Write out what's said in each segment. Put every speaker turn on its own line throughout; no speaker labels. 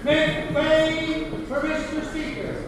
Make way for Mr. Speaker.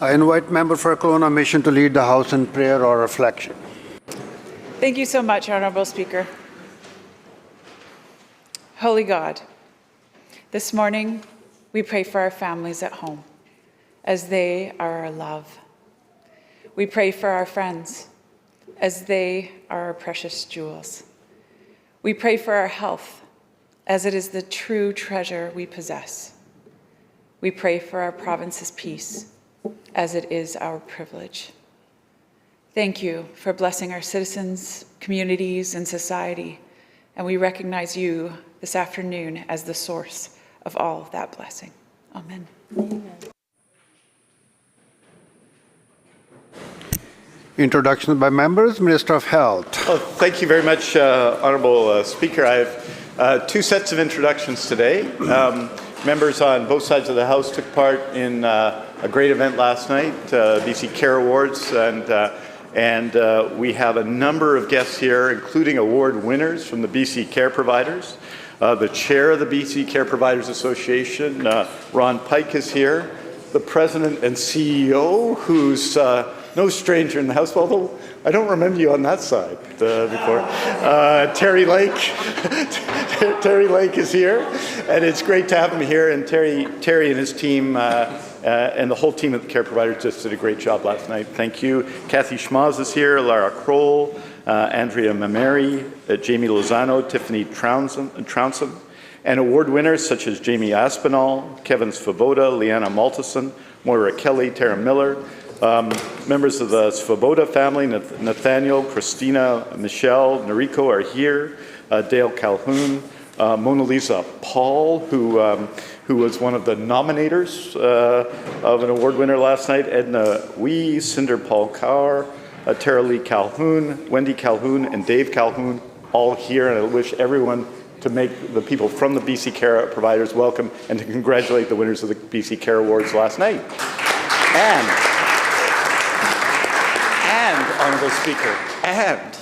I invite Member for Kelowna Mission to lead the House in prayer or reflection.
Thank you so much, Honourable Speaker. Holy God, this morning we pray for our families at home as they are our love. We pray for our friends as they are our precious jewels. We pray for our health as it is the true treasure we possess. We pray for our province's peace as it is our privilege. Thank you for blessing our citizens, communities, and society, and we recognize you this afternoon as the source of all of that blessing. Amen. Amen.
Introductions by members. Minister of Health.
Oh, thank you very much, Honourable Speaker. I have two sets of introductions today. Members on both sides of the House took part in a great event last night, BC Care Awards, and we have a number of guests here, including award winners from the BC Care Providers. The chair of the BC Care Providers Association, Ron Pike, is here. The president and CEO, who's no stranger in the House, although I don't remember you on that side before. Terry Lake. Terry Lake is here, and it's great to have him here. And Terry and his team and the whole team at the Care Providers just did a great job last night. Thank you. Kathy Schmaz is here, Lara Kroll, Andrea Mameri, Jamie Lozano, Tiffany Trounsem, and award winners such as Jamie Aspinall, Kevin Svoboda, Leanna Maltison, Moira Kelly, Tara Miller, members of the Svoboda family, Nathaniel, Christina, Michelle, Noriko are here. Dale Calhoun, Mona Lisa Paul, who was one of the nominators of an award winner last night, Edna Wee, Cinder Paul Kaur, Tara Lee Calhoun, Wendy Calhoun, and Dave Calhoun, all here, and I wish everyone to make the people from the BC Care providers welcome and to congratulate the winners of the BC Care Awards last night. And Honourable Speaker, and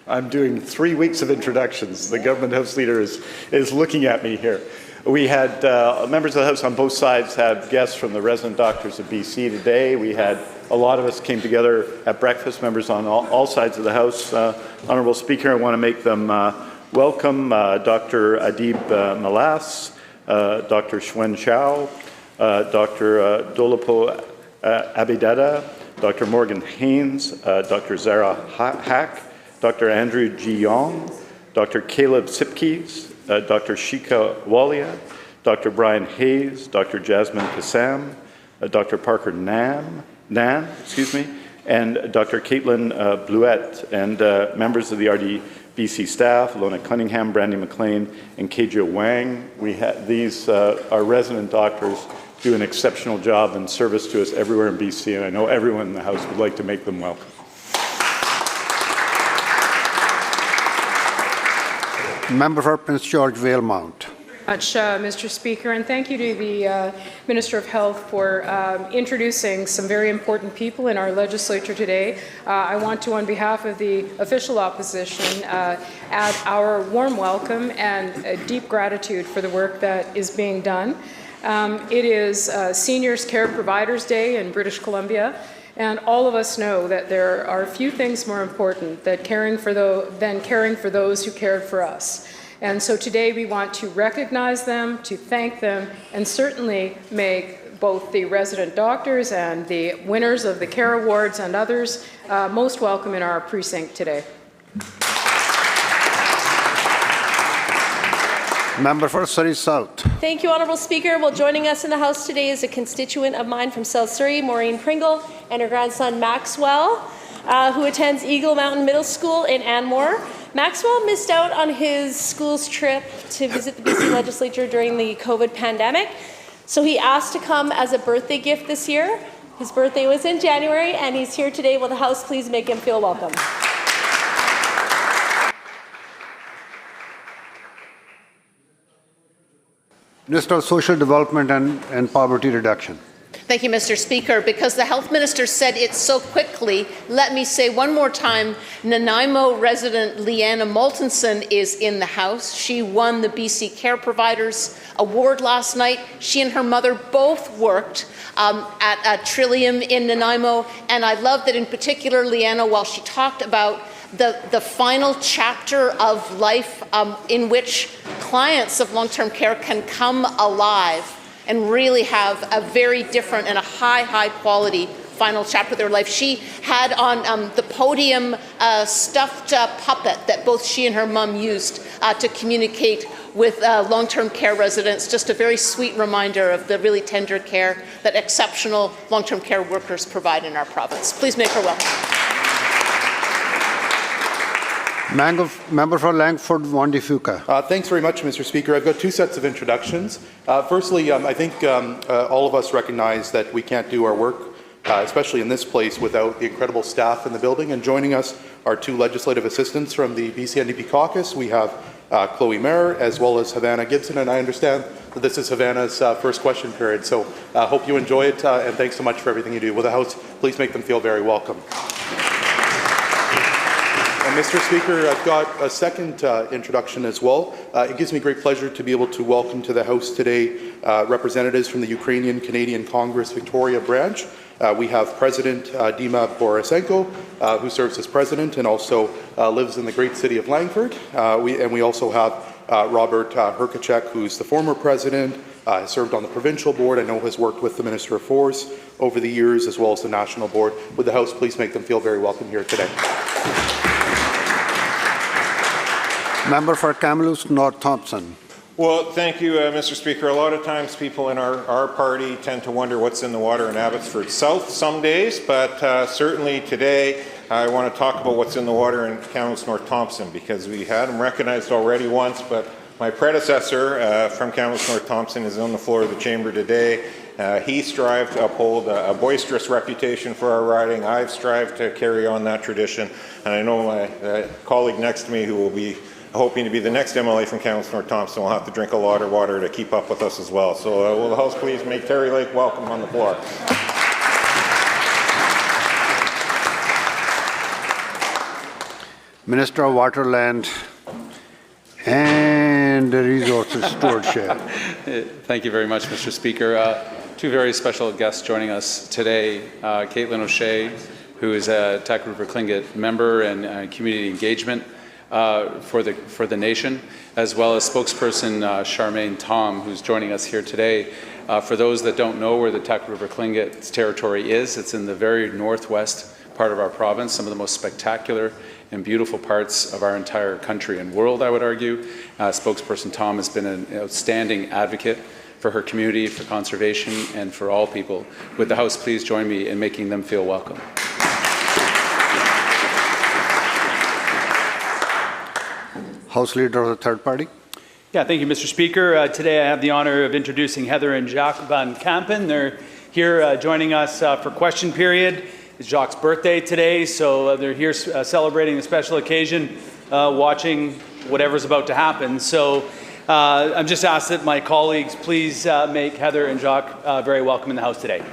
I'm doing 3 weeks of introductions. The Government House Leader is looking at me here. We had members of the House on both sides have guests from the resident doctors of BC today. We had a lot of us came together at breakfast, members on all sides of the House. Honourable Speaker, I want to make them welcome Dr. Adib Malas, Dr. Shwen Chow, Dr. Dolapo Abidada, Dr. Morgan Haynes, Dr. Zara Hack, Dr. Andrew G. Yong, Dr. Caleb Sipkes, Dr. Shika Walia, Dr. Brian Hayes, Dr. Jasmine Kassam, Dr. Parker Nan, and Dr. Caitlin Bluette, and members of the RDBC staff, Lona Cunningham, Brandy McLean, and Keja Wang. These are resident doctors do an exceptional job and service to us everywhere in BC, and I know everyone in the House would like to make them welcome.
Member for Prince George Valemount.
Mr. Speaker, and thank you to the Minister of Health for introducing some very important people in our legislature today. I want to, on behalf of the official opposition, add our warm welcome and deep gratitude for the work that is being done. It is Seniors Care Providers Day in British Columbia, and all of us know that there are few things more important than caring for those who cared for us. And so today we want to recognize them, to thank them, and certainly make both the resident doctors and the winners of the Care Awards and others most welcome in our precinct today.
Member for Surrey South.
Thank you, Honourable Speaker. Well, joining us in the House today is a constituent of mine from South Surrey, Maureen Pringle, and her grandson Maxwell, who attends Eagle Mountain Middle School in Anmore. Maxwell missed out on his school's trip to visit the BC Legislature during the COVID pandemic, so he asked to come as a birthday gift this year. His birthday was in January, and he's here today. Will the House please make him feel welcome?
Minister of Social Development and Poverty Reduction.
Thank you, Mr. Speaker. Because the Health Minister said it so quickly, let me say one more time, Nanaimo resident Leanna Maltinson is in the House. She won the BC Care Providers Award last night. She and her mother both worked at Trillium in Nanaimo, and I love that in particular, Leanna, while she talked about the final chapter of life in which clients of long-term care can come alive and really have a very different and a high quality final chapter of their life. She had on the podium a stuffed puppet that both she and her mom used to communicate with long-term care residents. Just a very sweet reminder of the really tender care that exceptional long-term care workers provide in our province. Please make her welcome.
Member for Langford, Wandi Fuka.
Thanks very much, Mr. Speaker. I've got two sets of introductions. Firstly, I think all of us recognize that we can't do our work, especially in this place, without the incredible staff in the building. And joining us are two legislative assistants from the BC NDP caucus. We have Chloe Mayer as well as Havana Gibson, and I understand that this is Havana's first question period. So I hope you enjoy it, and thanks so much for everything you do. Will the House please make them feel very welcome? Mr. Speaker, I've got a second introduction as well. It gives me great pleasure to be able to welcome to the House today representatives from the Ukrainian-Canadian Congress Victoria branch. We have President Dima Borisenko, who serves as president and also lives in the great city of Langford. We also have Robert Herkachek, who's the former president, served on the provincial board. I know has worked with the Minister of Force over the years, as well as the national board. Would the House please make them feel very welcome here today?
Member for Kamloops North Thompson.
Well, thank you, Mr. Speaker. A lot of times people in our party tend to wonder what's in the water in Abbotsford South some days, but certainly today I want to talk about what's in the water in Kamloops North Thompson, because we had him recognized already once, but my predecessor from Kamloops North Thompson is on the floor of the chamber today. He strived to uphold a boisterous reputation for our riding. I've strived to carry on that tradition, and I know my colleague next to me, who will be hoping to be the next MLA from Kamloops North Thompson, will have to drink a lot of water to keep up with us as well. So will the House please make Terry Lake welcome on the floor.
Minister of Waterland and Resources Stewardship.
Thank you very much, Mr. Speaker. Two very special guests joining us today. Caitlin O'Shea, who is a Tack River-Tlingit member and community engagement for the nation, as well as spokesperson Charmaine Tom, who's joining us here today. For those that don't know where the Tack River-Tlingit territory is, it's in the very northwest part of our province, some of the most spectacular and beautiful parts of our entire country and world, I would argue. Spokesperson Tom has been an outstanding advocate for her community, for conservation, and for all people. Would the House please join me in making them feel welcome?
House Leader of the Third Party.
Yeah, thank you, Mr. Speaker. Today I have the honor of introducing Heather and Jacques Van Kampen. They're here joining us for question period. It's Jacques' birthday today, so they're here celebrating a special occasion, watching whatever's about to happen. So I'm just asked that my colleagues please make Heather and Jacques very welcome in the House today.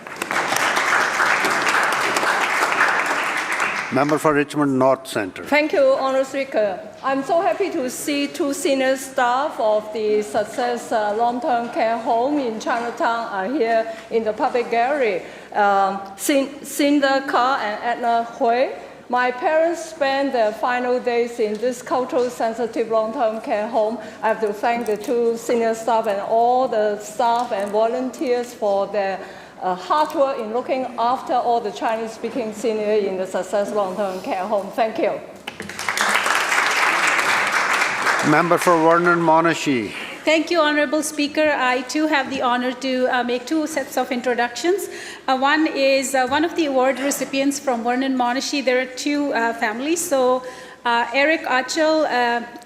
Member for Richmond North Centre.
Thank you, Honourable Speaker. I'm so happy to see two senior staff of the Success Long-Term Care Home in Chinatown are here in the public gallery. Cinda Carr and Edna Hui. My parents spent their final days in this culturally sensitive long-term care home. I have to thank the two senior staff and all the staff and volunteers for their hard work in looking after all the Chinese-speaking seniors in the Success Long-Term Care Home. Thank you.
Member for Vernon Monashee.
Thank you, Honourable Speaker. I too have the honour to make two sets of introductions. One is one of the award recipients from Vernon Monashee. There are two families. So Eric Achel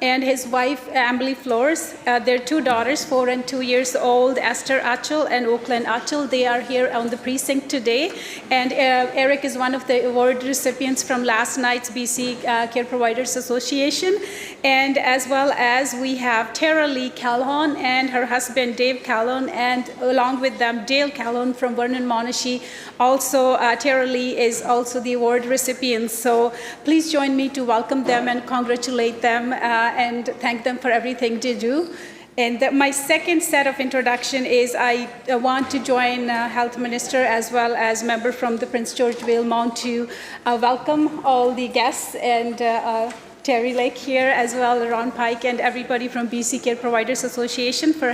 and his wife, Ambly Flores, their two daughters, 4 and 2 years old, Esther Achel and Oakland Achel. They are here on the precinct today. And Eric is one of the award recipients from last night's BC Care Providers Association. And as well as we have Tara Lee Calhoun and her husband, Dave Calhoun, and along with them, Dale Calhoun from Vernon Monashee. Also, Tara Lee is also the award recipient. So please join me to welcome them and congratulate them and thank them for everything they do. And my second set of introduction is I want to join Health Minister as well as member from the Prince George Valemount to welcome all the guests and Terry Lake here as well, Ron Pike and everybody from BC Care Providers Association for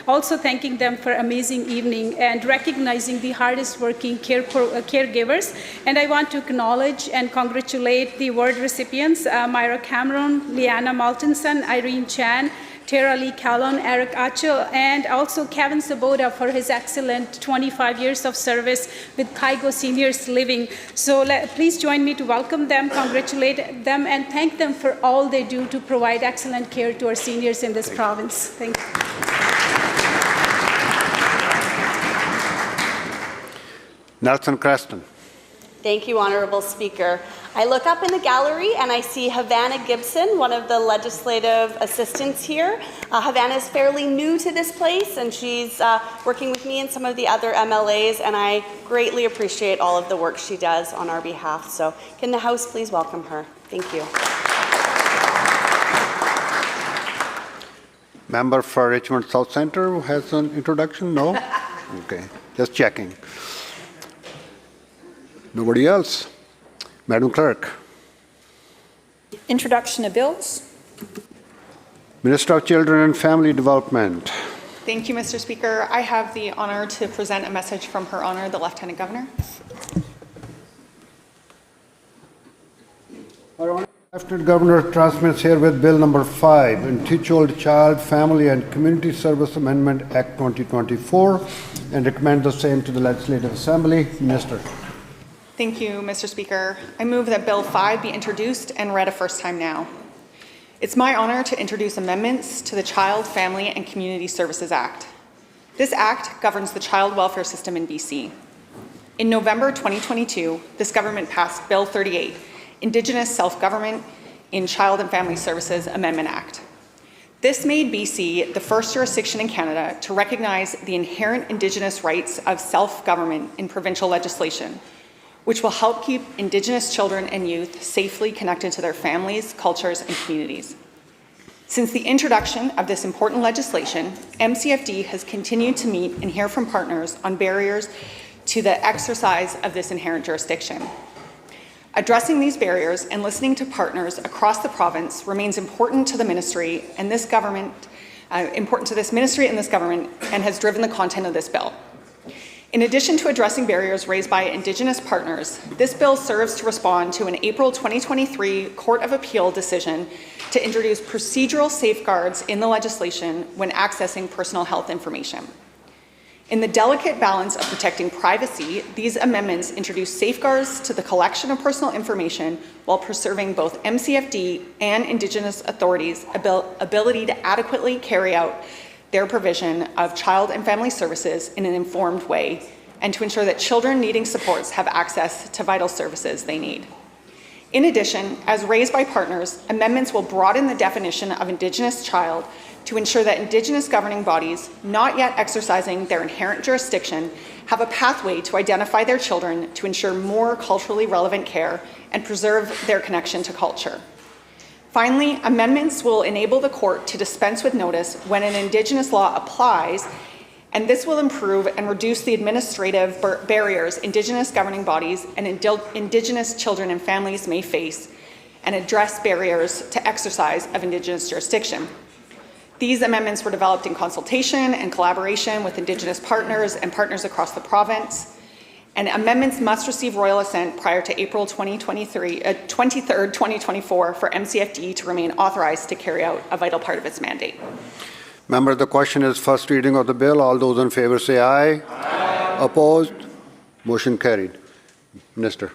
also thanking them for amazing evening and recognizing the hardest working caregivers. And I want to acknowledge and congratulate the award recipients, Myra Cameron, Leanna Maltinson, Irene Chan, Tara Lee Calhoun, Eric Achel, and also Kevin Saboda for his excellent 25 years of service with Kaigo Seniors Living. So please join me to welcome them, congratulate them, and thank them for all they do to provide excellent care to our seniors in this province. Thank you.
Nelson Creston.
Thank you, Honourable Speaker. I look up in the gallery and I see Havana Gibson, one of the legislative assistants here. Havana is fairly new to this place and she's working with me and some of the other MLAs, and I greatly appreciate all of the work she does on our behalf. So can the House please welcome her? Thank you.
Member for Richmond South Centre has an introduction? No? Okay, just checking. Nobody else? Madam Clerk.
Introduction of bills.
Minister of Children and Family Development.
Thank you, Mr. Speaker. I have the honour to present a message from Her Honour, the Lieutenant Governor.
Her Honour, Lieutenant Governor transmits herewith Bill number 5, entitled Child, Family and Community Service Amendment Act 2024, and recommends the same to the Legislative Assembly. Minister.
Thank you, Mr. Speaker. I move that Bill 5 be introduced and read a first time now. It's my honor to introduce amendments to the Child, Family and Community Services Act. This act governs the child welfare system in BC. In November 2022, this government passed Bill 38, Indigenous Self-Government in Child and Family Services Amendment Act. This made BC the first jurisdiction in Canada to recognize the inherent Indigenous rights of self-government in provincial legislation, which will help keep Indigenous children and youth safely connected to their families, cultures, and communities. Since the introduction of this important legislation, MCFD has continued to meet and hear from partners on barriers to the exercise of this inherent jurisdiction. Addressing these barriers and listening to partners across the province remains important to the ministry and this government, and has driven the content of this bill. In addition to addressing barriers raised by Indigenous partners, this bill serves to respond to an April 2023 Court of Appeal decision to introduce procedural safeguards in the legislation when accessing personal health information. In the delicate balance of protecting privacy, these amendments introduce safeguards to the collection of personal information while preserving both MCFD and Indigenous authorities' ability to adequately carry out their provision of child and family services in an informed way, and to ensure that children needing supports have access to vital services they need. In addition, as raised by partners, amendments will broaden the definition of Indigenous child to ensure that Indigenous governing bodies not yet exercising their inherent jurisdiction have a pathway to identify their children to ensure more culturally relevant care and preserve their connection to culture. Finally, amendments will enable the court to dispense with notice when an Indigenous law applies, and this will improve and reduce the administrative barriers Indigenous governing bodies and Indigenous children and families may face, and address barriers to exercise of Indigenous jurisdiction. These amendments were developed in consultation and collaboration with Indigenous partners and partners across the province, and amendments must receive royal assent prior to April 23rd, 2024 for MCFD to remain authorized to carry out a vital part of its mandate.
Member, the question is first reading of the bill. All those in favor say aye. Aye. Opposed? Motion carried. Minister.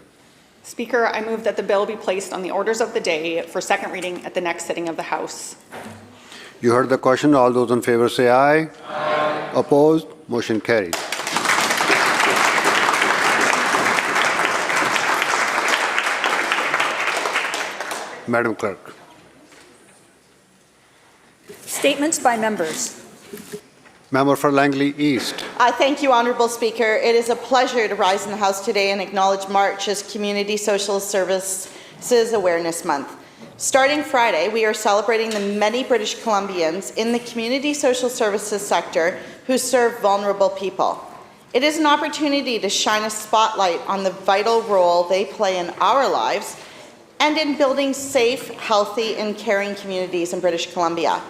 Speaker, I move that the bill be placed on the orders of the day for second reading at the next sitting of the House.
You heard the question. All those in favor say aye. Aye. Opposed? Motion carried. Madam Clerk.
Statements by members.
Member for Langley East.
I thank you, Honourable Speaker. It is a pleasure to rise in the House today and acknowledge March as Community Social Services Awareness Month. Starting Friday, we are celebrating the many British Columbians in the community social services sector who serve vulnerable people. It is an opportunity to shine a spotlight on the vital role they play in our lives and in building safe, healthy, and caring communities in British Columbia.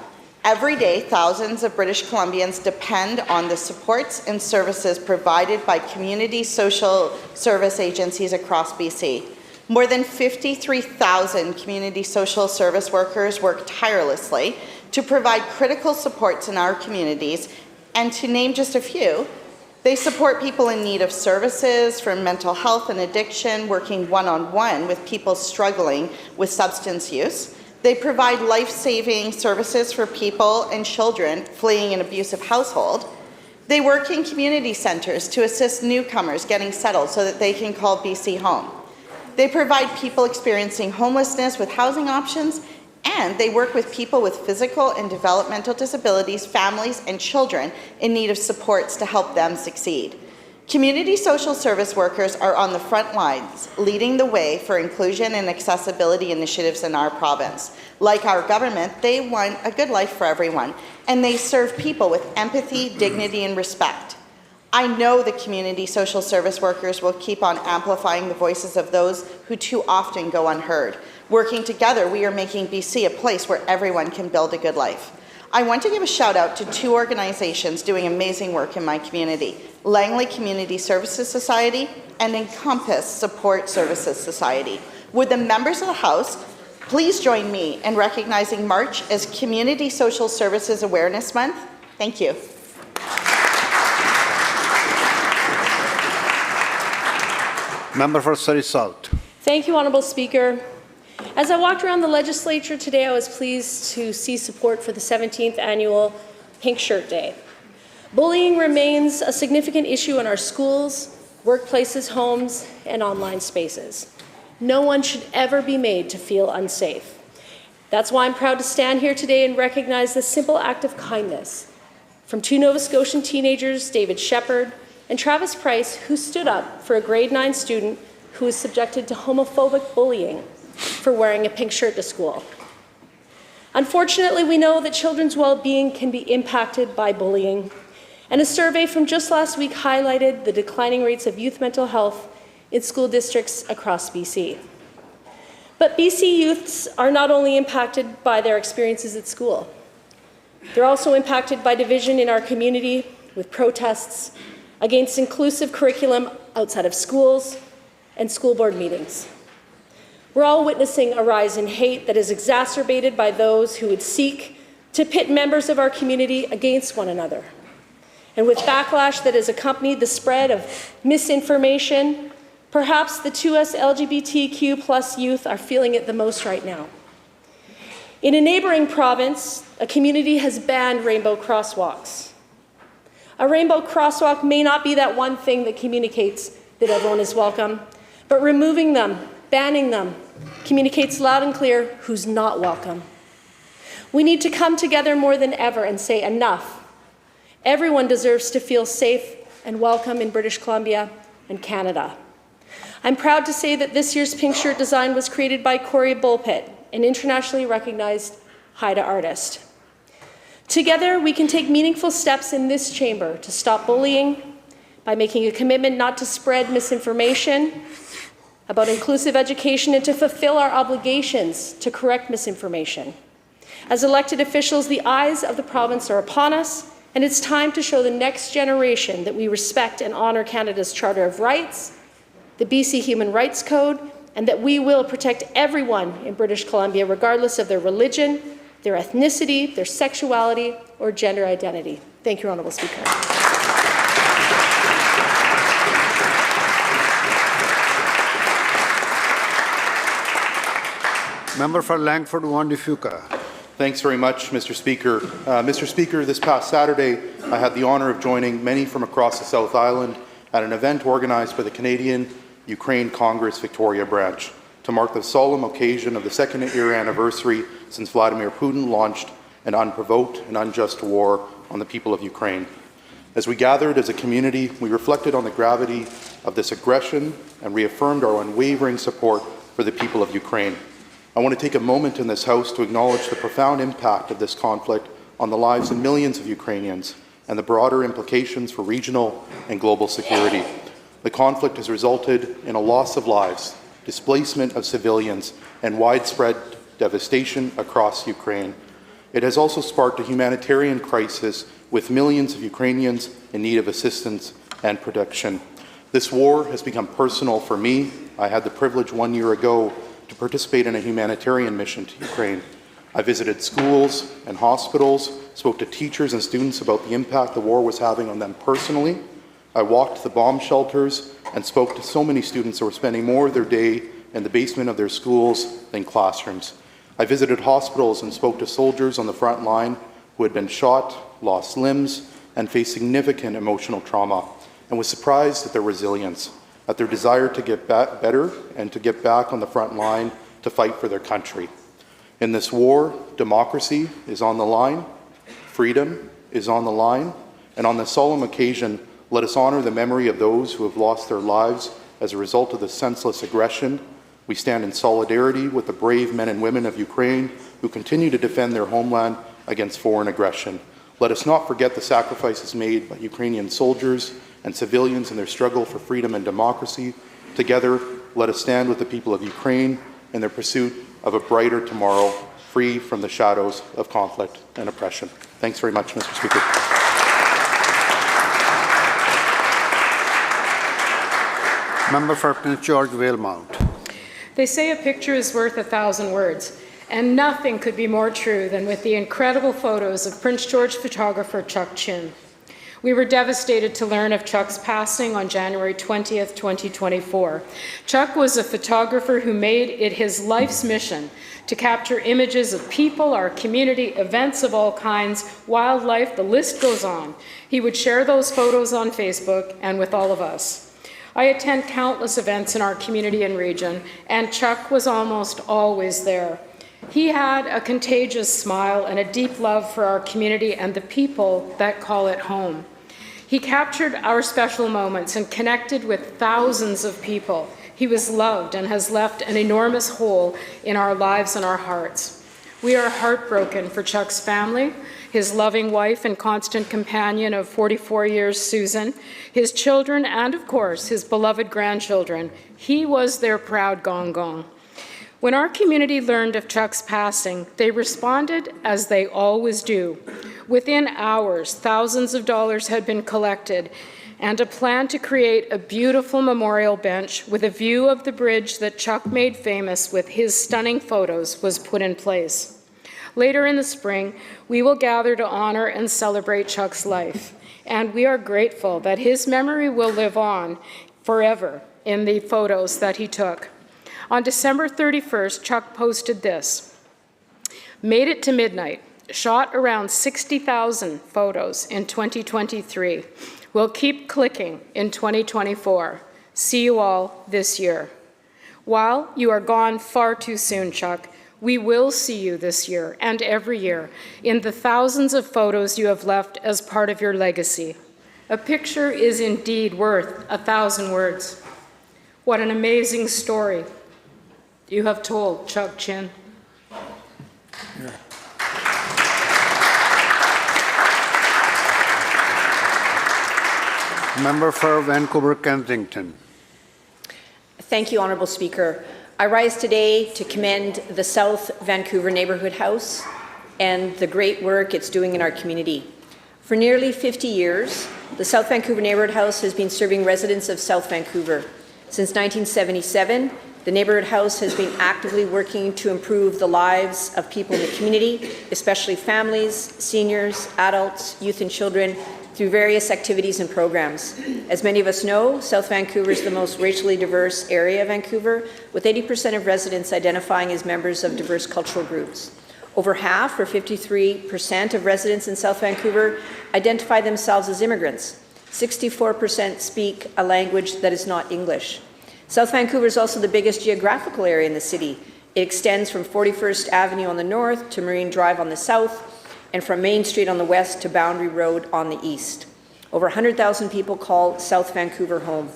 Every day, thousands of British Columbians depend on the supports and services provided by community social service agencies across BC. More than 53,000 community social service workers work tirelessly to provide critical supports in our communities, and to name just a few, they support people in need of services from mental health and addiction, working one-on-one with people struggling with substance use. They provide life-saving services for people and children fleeing an abusive household. They work in community centres to assist newcomers getting settled so that they can call BC home. They provide people experiencing homelessness with housing options, and they work with people with physical and developmental disabilities, families, and children in need of supports to help them succeed. Community social service workers are on the front lines, leading the way for inclusion and accessibility initiatives in our province. Like our government, they want a good life for everyone, and they serve people with empathy, dignity, and respect. I know the community social service workers will keep on amplifying the voices of those who too often go unheard. Working together, we are making BC a place where everyone can build a good life. I want to give a shout out to two organizations doing amazing work in my community: Langley Community Services Society and Encompass Support Services Society. Would the members of the House please join me in recognizing March as Community Social Services Awareness Month? Thank you.
Member for Surrey South.
Thank you, Honourable Speaker. As I walked around the Legislature today, I was pleased to see support for the 17th annual Pink Shirt Day. Bullying remains a significant issue in our schools, workplaces, homes, and online spaces. No one should ever be made to feel unsafe. That's why I'm proud to stand here today and recognize this simple act of kindness from two Nova Scotian teenagers, David Shepard and Travis Price, who stood up for a grade 9 student who was subjected to homophobic bullying for wearing a pink shirt to school. Unfortunately, we know that children's well-being can be impacted by bullying, and a survey from just last week highlighted the declining rates of youth mental health in school districts across BC. But BC youths are not only impacted by their experiences at school, they're also impacted by division in our community with protests against inclusive curriculum outside of schools and school board meetings. We're all witnessing a rise in hate that is exacerbated by those who would seek to pit members of our community against one another. And with backlash that has accompanied the spread of misinformation, perhaps the 2S LGBTQ+ youth are feeling it the most right now. In a neighboring province, a community has banned rainbow crosswalks. A rainbow crosswalk may not be that one thing that communicates that everyone is welcome, but removing them, banning them, communicates loud and clear who's not welcome. We need to come together more than ever and say enough. Everyone deserves to feel safe and welcome in British Columbia and Canada. I'm proud to say that this year's pink shirt design was created by Corey Bulpit, an internationally recognized Haida artist. Together, we can take meaningful steps in this chamber to stop bullying by making a commitment not to spread misinformation about inclusive education and to fulfill our obligations to correct misinformation. As elected officials, the eyes of the province are upon us, and it's time to show the next generation that we respect and honour Canada's Charter of Rights, the BC Human Rights Code, and that we will protect everyone in British Columbia, regardless of their religion, their ethnicity, their sexuality, or gender identity. Thank you, Honourable Speaker.
Member for Langford, Wandifuka.
Thanks very much, Mr. Speaker. Mr. Speaker, this past Saturday, I had the honour of joining many from across the South Island at an event organized by the Canadian-Ukraine Congress Victoria branch to mark the solemn occasion of the second-year anniversary since Vladimir Putin launched an unprovoked and unjust war on the people of Ukraine. As we gathered as a community, we reflected on the gravity of this aggression and reaffirmed our unwavering support for the people of Ukraine. I want to take a moment in this House to acknowledge the profound impact of this conflict on the lives of millions of Ukrainians and the broader implications for regional and global security. The conflict has resulted in a loss of lives, displacement of civilians, and widespread devastation across Ukraine. It has also sparked a humanitarian crisis with millions of Ukrainians in need of assistance and protection. This war has become personal for me. I had the privilege 1 year ago to participate in a humanitarian mission to Ukraine. I visited schools and hospitals, spoke to teachers and students about the impact the war was having on them personally. I walked the bomb shelters and spoke to so many students who were spending more of their day in the basement of their schools than classrooms. I visited hospitals and spoke to soldiers on the front line who had been shot, lost limbs, and faced significant emotional trauma, and was surprised at their resilience, at their desire to get better and to get back on the front line to fight for their country. In this war, democracy is on the line, freedom is on the line, and on this solemn occasion, let us honor the memory of those who have lost their lives as a result of the senseless aggression. We stand in solidarity with the brave men and women of Ukraine who continue to defend their homeland against foreign aggression. Let us not forget the sacrifices made by Ukrainian soldiers and civilians in their struggle for freedom and democracy. Together, let us stand with the people of Ukraine in their pursuit of a brighter tomorrow, free from the shadows of conflict and oppression. Thanks very much, Mr. Speaker.
Member for Prince George Valemount.
They say a picture is worth 1,000 words, and nothing could be more true than with the incredible photos of Prince George photographer Chuck Chin. We were devastated to learn of Chuck's passing on January 20th, 2024. Chuck was a photographer who made it his life's mission to capture images of people, our community, events of all kinds, wildlife, the list goes on. He would share those photos on Facebook and with all of us. I attend countless events in our community and region, and Chuck was almost always there. He had a contagious smile and a deep love for our community and the people that call it home. He captured our special moments and connected with thousands of people. He was loved and has left an enormous hole in our lives and our hearts. We are heartbroken for Chuck's family, his loving wife and constant companion of 44 years, Susan, his children, and of course, his beloved grandchildren. He was their proud gong gong. When our community learned of Chuck's passing, they responded as they always do. Within hours, thousands of dollars had been collected, and a plan to create a beautiful memorial bench with a view of the bridge that Chuck made famous with his stunning photos was put in place. Later in the spring, we will gather to honor and celebrate Chuck's life, and we are grateful that his memory will live on forever in the photos that he took. On December 31st, Chuck posted this: "Made it to midnight, shot around 60,000 photos in 2023. We'll keep clicking in 2024. See you all this year." While you are gone far too soon, Chuck, we will see you this year and every year in the thousands of photos you have left as part of your legacy. A picture is indeed worth 1,000 words. What an amazing story you have told, Chuck Chin.
Yeah. Member for Vancouver Kensington.
Thank you, Honourable Speaker. I rise today to commend the South Vancouver Neighbourhood House and the great work it's doing in our community. For nearly 50 years, the South Vancouver Neighbourhood House has been serving residents of South Vancouver. Since 1977, the Neighbourhood House has been actively working to improve the lives of people in the community, especially families, seniors, adults, youth and children, through various activities and programs. As many of us know, South Vancouver is the most racially diverse area of Vancouver, with 80% of residents identifying as members of diverse cultural groups. Over half, or 53% of residents in South Vancouver, identify themselves as immigrants. 64% speak a language that is not English. South Vancouver is also the biggest geographical area in the city. It extends from 41st Avenue on the north to Marine Drive on the south, and from Main Street on the west to Boundary Road on the east. Over 100,000 people call South Vancouver home.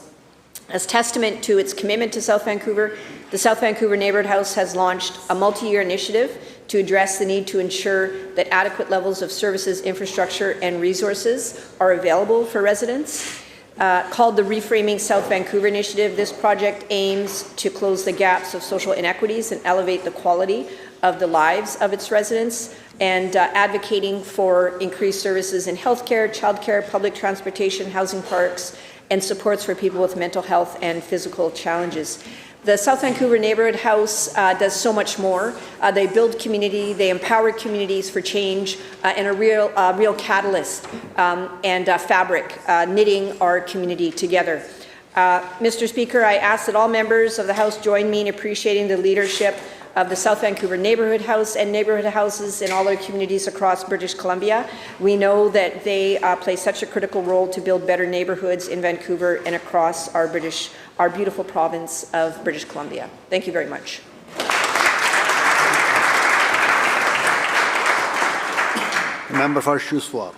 As testament to its commitment to South Vancouver, the South Vancouver Neighbourhood House has launched a multi-year initiative to address the need to ensure that adequate levels of services, infrastructure, and resources are available for residents. Called the Reframing South Vancouver Initiative, this project aims to close the gaps of social inequities and elevate the quality of the lives of its residents, and advocating for increased services in healthcare, childcare, public transportation, housing parks, and supports for people with mental health and physical challenges. The South Vancouver Neighbourhood House does so much more. They build community, they empower communities for change, and a real catalyst and fabric, knitting our community together. Mr. Speaker, I ask that all members of the House join me in appreciating the leadership of the South Vancouver Neighbourhood House and neighbourhood houses in all our communities across British Columbia. We know that they play such a critical role to build better neighbourhoods in Vancouver and across our beautiful province of British Columbia. Thank you very much.
Member for Shuswap.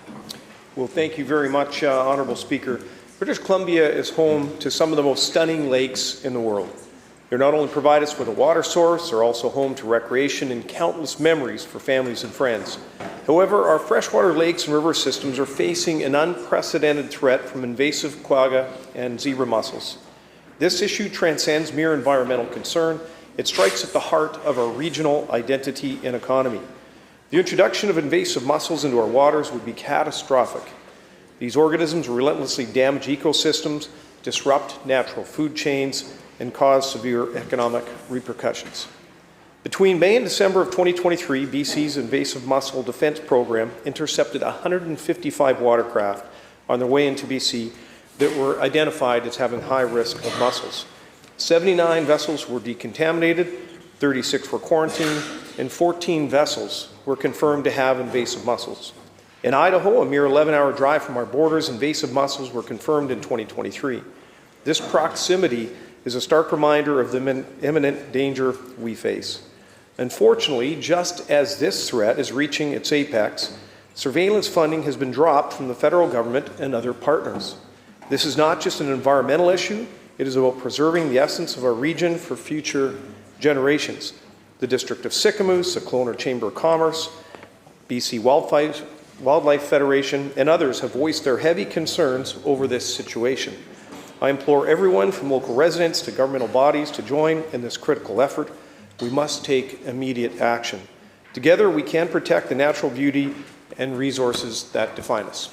Well, thank you very much, Honourable Speaker. British Columbia is home to some of the most stunning lakes in the world. They not only provide us with a water source, they're also home to recreation and countless memories for families and friends. However, our freshwater lakes and river systems are facing an unprecedented threat from invasive quagga and zebra mussels. This issue transcends mere environmental concern. It strikes at the heart of our regional identity and economy. The introduction of invasive mussels into our waters would be catastrophic. These organisms relentlessly damage ecosystems, disrupt natural food chains, and cause severe economic repercussions. Between May and December of 2023, BC's invasive mussel defense program intercepted 155 watercraft on their way into BC that were identified as having high risk of mussels. 79 vessels were decontaminated, 36 were quarantined, and 14 vessels were confirmed to have invasive mussels. In Idaho, a mere 11-hour drive from our borders, invasive mussels were confirmed in 2023. This proximity is a stark reminder of the imminent danger we face. Unfortunately, just as this threat is reaching its apex, surveillance funding has been dropped from the federal government and other partners. This is not just an environmental issue, it is about preserving the essence of our region for future generations. The District of Sicamous, the Kelowna Chamber of Commerce, BC Wildlife Federation, and others have voiced their heavy concerns over this situation. I implore everyone from local residents to governmental bodies to join in this critical effort. We must take immediate action. Together, we can protect the natural beauty and resources that define us.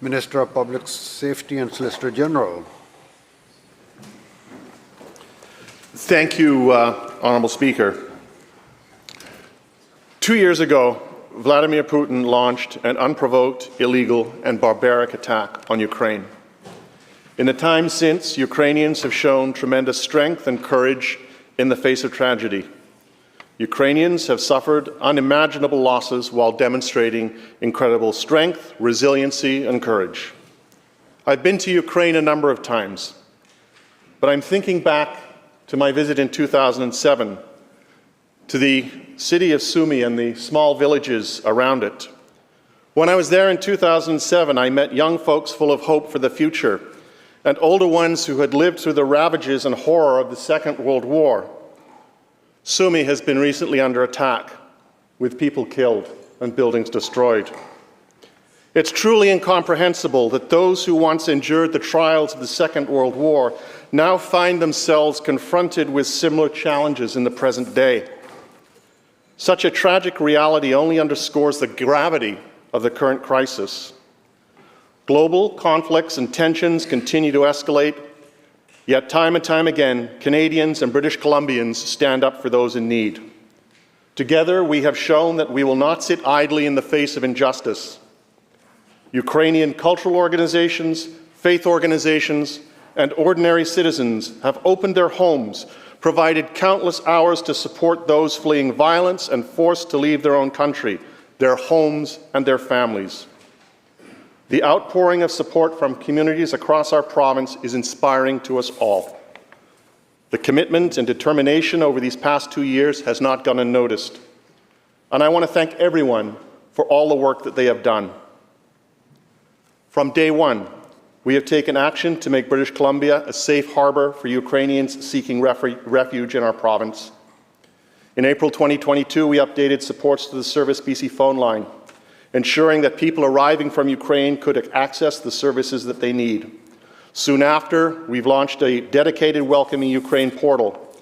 Minister of Public Safety and Solicitor General.
Thank you, Honourable Speaker. 2 years ago, Vladimir Putin launched an unprovoked, illegal, and barbaric attack on Ukraine. In the time since, Ukrainians have shown tremendous strength and courage in the face of tragedy. Ukrainians have suffered unimaginable losses while demonstrating incredible strength, resiliency, and courage. I've been to Ukraine a number of times, but I'm thinking back to my visit in 2007 to the city of Sumy and the small villages around it. When I was there in 2007, I met young folks full of hope for the future and older ones who had lived through the ravages and horror of the Second World War. Sumy has been recently under attack, with people killed and buildings destroyed. It's truly incomprehensible that those who once endured the trials of the Second World War now find themselves confronted with similar challenges in the present day. Such a tragic reality only underscores the gravity of the current crisis. Global conflicts and tensions continue to escalate, yet time and time again, Canadians and British Columbians stand up for those in need. Together, we have shown that we will not sit idly in the face of injustice. Ukrainian cultural organizations, faith organizations, and ordinary citizens have opened their homes, provided countless hours to support those fleeing violence and forced to leave their own country, their homes, and their families. The outpouring of support from communities across our province is inspiring to us all. The commitment and determination over these past 2 years has not gone unnoticed, and I want to thank everyone for all the work that they have done. From day one, we have taken action to make British Columbia a safe harbor for Ukrainians seeking refuge in our province. In April 2022, we updated supports to the Service BC phone line, ensuring that people arriving from Ukraine could access the services that they need. Soon after, we've launched a dedicated Welcoming Ukraine portal,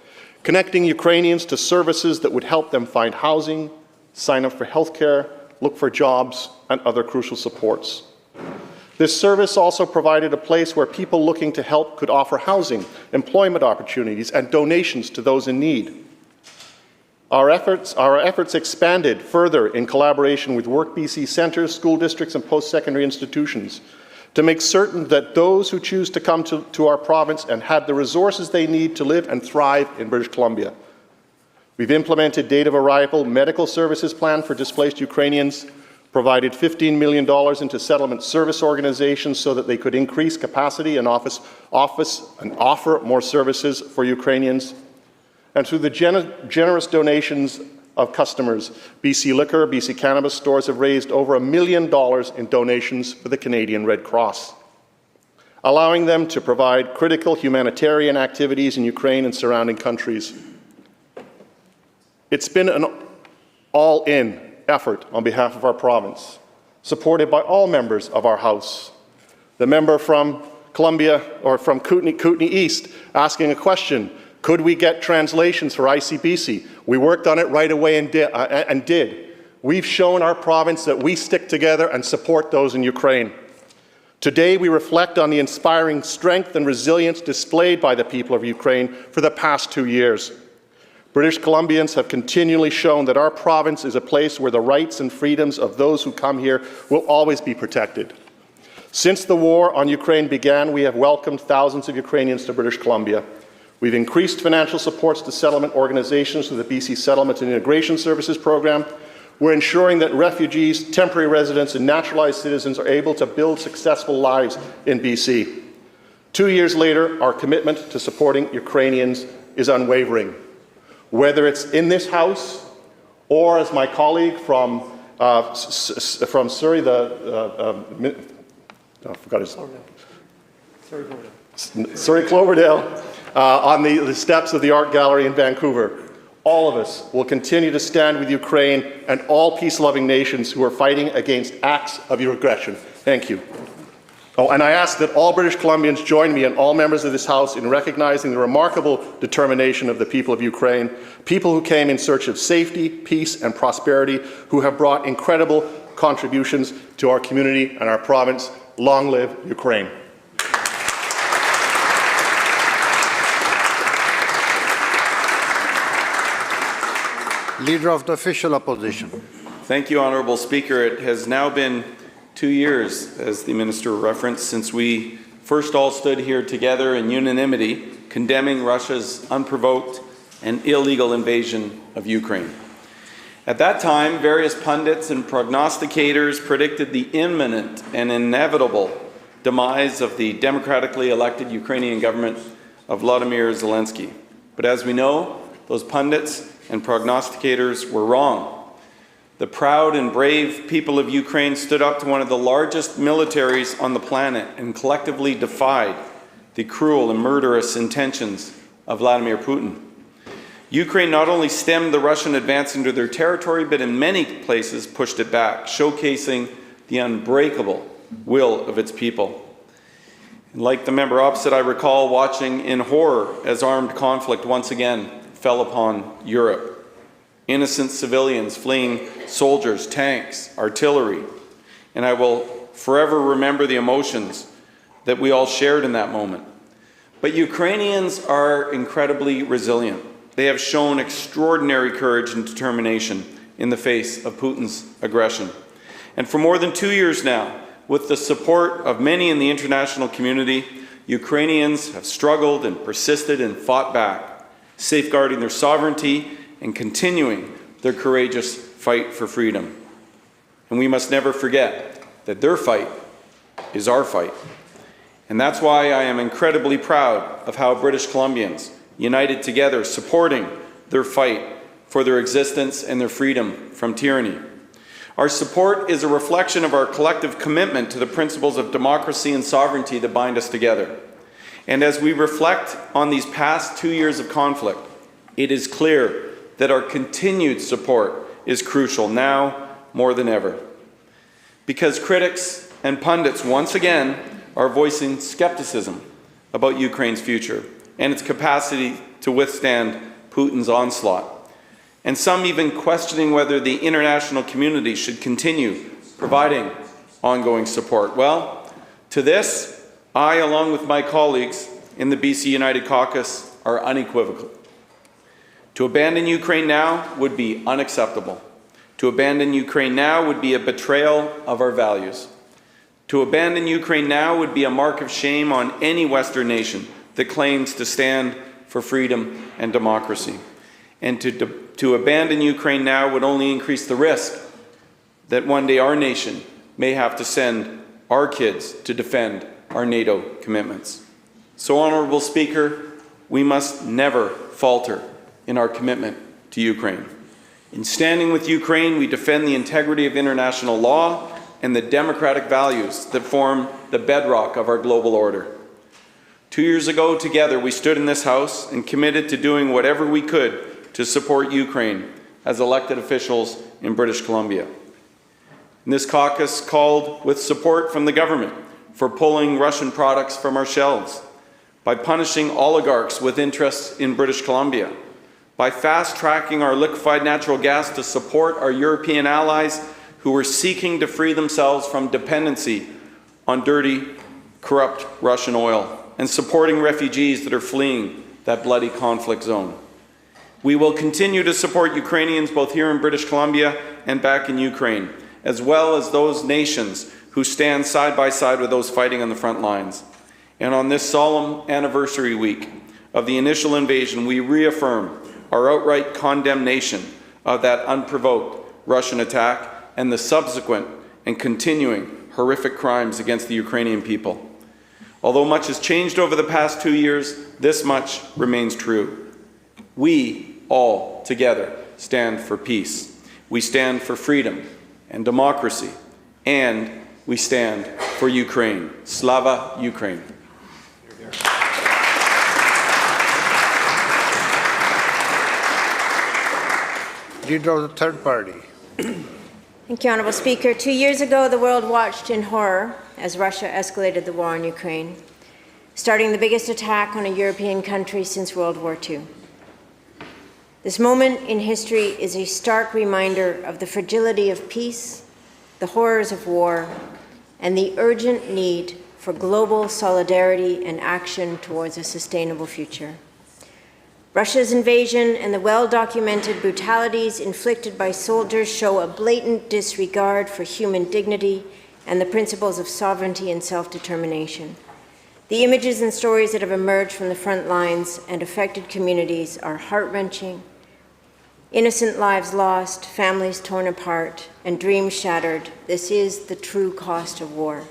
connecting Ukrainians to services that would help them find housing, sign up for healthcare, look for jobs, and other crucial supports. This service also provided a place where people looking to help could offer housing, employment opportunities, and donations to those in need. Our efforts expanded further in collaboration with Work BC centres, school districts, and post-secondary institutions to make certain that those who choose to come to our province and have the resources they need to live and thrive in British Columbia. We've implemented date of arrival medical services plan for displaced Ukrainians, provided $15 million into settlement service organizations so that they could increase capacity and offer more services for Ukrainians. And through the generous donations of customers, BC Liquor, BC Cannabis stores have raised over $1 million in donations for the Canadian Red Cross, allowing them to provide critical humanitarian activities in Ukraine and surrounding countries. It's been an all-in effort on behalf of our province, supported by all members of our House. The member from Columbia, or from Kootenay East, asking a question, could we get translations for ICBC? We worked on it right away and did. We've shown our province that we stick together and support those in Ukraine. Today, we reflect on the inspiring strength and resilience displayed by the people of Ukraine for the past 2 years. British Columbians have continually shown that our province is a place where the rights and freedoms of those who come here will always be protected. Since the war on Ukraine began, we have welcomed thousands of Ukrainians to British Columbia. We've increased financial supports to settlement organizations through the BC Settlement and Integration Services Program. We're ensuring that refugees, temporary residents, and naturalized citizens are able to build successful lives in BC. 2 years later, our commitment to supporting Ukrainians is unwavering. Whether it's in this House or, as my colleague from Surrey, Surrey Cloverdale, on the steps of the Art Gallery in Vancouver, all of us will continue to stand with Ukraine and all peace-loving nations who are fighting against acts of your aggression. Thank you. Oh, and I ask that all British Columbians join me and all members of this House in recognizing the remarkable determination of the people of Ukraine, people who came in search of safety, peace, and prosperity, who have brought incredible contributions to our community and our province. Long live Ukraine.
Leader of the Official Opposition.
Thank you, Honourable Speaker. It has now been 2 years, as the Minister referenced, since we first all stood here together in unanimity condemning Russia's unprovoked and illegal invasion of Ukraine. At that time, various pundits and prognosticators predicted the imminent and inevitable demise of the democratically elected Ukrainian government of Vladimir Zelensky. But as we know, those pundits and prognosticators were wrong. The proud and brave people of Ukraine stood up to one of the largest militaries on the planet and collectively defied the cruel and murderous intentions of Vladimir Putin. Ukraine not only stemmed the Russian advance into their territory, but in many places pushed it back, showcasing the unbreakable will of its people. And like the member opposite, I recall watching in horror as armed conflict once again fell upon Europe. Innocent civilians fleeing soldiers, tanks, artillery. And I will forever remember the emotions that we all shared in that moment. But Ukrainians are incredibly resilient. They have shown extraordinary courage and determination in the face of Putin's aggression. And for more than 2 years now, with the support of many in the international community, Ukrainians have struggled and persisted and fought back, safeguarding their sovereignty and continuing their courageous fight for freedom. And we must never forget that their fight is our fight. And that's why I am incredibly proud of how British Columbians united together, supporting their fight for their existence and their freedom from tyranny. Our support is a reflection of our collective commitment to the principles of democracy and sovereignty that bind us together. And as we reflect on these past 2 years of conflict, it is clear that our continued support is crucial now more than ever. Because critics and pundits once again are voicing skepticism about Ukraine's future and its capacity to withstand Putin's onslaught. And some even questioning whether the international community should continue providing ongoing support. Well, to this, I, along with my colleagues in the BC United Caucus, are unequivocal. To abandon Ukraine now would be unacceptable. To abandon Ukraine now would be a betrayal of our values. To abandon Ukraine now would be a mark of shame on any Western nation that claims to stand for freedom and democracy. And to abandon Ukraine now would only increase the risk that one day our nation may have to send our kids to defend our NATO commitments. So, Honourable Speaker, we must never falter in our commitment to Ukraine. In standing with Ukraine, we defend the integrity of international law and the democratic values that form the bedrock of our global order. 2 years ago, together, we stood in this House and committed to doing whatever we could to support Ukraine as elected officials in British Columbia. And this caucus called with support from the government for pulling Russian products from our shelves, by punishing oligarchs with interests in British Columbia, by fast-tracking our liquefied natural gas to support our European allies who were seeking to free themselves from dependency on dirty, corrupt Russian oil, and supporting refugees that are fleeing that bloody conflict zone. We will continue to support Ukrainians both here in British Columbia and back in Ukraine, as well as those nations who stand side by side with those fighting on the front lines. And on this solemn anniversary week of the initial invasion, we reaffirm our outright condemnation of that unprovoked Russian attack and the subsequent and continuing horrific crimes against the Ukrainian people. Although much has changed over the past 2 years, this much remains true. We all together stand for peace. We stand for freedom and democracy, and we stand for Ukraine. Slava Ukraine.
Leader of the third party.
Thank you, Honourable Speaker. 2 years ago, the world watched in horror as Russia escalated the war in Ukraine, starting the biggest attack on a European country since World War II. This moment in history is a stark reminder of the fragility of peace, the horrors of war, and the urgent need for global solidarity and action towards a sustainable future. Russia's invasion and the well-documented brutalities inflicted by soldiers show a blatant disregard for human dignity and the principles of sovereignty and self-determination. The images and stories that have emerged from the front lines and affected communities are heart-wrenching. Innocent lives lost, families torn apart, and dreams shattered. This is the true cost of war.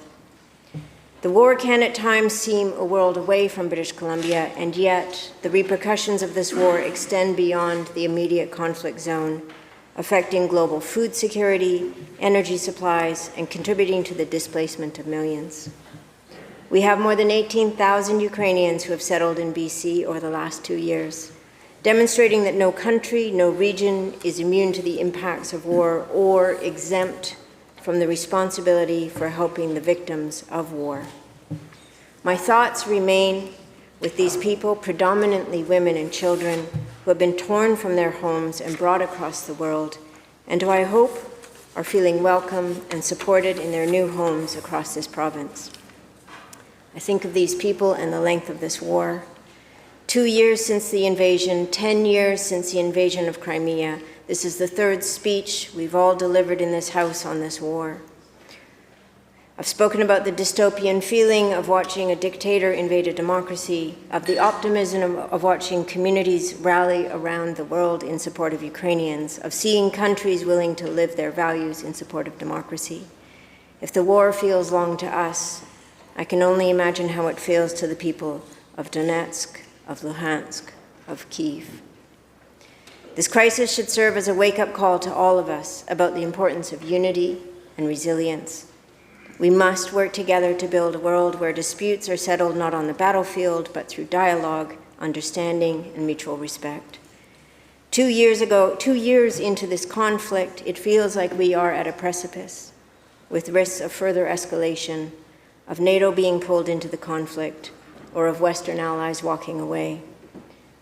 The war can at times seem a world away from British Columbia, and yet the repercussions of this war extend beyond the immediate conflict zone, affecting global food security, energy supplies, and contributing to the displacement of millions. We have more than 18,000 Ukrainians who have settled in BC over the last 2 years, demonstrating that no country, no region is immune to the impacts of war or exempt from the responsibility for helping the victims of war. My thoughts remain with these people, predominantly women and children, who have been torn from their homes and brought across the world, and who I hope are feeling welcome and supported in their new homes across this province. I think of these people and the length of this war. 2 years since the invasion, 10 years since the invasion of Crimea. This is the third speech we've all delivered in this House on this war. I've spoken about the dystopian feeling of watching a dictator invade a democracy, of the optimism of watching communities rally around the world in support of Ukrainians, of seeing countries willing to live their values in support of democracy. If the war feels long to us, I can only imagine how it feels to the people of Donetsk, of Luhansk, of Kyiv. This crisis should serve as a wake-up call to all of us about the importance of unity and resilience. We must work together to build a world where disputes are settled not on the battlefield, but through dialogue, understanding, and mutual respect. 2 years into this conflict, it feels like we are at a precipice, with risks of further escalation, of NATO being pulled into the conflict, or of Western allies walking away.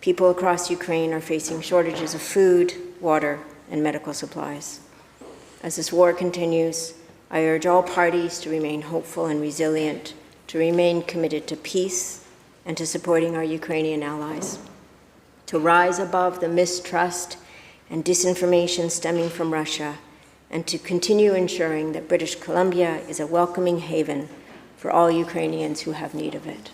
People across Ukraine are facing shortages of food, water, and medical supplies. As this war continues, I urge all parties to remain hopeful and resilient, to remain committed to peace and to supporting our Ukrainian allies, to rise above the mistrust and disinformation stemming from Russia, and to continue ensuring that British Columbia is a welcoming haven for all Ukrainians who have need of it.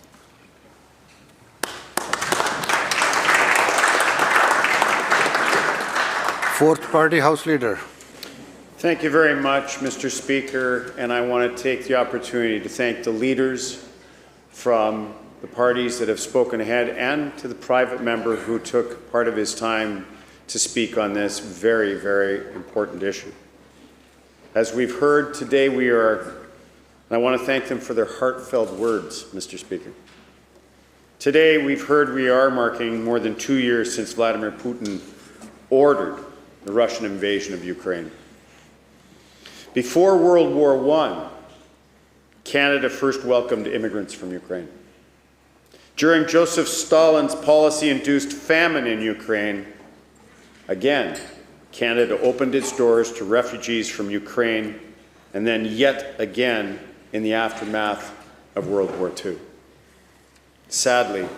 Fourth party, House Leader.
Thank you very much, Mr. Speaker, and I want to take the opportunity to thank the leaders from the parties that have spoken ahead and to the private member who took part of his time to speak on this very, very important issue. As we've heard today, I want to thank them for their heartfelt words, Mr. Speaker. Today, we've heard we are marking more than 2 years since Vladimir Putin ordered the Russian invasion of Ukraine. Before World War I, Canada first welcomed immigrants from Ukraine. During Joseph Stalin's policy-induced famine in Ukraine, again, Canada opened its doors to refugees from Ukraine, and then yet again in the aftermath of World War II. Sadly,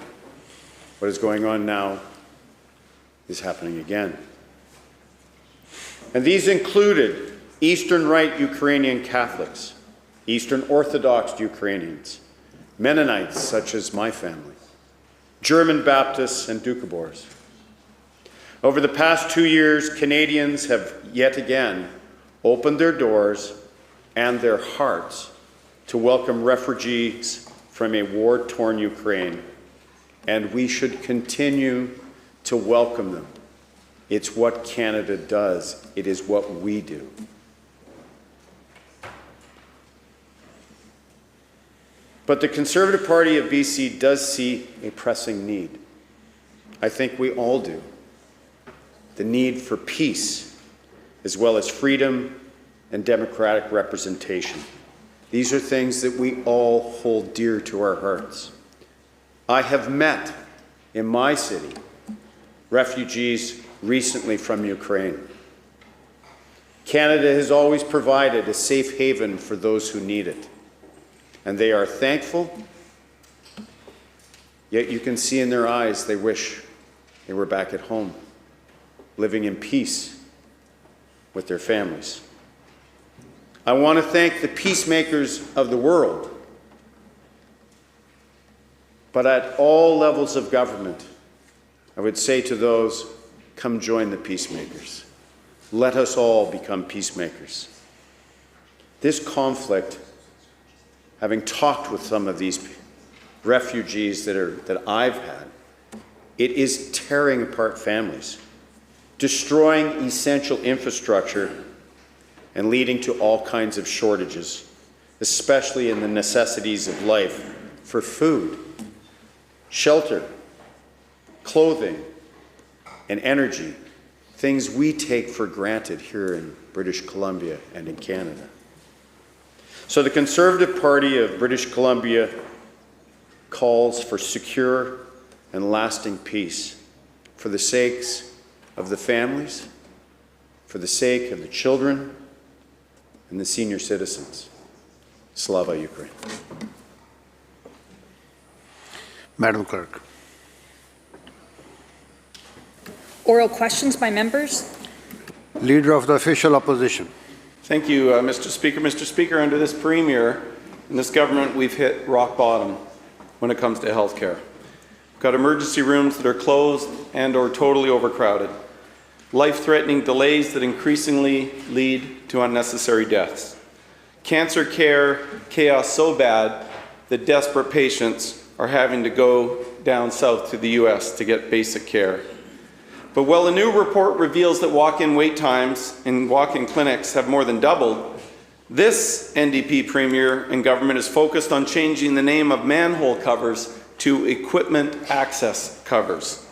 what is going on now is happening again. And these included Eastern Rite Ukrainian Catholics, Eastern Orthodox Ukrainians, Mennonites such as my family, German Baptists and Doukhobors. Over the past 2 years, Canadians have yet again opened their doors and their hearts to welcome refugees from a war-torn Ukraine, and we should continue to welcome them. It's what Canada does. It is what we do. But the Conservative Party of BC does see a pressing need. I think we all do. The need for peace, as well as freedom and democratic representation. These are things that we all hold dear to our hearts. I have met in my city refugees recently from Ukraine. Canada has always provided a safe haven for those who need it, and they are thankful, yet you can see in their eyes they wish they were back at home, living in peace with their families. I want to thank the peacemakers of the world, but at all levels of government, I would say to those, come join the peacemakers. Let us all become peacemakers. This conflict, having talked with some of these refugees that I've had, it is tearing apart families, destroying essential infrastructure, and leading to all kinds of shortages, especially in the necessities of life for food, shelter, clothing, and energy, things we take for granted here in British Columbia and in Canada. So the Conservative Party of British Columbia calls for secure and lasting peace for the sakes of the families, for the sake of the children and the senior citizens. Slava Ukraine.
Madam Clerk.
Oral questions by members.
Leader of the Official Opposition.
Thank you, Mr. Speaker. Mr. Speaker, under this Premier and this government, we've hit rock bottom when it comes to health care. We've got emergency rooms that are closed and or totally overcrowded. Life-threatening delays that increasingly lead to unnecessary deaths. Cancer care chaos so bad that desperate patients are having to go down south to the U.S. to get basic care. But while a new report reveals that walk-in wait times in walk-in clinics have more than doubled, this NDP Premier and government is focused on changing the name of manhole covers to equipment access covers.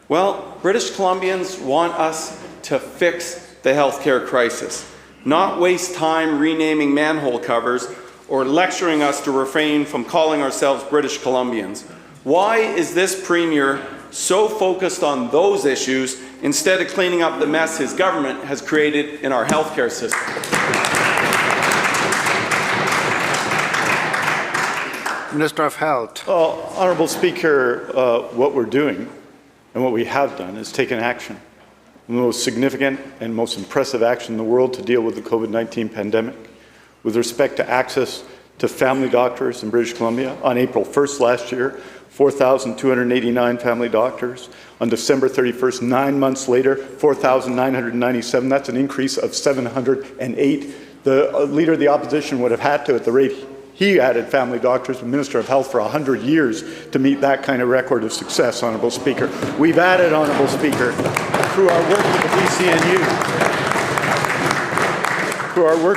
Well, British Columbians want us to fix the healthcare crisis, not waste time renaming manhole covers or lecturing us to refrain from calling ourselves British Columbians. Why is this Premier so focused on those issues instead of cleaning up the mess his government has created in our healthcare system?
Minister of Health.
Honourable Speaker, what we're doing and what we have done is taken action. The most significant and most impressive action in the world to deal with the COVID-19 pandemic. With respect to access to family doctors in British Columbia, on April 1st last year, 4,289 family doctors. On December 31st, 9 months later, 4,997. That's an increase of 708. The Leader of the Opposition would have had to, at the rate he added family doctors, the Minister of Health, for 100 years to meet that kind of record of success, Honourable Speaker. We've added, Honourable Speaker, through our work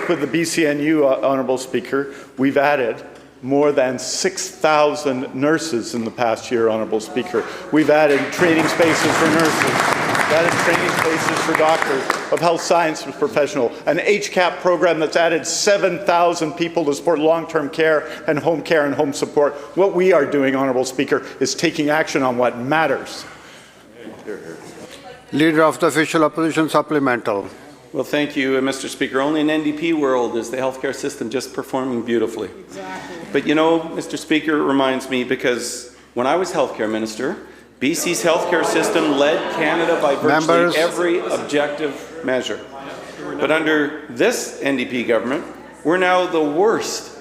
with the BCNU, Honourable Speaker, we've added more than 6,000 nurses in the past year, Honourable Speaker. We've added training spaces for nurses. We've added training spaces for doctors, of health sciences professionals, an HCAP program that's added 7,000 people to support long-term care and home support. What we are doing, Honourable Speaker, is taking action on what matters.
Leader of the Official Opposition Supplemental.
Well, thank you, Mr. Speaker. Only in NDP world is the healthcare system just performing beautifully.
Exactly.
But you know, Mr. Speaker, it reminds me because when I was healthcare minister BC's healthcare system led Canada by virtually
Members.
every objective measure. But under this NDP government, we're now the worst,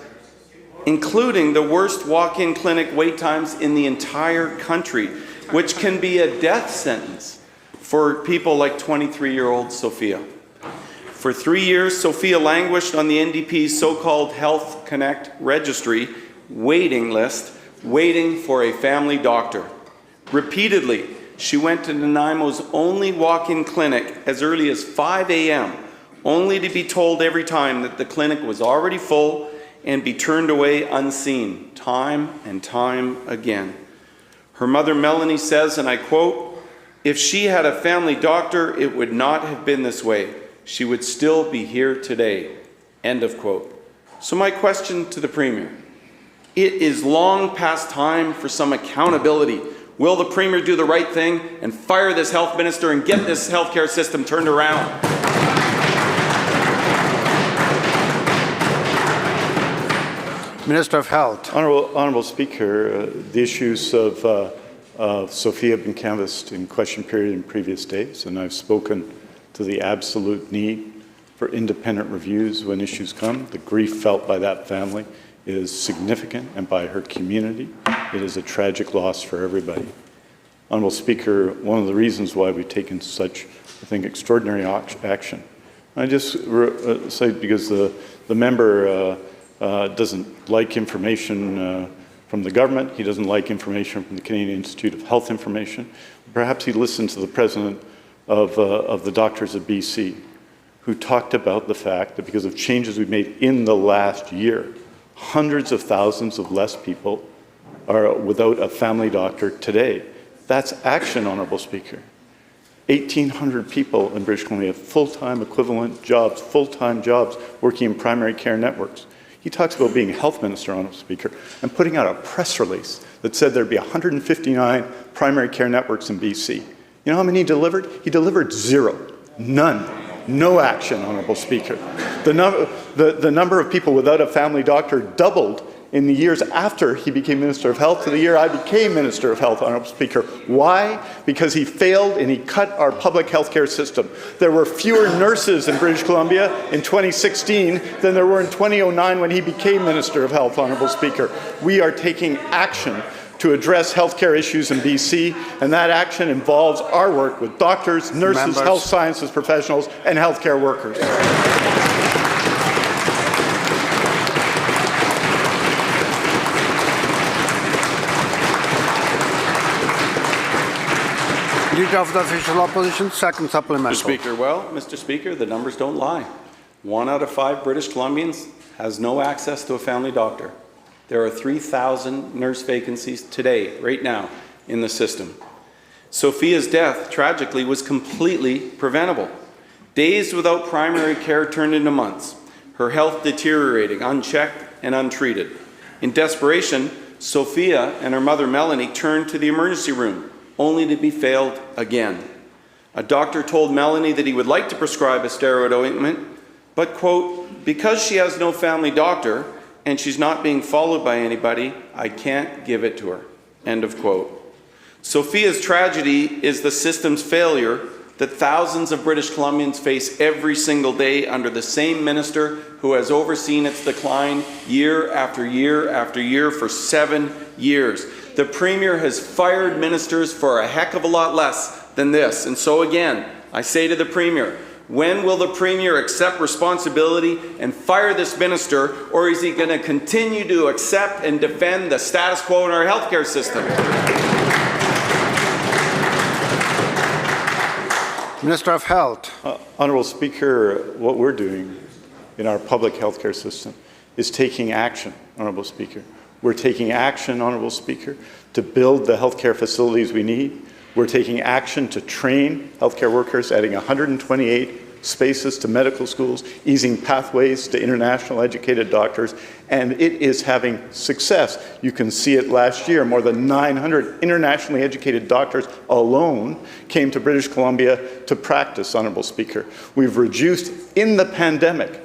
including the worst walk-in clinic wait times in the entire country, which can be a death sentence for people like 23-year-old Sophia. For 3 years, Sophia languished on the NDP's so-called Health Connect registry waiting list, waiting for a family doctor. Repeatedly, she went to Nanaimo's only walk-in clinic as early as 5 a.m., only to be told every time that the clinic was already full and be turned away unseen, time and time again. Her mother, Melanie, says, and I quote, "If she had a family doctor, it would not have been this way. She would still be here today." End of quote. So my question to the Premier, it is long past time for some accountability. Will the Premier do the right thing and fire this health minister and get this healthcare system turned around?
Minister of Health.
Honourable Speaker, the issues of Sophia have been canvassed in question period in previous days, and I've spoken to the absolute need for independent reviews when issues come. The grief felt by that family is significant, and by her community. It is a tragic loss for everybody. Honourable Speaker, one of the reasons why we've taken such, I think, extraordinary action, I just say because the member doesn't like information from the government, he doesn't like information from the Canadian Institute of Health Information. Perhaps he listened to the President of the Doctors of BC, who talked about the fact that because of changes we've made in the last year, hundreds of thousands of less people are without a family doctor today. That's action, Honourable Speaker. 1,800 people in British Columbia have full-time equivalent jobs, full-time jobs working in primary care networks. He talks about being health minister, Honourable Speaker, and putting out a press release that said there'd be 159 primary care networks in BC. You know how many he delivered? He delivered 0. None. No action, Honourable Speaker. The number of people without a family doctor doubled in the years after he became Minister of Health to the year I became Minister of Health, Honourable Speaker. Why? Because he failed and he cut our public health care system. There were fewer nurses in British Columbia in 2016 than there were in 2009 when he became Minister of Health, Honourable Speaker. We are taking action to address healthcare issues in BC, and that action involves our work with doctors, nurses, health sciences professionals, and healthcare workers.
Leader of the Official Opposition, second supplemental.
Mr. Speaker, the numbers don't lie. 1 out of 5 British Columbians has no access to a family doctor. There are 3,000 nurse vacancies today, right now, in the system. Sophia's death, tragically, was completely preventable. Days without primary care turned into months, her health deteriorating, unchecked and untreated. In desperation, Sophia and her mother, Melanie, turned to the emergency room, only to be failed again. A doctor told Melanie that he would like to prescribe a steroid ointment, but, quote, "because she has no family doctor and she's not being followed by anybody, I can't give it to her," end of quote. Sophia's tragedy is the system's failure that thousands of British Columbians face every single day under the same minister who has overseen its decline year after year after year for 7 years. The Premier has fired ministers for a heck of a lot less than this. And so again, I say to the Premier, when will the Premier accept responsibility and fire this minister, or is he going to continue to accept and defend the status quo in our healthcare system?
Minister of Health.
Honourable Speaker, what we're doing in our public healthcare system is taking action, Honourable Speaker. We're taking action, Honourable Speaker, to build the healthcare facilities we need. We're taking action to train healthcare workers, adding 128 spaces to medical schools, easing pathways to international educated doctors, and it is having success. You can see it last year. More than 900 internationally educated doctors alone came to British Columbia to practice, Honourable Speaker. We've reduced, in the pandemic,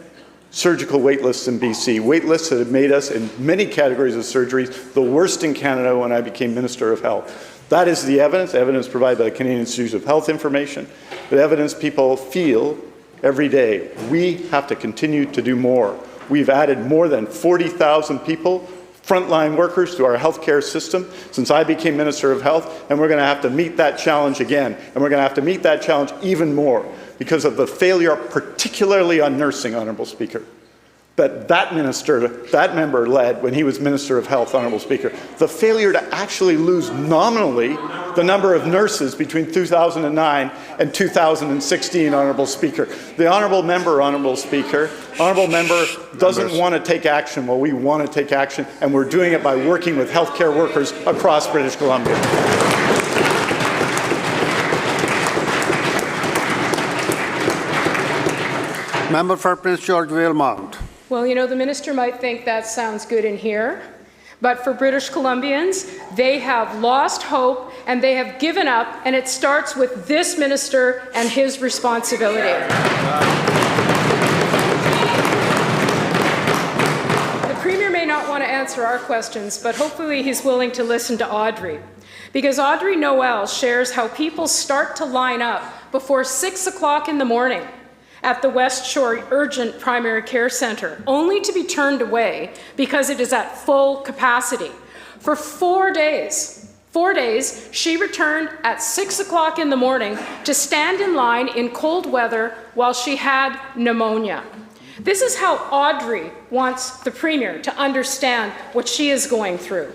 surgical wait lists in BC, wait lists that have made us, in many categories of surgeries, the worst in Canada when I became Minister of Health. That is the evidence provided by the Canadian Institute of Health Information, but evidence people feel every day. We have to continue to do more. We've added more than 40,000 people, frontline workers, to our healthcare system since I became Minister of Health, and we're going to have to meet that challenge again. And we're going to have to meet that challenge even more because of the failure, particularly on nursing, Honourable Speaker, that member led when he was Minister of Health, Honourable Speaker. The failure to actually lose nominally the number of nurses between 2009 and 2016, Honourable Speaker. The Honourable Speaker doesn't want to take action. Well, we want to take action, and we're doing it by working with healthcare workers across British Columbia.
Member for Prince George Valemount.
Well, you know, the minister might think that sounds good in here, but for British Columbians, they have lost hope and they have given up, and it starts with this minister and his responsibility. The Premier may not want to answer our questions, but hopefully he's willing to listen to Audrey, because Audrey Noel shares how people start to line up before 6 o'clock in the morning at the West Shore Urgent Primary Care Centre, only to be turned away because it is at full capacity. For 4 days, she returned at 6 o'clock in the morning to stand in line in cold weather while she had pneumonia. This is how Audrey wants the Premier to understand what she is going through.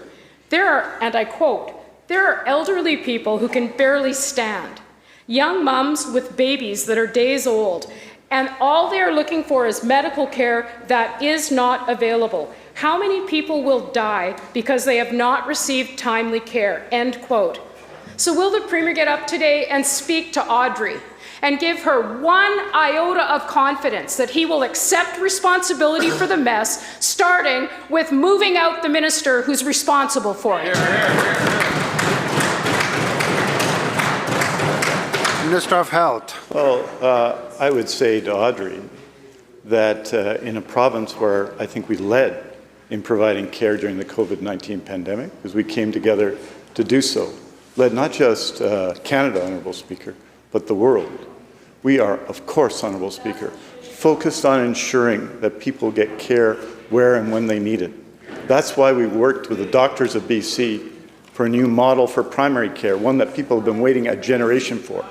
There are, and I quote, "There are elderly people who can barely stand, young mums with babies that are days old, and all they are looking for is medical care that is not available. How many people will die because they have not received timely care?" End quote. So will the Premier get up today and speak to Audrey and give her one iota of confidence that he will accept responsibility for the mess, starting with moving out the minister who's responsible for it?
Minister of Health.
Well, I would say to Audrey that in a province where I think we led in providing care during the COVID-19 pandemic, because we came together to do so, led not just Canada, Honourable Speaker, but the world. We are, of course, Honourable Speaker, focused on ensuring that people get care where and when they need it. That's why we worked with the doctors of BC for a new model for primary care, one that people have been waiting a generation for.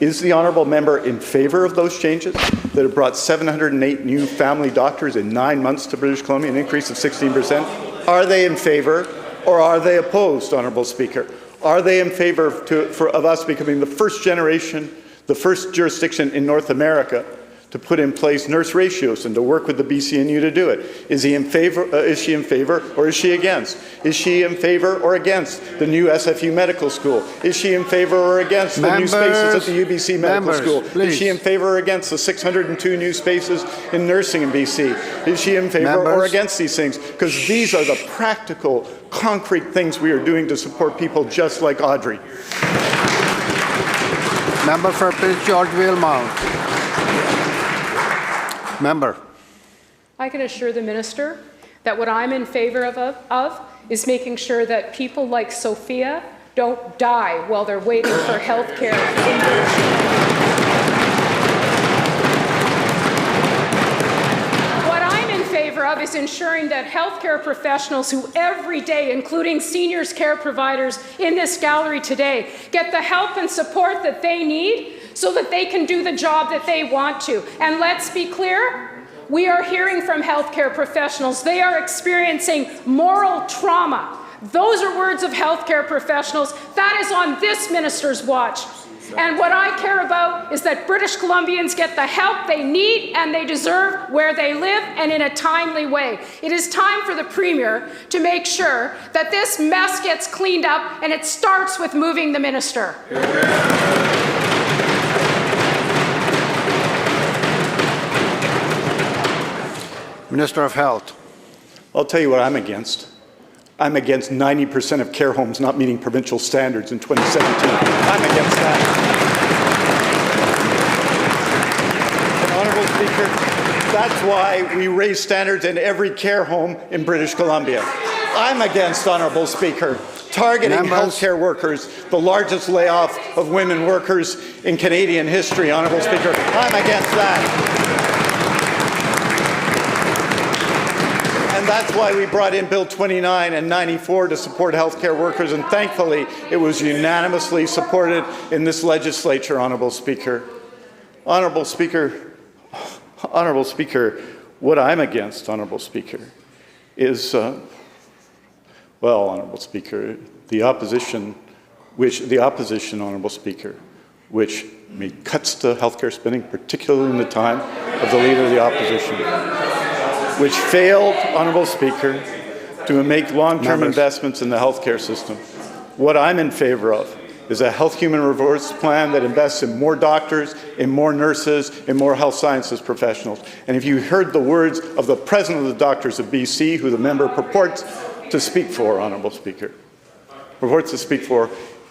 Is the honourable member in favour of those changes that have brought 708 new family doctors in 9 months to British Columbia, an increase of 16%? Are they in favour or are they opposed, Honourable Speaker? Are they in favour of us becoming the first generation, the first jurisdiction in North America to put in place nurse ratios and to work with the BCNU to do it? Is he in favour? Is she in favour, or is she against? Is she in favour or against the new SFU Medical School? Is she in favour or against the new spaces at the UBC Medical School?
Please.
Is she in favour or against the 602 new spaces in nursing in BC? Is she in favour or against these things? Because these are the practical, concrete things we are doing to support people just like Audrey.
Member for Prince George Valemount. Member.
I can assure the minister that what I'm in favour of is making sure that people like Sophia don't die while they're waiting for health care in British Columbia. What I'm in favour of is ensuring that healthcare professionals who every day, including seniors care providers in this gallery today, get the help and support that they need so that they can do the job that they want to. And let's be clear, we are hearing from healthcare professionals. They are experiencing moral trauma. Those are words of healthcare professionals. That is on this minister's watch. And what I care about is that British Columbians get the help they need and they deserve where they live and in a timely way. It is time for the Premier to make sure that this mess gets cleaned up, and it starts with moving the minister.
Minister of Health.
I'll tell you what I'm against. I'm against 90% of care homes not meeting provincial standards in 2017. I'm against that. And Honourable Speaker, that's why we raise standards in every care home in British Columbia. I'm against, Honourable Speaker, targeting healthcare workers, the largest layoff of women workers in Canadian history, Honourable Speaker. I'm against that. And that's why we brought in Bill 29 and 94 to support healthcare workers, and thankfully it was unanimously supported in this legislature, Honourable Speaker. Honourable Speaker, what I'm against, Honourable Speaker, is, well, Honourable Speaker, the opposition, Honourable Speaker, which cuts to healthcare spending, particularly in the time of the Leader of the Opposition, which failed, Honourable Speaker, to make long-term investments in the healthcare system. What I'm in favour of is a health human resource plan that invests in more doctors, in more nurses, in more health sciences professionals. And if you heard the words of the President of the Doctors of BC, who the member purports to speak for, Honourable Speaker,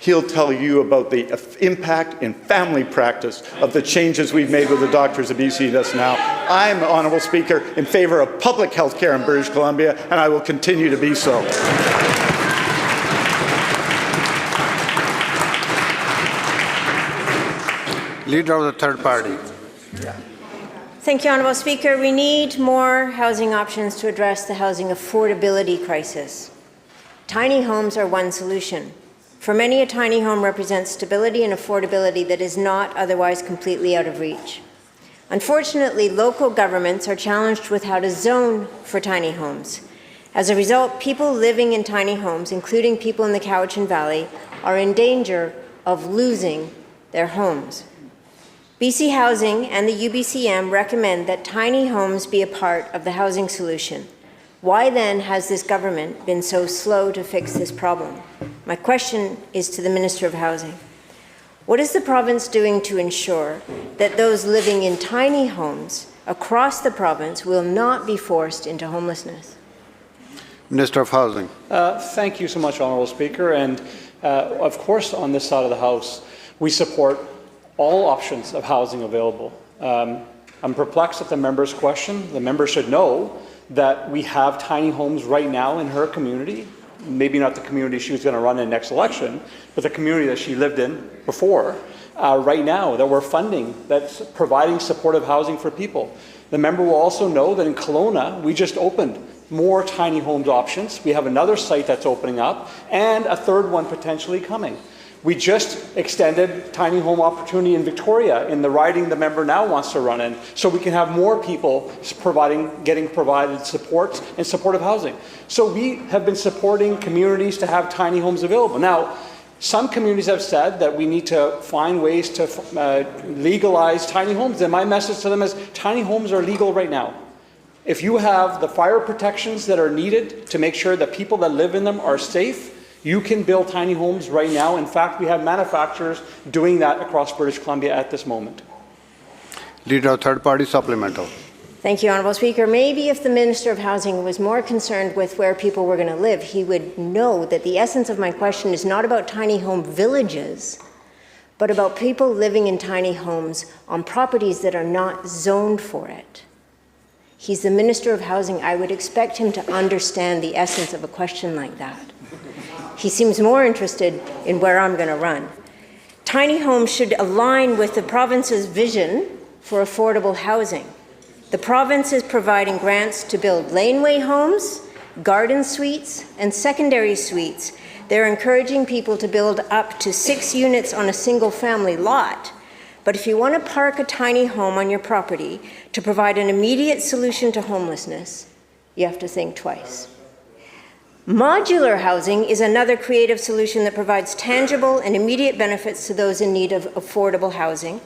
he'll tell you about the impact in family practice of the changes we've made with the doctors of BC just now. I'm, Honourable Speaker, in favour of public health care in British Columbia, and I will continue to be so.
Leader of the third party.
Thank you, Honourable Speaker. We need more housing options to address the housing affordability crisis. Tiny homes are one solution. For many, a tiny home represents stability and affordability that is not otherwise completely out of reach. Unfortunately, local governments are challenged with how to zone for tiny homes. As a result, people living in tiny homes, including people in the Cowichan Valley, are in danger of losing their homes. BC Housing and the UBCM recommend that tiny homes be a part of the housing solution. Why then has this government been so slow to fix this problem? My question is to the Minister of Housing. What is the province doing to ensure that those living in tiny homes across the province will not be forced into homelessness?
Minister of Housing.
Thank you so much, Honourable Speaker. And of course, on this side of the House, we support all options of housing available. I'm perplexed at the member's question. The member should know that we have tiny homes right now in her community, maybe not the community she was going to run in next election, but the community that she lived in before, right now, that we're funding, that's providing supportive housing for people. The member will also know that in Kelowna, we just opened more tiny homes options. We have another site that's opening up, and a third one potentially coming. We just extended tiny home opportunity in Victoria in the riding the member now wants to run in, so we can have more people getting provided support and supportive housing. So we have been supporting communities to have tiny homes available. Now, some communities have said that we need to find ways to legalize tiny homes, and my message to them is tiny homes are legal right now. If you have the fire protections that are needed to make sure that people that live in them are safe, you can build tiny homes right now. In fact, we have manufacturers doing that across British Columbia at this moment.
Leader of third party supplemental.
Thank you, Honourable Speaker. Maybe if the Minister of Housing was more concerned with where people were going to live, he would know that the essence of my question is not about tiny home villages, but about people living in tiny homes on properties that are not zoned for it. He's the Minister of Housing. I would expect him to understand the essence of a question like that. He seems more interested in where I'm going to run. Tiny homes should align with the province's vision for affordable housing. The province is providing grants to build laneway homes, garden suites, and secondary suites. They're encouraging people to build up to 6 units on a single-family lot. But if you want to park a tiny home on your property to provide an immediate solution to homelessness, you have to think twice. Modular housing is another creative solution that provides tangible and immediate benefits to those in need of affordable housing.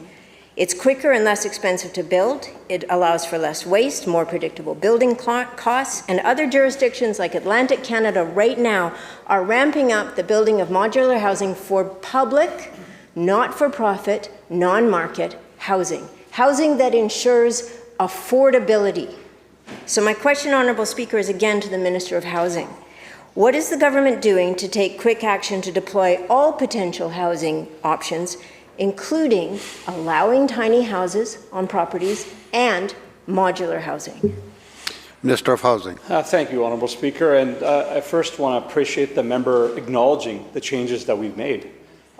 It's quicker and less expensive to build. It allows for less waste, more predictable building costs, and other jurisdictions like Atlantic Canada right now are ramping up the building of modular housing for public, not-for-profit, non-market housing. Housing that ensures affordability. So my question, Honourable Speaker, is again to the Minister of Housing. What is the government doing to take quick action to deploy all potential housing options, including allowing tiny houses on properties and modular housing?
Minister of Housing.
Thank you, Honourable Speaker. And I first want to appreciate the member acknowledging the changes that we've made,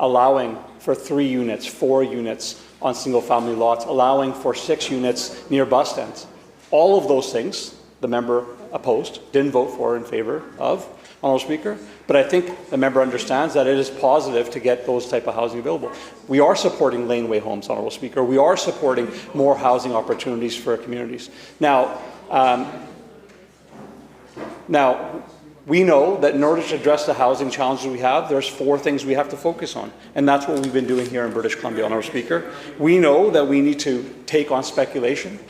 allowing for 3 units, 4 units on single-family lots, allowing for 6 units near bus stands. All of those things the member opposed, didn't vote for in favor of, Honourable Speaker. But I think the member understands that it is positive to get those type of housing available. We are supporting laneway homes, Honourable Speaker. We are supporting more housing opportunities for our communities. Now, we know that in order to address the housing challenges we have, there's 4 things we have to focus on. And that's what we've been doing here in British Columbia, Honourable Speaker. We know that we need to take on speculation.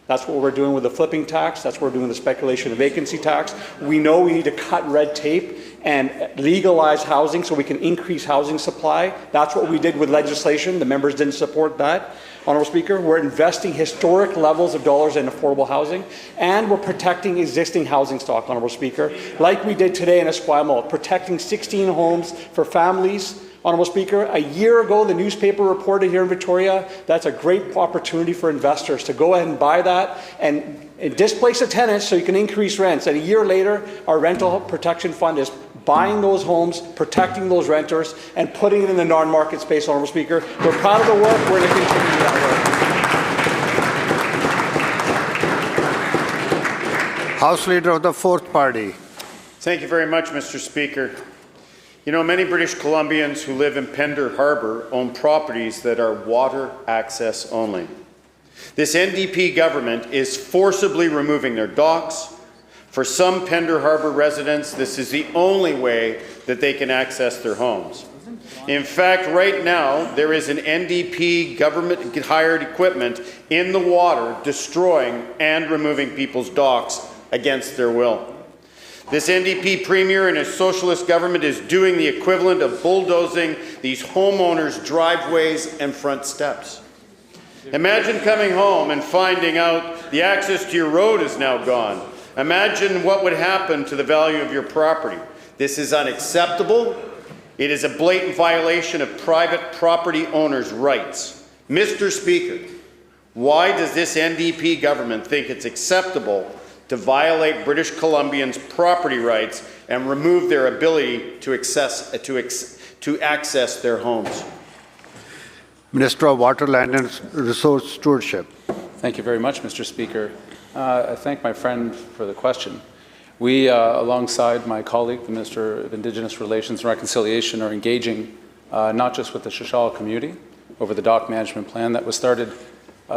That's what we're doing with the flipping tax. That's what we're doing with the speculation and vacancy tax. We know we need to cut red tape and legalize housing so we can increase housing supply. That's what we did with legislation. The members didn't support that. Honourable Speaker, we're investing historic levels of dollars in affordable housing, and we're protecting existing housing stock, Honourable Speaker, like we did today in Esquimalt, protecting 16 homes for families. Honourable Speaker, a year ago, the newspaper reported here in Victoria that's a great opportunity for investors to go ahead and buy that and displace the tenants so you can increase rents. And a year later, our rental protection fund is buying those homes, protecting those renters, and putting it in the non-market space, Honourable Speaker. We're proud of the work. We're going to continue that
work. House Leader of the Fourth Party.
Thank you very much, Mr. Speaker. You know, many British Columbians who live in Pender Harbour own properties that are water access only. This NDP government is forcibly removing their docks. For some Pender Harbour residents, this is the only way that they can access their homes. In fact, right now, there is an NDP government-hired equipment in the water destroying and removing people's docks against their will. This NDP Premier and his socialist government is doing the equivalent of bulldozing these homeowners' driveways and front steps. Imagine coming home and finding out the access to your road is now gone. Imagine what would happen to the value of your property. This is unacceptable. It is a blatant violation of private property owners' rights. Mr. Speaker, why does this NDP government think it's acceptable to violate British Columbians' property rights and remove their ability to access their homes?
Minister of Water, Land and Resource Stewardship.
Thank you very much, Mr. Speaker. I thank my friend for the question. We, alongside my colleague, the Minister of Indigenous Relations and Reconciliation, are engaging not just with the Shishal community over the dock management plan that was started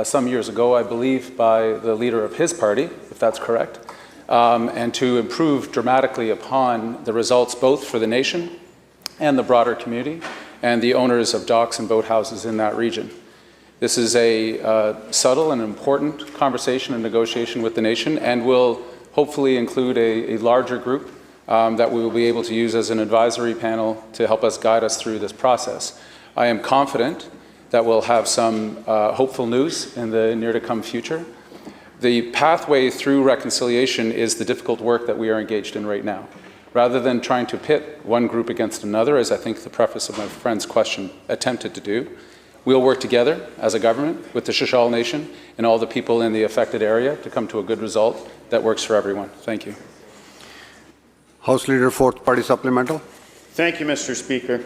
some years ago, I believe, by the leader of his party, if that's correct, and to improve dramatically upon the results both for the nation and the broader community and the owners of docks and boathouses in that region. This is a subtle and important conversation and negotiation with the nation, and will hopefully include a larger group that we will be able to use as an advisory panel to help us guide us through this process. I am confident that we'll have some hopeful news in the near-to-come future. The pathway through reconciliation is the difficult work that we are engaged in right now. Rather than trying to pit one group against another, as I think the preface of my friend's question attempted to do, we'll work together as a government with the Shishal Nation and all the people in the affected area to come to a good result that works for everyone. Thank you.
House Leader, Fourth Party Supplemental.
Thank you, Mr. Speaker.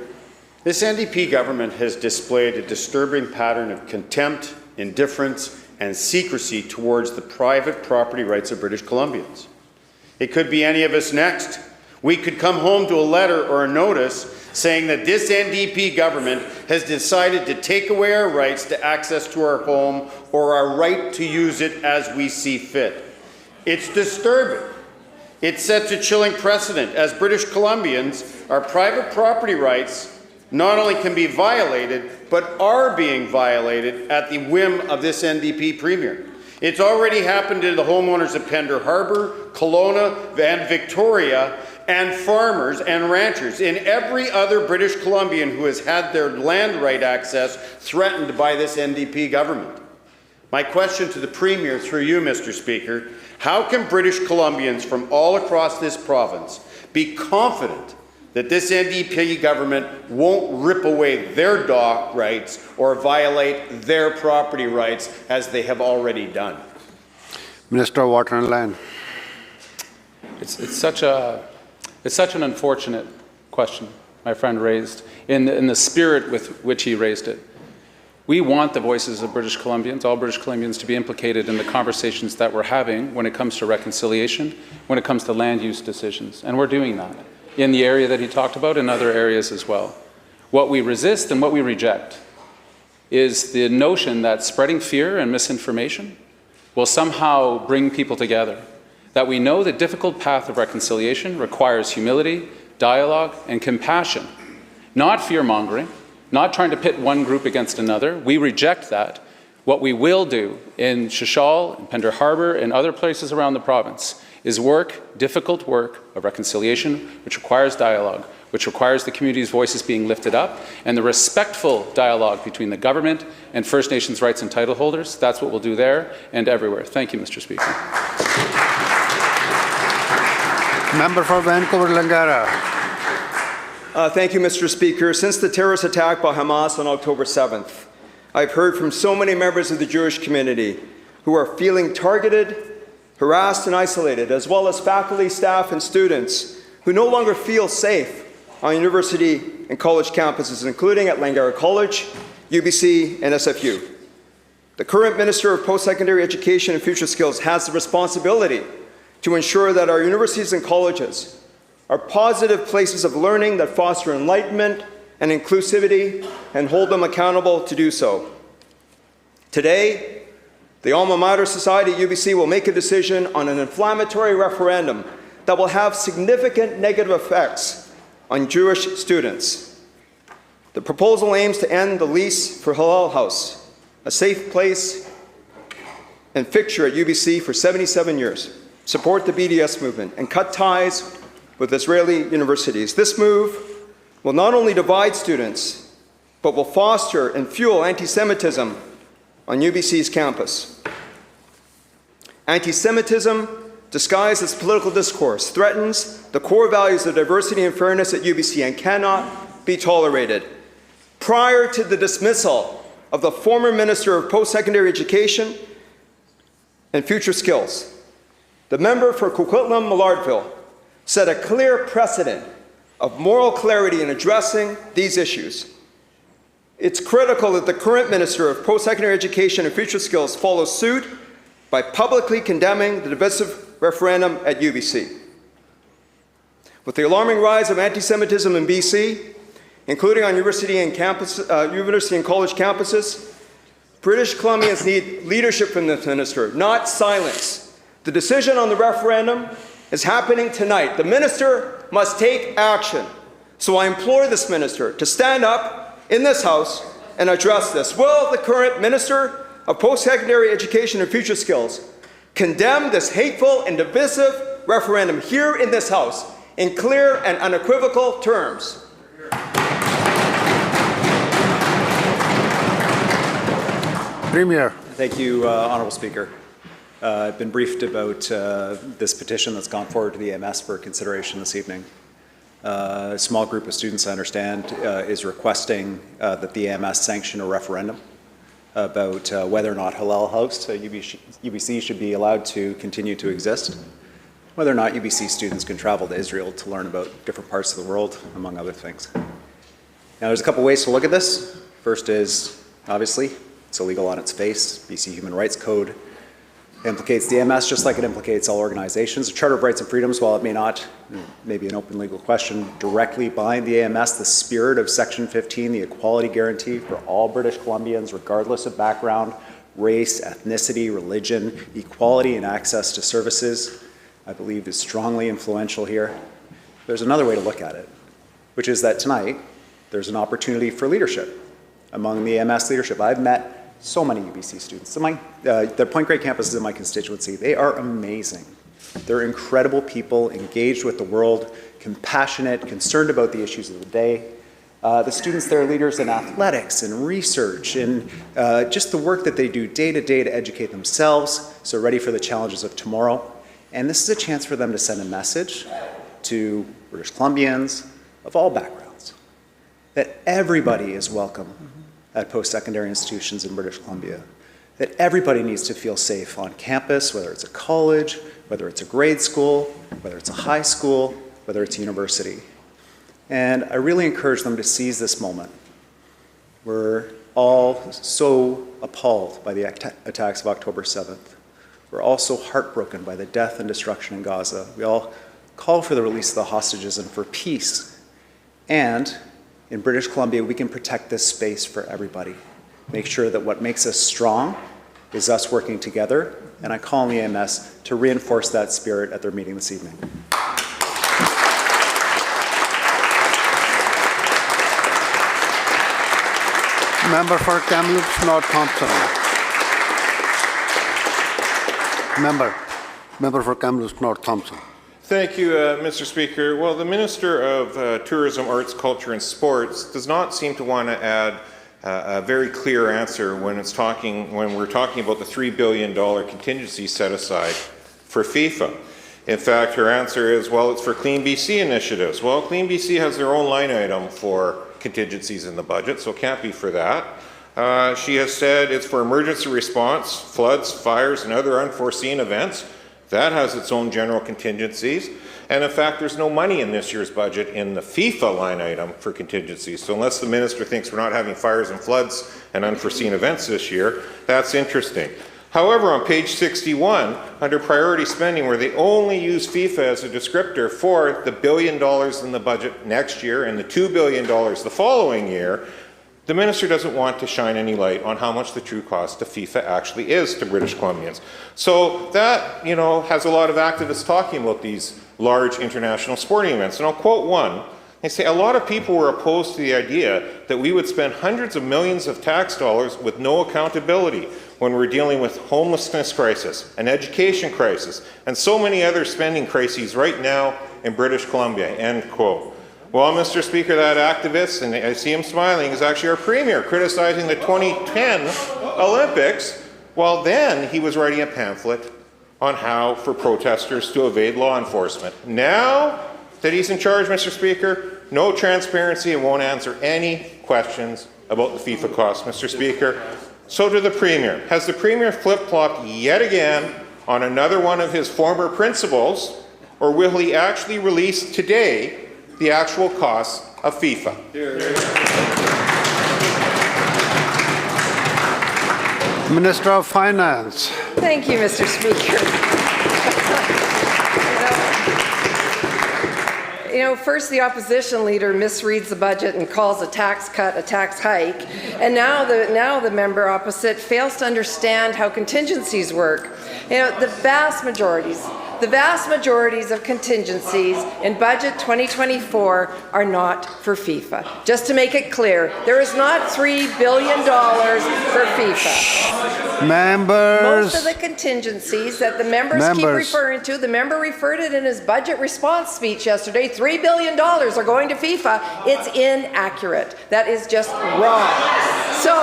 This NDP government has displayed a disturbing pattern of contempt, indifference, and secrecy towards the private property rights of British Columbians. It could be any of us next. We could come home to a letter or a notice saying that this NDP government has decided to take away our rights to access to our home or our right to use it as we see fit. It's disturbing. It sets a chilling precedent. As British Columbians, our private property rights not only can be violated, but are being violated at the whim of this NDP Premier. It's already happened to the homeowners of Pender Harbour, Kelowna, and Victoria, and farmers and ranchers in every other British Columbian who has had their land right access threatened by this NDP government. My question to the Premier, through you, Mr. Speaker, how can British Columbians from all across this province be confident that this NDP government won't rip away their dock rights or violate their property rights as they have already done?
Minister of Water and Land.
It's such an unfortunate question my friend raised in the spirit with which he raised it. We want the voices of British Columbians, all British Columbians, to be implicated in the conversations that we're having when it comes to reconciliation, when it comes to land use decisions. And we're doing that in the area that he talked about and other areas as well. What we resist and what we reject is the notion that spreading fear and misinformation will somehow bring people together. That we know the difficult path of reconciliation requires humility, dialogue, and compassion, not fear-mongering, not trying to pit one group against another. We reject that. What we will do in Shishal, in Pender Harbour, and other places around the province is work, difficult work of reconciliation, which requires dialogue, which requires the community's voices being lifted up, and the respectful dialogue between the government and First Nations rights and title holders. That's what we'll do there and everywhere. Thank you, Mr. Speaker.
Member for Vancouver-Langara.
Thank you, Mr. Speaker. Since the terrorist attack by Hamas on October 7th, I've heard from so many members of the Jewish community who are feeling targeted, harassed, and isolated, as well as faculty, staff, and students who no longer feel safe on university and college campuses, including at Langara College, UBC, and SFU. The current Minister of Post-Secondary Education and Future Skills has the responsibility to ensure that our universities and colleges are positive places of learning that foster enlightenment and inclusivity and hold them accountable to do so. Today, the Alma Mater Society at UBC will make a decision on an inflammatory referendum that will have significant negative effects on Jewish students. The proposal aims to end the lease for Hillel House, a safe place and fixture at UBC for 77 years, support the BDS movement, and cut ties with Israeli universities. This move will not only divide students, but will foster and fuel anti-Semitism on UBC's campus. Anti-Semitism, disguised as political discourse, threatens the core values of diversity and fairness at UBC and cannot be tolerated. Prior to the dismissal of the former Minister of Post-Secondary Education and Future Skills, the member for Coquitlam Millardville set a clear precedent of moral clarity in addressing these issues. It's critical that the current Minister of Post-Secondary Education and Future Skills follow suit by publicly condemning the divisive referendum at UBC. With the alarming rise of anti-Semitism in BC, including on university and college campuses, British Columbians need leadership from this minister, not silence. The decision on the referendum is happening tonight. The minister must take action. So I implore this minister to stand up in this House and address this. Will the current Minister of Post-Secondary Education and Future Skills condemn this hateful and divisive referendum here in this House in clear and unequivocal terms?
Premier.
Thank you, Honourable Speaker. I've been briefed about this petition that's gone forward to the AMS for consideration this evening. A small group of students, I understand, is requesting that the AMS sanction a referendum about whether or not Hillel House, UBC, should be allowed to continue to exist, whether or not UBC students can travel to Israel to learn about different parts of the world, among other things. Now, there's a couple ways to look at this. First is, obviously, it's illegal on its face. BC Human Rights Code implicates the AMS just like it implicates all organizations. The Charter of Rights and Freedoms, while it may not, maybe an open legal question, directly bind the AMS, the spirit of Section 15, the equality guarantee for all British Columbians, regardless of background, race, ethnicity, religion, equality and access to services, I believe is strongly influential here. There's another way to look at it, which is that tonight there's an opportunity for leadership among the AMS leadership. I've met so many UBC students. The Point Grey campus is in my constituency. They are amazing. They're incredible people, engaged with the world, compassionate, concerned about the issues of the day. The students, they're leaders in athletics and research and just the work that they do day to day to educate themselves, so ready for the challenges of tomorrow. And this is a chance for them to send a message to British Columbians of all backgrounds, that everybody is welcome at post-secondary institutions in British Columbia. that everybody needs to feel safe on campus, whether it's a college, whether it's a grade school, whether it's a high school, whether it's a university. And I really encourage them to seize this moment. We're all so appalled by the attacks of October 7th. We're all so heartbroken by the death and destruction in Gaza. We all call for the release of the hostages and for peace. And in British Columbia, we can protect this space for everybody. Make sure that what makes us strong is us working together. And I call on the AMS to reinforce that spirit at their meeting this evening.
Member for Kamloops North Thompson. Member for Kamloops North Thompson.
Thank you, Mr. Speaker. Well, the Minister of Tourism, Arts, Culture and Sports does not seem to want to add a very clear answer when we're talking about the $3 billion contingency set aside for FIFA. In fact, her answer is, well, it's for Clean BC initiatives. Well, Clean BC has their own line item for contingencies in the budget, so it can't be for that. She has said it's for emergency response, floods, fires, and other unforeseen events. That has its own general contingencies. And in fact, there's no money in this year's budget in the FIFA line item for contingencies. So unless the minister thinks we're not having fires and floods and unforeseen events this year, that's interesting. However, on page 61, under priority spending, where they only use FIFA as a descriptor for the $1 billion in the budget next year and the $2 billion the following year, the minister doesn't want to shine any light on how much the true cost of FIFA actually is to British Columbians. So that, has a lot of activists talking about these large international sporting events. And I'll quote one. They say, a lot of people were opposed to the idea that we would spend hundreds of millions of tax dollars with no accountability when we're dealing with homelessness crisis, an education crisis, and so many other spending crises right now in British Columbia, end quote. Well, Mr. Speaker, that activist, and I see him smiling, is actually our Premier criticizing the 2010 Olympics, while then he was writing a pamphlet on how for protesters to evade law enforcement. Now that he's in charge, Mr. Speaker, no transparency and won't answer any questions about the FIFA costs, Mr. Speaker. So to the Premier. Has the Premier flip-flopped yet again on another one of his former principles, or will he actually release today the actual costs of FIFA?
Minister of Finance.
Thank you, Mr. Speaker. First the opposition leader misreads the budget and calls a tax cut a tax hike, and now the member opposite fails to understand how contingencies work. The vast majorities of contingencies in budget 2024 are not for FIFA. Just to make it clear, there is not $3 billion for FIFA.
Members.
Most of the contingencies that the members keep referring to, the member referred it in his budget response speech yesterday, $3 billion are going to FIFA. It's inaccurate. That is just wrong. So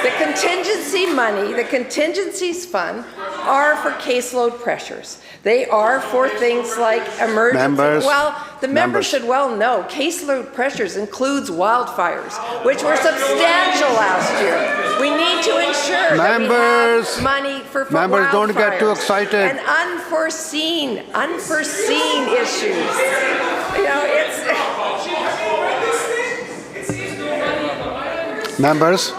the contingency money, the contingencies fund, are for caseload pressures. They are for things like emergency. Well, the members should well know caseload pressures includes wildfires, which were substantial last year. We need to ensure that we have money for wildfires.
Members, don't get too excited.
And unforeseen issues.
Members.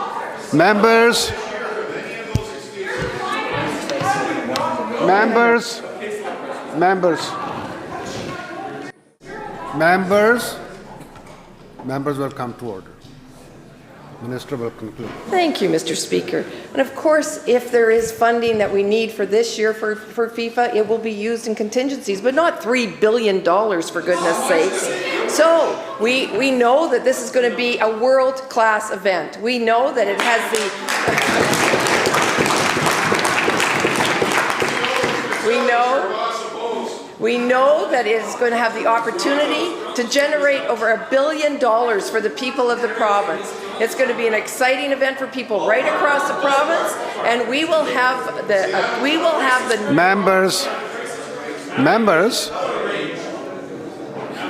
Members will come to order. Minister will conclude.
Thank you, Mr. Speaker. And of course, if there is funding that we need for this year for FIFA, it will be used in contingencies, but not $3 billion, for goodness sakes. So we know that this is going to be a world-class event. We know that it has We know that it is going to have the opportunity to generate over $1 billion for the people of the province. It's going to be an exciting event for people right across the province, and we will have the
members.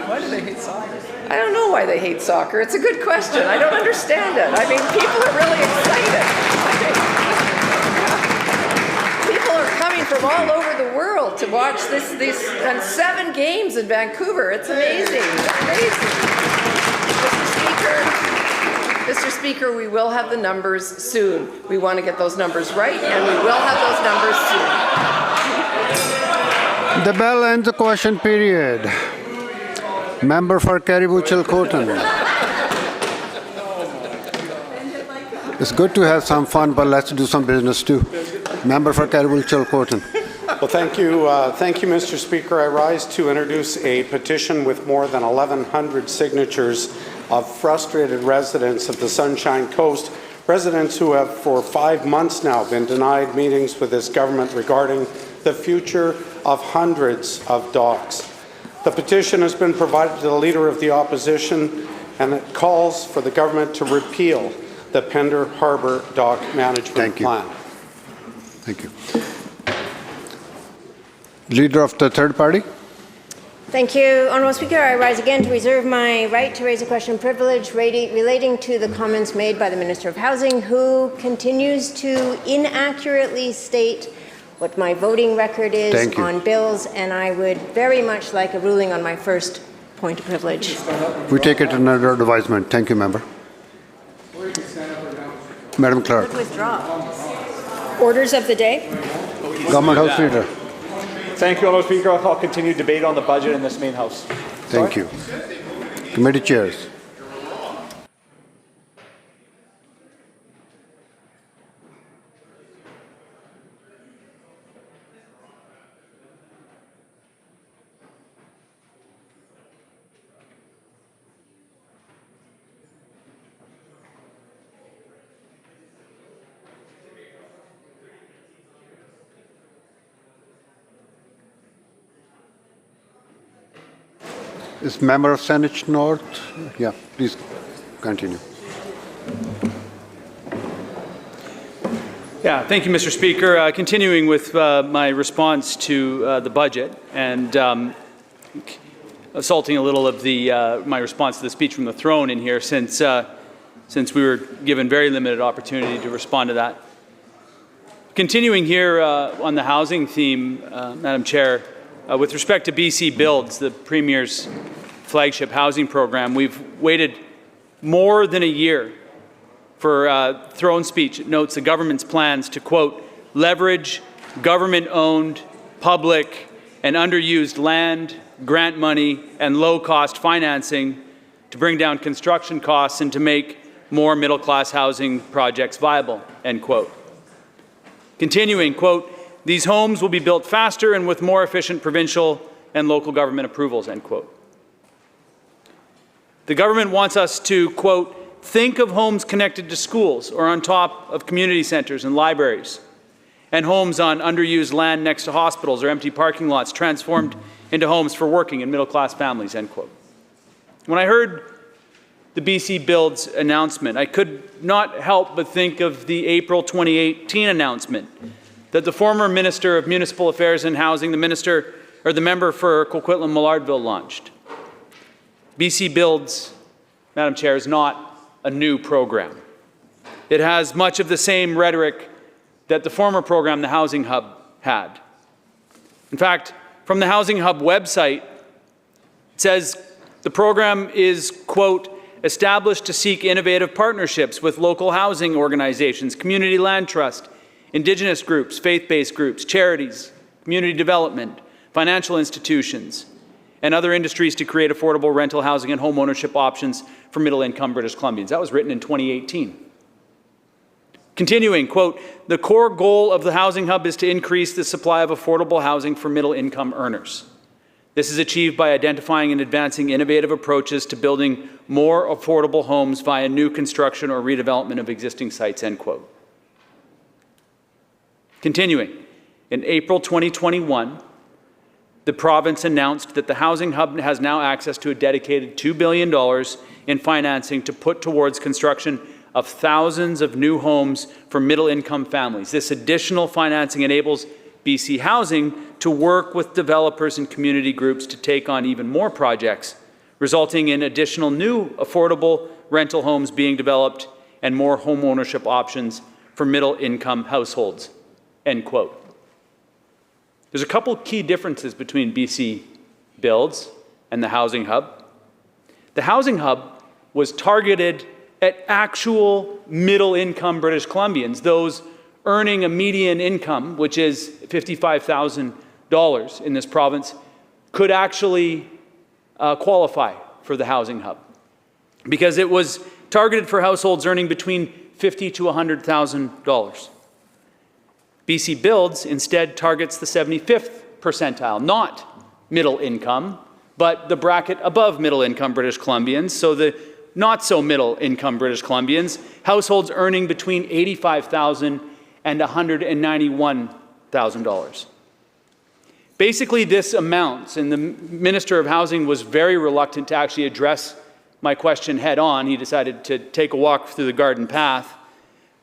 Why do they hate soccer? I don't know why they hate soccer. It's a good question. I don't understand it. I mean, people are really excited. to watch these and 7 games in Vancouver. It's amazing. It's amazing. Mr. Speaker, we will have the numbers soon. We want to get those numbers right, and we will have those numbers soon.
The bell ends the question period. Member for Caribou-Chilcotin. It's good to have some fun, but let's do some business too. Member for Caribou-Chilcotin.
Well, thank you, Mr. Speaker. I rise to introduce a petition with more than 1,100 signatures of frustrated residents of the Sunshine Coast, residents who have for 5 months now been denied meetings with this government regarding the future of hundreds of docks. The petition has been provided to the Leader of the Opposition, and it calls for the government to repeal the Pender Harbour Dock Management Plan.
Thank you. Leader of the third party.
Thank you, Honourable Speaker. I rise again to reserve my right to raise a question privilege relating to the comments made by the Minister of Housing, who continues to inaccurately state what my voting record is on bills, and I would very much like a ruling on my first point of privilege.
We take it under advisement. Thank you, member. Madam Clerk.
Orders of the day.
Government House Leader.
Thank you, Honourable Speaker. I'll continue debate on the budget in this main House.
Thank you. Committee chairs. Is member of Senate North? Yeah, please continue.
Yeah, thank you, Mr. Speaker. Continuing with my response to the budget and assaulting a little of my response to the speech from the throne in here, since we were given very limited opportunity to respond to that. Continuing here on the housing theme, Madam Chair, with respect to BC Builds, the Premier's flagship housing program, we've waited more than a year for throne speech. It notes the government's plans to, quote, leverage government-owned, public, and underused land, grant money, and low-cost financing to bring down construction costs and to make more middle-class housing projects viable, end quote. Continuing, quote, these homes will be built faster and with more efficient provincial and local government approvals, end quote. The government wants us to, quote, think of homes connected to schools or on top of community centres and libraries, and homes on underused land next to hospitals or empty parking lots transformed into homes for working and middle-class families, end quote. When I heard the BC Builds announcement, I could not help but think of the April 2018 announcement that the former Minister of Municipal Affairs and Housing, the member for Coquitlam-Millardville, launched. BC Builds, Madam Chair, is not a new program. It has much of the same rhetoric that the former program, the Housing Hub, had. In fact, from the Housing Hub website, it says the program is, quote, established to seek innovative partnerships with local housing organizations, community land trust, Indigenous groups, faith-based groups, charities, community development, financial institutions, and other industries to create affordable rental housing and home ownership options for middle-income British Columbians. That was written in 2018. Continuing, quote, the core goal of the Housing Hub is to increase the supply of affordable housing for middle-income earners. This is achieved by identifying and advancing innovative approaches to building more affordable homes via new construction or redevelopment of existing sites, end quote. Continuing, in April 2021, the province announced that the Housing Hub has now access to a dedicated $2 billion in financing to put towards construction of thousands of new homes for middle-income families. This additional financing enables BC Housing to work with developers and community groups to take on even more projects, resulting in additional new affordable rental homes being developed and more home ownership options for middle-income households, end quote. There's a couple key differences between BC Builds and the Housing Hub. The Housing Hub was targeted at actual middle-income British Columbians, those earning a median income, which is $55,000 in this province, could actually qualify for the Housing Hub, because it was targeted for households earning between $50,000 to $100,000. BC Builds instead targets the 75th percentile, not middle income, but the bracket above middle income British Columbians, so the not so middle income British Columbians, households earning between $85,000 and $191,000. Basically, this amounts, and the Minister of Housing was very reluctant to actually address my question head on. He decided to take a walk through the garden path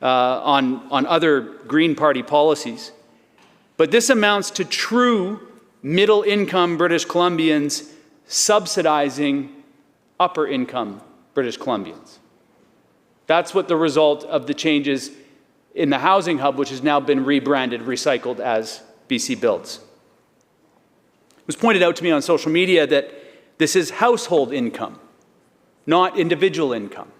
on other Green Party policies. But this amounts to true middle-income British Columbians subsidizing upper-income British Columbians. That's what the result of the changes in the Housing Hub, which has now been rebranded, recycled as BC Builds. It was pointed out to me on social media that this is household income, not individual income.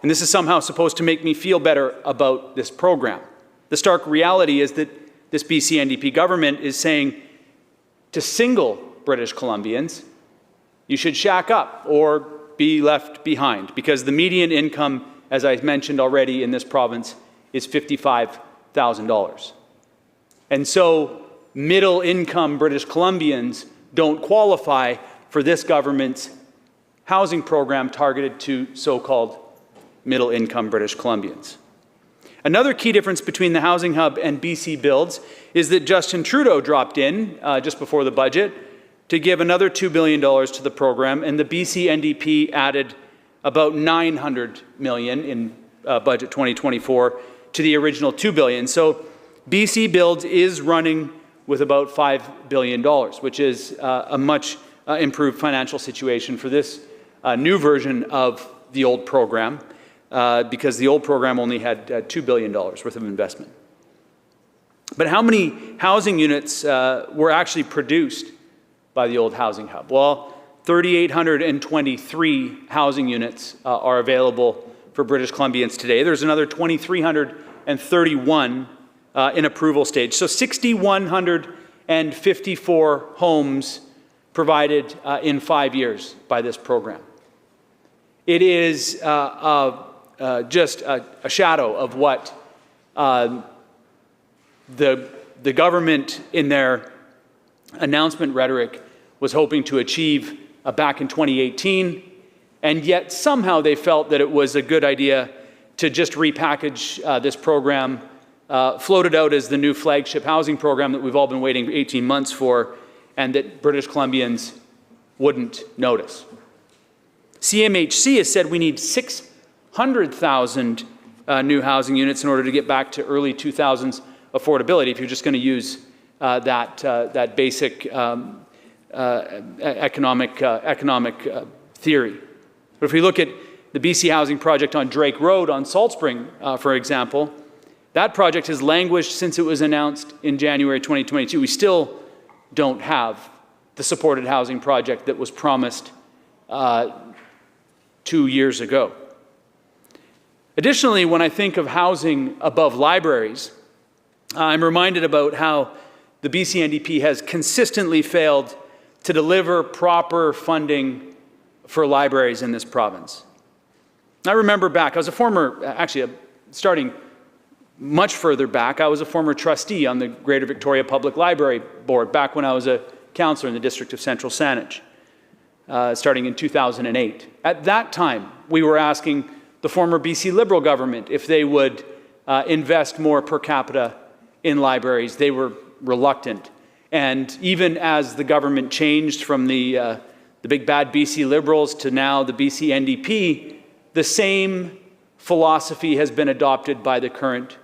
And this is somehow supposed to make me feel better about this program. The stark reality is that this BC NDP government is saying to single British Columbians, you should shack up or be left behind, because the median income, as I mentioned already in this province, is $55,000. And so middle-income British Columbians don't qualify for this government's housing program targeted to so-called middle-income British Columbians. Another key difference between the Housing Hub and BC Builds is that Justin Trudeau dropped in just before the budget to give another $2 billion to the program, and the BC NDP added about $900 million in budget 2024 to the original $2 billion. So BC Builds is running with about $5 billion, which is a much improved financial situation for this new version of the old program, because the old program only had $2 billion worth of investment. But how many housing units were actually produced by the old Housing Hub? Well, 3,823 housing units are available for British Columbians today. There's another 2,331 in approval stage. So 6,154 homes provided in 5 years by this program. It is just a shadow of what the government in their announcement rhetoric was hoping to achieve back in 2018, and yet somehow they felt that it was a good idea to just repackage this program, float it out as the new flagship housing program that we've all been waiting 18 months for, and that British Columbians wouldn't notice. CMHC has said we need 600,000 new housing units in order to get back to early 2000s affordability, if you're just going to use that basic economic theory. But if we look at the BC Housing Project on Drake Road on Salt Spring, for example, that project has languished since it was announced in January 2022. We still don't have the supported housing project that was promised 2 years ago. Additionally, when I think of housing above libraries, I'm reminded about how the BC NDP has consistently failed to deliver proper funding for libraries in this province. I remember back, I was a former, starting much further back, I was a former trustee on the Greater Victoria Public Library Board back when I was a councillor in the district of Central Saanich, starting in 2008. At that time, we were asking the former BC Liberal government if they would invest more per capita in libraries. They were reluctant. And even as the government changed from the big bad BC Liberals to now the BC NDP, the same philosophy has been adopted by the current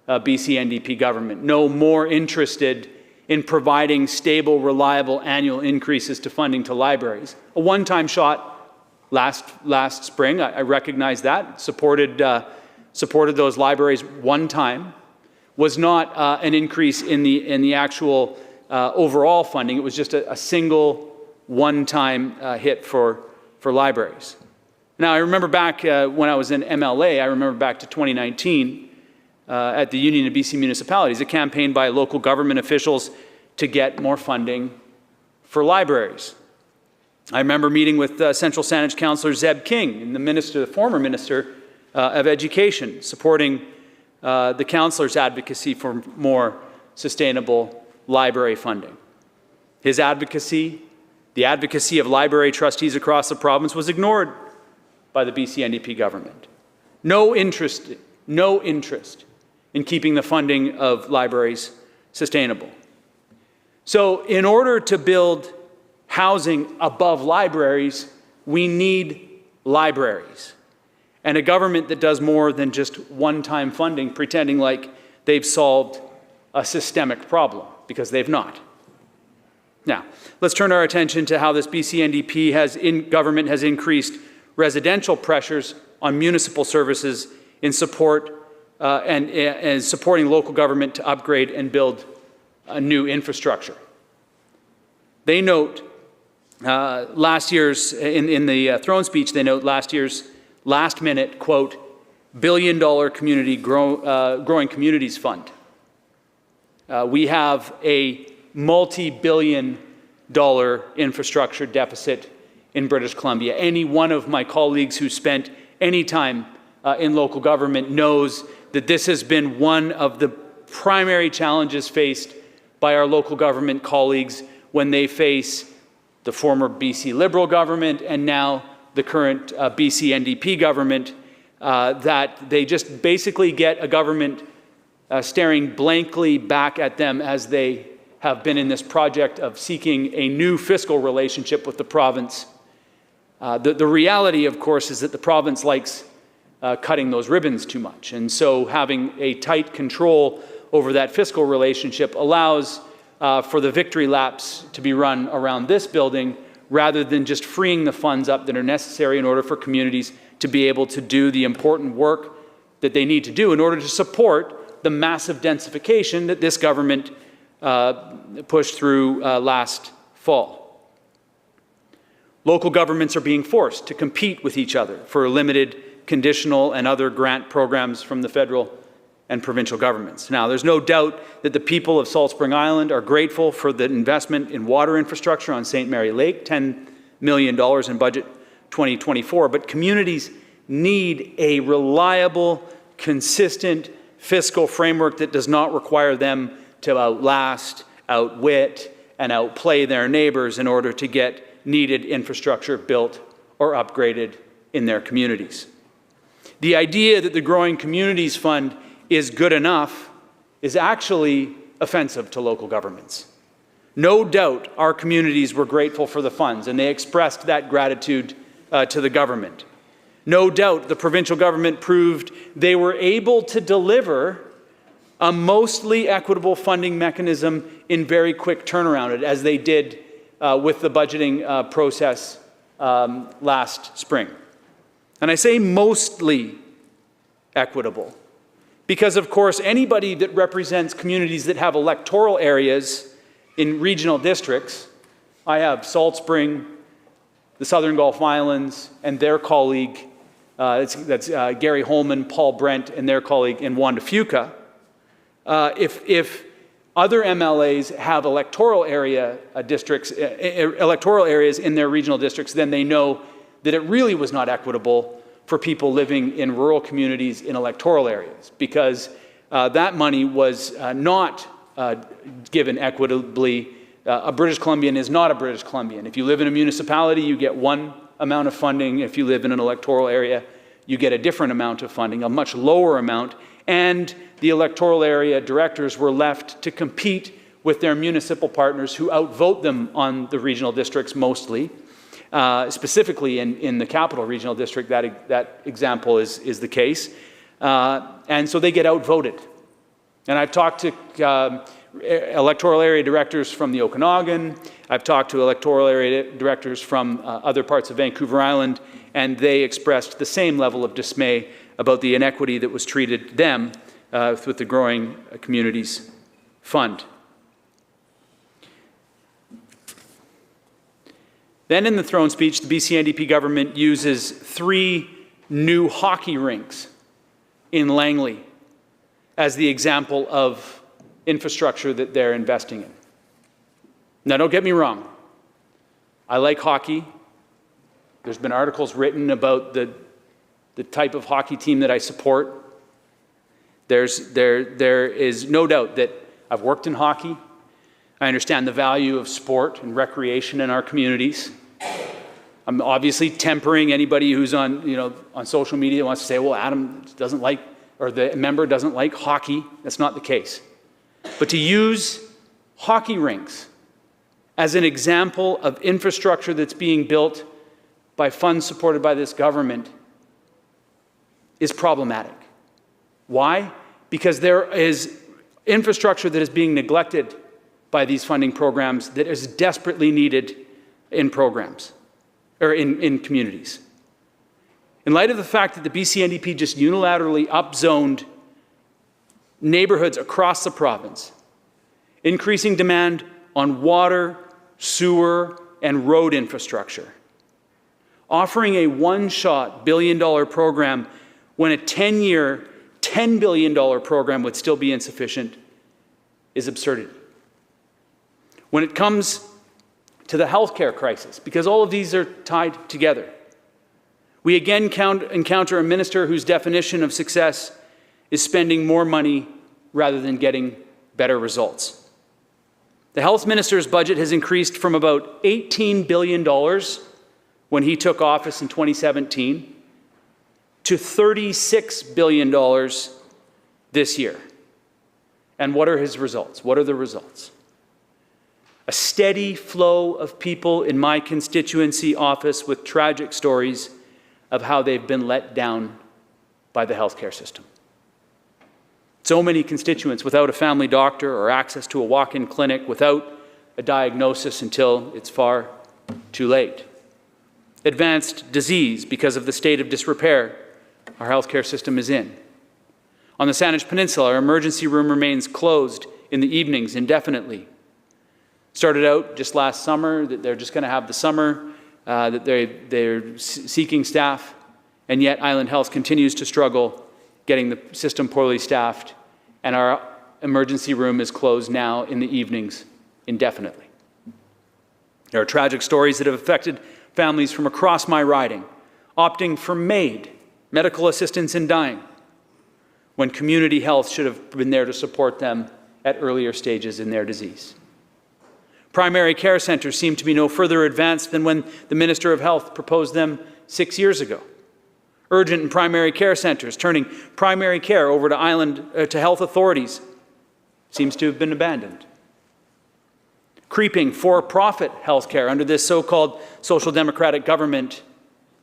BC NDP government. No more interested in providing stable, reliable annual increases to funding to libraries. A one-time shot last spring, I recognize that, supported those libraries one time. was not an increase in the actual overall funding. It was just a single one-time hit for libraries. Now, I remember back when I was in MLA, I remember back to 2019 at the Union of BC Municipalities, a campaign by local government officials to get more funding for libraries. I remember meeting with Central Saanich Councillor Zeb King and the former Minister of Education, supporting the councillor's advocacy for more sustainable library funding. His advocacy, the advocacy of library trustees across the province, was ignored by the BC NDP government. No interest in keeping the funding of libraries sustainable. So in order to build housing above libraries, we need libraries. And a government that does more than just one-time funding, pretending like they've solved a systemic problem, because they've not. Now, let's turn our attention to how this BC NDP government has increased residential pressures on municipal services in support and supporting local government to upgrade and build a new infrastructure. They note last year's, in the throne speech, they note last year's last-minute, quote, billion-dollar community growing communities fund. We have a multi-billion-dollar infrastructure deficit in British Columbia. Any one of my colleagues who spent any time in local government knows that this has been one of the primary challenges faced by our local government colleagues when they face the former BC Liberal government and now the current BC NDP government, that they just basically get a government staring blankly back at them as they have been in this project of seeking a new fiscal relationship with the province. The reality, of course, is that the province likes cutting those ribbons too much. And so having a tight control over that fiscal relationship allows for the victory laps to be run around this building rather than just freeing the funds up that are necessary in order for communities to be able to do the important work that they need to do in order to support the massive densification that this government pushed through last fall. Local governments are being forced to compete with each other for limited, conditional, and other grant programs from the federal and provincial governments. Now, there's no doubt that the people of Salt Spring Island are grateful for the investment in water infrastructure on St. Mary Lake, $10 million in budget 2024, but communities need a reliable, consistent fiscal framework that does not require them to outlast, outwit, and outplay their neighbors in order to get needed infrastructure built or upgraded in their communities. The idea that the Growing Communities Fund is good enough is actually offensive to local governments. No doubt our communities were grateful for the funds, and they expressed that gratitude to the government. No doubt the provincial government proved they were able to deliver a mostly equitable funding mechanism in very quick turnaround, as they did with the budgeting process last spring. And I say mostly equitable because, of course, anybody that represents communities that have electoral areas in regional districts, I have Salt Spring, the Southern Gulf Islands, and their colleague, that's Gary Holman, Paul Brent, and their colleague in Wanda Fuca. If other MLAs have electoral areas in their regional districts, then they know that it really was not equitable for people living in rural communities in electoral areas, because that money was not given equitably. A British Columbian is not a British Columbian. If you live in a municipality, you get one amount of funding. If you live in an electoral area, you get a different amount of funding, a much lower amount. And the electoral area directors were left to compete with their municipal partners who outvote them on the regional districts mostly. Specifically in the Capital Regional District, that example is the case. And so they get outvoted. And I've talked to electoral area directors from the Okanagan. I've talked to electoral area directors from other parts of Vancouver Island, and they expressed the same level of dismay about the inequity that was treated them with the Growing Communities Fund. Then in the throne speech, the BC NDP government uses 3 new hockey rinks in Langley as the example of infrastructure that they're investing in. Now, don't get me wrong. I like hockey. There's been articles written about the type of hockey team that I support. There is no doubt that I've worked in hockey. I understand the value of sport and recreation in our communities. I'm obviously tempering anybody who's on social media wants to say, well, Adam doesn't like, or the member doesn't like hockey. That's not the case. But to use hockey rinks as an example of infrastructure that's being built by funds supported by this government is problematic. Why? Because there is infrastructure that is being neglected by these funding programs that is desperately needed in programs, or in communities. In light of the fact that the BC NDP just unilaterally upzoned neighborhoods across the province, increasing demand on water, sewer, and road infrastructure, offering a one-shot billion-dollar program when a 10-year, $10 billion program would still be insufficient is absurdity. When it comes to the healthcare crisis, because all of these are tied together, we again encounter a minister whose definition of success is spending more money rather than getting better results. The health minister's budget has increased from about $18 billion when he took office in 2017 to $36 billion this year. And what are his results? What are the results? A steady flow of people in my constituency office with tragic stories of how they've been let down by the healthcare system. So many constituents without a family doctor or access to a walk-in clinic, without a diagnosis until it's far too late. Advanced disease because of the state of disrepair our healthcare system is in. On the Saanich Peninsula, our emergency room remains closed in the evenings indefinitely. Started out just last summer that they're just going to have the summer, that they're seeking staff, and yet Island Health continues to struggle getting the system poorly staffed, and our emergency room is closed now in the evenings indefinitely. There are tragic stories that have affected families from across my riding, opting for MAID, medical assistance in dying, when community health should have been there to support them at earlier stages in their disease. Primary care centers seem to be no further advanced than when the Minister of Health proposed them 6 years ago. Urgent and primary care centers turning primary care over to health authorities seems to have been abandoned. Creeping for-profit healthcare under this so-called social democratic government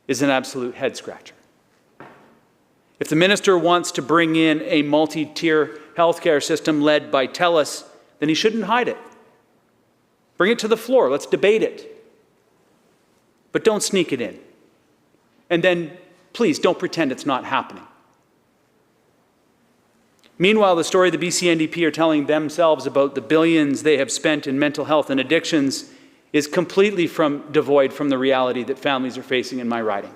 is an absolute head-scratcher. If the minister wants to bring in a multi-tier healthcare system led by TELUS, then he shouldn't hide it. Bring it to the floor. Let's debate it. But don't sneak it in. And then, please, don't pretend it's not happening. Meanwhile, the story the BC NDP are telling themselves about the billions they have spent in mental health and addictions is completely devoid from the reality that families are facing in my riding.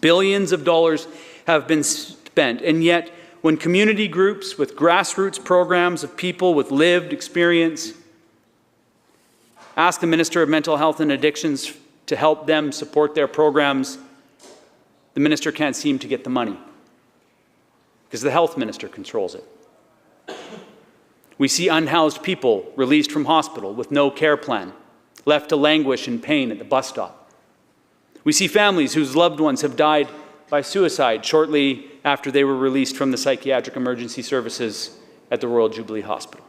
Billions of dollars have been spent, and yet when community groups with grassroots programs of people with lived experience ask the Minister of Mental Health and Addictions to help them support their programs, the minister can't seem to get the money because the health minister controls it. We see unhoused people released from hospital with no care plan, left to languish in pain at the bus stop. We see families whose loved ones have died by suicide shortly after they were released from the psychiatric emergency services at the Royal Jubilee Hospital.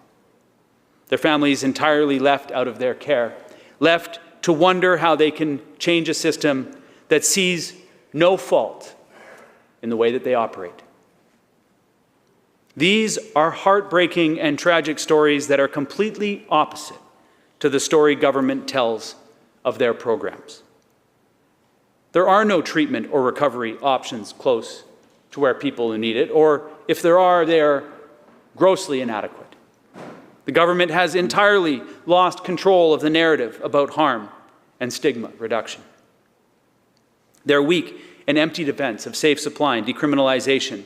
Their families entirely left out of their care, left to wonder how they can change a system that sees no fault in the way that they operate. These are heartbreaking and tragic stories that are completely opposite to the story government tells of their programs. There are no treatment or recovery options close to where people who need it, or if there are, they are grossly inadequate. The government has entirely lost control of the narrative about harm and stigma reduction. Their weak and empty defense of safe supply and decriminalization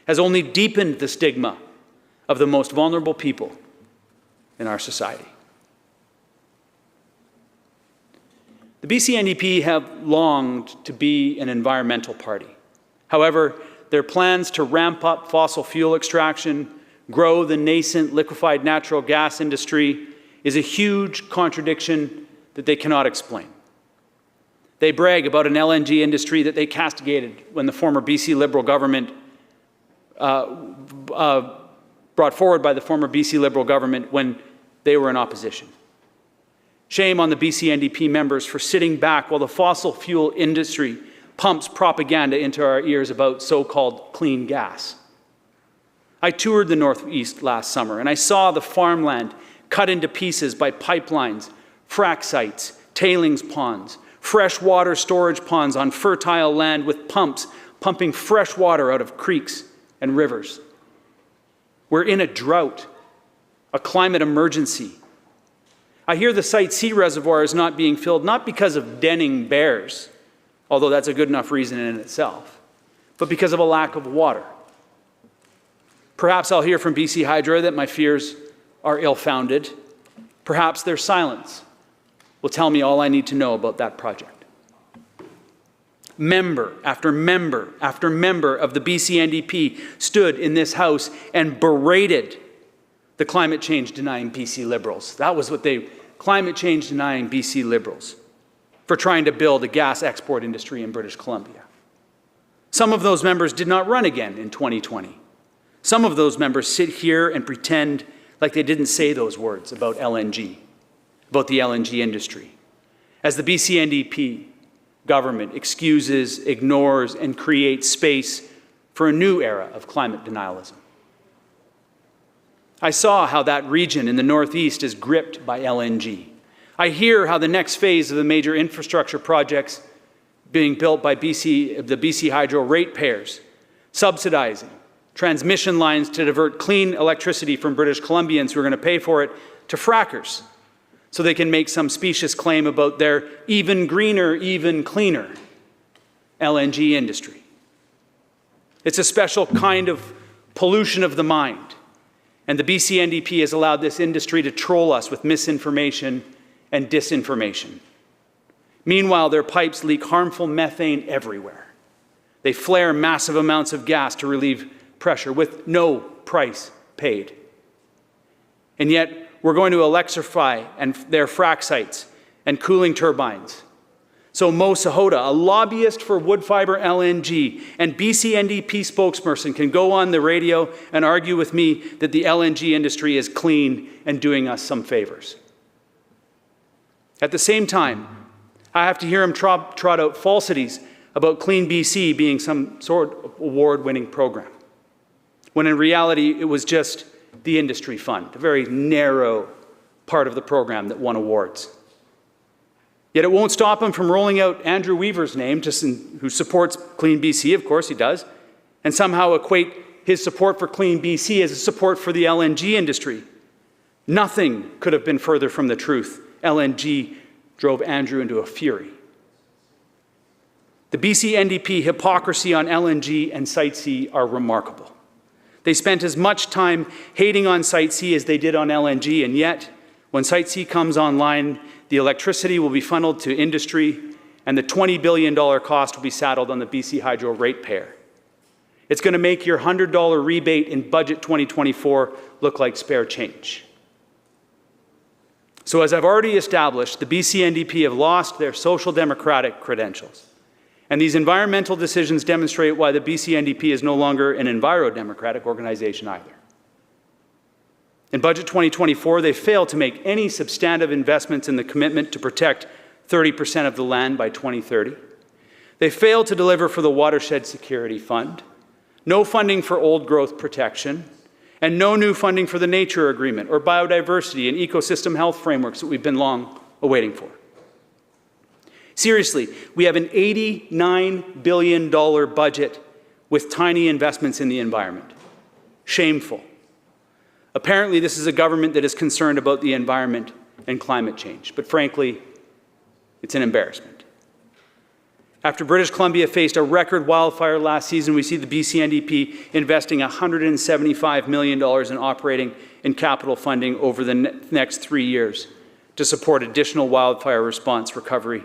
has only deepened the stigma of the most vulnerable people in our society. The BC NDP have longed to be an environmental party. However, their plans to ramp up fossil fuel extraction, grow the nascent liquefied natural gas industry, is a huge contradiction that they cannot explain. They brag about an LNG industry that they castigated when the former BC Liberal government, brought forward by the former BC Liberal government when they were in opposition. Shame on the BC NDP members for sitting back while the fossil fuel industry pumps propaganda into our ears about so-called clean gas. I toured the Northeast last summer and I saw the farmland cut into pieces by pipelines, frack sites, tailings ponds, freshwater storage ponds on fertile land with pumps pumping fresh water out of creeks and rivers. We're in a drought, a climate emergency. I hear the Site C reservoir is not being filled, not because of denning bears, although that's a good enough reason in itself, but because of a lack of water. Perhaps I'll hear from BC Hydro that my fears are ill-founded. Perhaps their silence will tell me all I need to know about that project. Member after member after member of the BC NDP stood in this House and berated the climate change denying BC Liberals. That was what climate change denying BC Liberals for trying to build a gas export industry in British Columbia. Some of those members did not run again in 2020. Some of those members sit here and pretend like they didn't say those words about LNG, about the LNG industry. As the BC NDP government excuses, ignores, and creates space for a new era of climate denialism. I saw how that region in the Northeast is gripped by LNG. I hear how the next phase of the major infrastructure projects being built by the BC Hydro ratepayers, subsidizing transmission lines to divert clean electricity from British Columbians who are going to pay for it to frackers, so they can make some specious claim about their even greener, even cleaner LNG industry. It's a special kind of pollution of the mind, and the BC NDP has allowed this industry to troll us with misinformation and disinformation. Meanwhile, their pipes leak harmful methane everywhere. They flare massive amounts of gas to relieve pressure with no price paid. And yet, we're going to electrify their frack sites and cooling turbines. So Mo Sahota, a lobbyist for wood fiber LNG and BC NDP spokesperson, can go on the radio and argue with me that the LNG industry is clean and doing us some favors. At the same time, I have to hear him trot out falsities about Clean BC being some sort of award-winning program, when in reality it was just the industry fund, a very narrow part of the program that won awards. Yet it won't stop him from rolling out Andrew Weaver's name, who supports Clean BC, of course he does, and somehow equate his support for Clean BC as a support for the LNG industry. Nothing could have been further from the truth. LNG drove Andrew into a fury. The BC NDP hypocrisy on LNG and Site C are remarkable. They spent as much time hating on Site C as they did on LNG, and yet, when Site C comes online, the electricity will be funneled to industry, and the $20 billion cost will be saddled on the BC Hydro ratepayer. It's going to make your $100 rebate in Budget 2024 look like spare change. So as I've already established, the BC NDP have lost their social democratic credentials. And these environmental decisions demonstrate why the BC NDP is no longer an enviro-democratic organization either. In Budget 2024, they failed to make any substantive investments in the commitment to protect 30% of the land by 2030. They failed to deliver for the Watershed Security Fund, no funding for old growth protection, and no new funding for the Nature Agreement or biodiversity and ecosystem health frameworks that we've been long awaiting for. Seriously, we have an $89 billion budget with tiny investments in the environment. Shameful. Apparently, this is a government that is concerned about the environment and climate change, but frankly, it's an embarrassment. After British Columbia faced a record wildfire last season, we see the BC NDP investing $175 million in operating and capital funding over the next 3 years to support additional wildfire response, recovery,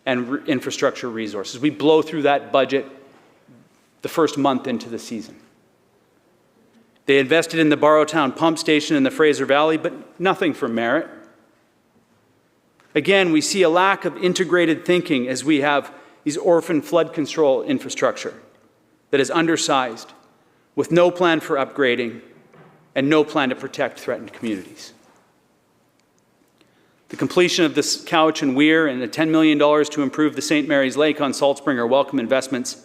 and infrastructure resources. We blow through that budget the first month into the season. They invested in the Barrowtown pump station in the Fraser Valley, but nothing for merit. Again, we see a lack of integrated thinking as we have these orphan flood control infrastructure that is undersized, with no plan for upgrading and no plan to protect threatened communities. The completion of this Cowichan Weir and the $10 million to improve the St. Mary's Lake on Salt Spring are welcome investments.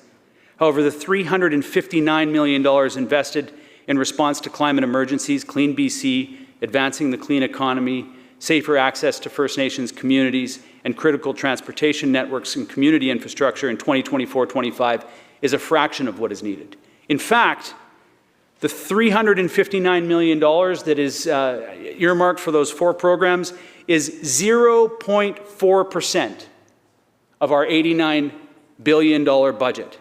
However, the $359 million invested in response to climate emergencies, Clean BC, advancing the clean economy, safer access to First Nations communities, and critical transportation networks and community infrastructure in 2024-25 is a fraction of what is needed. In fact, the $359 million that is earmarked for those 4 programs is 0.4% of our $89 billion budget.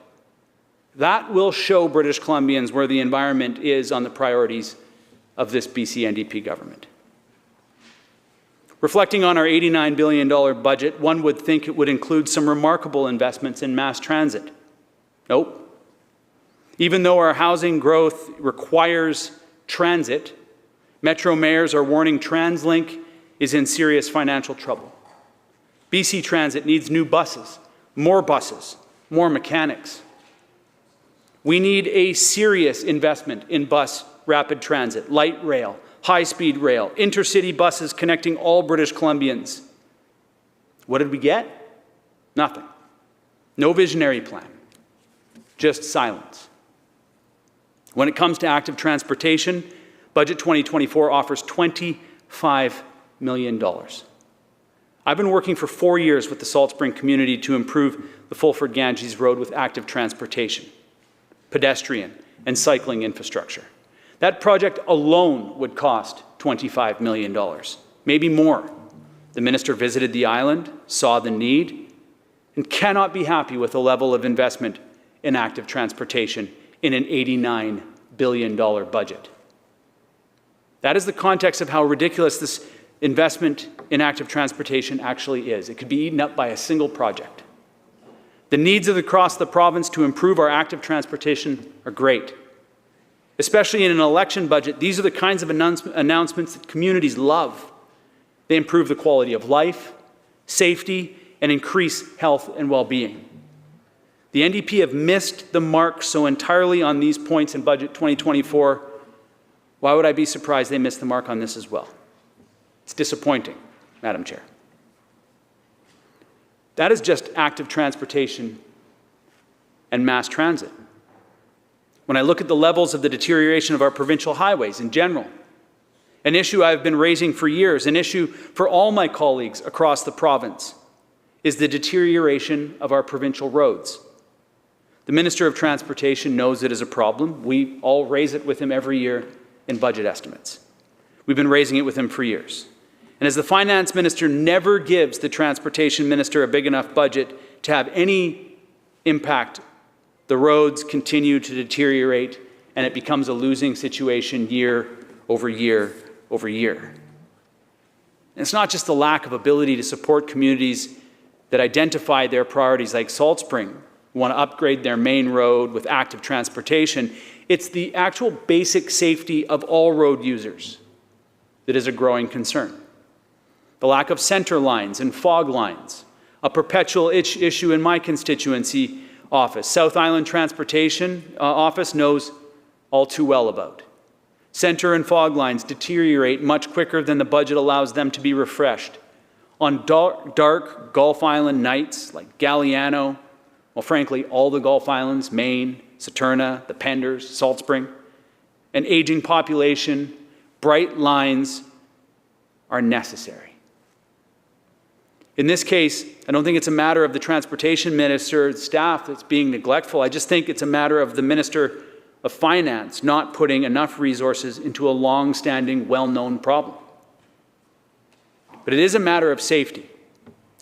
That will show British Columbians where the environment is on the priorities of this BC NDP government. Reflecting on our $89 billion budget, one would think it would include some remarkable investments in mass transit. Nope. Even though our housing growth requires transit, Metro mayors are warning TransLink is in serious financial trouble. BC Transit needs new buses, more mechanics. We need a serious investment in bus rapid transit, light rail, high-speed rail, intercity buses connecting all British Columbians. What did we get? Nothing. No visionary plan. Just silence. When it comes to active transportation, Budget 2024 offers $25 million. I've been working for 4 years with the Salt Spring community to improve the Fulford-Ganges Road with active transportation, pedestrian, and cycling infrastructure. That project alone would cost $25 million, maybe more. The minister visited the island, saw the need, and cannot be happy with the level of investment in active transportation in an $89 billion budget. That is the context of how ridiculous this investment in active transportation actually is. It could be eaten up by a single project. The needs across the province to improve our active transportation are great. Especially in an election budget, these are the kinds of announcements that communities love. They improve the quality of life, safety, and increase health and well-being. The NDP have missed the mark so entirely on these points in Budget 2024. Why would I be surprised they missed the mark on this as well? It's disappointing, Madam Chair. That is just active transportation and mass transit. When I look at the levels of the deterioration of our provincial highways in general, an issue I've been raising for years, an issue for all my colleagues across the province, is the deterioration of our provincial roads. The Minister of Transportation knows it is a problem. We all raise it with him every year in budget estimates. We've been raising it with him for years. And as the Finance Minister never gives the Transportation Minister a big enough budget to have any impact, the roads continue to deteriorate, and it becomes a losing situation year over year over year. And it's not just the lack of ability to support communities that identify their priorities like Salt Spring, who want to upgrade their main road with active transportation. It's the actual basic safety of all road users that is a growing concern. The lack of center lines and fog lines, a perpetual issue in my constituency office. South Island Transportation Office knows all too well about. Center and fog lines deteriorate much quicker than the budget allows them to be refreshed. On dark Gulf Island nights like Galliano, well, frankly, all the Gulf Islands, Maine, Saturna, the Penders, Salt Spring, an aging population, bright lines are necessary. In this case, I don't think it's a matter of the Transportation Minister's staff that's being neglectful. I just think it's a matter of the minister of finance not putting enough resources into a long-standing, well-known problem. But it is a matter of safety,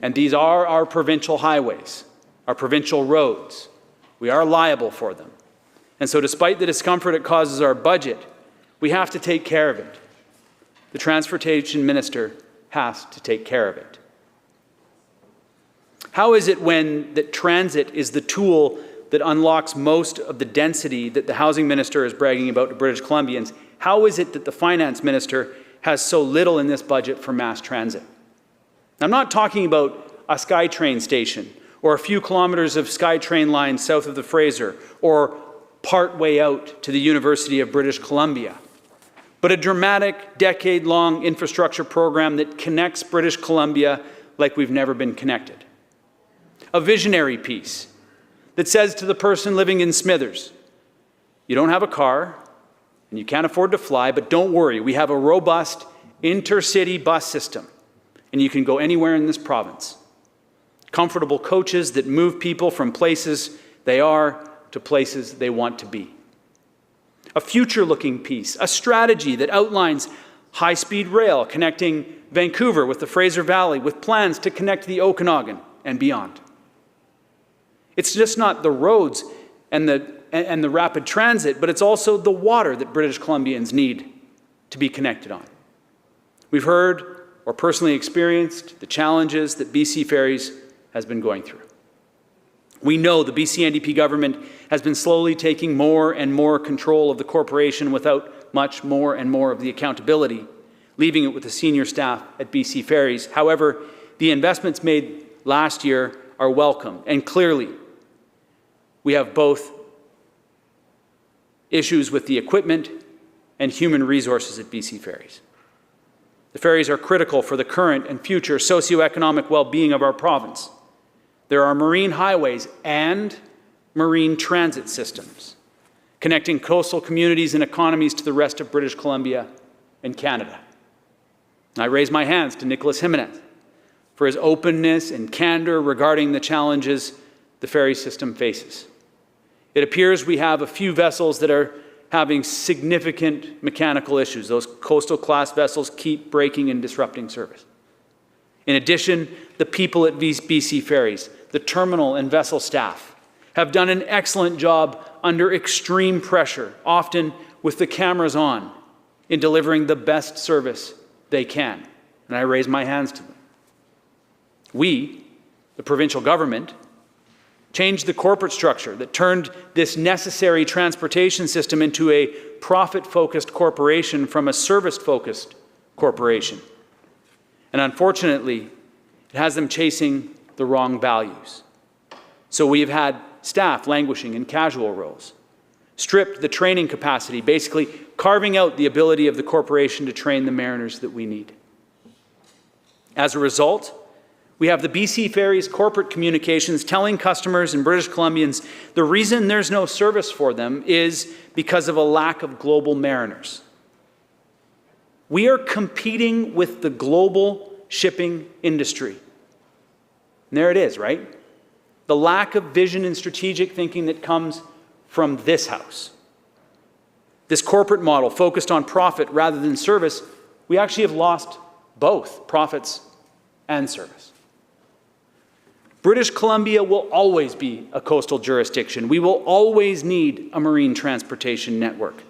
and these are our provincial highways, our provincial roads. We are liable for them. And so despite the discomfort it causes our budget, we have to take care of it. The Transportation Minister has to take care of it. How is it that transit is the tool that unlocks most of the density that the Housing Minister is bragging about to British Columbians? How is it that the Finance Minister has so little in this budget for mass transit? I'm not talking about a SkyTrain station or a few kilometers of SkyTrain line south of the Fraser or part way out to the University of British Columbia, but a dramatic, decade-long infrastructure program that connects British Columbia like we've never been connected. A visionary piece that says to the person living in Smithers, you don't have a car and you can't afford to fly, but don't worry, we have a robust intercity bus system and you can go anywhere in this province. Comfortable coaches that move people from places they are to places they want to be. A future-looking piece, a strategy that outlines high-speed rail connecting Vancouver with the Fraser Valley with plans to connect the Okanagan and beyond. It's just not the roads and the rapid transit, but it's also the water that British Columbians need to be connected on. We've heard or personally experienced the challenges that BC Ferries has been going through. We know the BC NDP government has been slowly taking more and more control of the corporation without much more and more of the accountability, leaving it with the senior staff at BC Ferries. However, the investments made last year are welcome, and clearly we have both issues with the equipment and human resources at BC Ferries. The ferries are critical for the current and future socioeconomic well-being of our province. There are marine highways and marine transit systems connecting coastal communities and economies to the rest of British Columbia and Canada. I raise my hands to Nicholas Jimenez for his openness and candor regarding the challenges the ferry system faces. It appears we have a few vessels that are having significant mechanical issues. Those coastal class vessels keep breaking and disrupting service. In addition, the people at BC Ferries, the terminal and vessel staff, have done an excellent job under extreme pressure, often with the cameras on, in delivering the best service they can. And I raise my hands to them. We, the provincial government, changed the corporate structure that turned this necessary transportation system into a profit-focused corporation from a service-focused corporation. And unfortunately, it has them chasing the wrong values. So we've had staff languishing in casual roles, stripped the training capacity, basically carving out the ability of the corporation to train the mariners that we need. As a result, we have the BC Ferries corporate communications telling customers and British Columbians the reason there's no service for them is because of a lack of global mariners. We are competing with the global shipping industry. And there it is, right? The lack of vision and strategic thinking that comes from this house. This corporate model focused on profit rather than service, we actually have lost both profits and service. British Columbia will always be a coastal jurisdiction. We will always need a marine transportation network.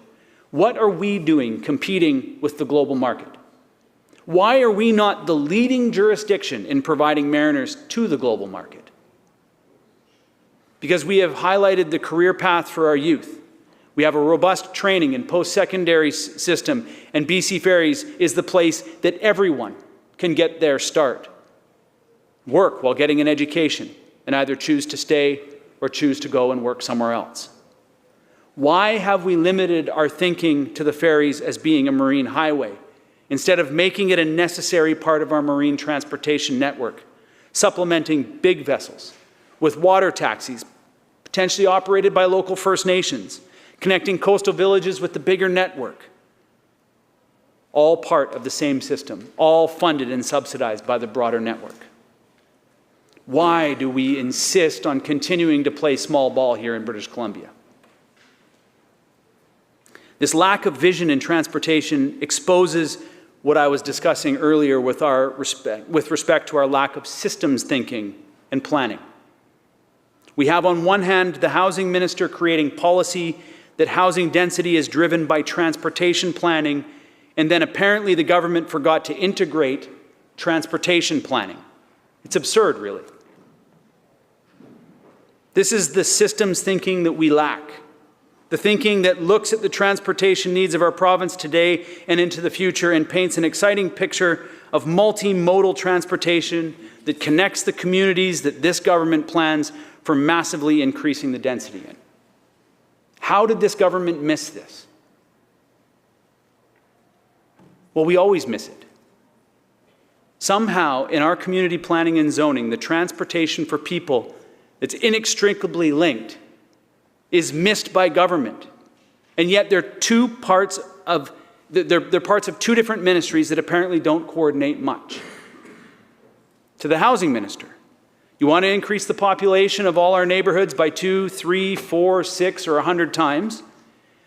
What are we doing competing with the global market? Why are we not the leading jurisdiction in providing mariners to the global market? Because we have highlighted the career path for our youth. We have a robust training and post-secondary system, and BC Ferries is the place that everyone can get their start. Work while getting an education, and either choose to stay or choose to go and work somewhere else. Why have we limited our thinking to the ferries as being a marine highway, instead of making it a necessary part of our marine transportation network, supplementing big vessels with water taxis, potentially operated by local First Nations, connecting coastal villages with the bigger network? All part of the same system, all funded and subsidized by the broader network. Why do we insist on continuing to play small ball here in British Columbia? This lack of vision in transportation exposes what I was discussing earlier with respect to our lack of systems thinking and planning. We have on one hand the housing minister creating policy that housing density is driven by transportation planning, and then apparently the government forgot to integrate transportation planning. It's absurd, really. This is the systems thinking that we lack. The thinking that looks at the transportation needs of our province today and into the future and paints an exciting picture of multimodal transportation that connects the communities that this government plans for massively increasing the density in. How did this government miss this? Well, we always miss it. Somehow, in our community planning and zoning, the transportation for people that's inextricably linked is missed by government. And yet they're parts of two different ministries that apparently don't coordinate much. To the housing minister, you want to increase the population of all our neighborhoods by 2, 3, 4, 6, or 100 times?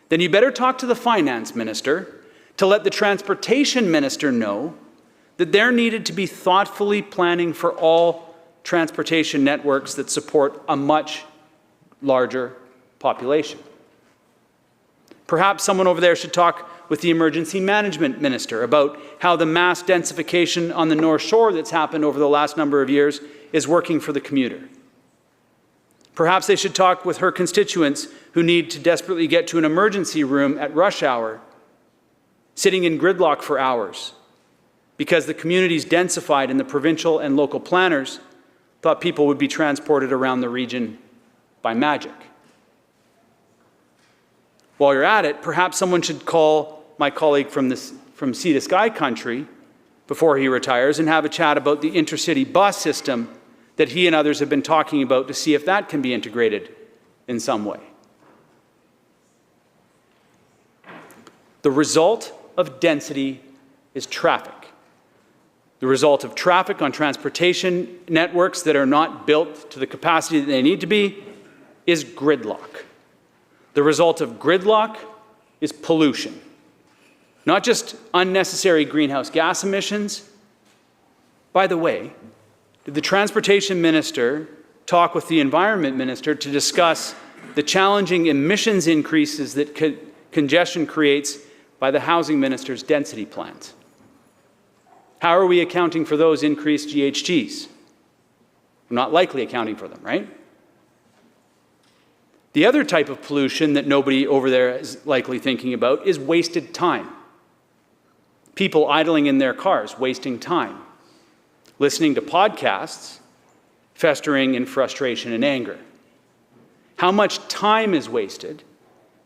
Then you better talk to the finance minister to let the transportation minister know that they're needed to be thoughtfully planning for all transportation networks that support a much larger population. Perhaps someone over there should talk with the emergency management minister about how the mass densification on the North Shore that's happened over the last number of years is working for the commuter. Perhaps they should talk with her constituents who need to desperately get to an emergency room at rush hour, sitting in gridlock for hours, because the community's densified and the provincial and local planners thought people would be transported around the region by magic. While you're at it, perhaps someone should call my colleague from Sea to Sky country before he retires and have a chat about the intercity bus system that he and others have been talking about to see if that can be integrated in some way. The result of density is traffic. The result of traffic on transportation networks that are not built to the capacity that they need to be is gridlock. The result of gridlock is pollution. Not just unnecessary greenhouse gas emissions. By the way, did the transportation minister talk with the environment minister to discuss the challenging emissions increases that congestion creates by the housing minister's density plans? How are we accounting for those increased GHGs? We're not likely accounting for them, right? The other type of pollution that nobody over there is likely thinking about is wasted time. People idling in their cars, wasting time. Listening to podcasts, festering in frustration and anger. How much time is wasted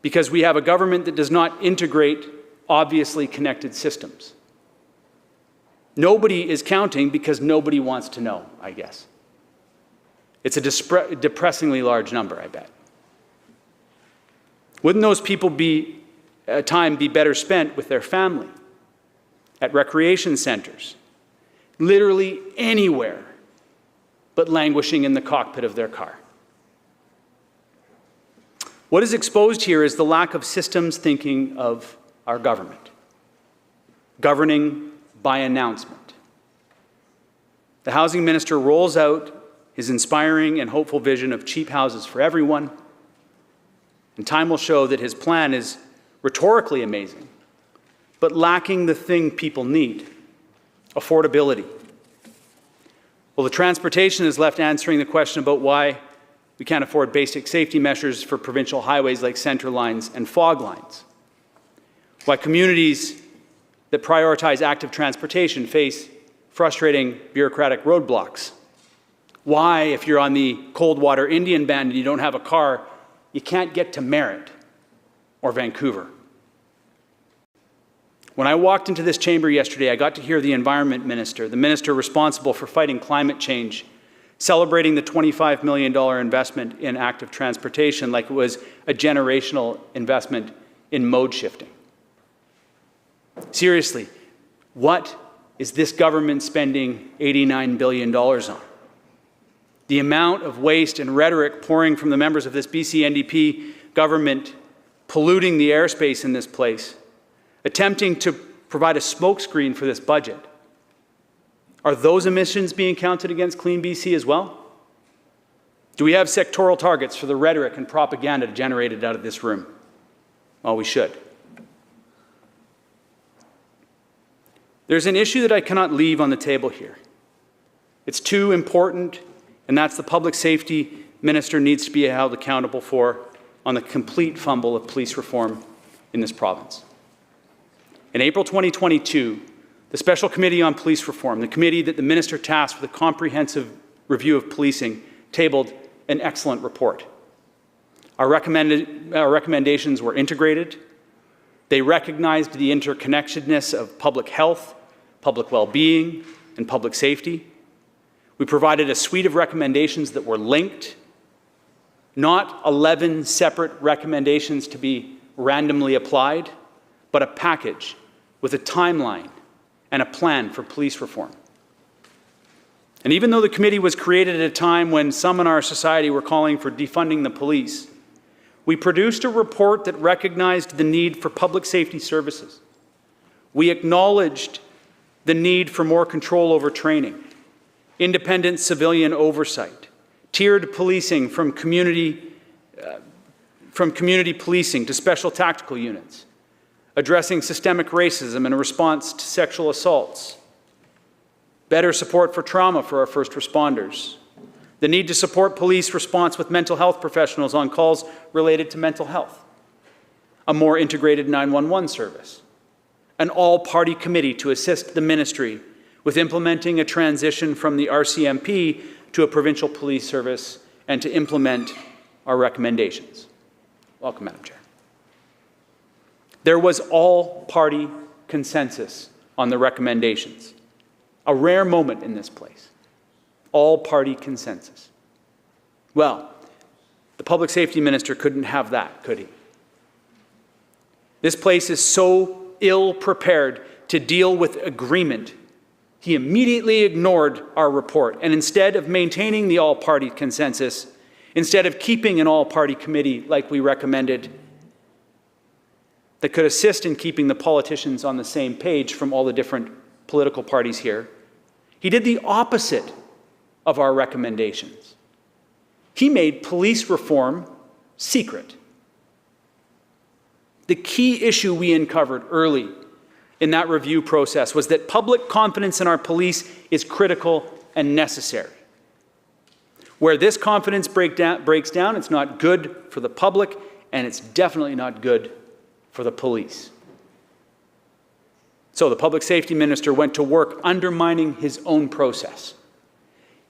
because we have a government that does not integrate obviously connected systems? Nobody is counting because nobody wants to know, I guess. It's a depressingly large number, I bet. Wouldn't those people time be better spent with their family, at recreation centers, literally anywhere but languishing in the cockpit of their car? What is exposed here is the lack of systems thinking of our government, governing by announcement. The housing minister rolls out his inspiring and hopeful vision of cheap houses for everyone, and time will show that his plan is rhetorically amazing, but lacking the thing people need, affordability. Well, the transportation is left answering the question about why we can't afford basic safety measures for provincial highways like center lines and fog lines. Why communities that prioritize active transportation face frustrating bureaucratic roadblocks. Why, if you're on the Coldwater Indian Band and you don't have a car, you can't get to Merritt or Vancouver. When I walked into this chamber yesterday, I got to hear the environment minister, the minister responsible for fighting climate change, celebrating the $25 million investment in active transportation like it was a generational investment in mode shifting. Seriously, what is this government spending $89 billion on? The amount of waste and rhetoric pouring from the members of this BC NDP government polluting the airspace in this place, attempting to provide a smokescreen for this budget. Are those emissions being counted against Clean BC as well? Do we have sectoral targets for the rhetoric and propaganda generated out of this room? Well, we should. There's an issue that I cannot leave on the table here. It's too important, and that's the public safety minister needs to be held accountable for on the complete fumble of police reform in this province. In April 2022, the Special Committee on Police Reform, the committee that the minister tasked with a comprehensive review of policing, tabled an excellent report. Our recommendations were integrated. They recognized the interconnectedness of public health, public well-being, and public safety. We provided a suite of recommendations that were linked, not 11 separate recommendations to be randomly applied, but a package with a timeline and a plan for police reform. And even though the committee was created at a time when some in our society were calling for defunding the police, we produced a report that recognized the need for public safety services. We acknowledged the need for more control over training, independent civilian oversight, tiered policing from community policing to special tactical units, addressing systemic racism in a response to sexual assaults, better support for trauma for our first responders, the need to support police response with mental health professionals on calls related to mental health, a more integrated 911 service, an all-party committee to assist the ministry with implementing a transition from the RCMP to a provincial police service and to implement our recommendations. Welcome, Madam Chair. There was all-party consensus on the recommendations. A rare moment in this place. All-party consensus. Well, the public safety minister couldn't have that, could he? This place is so ill-prepared to deal with agreement. He immediately ignored our report, and instead of maintaining the all-party consensus, instead of keeping an all-party committee like we recommended, that could assist in keeping the politicians on the same page from all the different political parties here, he did the opposite of our recommendations. He made police reform secret. The key issue we uncovered early in that review process was that public confidence in our police is critical and necessary. Where this confidence breaks down, it's not good for the public, and it's definitely not good for the police. So the public safety minister went to work undermining his own process.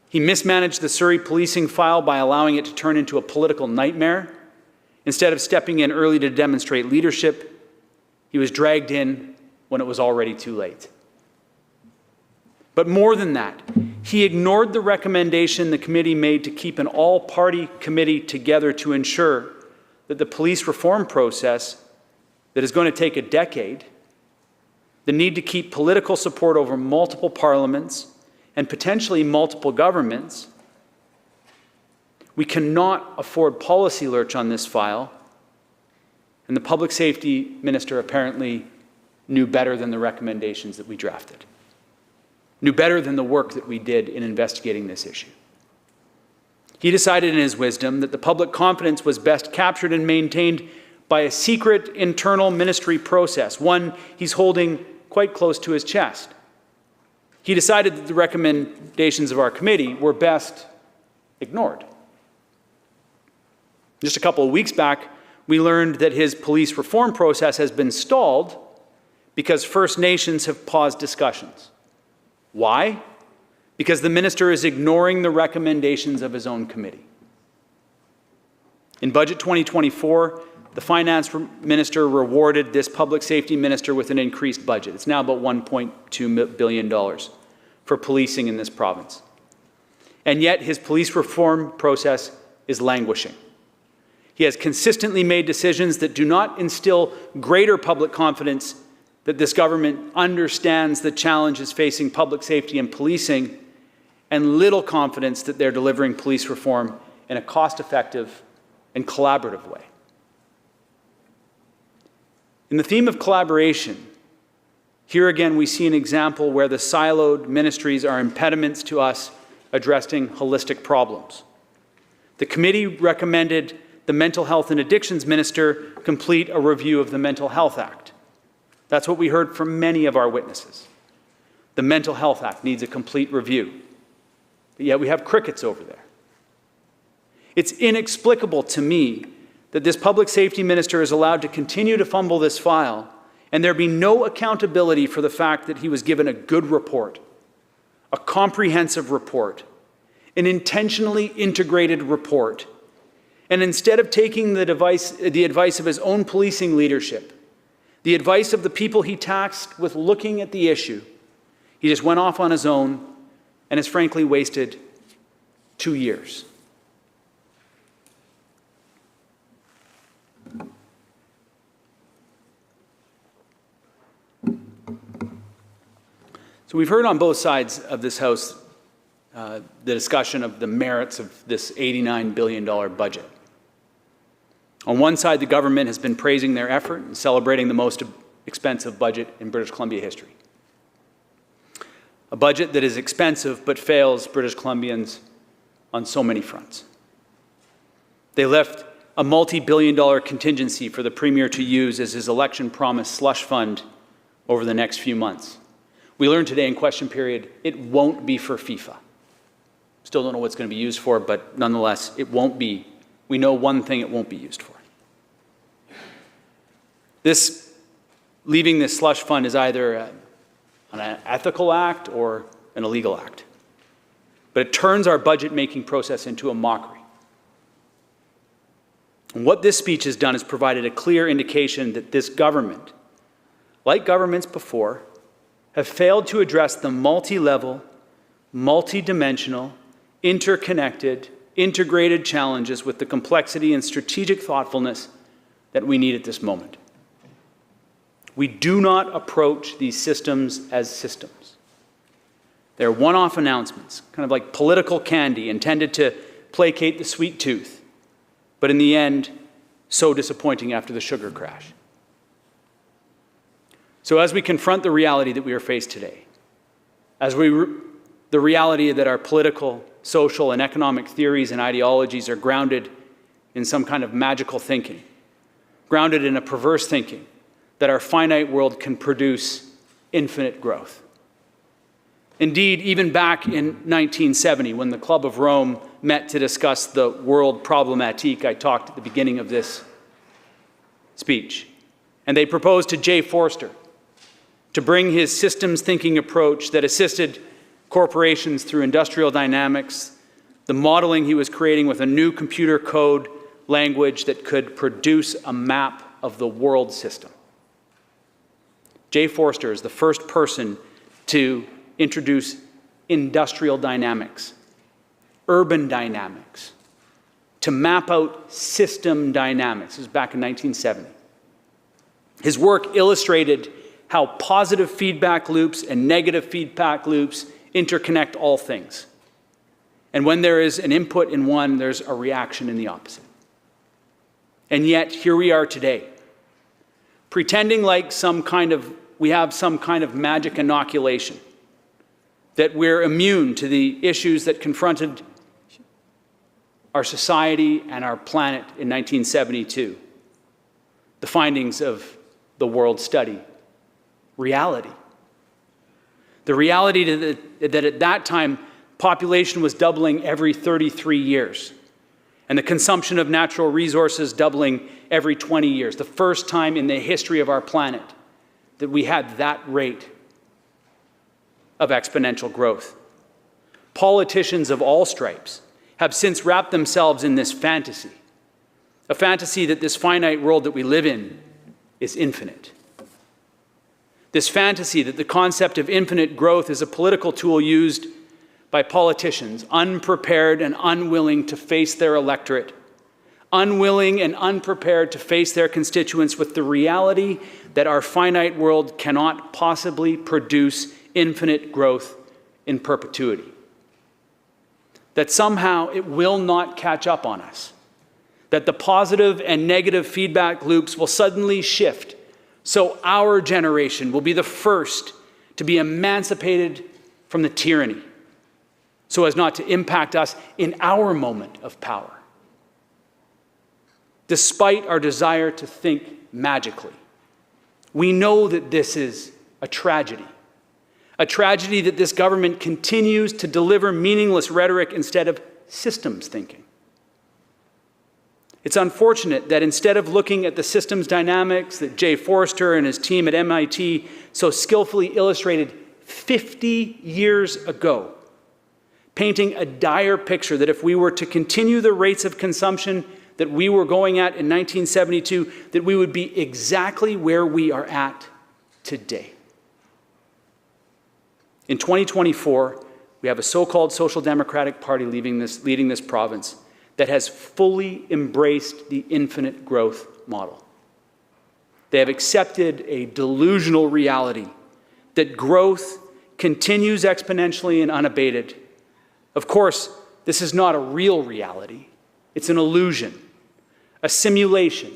He mismanaged the Surrey policing file by allowing it to turn into a political nightmare. Instead of stepping in early to demonstrate leadership, he was dragged in when it was already too late. But more than that, he ignored the recommendation the committee made to keep an all-party committee together to ensure that the police reform process that is going to take a decade, the need to keep political support over multiple parliaments and potentially multiple governments. We cannot afford policy lurch on this file, and the public safety minister apparently knew better than the recommendations that we drafted, knew better than the work that we did in investigating this issue. He decided in his wisdom that the public confidence was best captured and maintained by a secret internal ministry process, one he's holding quite close to his chest. He decided that the recommendations of our committee were best ignored. Just a couple of weeks back, we learned that his police reform process has been stalled because First Nations have paused discussions. Why? Because the minister is ignoring the recommendations of his own committee. In Budget 2024, the finance minister rewarded this public safety minister with an increased budget. It's now about $1.2 billion for policing in this province. And yet his police reform process is languishing. He has consistently made decisions that do not instill greater public confidence that this government understands the challenges facing public safety and policing, and little confidence that they're delivering police reform in a cost-effective and collaborative way. In the theme of collaboration, here again we see an example where the siloed ministries are impediments to us addressing holistic problems. The committee recommended the Mental Health and Addictions Minister complete a review of the Mental Health Act. That's what we heard from many of our witnesses. The Mental Health Act needs a complete review. But yet we have crickets over there. It's inexplicable to me that this public safety minister is allowed to continue to fumble this file and there be no accountability for the fact that he was given a good report, a comprehensive report, an intentionally integrated report, and instead of taking the advice of his own policing leadership, the advice of the people he tasked with looking at the issue, he just went off on his own and has frankly wasted 2 years. So we've heard on both sides of this House the discussion of the merits of this $89 billion budget. On one side, the government has been praising their effort and celebrating the most expensive budget in British Columbia history. A budget that is expensive but fails British Columbians on so many fronts. They left a multi-billion-dollar contingency for the Premier to use as his election promise slush fund over the next few months. We learned today in question period, it won't be for FIFA. Still don't know what it's going to be used for, but nonetheless, it won't be. We know one thing it won't be used for. Leaving this slush fund is either an ethical act or an illegal act. But it turns our budget-making process into a mockery. And what this speech has done is provided a clear indication that this government, like governments before, have failed to address the multi-level, multi-dimensional, interconnected, integrated challenges with the complexity and strategic thoughtfulness that we need at this moment. We do not approach these systems as systems. They're one-off announcements, kind of like political candy intended to placate the sweet tooth, but in the end, so disappointing after the sugar crash. So as we confront the reality that we are faced today, the reality that our political, social, and economic theories and ideologies are grounded in some kind of magical thinking, grounded in a perverse thinking that our finite world can produce infinite growth. Indeed, even back in 1970, when the Club of Rome met to discuss the world problematique I talked at the beginning of this speech, and they proposed to Jay Forster to bring his systems thinking approach that assisted corporations through industrial dynamics, the modeling he was creating with a new computer code language that could produce a map of the world system. Jay Forster is the first person to introduce industrial dynamics, urban dynamics, to map out system dynamics. This was back in 1970. His work illustrated how positive feedback loops and negative feedback loops interconnect all things. And when there is an input in one, there's a reaction in the opposite. And yet, here we are today, pretending like we have some kind of magic inoculation, that we're immune to the issues that confronted our society and our planet in 1972. The findings of the world study. Reality. The reality that at that time, population was doubling every 33 years, and the consumption of natural resources doubling every 20 years. The first time in the history of our planet that we had that rate of exponential growth. Politicians of all stripes have since wrapped themselves in this fantasy, a fantasy that this finite world that we live in is infinite. This fantasy that the concept of infinite growth is a political tool used by politicians unprepared and unwilling to face their electorate, unwilling and unprepared to face their constituents with the reality that our finite world cannot possibly produce infinite growth in perpetuity. That somehow it will not catch up on us. That the positive and negative feedback loops will suddenly shift so our generation will be the first to be emancipated from the tyranny, so as not to impact us in our moment of power. Despite our desire to think magically, we know that this is a tragedy that this government continues to deliver meaningless rhetoric instead of systems thinking. It's unfortunate that instead of looking at the systems dynamics that Jay Forrester and his team at MIT so skillfully illustrated 50 years ago, painting a dire picture that if we were to continue the rates of consumption that we were going at in 1972, that we would be exactly where we are at today. In 2024, we have a so-called Social Democratic Party leading this province that has fully embraced the infinite growth model. They have accepted a delusional reality that growth continues exponentially and unabated. Of course, this is not a real reality. It's an illusion, a simulation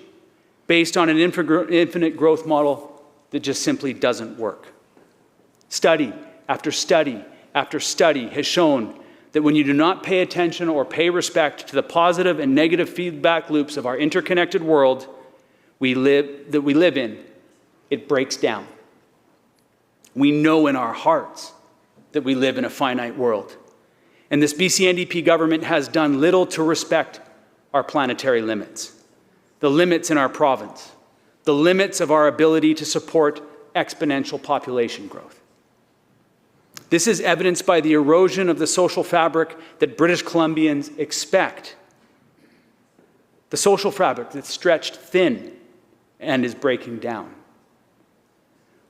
based on an infinite growth model that just simply doesn't work. Study after study after study has shown that when you do not pay attention or pay respect to the positive and negative feedback loops of our interconnected world we live in, it breaks down. We know in our hearts that we live in a finite world. And this BC NDP government has done little to respect our planetary limits, the limits in our province, the limits of our ability to support exponential population growth. This is evidenced by the erosion of the social fabric that British Columbians expect. The social fabric that's stretched thin and is breaking down.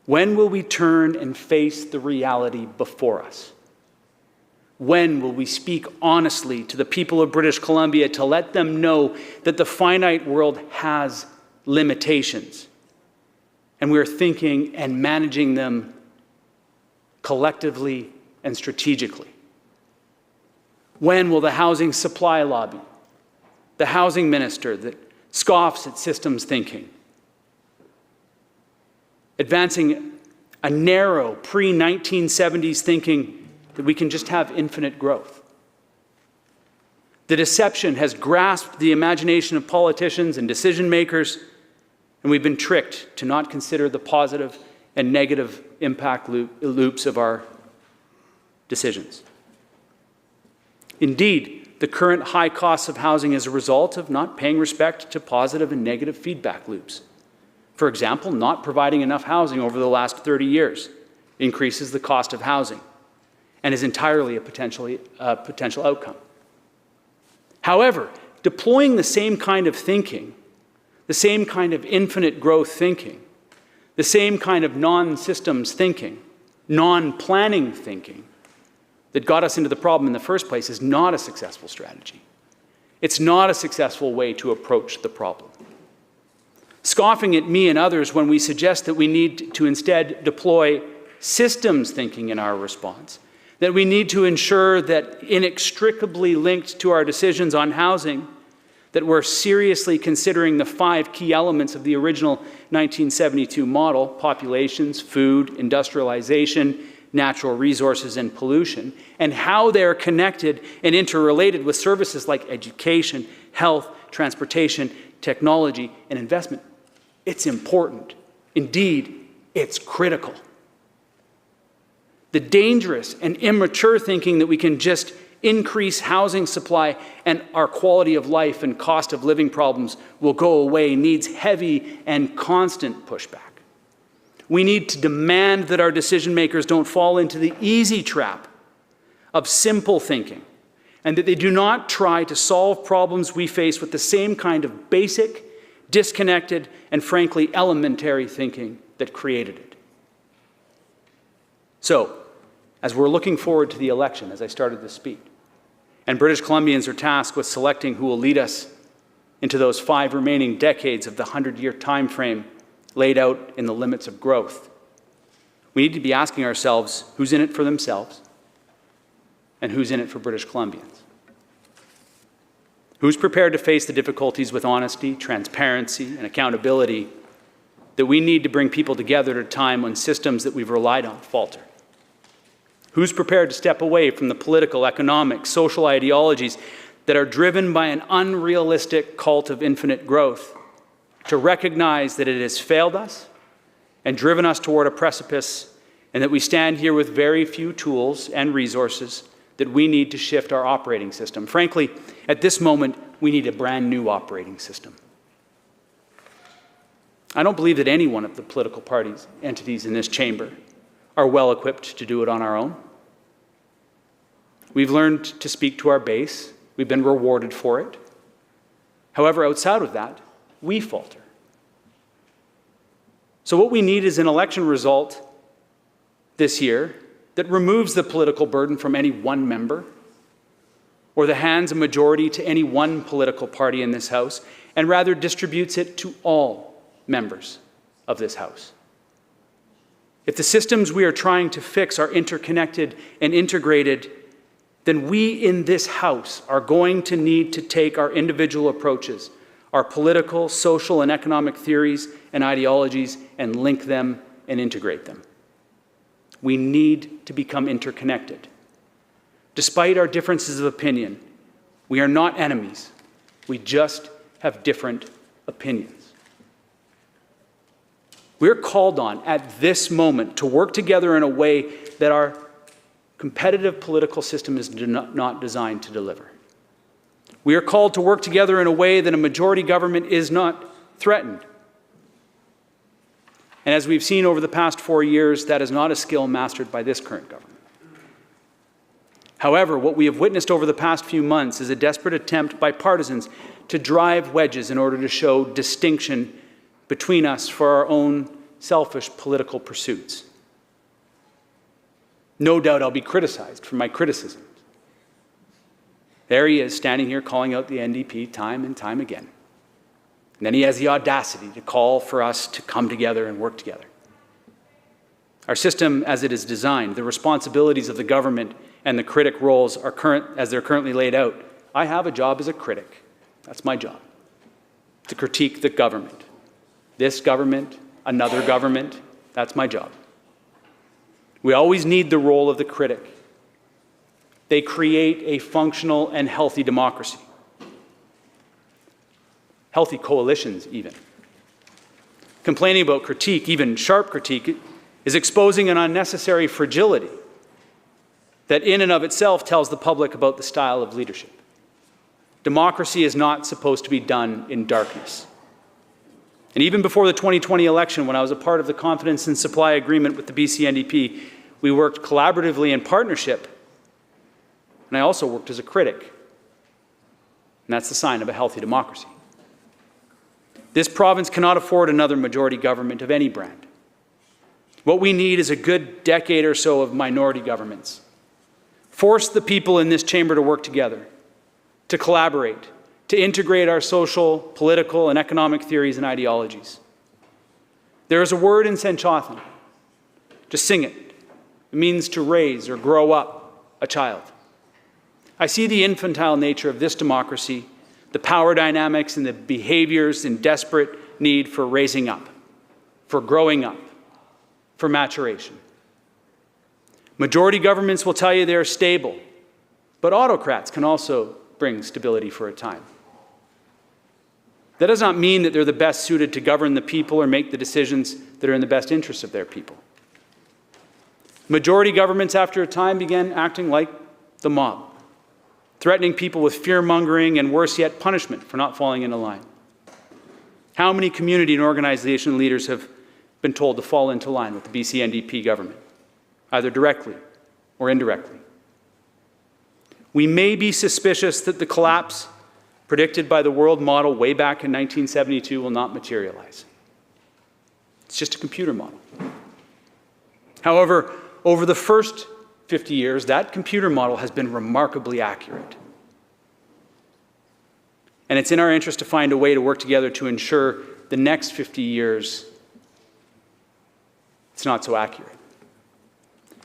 When will we turn and face the reality before us? When will we speak honestly to the people of British Columbia to let them know that the finite world has limitations and we're thinking and managing them collectively and strategically? When will the housing supply lobby, the housing minister that scoffs at systems thinking, advancing a narrow pre-1970s thinking that we can just have infinite growth? The deception has grasped the imagination of politicians and decision makers, and we've been tricked to not consider the positive and negative impact loops of our decisions. Indeed, the current high costs of housing is a result of not paying respect to positive and negative feedback loops. For example, not providing enough housing over the last 30 years increases the cost of housing and is entirely a potential outcome. However, deploying the same kind of thinking, the same kind of infinite growth thinking, the same kind of non-systems thinking, non-planning thinking that got us into the problem in the first place is not a successful strategy. It's not a successful way to approach the problem. Scoffing at me and others when we suggest that we need to instead deploy systems thinking in our response, that we need to ensure that inextricably linked to our decisions on housing, that we're seriously considering the 5 key elements of the original 1972 model: populations, food, industrialization, natural resources, and pollution, and how they're connected and interrelated with services like education, health, transportation, technology, and investment. It's important. Indeed, it's critical. The dangerous and immature thinking that we can just increase housing supply and our quality of life and cost of living problems will go away needs heavy and constant pushback. We need to demand that our decision makers don't fall into the easy trap of simple thinking, and that they do not try to solve problems we face with the same kind of basic, disconnected, and frankly elementary thinking that created it. So, as we're looking forward to the election, as I started this speech, and British Columbians are tasked with selecting who will lead us into those 5 remaining decades of the 100-year time frame laid out in the limits of growth, we need to be asking ourselves who's in it for themselves and who's in it for British Columbians. Who's prepared to face the difficulties with honesty, transparency, and accountability, that we need to bring people together at a time when systems that we've relied on falter? Who's prepared to step away from the political, economic, social ideologies that are driven by an unrealistic cult of infinite growth to recognize that it has failed us and driven us toward a precipice, and that we stand here with very few tools and resources that we need to shift our operating system? Frankly, at this moment, we need a brand new operating system. I don't believe that any one of the political parties, entities in this chamber, are well equipped to do it on our own. We've learned to speak to our base. We've been rewarded for it. However, outside of that, we falter. So what we need is an election result this year that removes the political burden from any one member or the hands of majority to any one political party in this House, and rather distributes it to all members of this House. If the systems we are trying to fix are interconnected and integrated, then we in this House are going to need to take our individual approaches, our political, social, and economic theories and ideologies, and link them and integrate them. We need to become interconnected. Despite our differences of opinion, we are not enemies. We just have different opinions. We're called on at this moment to work together in a way that our competitive political system is not designed to deliver. We are called to work together in a way that a majority government is not threatened. And as we've seen over the past 4 years, that is not a skill mastered by this current government. However, what we have witnessed over the past few months is a desperate attempt by partisans to drive wedges in order to show distinction between us for our own selfish political pursuits. No doubt I'll be criticized for my criticisms. There he is, standing here calling out the NDP time and time again. And then he has the audacity to call for us to come together and work together. Our system, as it is designed, the responsibilities of the government and the critic roles are as they're currently laid out. I have a job as a critic. That's my job. To critique the government. This government, another government, that's my job. We always need the role of the critic. They create a functional and healthy democracy. Healthy coalitions, even. Complaining about critique, even sharp critique, is exposing an unnecessary fragility that in and of itself tells the public about the style of leadership. Democracy is not supposed to be done in darkness. And even before the 2020 election, when I was a part of the Confidence and Supply Agreement with the BC NDP, we worked collaboratively in partnership, and I also worked as a critic. And that's the sign of a healthy democracy. This province cannot afford another majority government of any brand. What we need is a good decade or so of minority governments. Force the people in this chamber to work together, to collaborate, to integrate our social, political, and economic theories and ideologies. There is a word in Senchothan. Just sing it. It means to raise or grow up a child. I see the infantile nature of this democracy, the power dynamics and the behaviors in desperate need for raising up, for growing up, for maturation. Majority governments will tell you they're stable, but autocrats can also bring stability for a time. That does not mean that they're the best suited to govern the people or make the decisions that are in the best interests of their people. Majority governments, after a time, began acting like the mob, threatening people with fear-mongering and, worse yet, punishment for not falling into line. How many community and organization leaders have been told to fall into line with the BC NDP government, either directly or indirectly? We may be suspicious that the collapse predicted by the world model way back in 1972 will not materialize. It's just a computer model. However, over the first 50 years, that computer model has been remarkably accurate. And it's in our interest to find a way to work together to ensure the next 50 years it's not so accurate.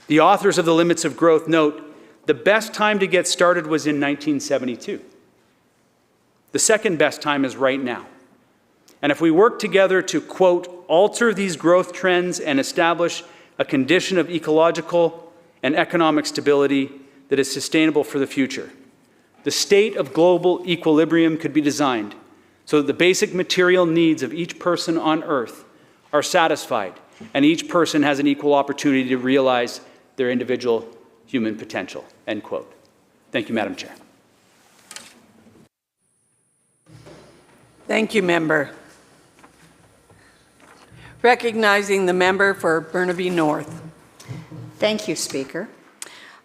The authors of The Limits of Growth note, the best time to get started was in 1972. The second best time is right now. And if we work together to, quote, alter these growth trends and establish a condition of ecological and economic stability that is sustainable for the future, the state of global equilibrium could be designed so that the basic material needs of each person on Earth are satisfied and each person has an equal opportunity to realize their individual human potential, end quote. Thank you, Madam Chair.
Thank you, member. Recognizing the member for Burnaby North.
Thank you, Speaker.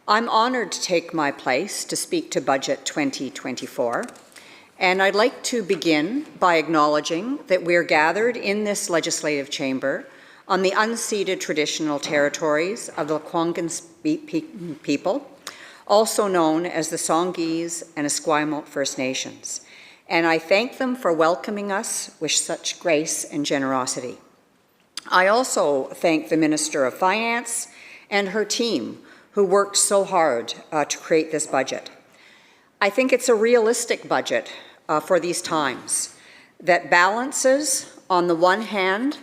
I'm honored to take my place to speak to Budget 2024, and I'd like to begin by acknowledging that we're gathered in this legislative chamber on the unceded traditional territories of the Lekwungen people, also known as the Songhees and Esquimalt First Nations, and I thank them for welcoming us with such grace and generosity. I also thank the Minister of Finance and her team who worked so hard to create this budget. I think it's a realistic budget for these times that balances, on the one hand,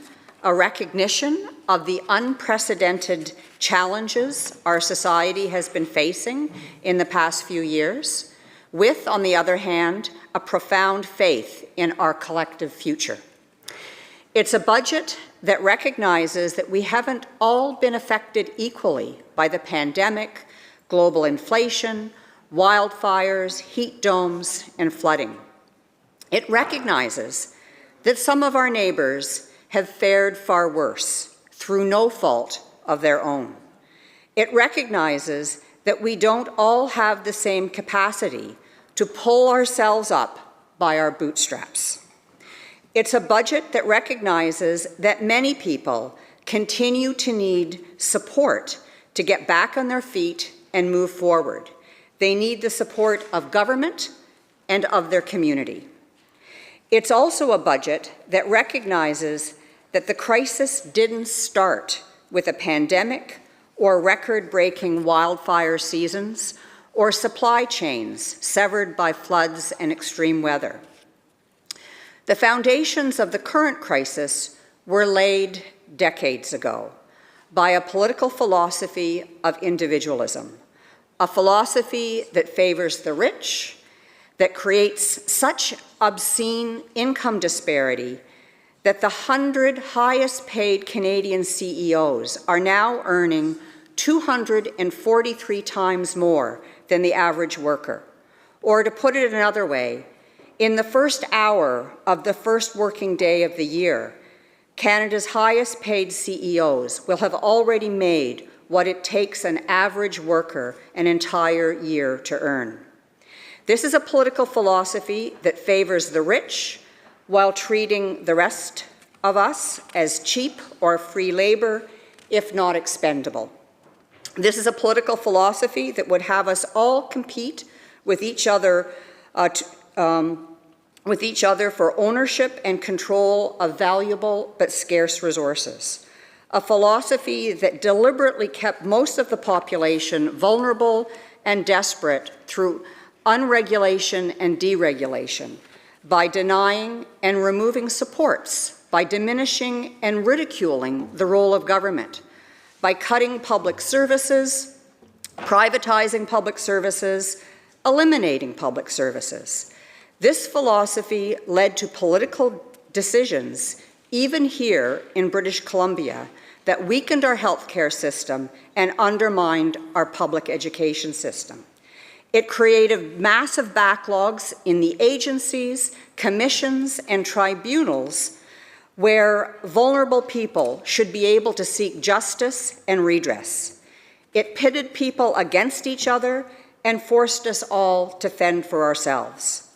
a recognition of the unprecedented challenges our society has been facing in the past few years, with, on the other hand, a profound faith in our collective future. It's a budget that recognizes that we haven't all been affected equally by the pandemic, global inflation, wildfires, heat domes, and flooding. It recognizes that some of our neighbors have fared far worse through no fault of their own. It recognizes that we don't all have the same capacity to pull ourselves up by our bootstraps. It's a budget that recognizes that many people continue to need support to get back on their feet and move forward. They need the support of government and of their community. It's also a budget that recognizes that the crisis didn't start with a pandemic or record-breaking wildfire seasons or supply chains severed by floods and extreme weather. The foundations of the current crisis were laid decades ago by a political philosophy of individualism, a philosophy that favors the rich, that creates such obscene income disparity that the 100 highest paid Canadian CEOs are now earning 243 times more than the average worker. Or to put it another way, in the first hour of the first working day of the year, Canada's highest paid CEOs will have already made what it takes an average worker an entire year to earn. This is a political philosophy that favors the rich while treating the rest of us as cheap or free labor, if not expendable. This is a political philosophy that would have us all compete with each other for ownership and control of valuable but scarce resources. A philosophy that deliberately kept most of the population vulnerable and desperate through unregulation and deregulation, by denying and removing supports, by diminishing and ridiculing the role of government, by cutting public services, privatizing public services, eliminating public services. This philosophy led to political decisions, even here in British Columbia, that weakened our healthcare system and undermined our public education system. It created massive backlogs in the agencies, commissions, and tribunals where vulnerable people should be able to seek justice and redress. It pitted people against each other and forced us all to fend for ourselves.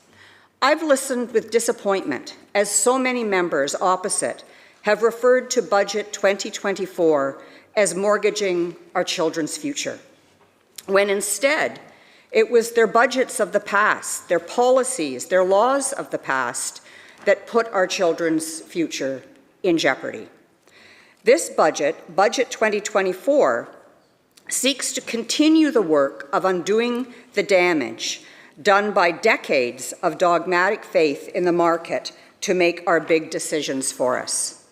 I've listened with disappointment as so many members opposite have referred to Budget 2024 as mortgaging our children's future, when instead it was their budgets of the past, their policies, their laws of the past that put our children's future in jeopardy. This budget, Budget 2024, seeks to continue the work of undoing the damage done by decades of dogmatic faith in the market to make our big decisions for us.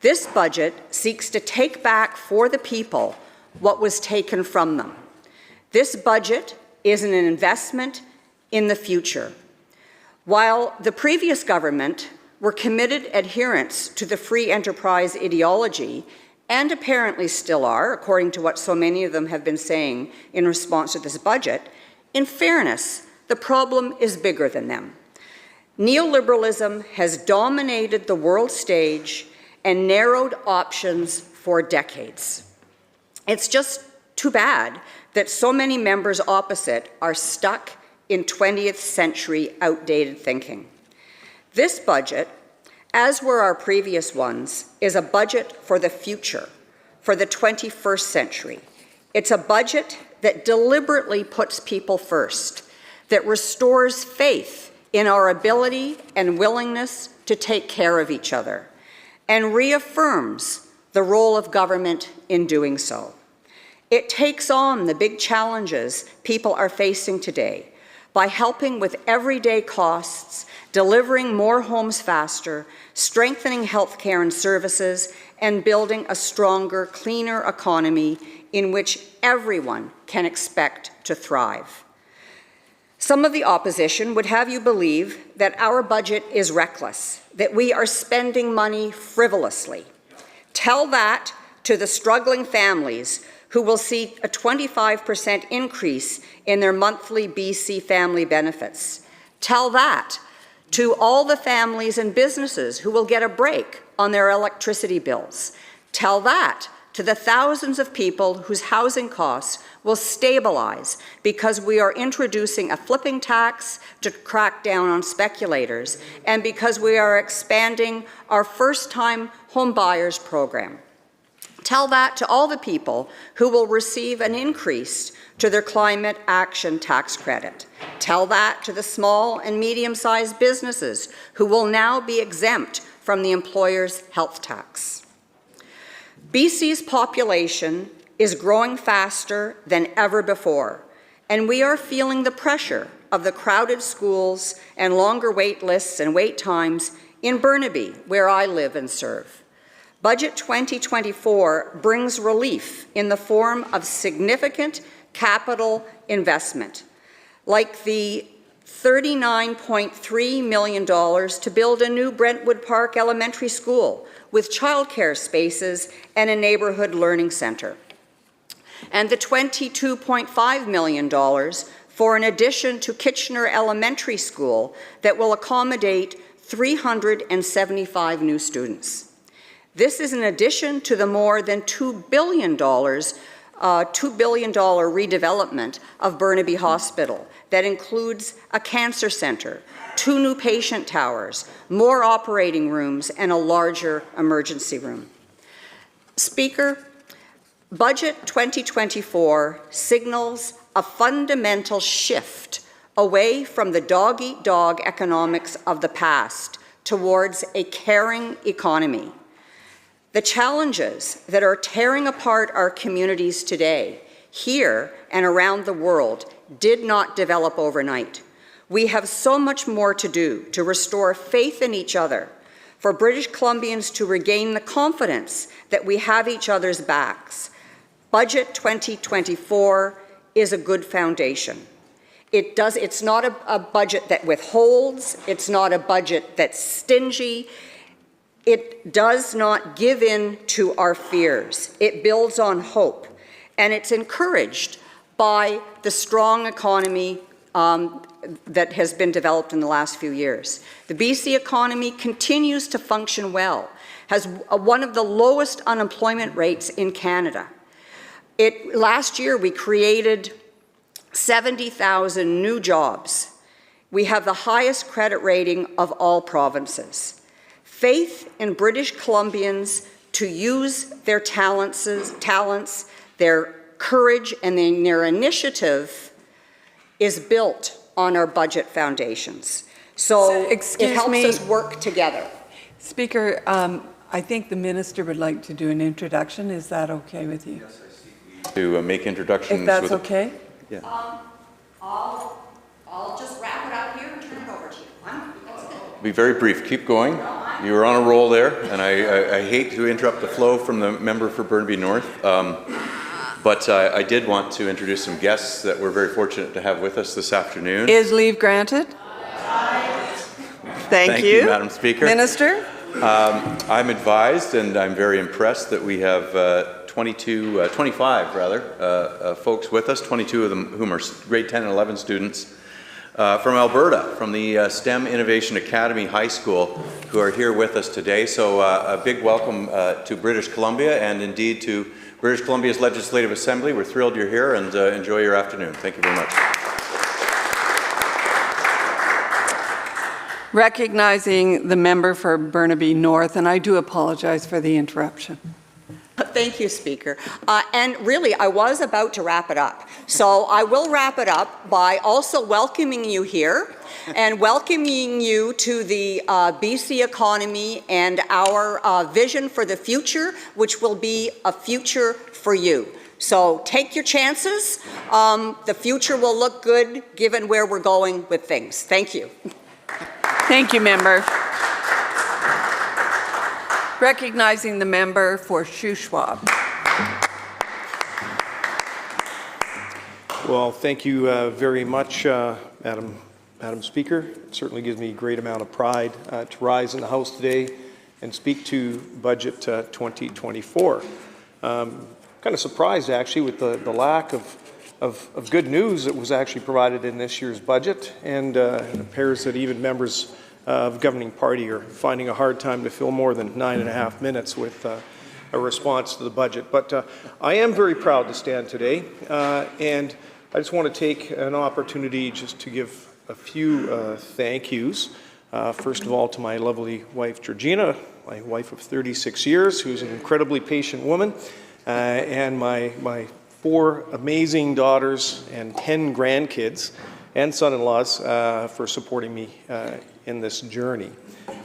This budget seeks to take back for the people what was taken from them. This budget is an investment in the future. While the previous government were committed adherents to the free enterprise ideology, and apparently still are, according to what so many of them have been saying in response to this budget, in fairness, the problem is bigger than them. Neoliberalism has dominated the world stage and narrowed options for decades. It's just too bad that so many members opposite are stuck in 20th century outdated thinking. This budget, as were our previous ones, is a budget for the future, for the 21st century. It's a budget that deliberately puts people first, that restores faith in our ability and willingness to take care of each other, and reaffirms the role of government in doing so. It takes on the big challenges people are facing today by helping with everyday costs, delivering more homes faster, strengthening healthcare and services, and building a stronger, cleaner economy in which everyone can expect to thrive. Some of the opposition would have you believe that our budget is reckless, that we are spending money frivolously. Tell that to the struggling families who will see a 25% increase in their monthly BC family benefits. Tell that to all the families and businesses who will get a break on their electricity bills. Tell that to the thousands of people whose housing costs will stabilize because we are introducing a flipping tax to crack down on speculators, and because we are expanding our first-time home buyers program. Tell that to all the people who will receive an increase to their climate action tax credit. Tell that to the small and medium-sized businesses who will now be exempt from the employer's health tax. BC's population is growing faster than ever before, and we are feeling the pressure of the crowded schools and longer wait lists and wait times in Burnaby, where I live and serve. Budget 2024 brings relief in the form of significant capital investment, like the $39.3 million to build a new Brentwood Park Elementary School with childcare spaces and a neighborhood learning centre, and the $22.5 million for an addition to Kitchener Elementary School that will accommodate 375 new students. This is in addition to the more than $2 billion redevelopment of Burnaby Hospital that includes a cancer centre, 2 new patient towers, more operating rooms, and a larger emergency room. Speaker, Budget 2024 signals a fundamental shift away from the dog-eat-dog economics of the past towards a caring economy. The challenges that are tearing apart our communities today, here and around the world, did not develop overnight. We have so much more to do to restore faith in each other, for British Columbians to regain the confidence that we have each other's backs. Budget 2024 is a good foundation. It's not a budget that withholds, it's not a budget that's stingy. It does not give in to our fears. It builds on hope, and it's encouraged by the strong economy that has been developed in the last few years. The BC economy continues to function well, has one of the lowest unemployment rates in Canada. Last year, we created 70,000 new jobs. We have the highest credit rating of all provinces. Faith in British Columbians to use their talents, their courage, and their initiative is built on our budget foundations. So it helps us work together.
Speaker, I think the minister would like to do an introduction. Is that okay with you?
Yes, I see. To make introductions.
If that's okay?
Yeah.
I'll just wrap it up here and turn it over to you. That's good.
be very brief. Keep going. You were on a roll there, and I hate to interrupt the flow from the member for Burnaby North, but I did want to introduce some guests that we're very fortunate to have with us this afternoon.
Is leave granted? Thank you,
Madam Speaker.
Minister.
I'm advised, and I'm very impressed that we have 25 folks with us, 22 of them whom are grade 10 and 11 students from Alberta, from the STEM Innovation Academy High School, who are here with us today. So a big welcome to British Columbia, and indeed to British Columbia's Legislative Assembly. We're thrilled you're here, and enjoy your afternoon. Thank you very much.
Recognizing the member for Burnaby North, and I do apologize for the interruption.
Thank you, Speaker. And really, I was about to wrap it up. So I will wrap it up by also welcoming you here and welcoming you to the BC economy and our vision for the future, which will be a future for you. So take your chances. The future will look good given where we're going with things. Thank you.
Thank you, member. Recognizing the member for Shuswap.
Well, thank you very much, Madam Speaker. It certainly gives me a great amount of pride to rise in the House today and speak to Budget 2024. Kind of surprised, actually, with the lack of good news that was actually provided in this year's budget, and it appears that even members of the governing party are finding a hard time to fill more than 9.5 minutes with a response to the budget. But I am very proud to stand today, and I just want to take an opportunity just to give a few thank yous. First of all, to my lovely wife, Georgina, my wife of 36 years, who's an incredibly patient woman, and my 4 amazing daughters and 10 grandkids and son-in-laws for supporting me in this journey.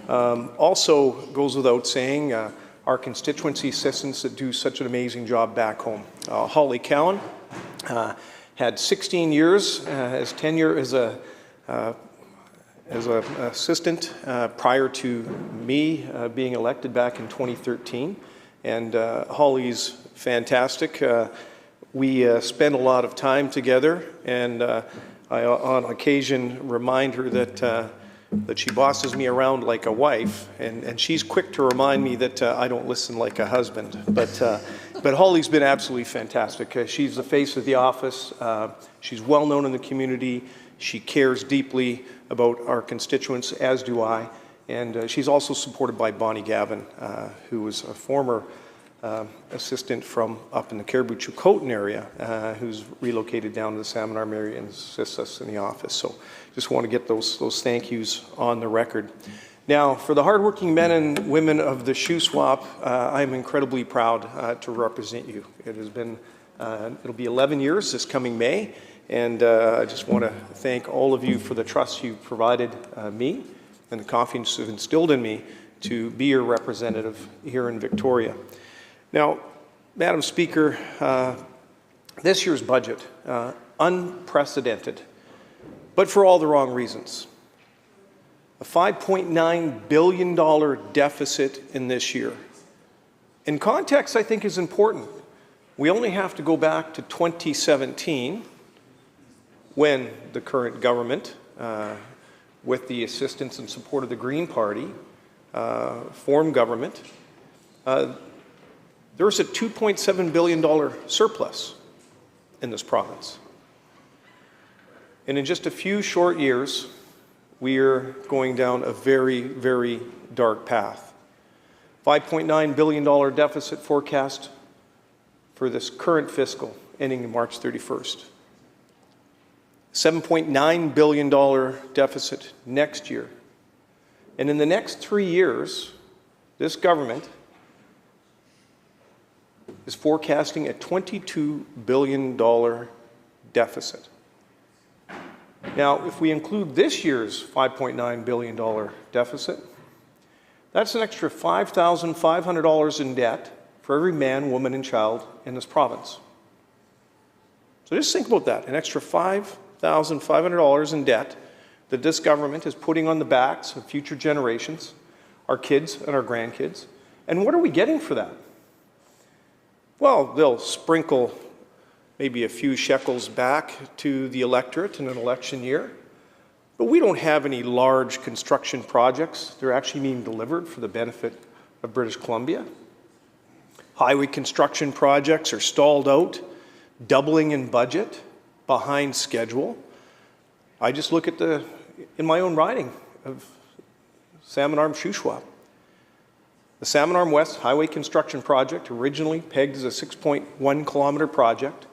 Also goes without saying, our constituency assistants that do such an amazing job back home. Holly Cowan had 16 years as tenure as an assistant prior to me being elected back in 2013, and Holly's fantastic. We spend a lot of time together, and I on occasion remind her that she bosses me around like a wife, and she's quick to remind me that I don't listen like a husband. But Holly's been absolutely fantastic. She's the face of the office. She's well known in the community. She cares deeply about our constituents, as do I. And she's also supported by Bonnie Gavin, who was a former assistant from up in the Caribou-Chilcotin area, who's relocated down to the Salmon Arm area and assists us in the office. So just want to get those thank yous on the record. Now, for the hardworking men and women of the Shuswap, I'm incredibly proud to represent you. It has been, it'll be 11 years this coming May, and I just want to thank all of you for the trust you've provided me and the confidence you've instilled in me to be your representative here in Victoria. Now, Madam Speaker, this year's budget, unprecedented, but for all the wrong reasons. A $5.9 billion deficit in this year. In context, I think, is important. We only have to go back to 2017 when the current government, with the assistance and support of the Green Party, formed government. There was a $2.7 billion surplus in this province. And in just a few short years, we are going down a very, very dark path. $5.9 billion deficit forecast for this current fiscal ending March 31st. $7.9 billion deficit next year. And in the next 3 years, this government is forecasting a $22 billion deficit. Now, if we include this year's $5.9 billion deficit, that's an extra $5,500 in debt for every man, woman, and child in this province. So just think about that, an extra $5,500 in debt that this government is putting on the backs of future generations, our kids and our grandkids. And what are we getting for that? Well, they'll sprinkle maybe a few shekels back to the electorate in an election year, but we don't have any large construction projects that are actually being delivered for the benefit of British Columbia. Highway construction projects are stalled out, doubling in budget, behind schedule. I just look at in my own riding of Salmon Arm Shuswap. The Salmon Arm West Highway Construction Project, originally pegged as a 6.1 kilometre project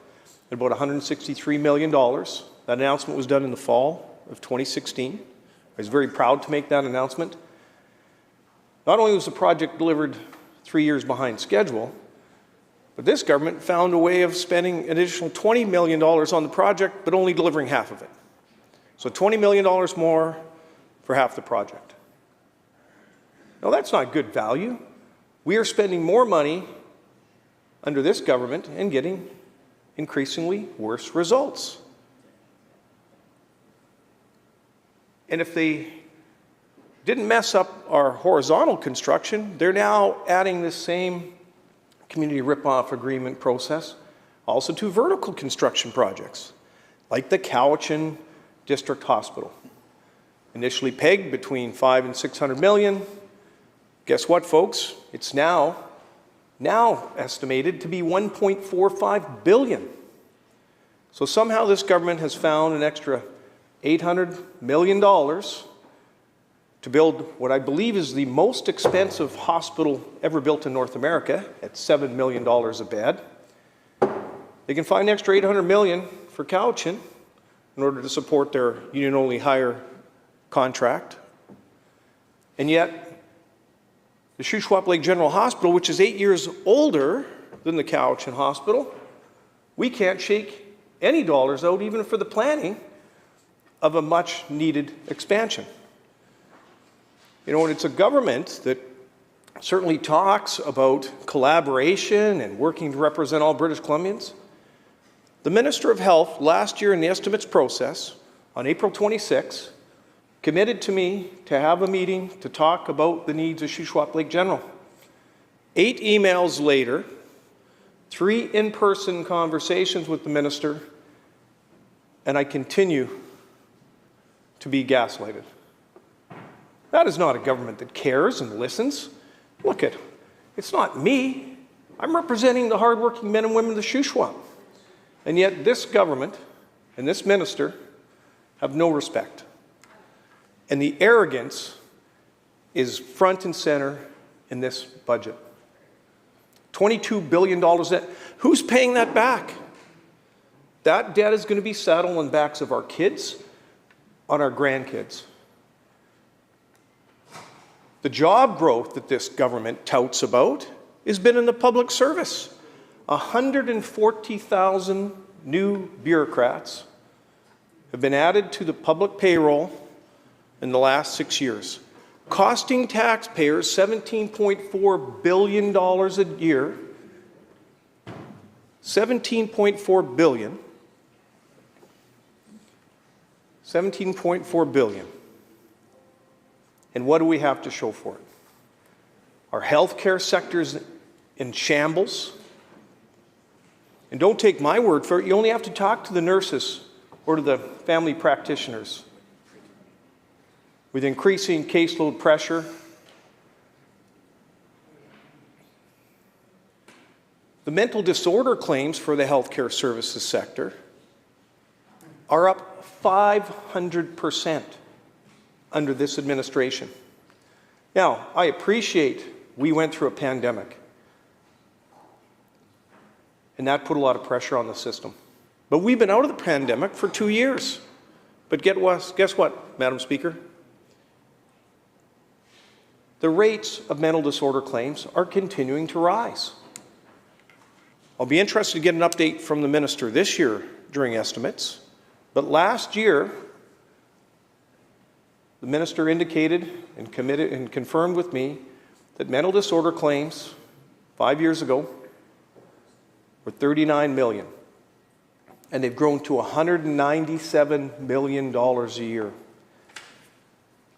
at about $163 million. That announcement was done in the fall of 2016. I was very proud to make that announcement. Not only was the project delivered 3 years behind schedule, but this government found a way of spending an additional $20 million on the project, but only delivering half of it. So $20 million more for half the project. Now, that's not good value. We are spending more money under this government and getting increasingly worse results. And if they didn't mess up our horizontal construction, they're now adding this same community rip-off agreement process also to vertical construction projects, like the Cowichan District Hospital. Initially pegged between $500 and $600 million. Guess what, folks? It's now estimated to be $1.45 billion. So somehow this government has found an extra $800 million to build what I believe is the most expensive hospital ever built in North America at $7 million a bed. They can find an extra $800 million for Cowichan in order to support their union-only hire contract. And yet, the Shuswap Lake General Hospital, which is 8 years older than the Cowichan Hospital, we can't shake any dollars out even for the planning of a much-needed expansion. You know, and it's a government that certainly talks about collaboration and working to represent all British Columbians. The Minister of Health last year in the estimates process on April 26 committed to me to have a meeting to talk about the needs of Shuswap Lake General. 8 emails later, 3 in-person conversations with the minister, and I continue to be gaslighted. That is not a government that cares and listens. Look it, it's not me. I'm representing the hardworking men and women of the Shuswap. And yet this government and this minister have no respect. And the arrogance is front and center in this budget. $22 billion debt. Who's paying that back? That debt is going to be saddled on the backs of our kids, on our grandkids. The job growth that this government touts about has been in the public service. 140,000 new bureaucrats have been added to the public payroll in the last 6 years, costing taxpayers $17.4 billion a year. $17.4 billion. $17.4 billion. And what do we have to show for it? Our healthcare sector is in shambles. And don't take my word for it. You only have to talk to the nurses or to the family practitioners. With increasing caseload pressure, the mental disorder claims for the healthcare services sector are up 500% under this administration. Now, I appreciate we went through a pandemic, and that put a lot of pressure on the system. But we've been out of the pandemic for 2 years. But guess what, Madam Speaker? The rates of mental disorder claims are continuing to rise. I'll be interested to get an update from the minister this year during estimates. But last year, the minister indicated and committed and confirmed with me that mental disorder claims 5 years ago were $39 million. And they've grown to $197 million a year.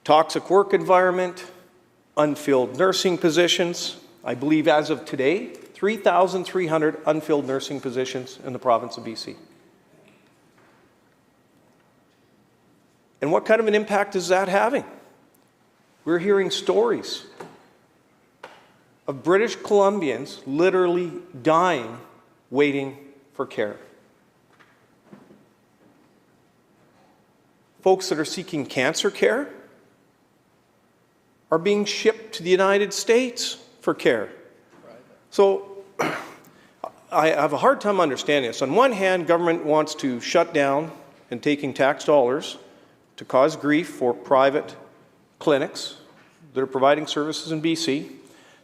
toxic work environment, unfilled nursing positions. I believe as of today, 3,300 unfilled nursing positions in the province of BC. And what kind of an impact is that having? We're hearing stories of British Columbians literally dying waiting for care. Folks that are seeking cancer care are being shipped to the United States for care. So I have a hard time understanding this. On one hand, government wants to shut down and taking tax dollars to cause grief for private clinics that are providing services in BC.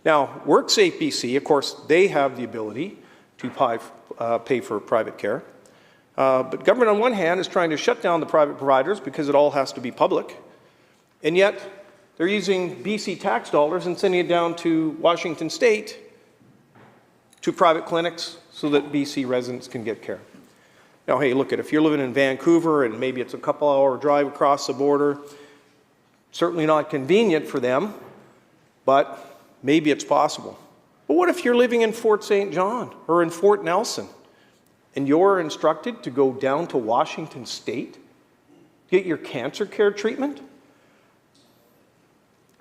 Now, WorkSafe BC, of course, they have the ability to pay for private care. But government on one hand is trying to shut down the private providers because it all has to be public. And yet, they're using BC tax dollars and sending it down to Washington State to private clinics so that BC residents can get care. Now, hey, look, if you're living in Vancouver and maybe it's a couple-hour drive across the border, certainly not convenient for them, but maybe it's possible. But what if you're living in Fort St. John or in Fort Nelson and you're instructed to go down to Washington State to get your cancer care treatment?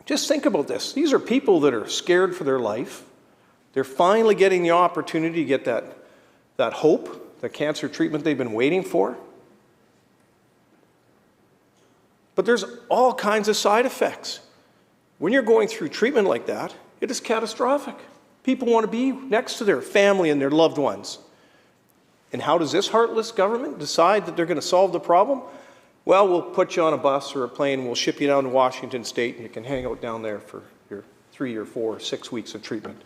Just think about this. These are people that are scared for their life. They're finally getting the opportunity to get that hope, the cancer treatment they've been waiting for. But there's all kinds of side effects. When you're going through treatment like that, it is catastrophic. People want to be next to their family and their loved ones. And how does this heartless government decide that they're going to solve the problem? Well, we'll put you on a bus or a plane, we'll ship you down to Washington State, and you can hang out down there for your 3 or 4 or 6 weeks of treatment.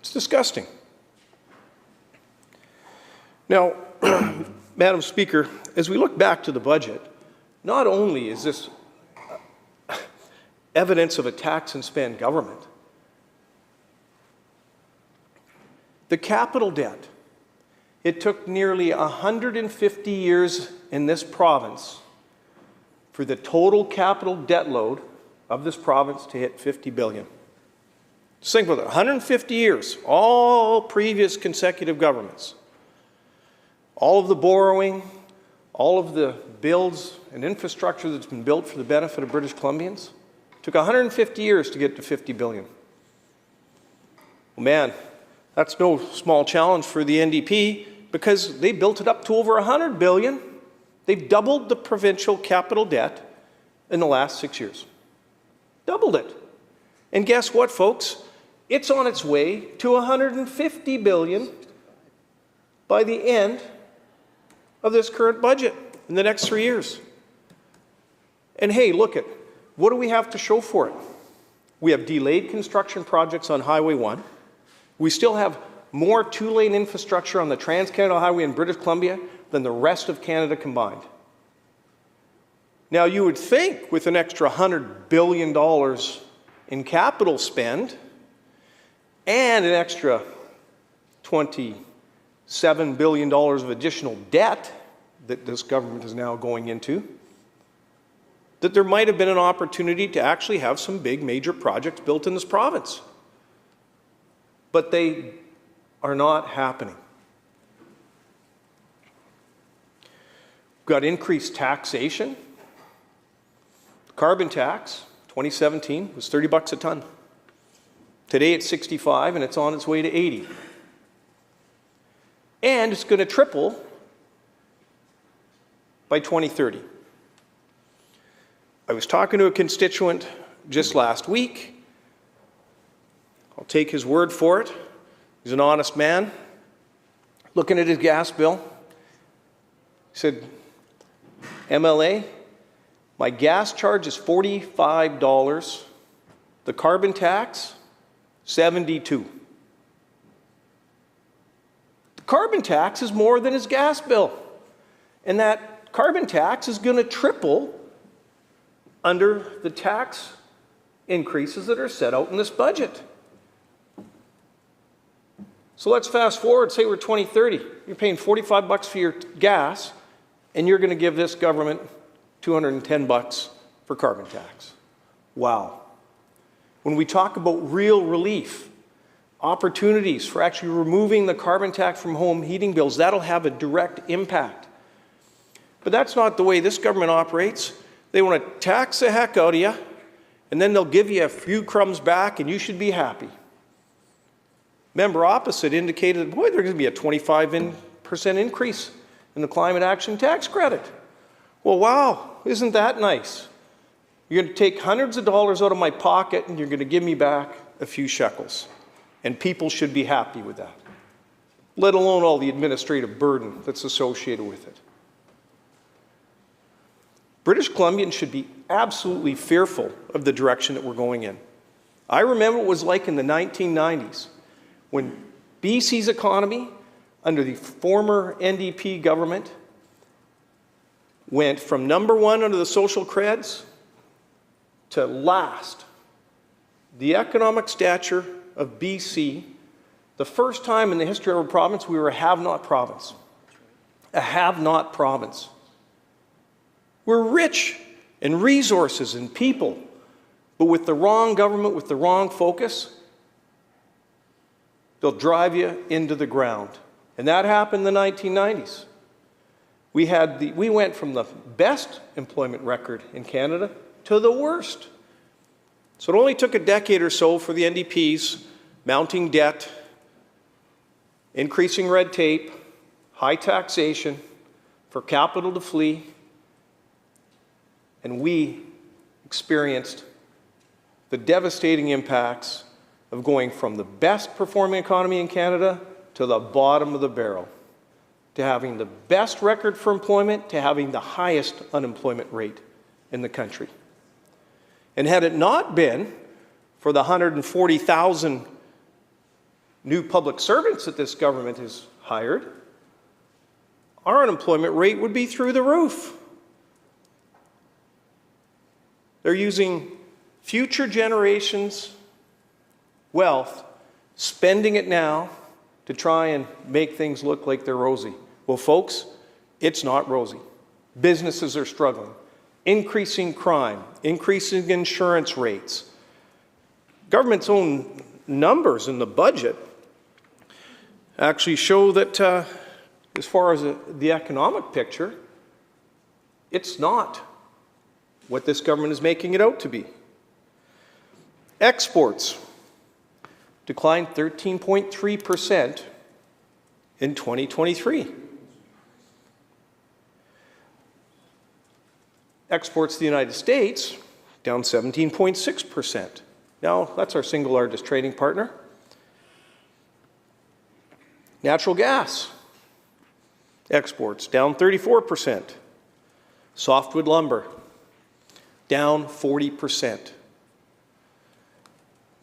It's disgusting. Now, Madam Speaker, as we look back to the budget, not only is this evidence of a tax and spend government, the capital debt, it took nearly 150 years in this province for the total capital debt load of this province to hit $50 billion. Just think about it, 150 years, all previous consecutive governments. All of the borrowing, all of the builds and infrastructure that's been built for the benefit of British Columbians, took 150 years to get to $50 billion. Well, man, that's no small challenge for the NDP because they built it up to over $100 billion. They've doubled the provincial capital debt in the last 6 years. Doubled it. And guess what, folks? It's on its way to $150 billion by the end of this current budget in the next 3 years. And hey, look at, what do we have to show for it? We have delayed construction projects on Highway 1. We still have more two-lane infrastructure on the Trans-Canada Highway in British Columbia than the rest of Canada combined. Now, you would think with an extra $100 billion in capital spend and an extra $27 billion of additional debt that this government is now going into, that there might have been an opportunity to actually have some big major projects built in this province. But they are not happening. We've got increased taxation. The carbon tax, 2017, was $30 a ton. Today it's 65 and it's on its way to 80. And it's going to triple by 2030. I was talking to a constituent just last week. I'll take his word for it. He's an honest man. Looking at his gas bill, he said, MLA, my gas charge is $45. The carbon tax, $72. The carbon tax is more than his gas bill. And that carbon tax is going to triple under the tax increases that are set out in this budget. So let's fast forward, say we're 2030. You're paying $45 for your gas, and you're going to give this government $210 for carbon tax. Wow. When we talk about real relief, opportunities for actually removing the carbon tax from home heating bills, that'll have a direct impact. But that's not the way this government operates. They want to tax the heck out of you, and then they'll give you a few crumbs back, and you should be happy. Member opposite indicated, boy, there's going to be a 25% increase in the climate action tax credit. Well, wow, isn't that nice? You're going to take hundreds of dollars out of my pocket, and you're going to give me back a few shekels. And people should be happy with that, let alone all the administrative burden that's associated with it. British Columbians should be absolutely fearful of the direction that we're going in. I remember what it was like in the 1990s when BC's economy, under the former NDP government, went from #1 under the social creds to last. The economic stature of BC, the first time in the history of our province, we were a have-not province. A have-not province. We're rich in resources and people, but with the wrong government, with the wrong focus, they'll drive you into the ground. And that happened in the 1990s. We went from the best employment record in Canada to the worst. So it only took a decade or so for the NDP's mounting debt, increasing red tape, high taxation, for capital to flee, and we experienced the devastating impacts of going from the best performing economy in Canada to the bottom of the barrel, to having the best record for employment, to having the highest unemployment rate in the country. And had it not been for the 140,000 new public servants that this government has hired, our unemployment rate would be through the roof. They're using future generations' wealth, spending it now to try and make things look like they're rosy. Well, folks, it's not rosy. Businesses are struggling. Increasing crime, increasing insurance rates. Government's own numbers in the budget actually show that as far as the economic picture, it's not what this government is making it out to be. Exports declined 13.3% in 2023. Exports to the United States down 17.6%. Now, that's our single largest trading partner. Natural gas exports down 34%. Softwood lumber down 40%.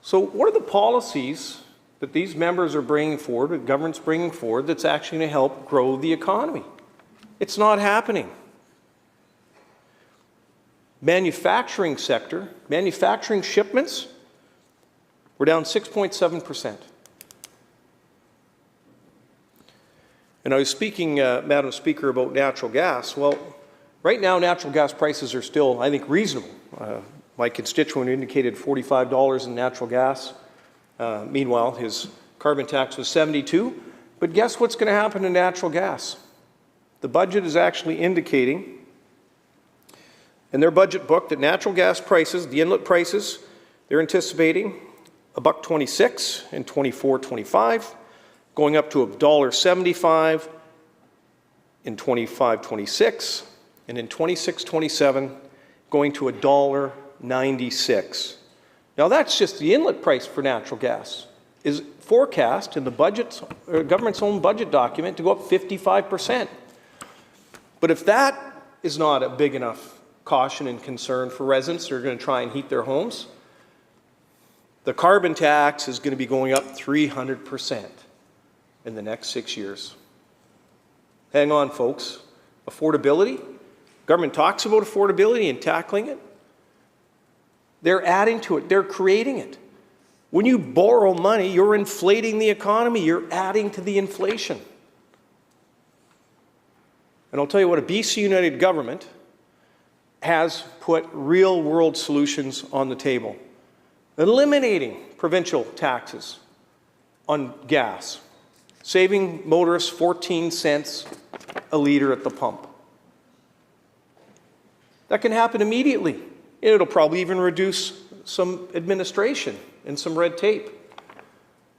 So what are the policies that these members are bringing forward, that government's bringing forward, that's actually going to help grow the economy? It's not happening. Manufacturing sector, manufacturing shipments, we're down 6.7%. And I was speaking, Madam Speaker, about natural gas. Well, right now natural gas prices are still, I think, reasonable. My constituent indicated $45 in natural gas. Meanwhile, his carbon tax was $72. But guess what's going to happen to natural gas? The budget is actually indicating in their budget book that natural gas prices, the inlet prices, they're anticipating $1.26 in 24-25, going up to $1.75 in 25-26, and in 26-27, going to $1.96. Now that's just the inlet price for natural gas, is forecast in the budget, government's own budget document to go up 55%. But if that is not a big enough caution and concern for residents who are going to try and heat their homes, the carbon tax is going to be going up 300% in the next 6 years. Hang on, folks. Affordability. Government talks about affordability and tackling it. They're adding to it. They're creating it. When you borrow money, you're inflating the economy. You're adding to the inflation. And I'll tell you what, a BC United government has put real-world solutions on the table. Eliminating provincial taxes on gas, saving motorists 14 cents a litre at the pump. That can happen immediately. It'll probably even reduce some administration and some red tape.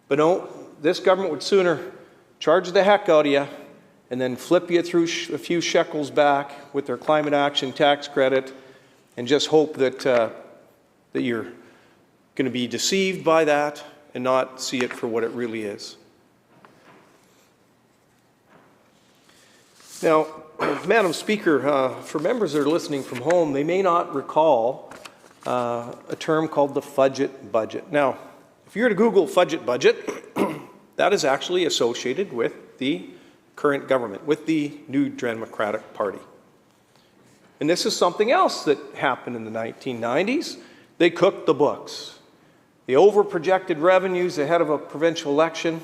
But no, this government would sooner charge the heck out of you and then flip you through a few shekels back with their climate action tax credit and just hope that, that you're going to be deceived by that and not see it for what it really is. Now, Madam Speaker, for members that are listening from home, they may not recall a term called the fudget budget. Now, if you were to Google fudget budget, that is actually associated with the current government, with the New Democratic Party. And this is something else that happened in the 1990s. They cooked the books. They overprojected revenues ahead of a provincial election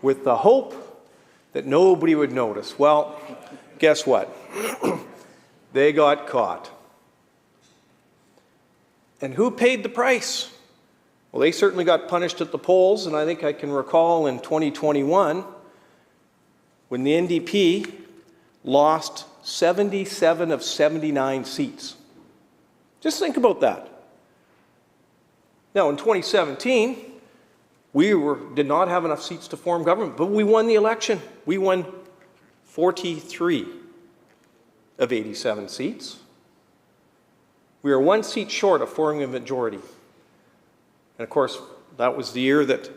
with the hope that nobody would notice. Well, guess what? They got caught. And who paid the price? Well, they certainly got punished at the polls, and I think I can recall in 2021 when the NDP lost 77 of 79 seats. Just think about that. Now, in 2017, we did not have enough seats to form government, but we won the election. We won 43 of 87 seats. We were 1 seat short of forming a majority. And of course, that was the year that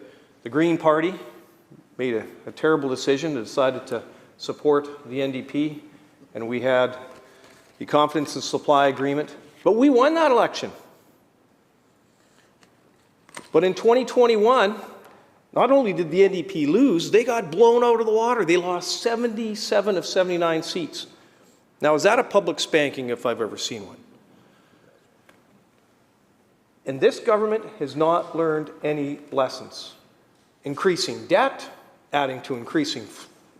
the Green Party made a terrible decision and decided to support the NDP, and we had the confidence and supply agreement. But we won that election. But in 2021, not only did the NDP lose, they got blown out of the water. They lost 77 of 79 seats. Now, is that a public spanking if I've ever seen one? And this government has not learned any lessons. Increasing debt, adding to increasing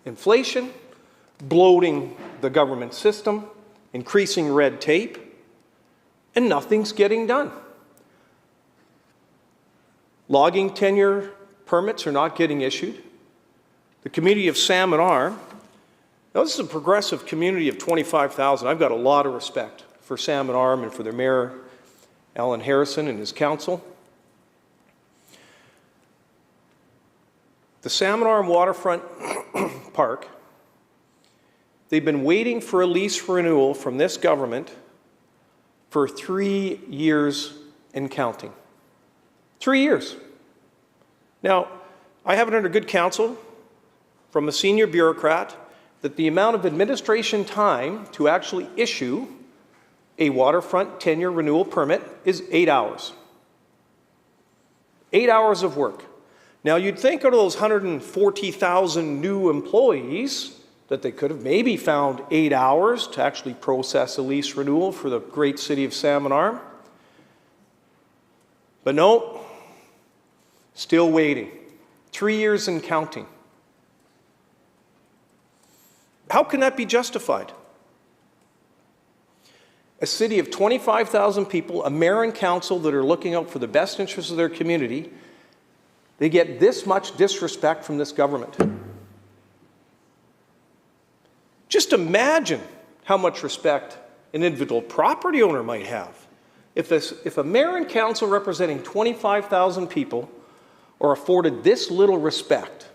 inflation, bloating the government system, increasing red tape, and nothing's getting done. Logging tenure permits are not getting issued. The community of Salmon Arm, now this is a progressive community of 25,000. I've got a lot of respect for Salmon Arm and for their mayor, Alan Harrison, and his council. The Salmon Arm Waterfront Park, they've been waiting for a lease renewal from this government for 3 years and counting. 3 years. Now, I have it under good counsel from a senior bureaucrat that the amount of administration time to actually issue a waterfront tenure renewal permit is 8 hours. 8 hours of work. Now, you'd think out of those 140,000 new employees that they could have maybe found 8 hours to actually process a lease renewal for the great city of Salmon Arm. But no, still waiting. 3 years and counting. How can that be justified? A city of 25,000 people, a mayor and council that are looking out for the best interests of their community, they get this much disrespect from this government. Just imagine how much respect an individual property owner might have. If a mayor and council representing 25,000 people are afforded this little respect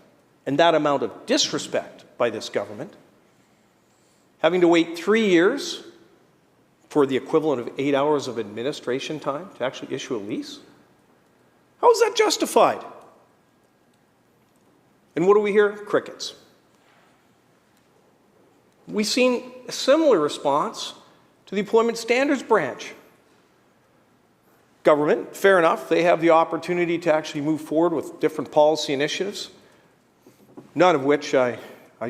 and that amount of disrespect by this government, having to wait 3 years for the equivalent of 8 hours of administration time to actually issue a lease? How is that justified? And what do we hear? Crickets. We've seen a similar response to the Employment Standards Branch. Government, fair enough, they have the opportunity to actually move forward with different policy initiatives, none of which I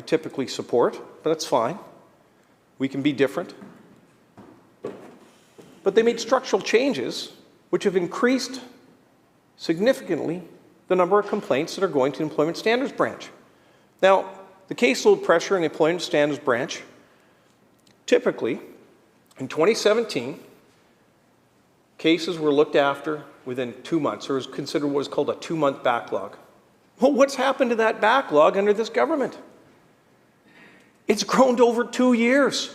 typically support, but that's fine. We can be different. But they made structural changes which have increased significantly the number of complaints that are going to the Employment Standards Branch. Now, the caseload pressure in the Employment Standards Branch typically In 2017, cases were looked after within 2 months, or is considered what is called a 2-month backlog. Well, what's happened to that backlog under this government? It's grown to over 2 years.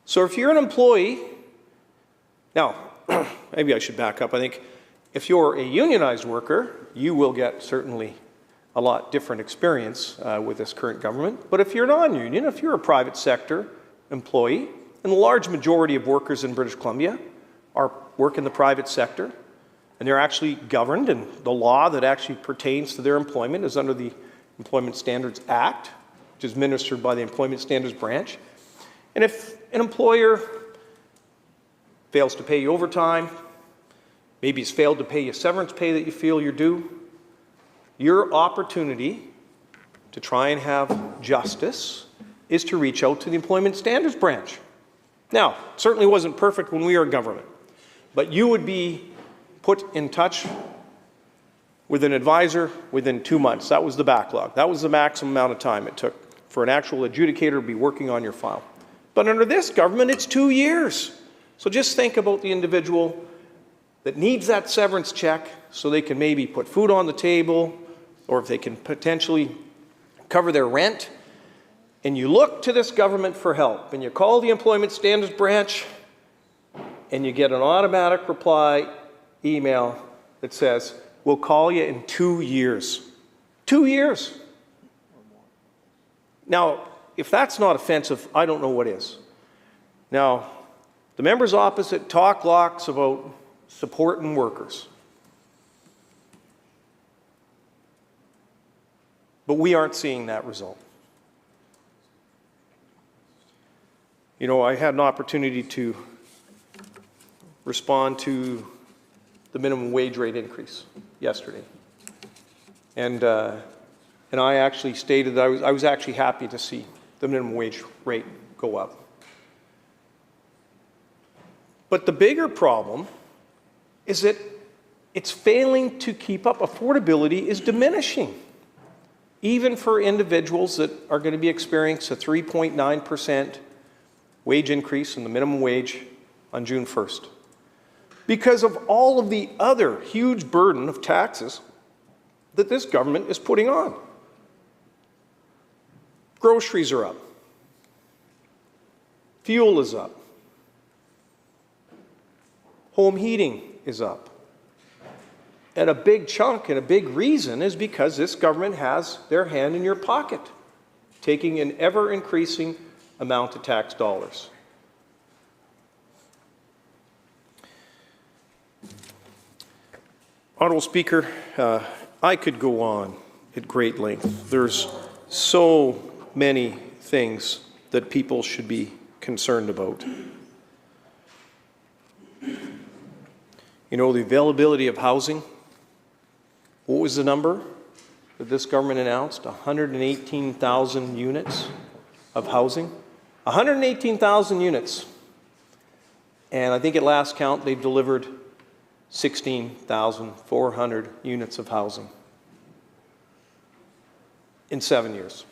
So if you're an employee, now, maybe I should back up. I think if you're a unionized worker, you will get certainly a lot different experience with this current government. But if you're non-union, if you're a private sector employee, and the large majority of workers in British Columbia work in the private sector, and they're actually governed, and the law that actually pertains to their employment is under the Employment Standards Act, which is administered by the Employment Standards Branch. And if an employer fails to pay you overtime, maybe has failed to pay you severance pay that you feel you're due, your opportunity to try and have justice is to reach out to the Employment Standards Branch. Now, it certainly wasn't perfect when we were in government, but you would be put in touch with an advisor within 2 months. That was the backlog. That was the maximum amount of time it took for an actual adjudicator to be working on your file. But under this government, it's 2 years. So just think about the individual that needs that severance check so they can maybe put food on the table, or if they can potentially cover their rent, and you look to this government for help, and you call the Employment Standards Branch, and you get an automatic reply email that says, we'll call you in 2 years. 2 years. Now, if that's not offensive, I don't know what is. Now, the members opposite talk lots about supporting workers. But we aren't seeing that result. You know, I had an opportunity to respond to the minimum wage rate increase yesterday. And I actually stated that I was actually happy to see the minimum wage rate go up. But the bigger problem is that it's failing to keep up. Affordability is diminishing, even for individuals that are going to be experiencing a 3.9% wage increase in the minimum wage on June 1st. Because of all of the other huge burden of taxes that this government is putting on. Groceries are up. Fuel is up. Home heating is up. And a big chunk and a big reason is because this government has their hand in your pocket, taking an ever-increasing amount of tax dollars. Honourable Speaker, I could go on at great length. There's so many things that people should be concerned about. You know, the availability of housing. What was the number that this government announced? 118,000 units of housing. 118,000 units. And I think at last count, they've delivered 16,400 units of housing in 7 years.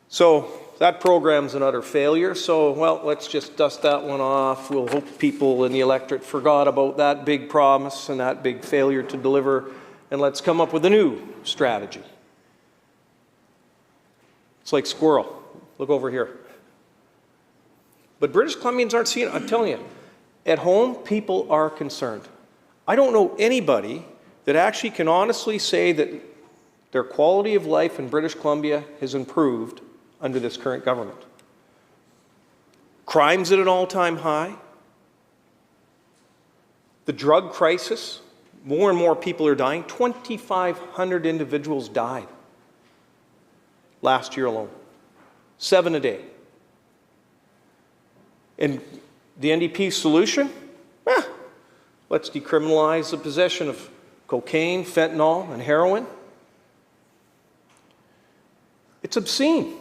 So that program's an utter failure. So, well, let's just dust that one off. We'll hope people in the electorate forgot about that big promise and that big failure to deliver, and let's come up with a new strategy. It's like squirrel. Look over here. But British Columbians aren't seeing it. I'm telling you, at home, people are concerned. I don't know anybody that actually can honestly say that their quality of life in British Columbia has improved under this current government. Crime's at an all-time high. The drug crisis, more and more people are dying. 2,500 individuals died last year alone. 7 a day. And the NDP solution? Let's decriminalize the possession of cocaine, fentanyl, and heroin. It's obscene.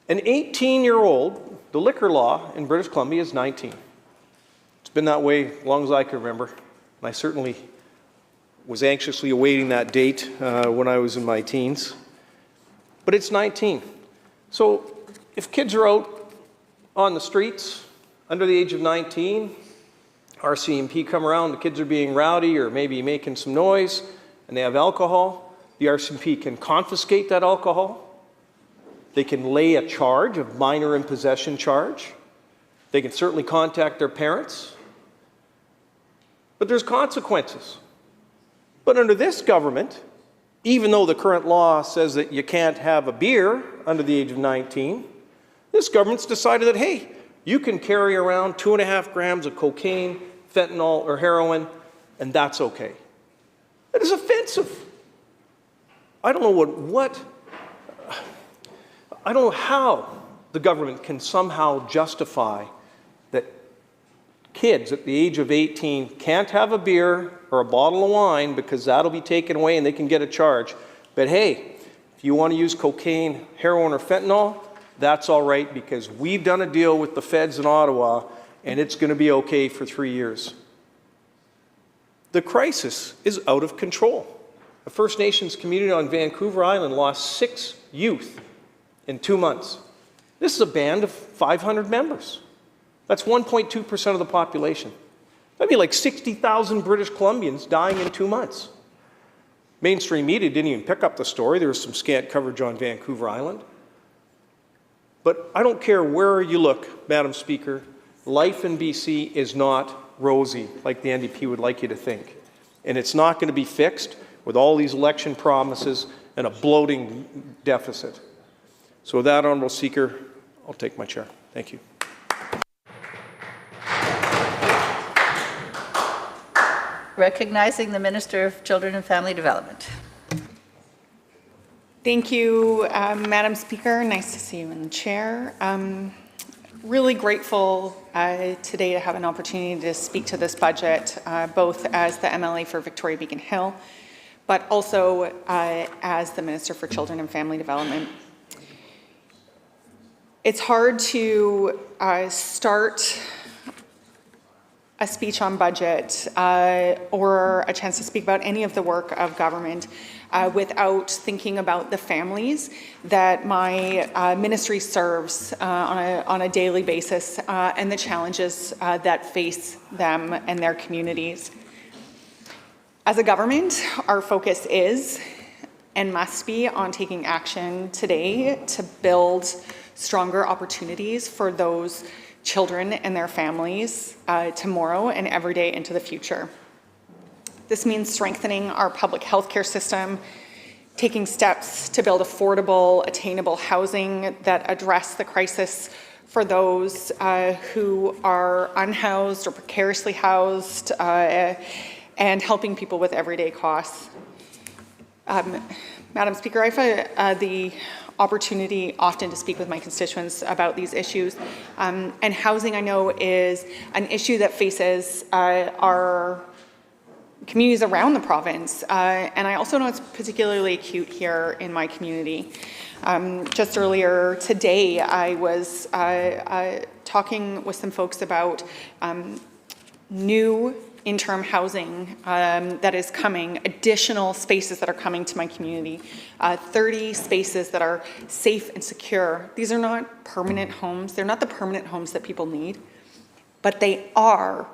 An 18-year-old, the liquor law in British Columbia is 19. It's been that way as long as I can remember. And I certainly was anxiously awaiting that date when I was in my teens. But it's 19. So if kids are out on the streets under the age of 19. RCMP come around, the kids are being rowdy or maybe making some noise, and they have alcohol. The RCMP can confiscate that alcohol. They can lay a charge, a minor in possession charge. They can certainly contact their parents. But there's consequences. But under this government, even though the current law says that you can't have a beer under the age of 19, this government's decided that, hey, you can carry around 2.5 grams of cocaine, fentanyl, or heroin, and that's okay. That is offensive. I don't know I don't know how the government can somehow justify that kids at the age of 18 can't have a beer or a bottle of wine because that'll be taken away and they can get a charge. But hey, if you want to use cocaine, heroin, or fentanyl, that's all right because we've done a deal with the feds in Ottawa and it's going to be okay for 3 years. The crisis is out of control. A First Nations community on Vancouver Island lost 6 youth in 2 months. This is a band of 500 members. That's 1.2% of the population. That'd be like 60,000 British Columbians dying in 2 months. Mainstream media didn't even pick up the story. There was some scant coverage on Vancouver Island. But I don't care where you look, Madam Speaker, life in BC is not rosy like the NDP would like you to think. And it's not going to be fixed with all these election promises and a bloating deficit. So with that, Honourable Speaker, I'll take my chair. Thank you.
Recognizing the Minister of Children and Family Development.
Thank you, Madam Speaker. Nice to see you in the chair. Really grateful today to have an opportunity to speak to this budget, both as the MLA for Victoria Beacon Hill, but also as the Minister for Children and Family Development. It's hard to start a speech on budget or a chance to speak about any of the work of government without thinking about the families that my ministry serves on a daily basis and the challenges that face them and their communities. As a government, our focus is and must be on taking action today to build stronger opportunities for those children and their families tomorrow and every day into the future. This means strengthening our public health care system, taking steps to build affordable, attainable housing that address the crisis for those who are unhoused or precariously housed, and helping people with everyday costs. Madam Speaker, I've had the opportunity often to speak with my constituents about these issues. And housing, I know, is an issue that faces our communities around the province. And I also know it's particularly acute here in my community. Just earlier today, I was talking with some folks about new interim housing that is coming, additional spaces that are coming to my community, 30 spaces that are safe and secure. These are not permanent homes. They're not the permanent homes that people need, but they are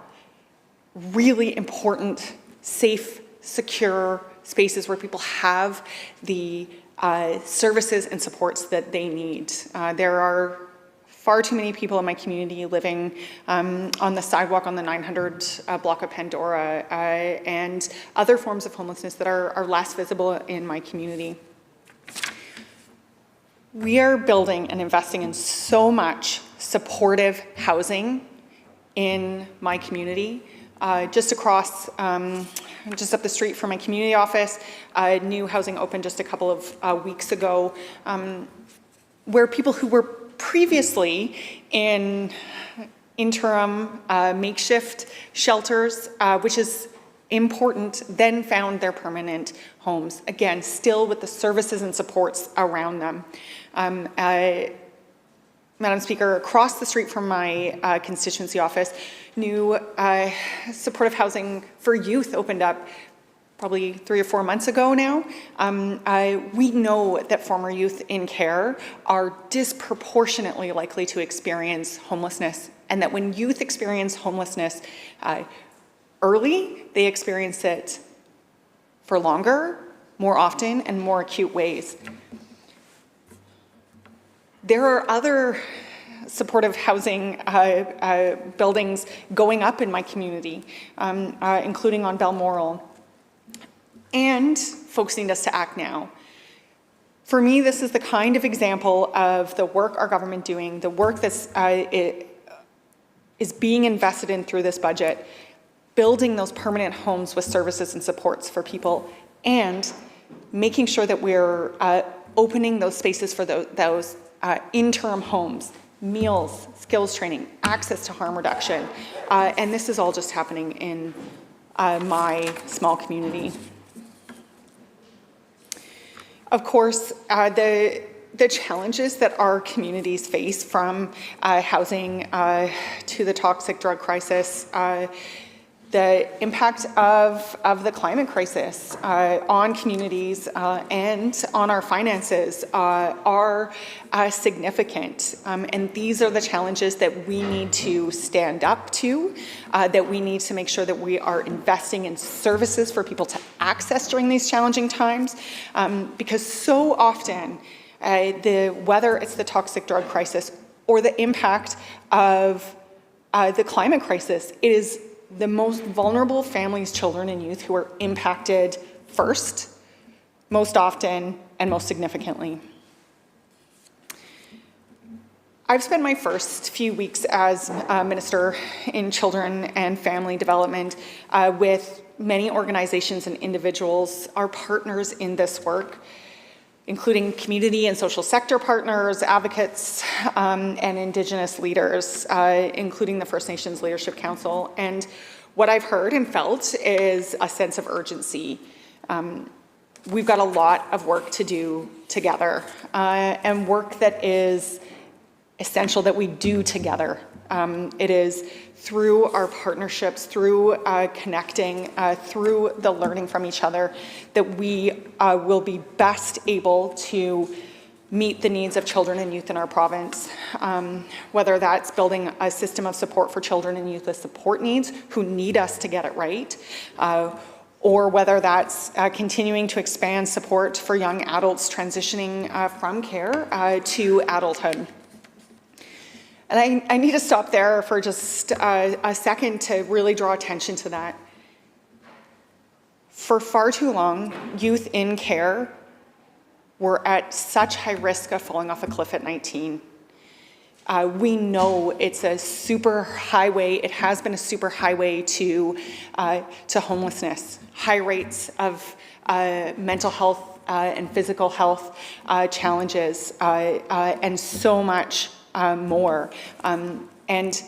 really important, safe, secure spaces where people have the services and supports that they need. There are far too many people in my community living on the sidewalk on the 900 block of Pandora and other forms of homelessness that are less visible in my community. We are building and investing in so much supportive housing in my community. Just across, just up the street from my community office, new housing opened just a couple of weeks ago, where people who were previously in interim makeshift shelters, which is important, then found their permanent homes. Again, still with the services and supports around them. Madam Speaker, across the street from my constituency office, new supportive housing for youth opened up probably 3 or 4 months ago now, we know that former youth in care are disproportionately likely to experience homelessness, and that when youth experience homelessness early, they experience it for longer, more often, and more acute ways. There are other supportive housing buildings going up in my community, including on Balmoral. And folks need us to act now. For me, this is the kind of example of the work our government doing, the work that's is being invested in through this budget, building those permanent homes with services and supports for people, and making sure that we're opening those spaces for those interim homes, meals, skills training, access to harm reduction. And this is all just happening in my small community. Of course, the challenges that our communities face, from housing to the toxic drug crisis, the impact of the climate crisis on communities and on our finances are significant. And these are the challenges that we need to stand up to, that we need to make sure that we are investing in services for people to access during these challenging times. Because so often, whether it's the toxic drug crisis or the impact of the climate crisis, it is the most vulnerable families, children, and youth who are impacted first, most often, and most significantly. I've spent my first few weeks as Minister in Children and Family Development with many organizations and individuals, our partners in this work, including community and social sector partners, advocates, and Indigenous leaders, including the First Nations Leadership Council. And what I've heard and felt is a sense of urgency. We've got a lot of work to do together, and work that is essential that we do together. It is through our partnerships, through connecting, through the learning from each other, that we will be best able to meet the needs of children and youth in our province, whether that's building a system of support for children and youth with support needs who need us to get it right, or whether that's continuing to expand support for young adults transitioning from care to adulthood. And I need to stop there for just a second to really draw attention to that. For far too long, youth in care were at such high risk of falling off a cliff at 19. We know it's a super highway, it has been a super highway to homelessness, high rates of mental health and physical health challenges, and so much more. And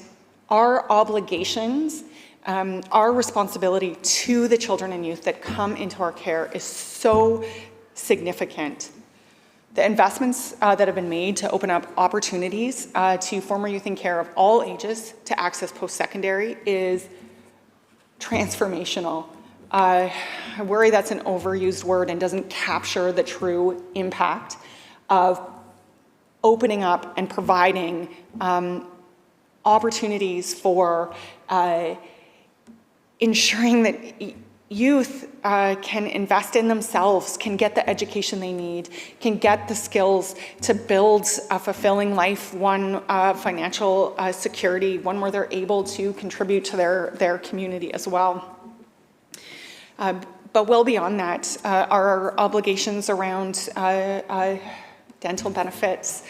our obligations, our responsibility to the children and youth that come into our care is so significant. The investments that have been made to open up opportunities to former youth in care of all ages to access post-secondary is transformational. I worry that's an overused word and doesn't capture the true impact of opening up and providing opportunities for ensuring that youth can invest in themselves, can get the education they need, can get the skills to build a fulfilling life, one financial security, one where they're able to contribute to their community as well. But well beyond that, our obligations around dental benefits,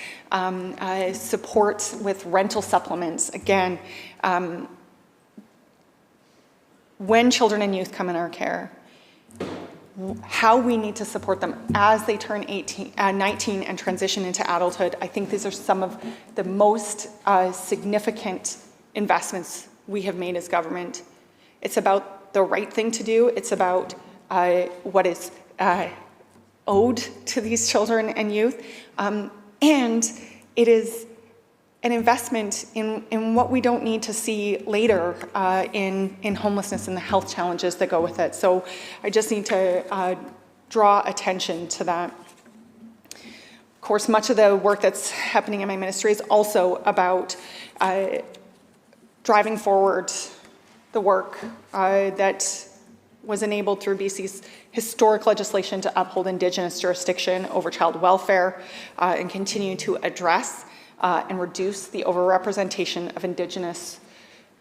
support with rental supplements. Again, when children and youth come in our care, how we need to support them as they turn 19 and transition into adulthood. I think these are some of the most significant investments we have made as government. It's about the right thing to do. It's about what is owed to these children and youth. And it is an investment in what we don't need to see later in homelessness and the health challenges that go with it. So I just need to draw attention to that. Of course, much of the work that's happening in my ministry is also about driving forward the work that was enabled through BC's historic legislation to uphold Indigenous jurisdiction over child welfare and continue to address and reduce the overrepresentation of Indigenous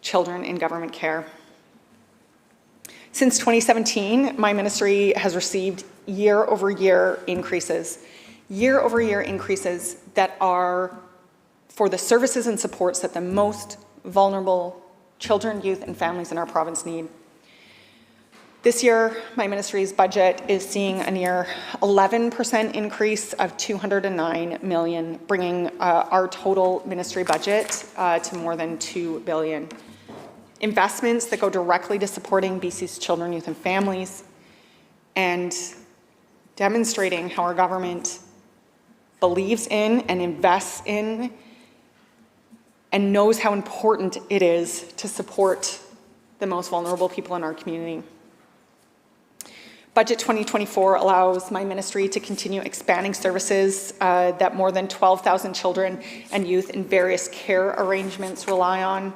children in government care. Since 2017, my ministry has received year-over-year increases that are for the services and supports that the most vulnerable children, youth, and families in our province need. This year, my ministry's budget is seeing a near 11% increase of $209 million, bringing our total ministry budget to more than $2 billion. Investments that go directly to supporting BC's children, youth, and families, and demonstrating how our government believes in and invests in and knows how important it is to support the most vulnerable people in our community. Budget 2024 allows my ministry to continue expanding services that more than 12,000 children and youth in various care arrangements rely on.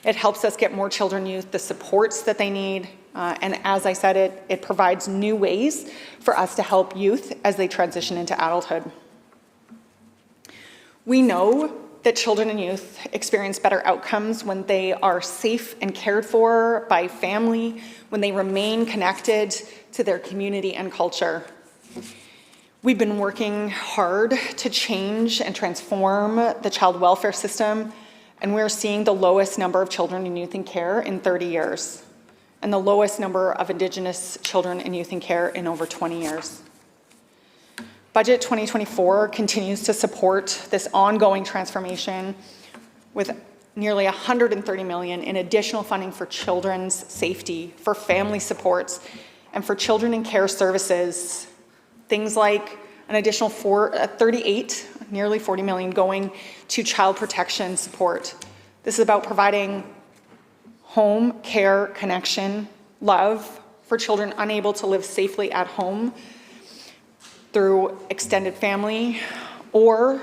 It helps us get more children and youth the supports that they need. And as I said, it provides new ways for us to help youth as they transition into adulthood. We know that children and youth experience better outcomes when they are safe and cared for by family, when they remain connected to their community and culture. We've been working hard to change and transform the child welfare system, and we're seeing the lowest number of children and youth in care in 30 years, and the lowest number of Indigenous children and youth in care in over 20 years. Budget 2024 continues to support this ongoing transformation with nearly $130 million in additional funding for children's safety, for family supports, and for children in care services. Things like an additional 38, nearly $40 million going to child protection support. This is about providing home, care, connection, love for children unable to live safely at home through extended family or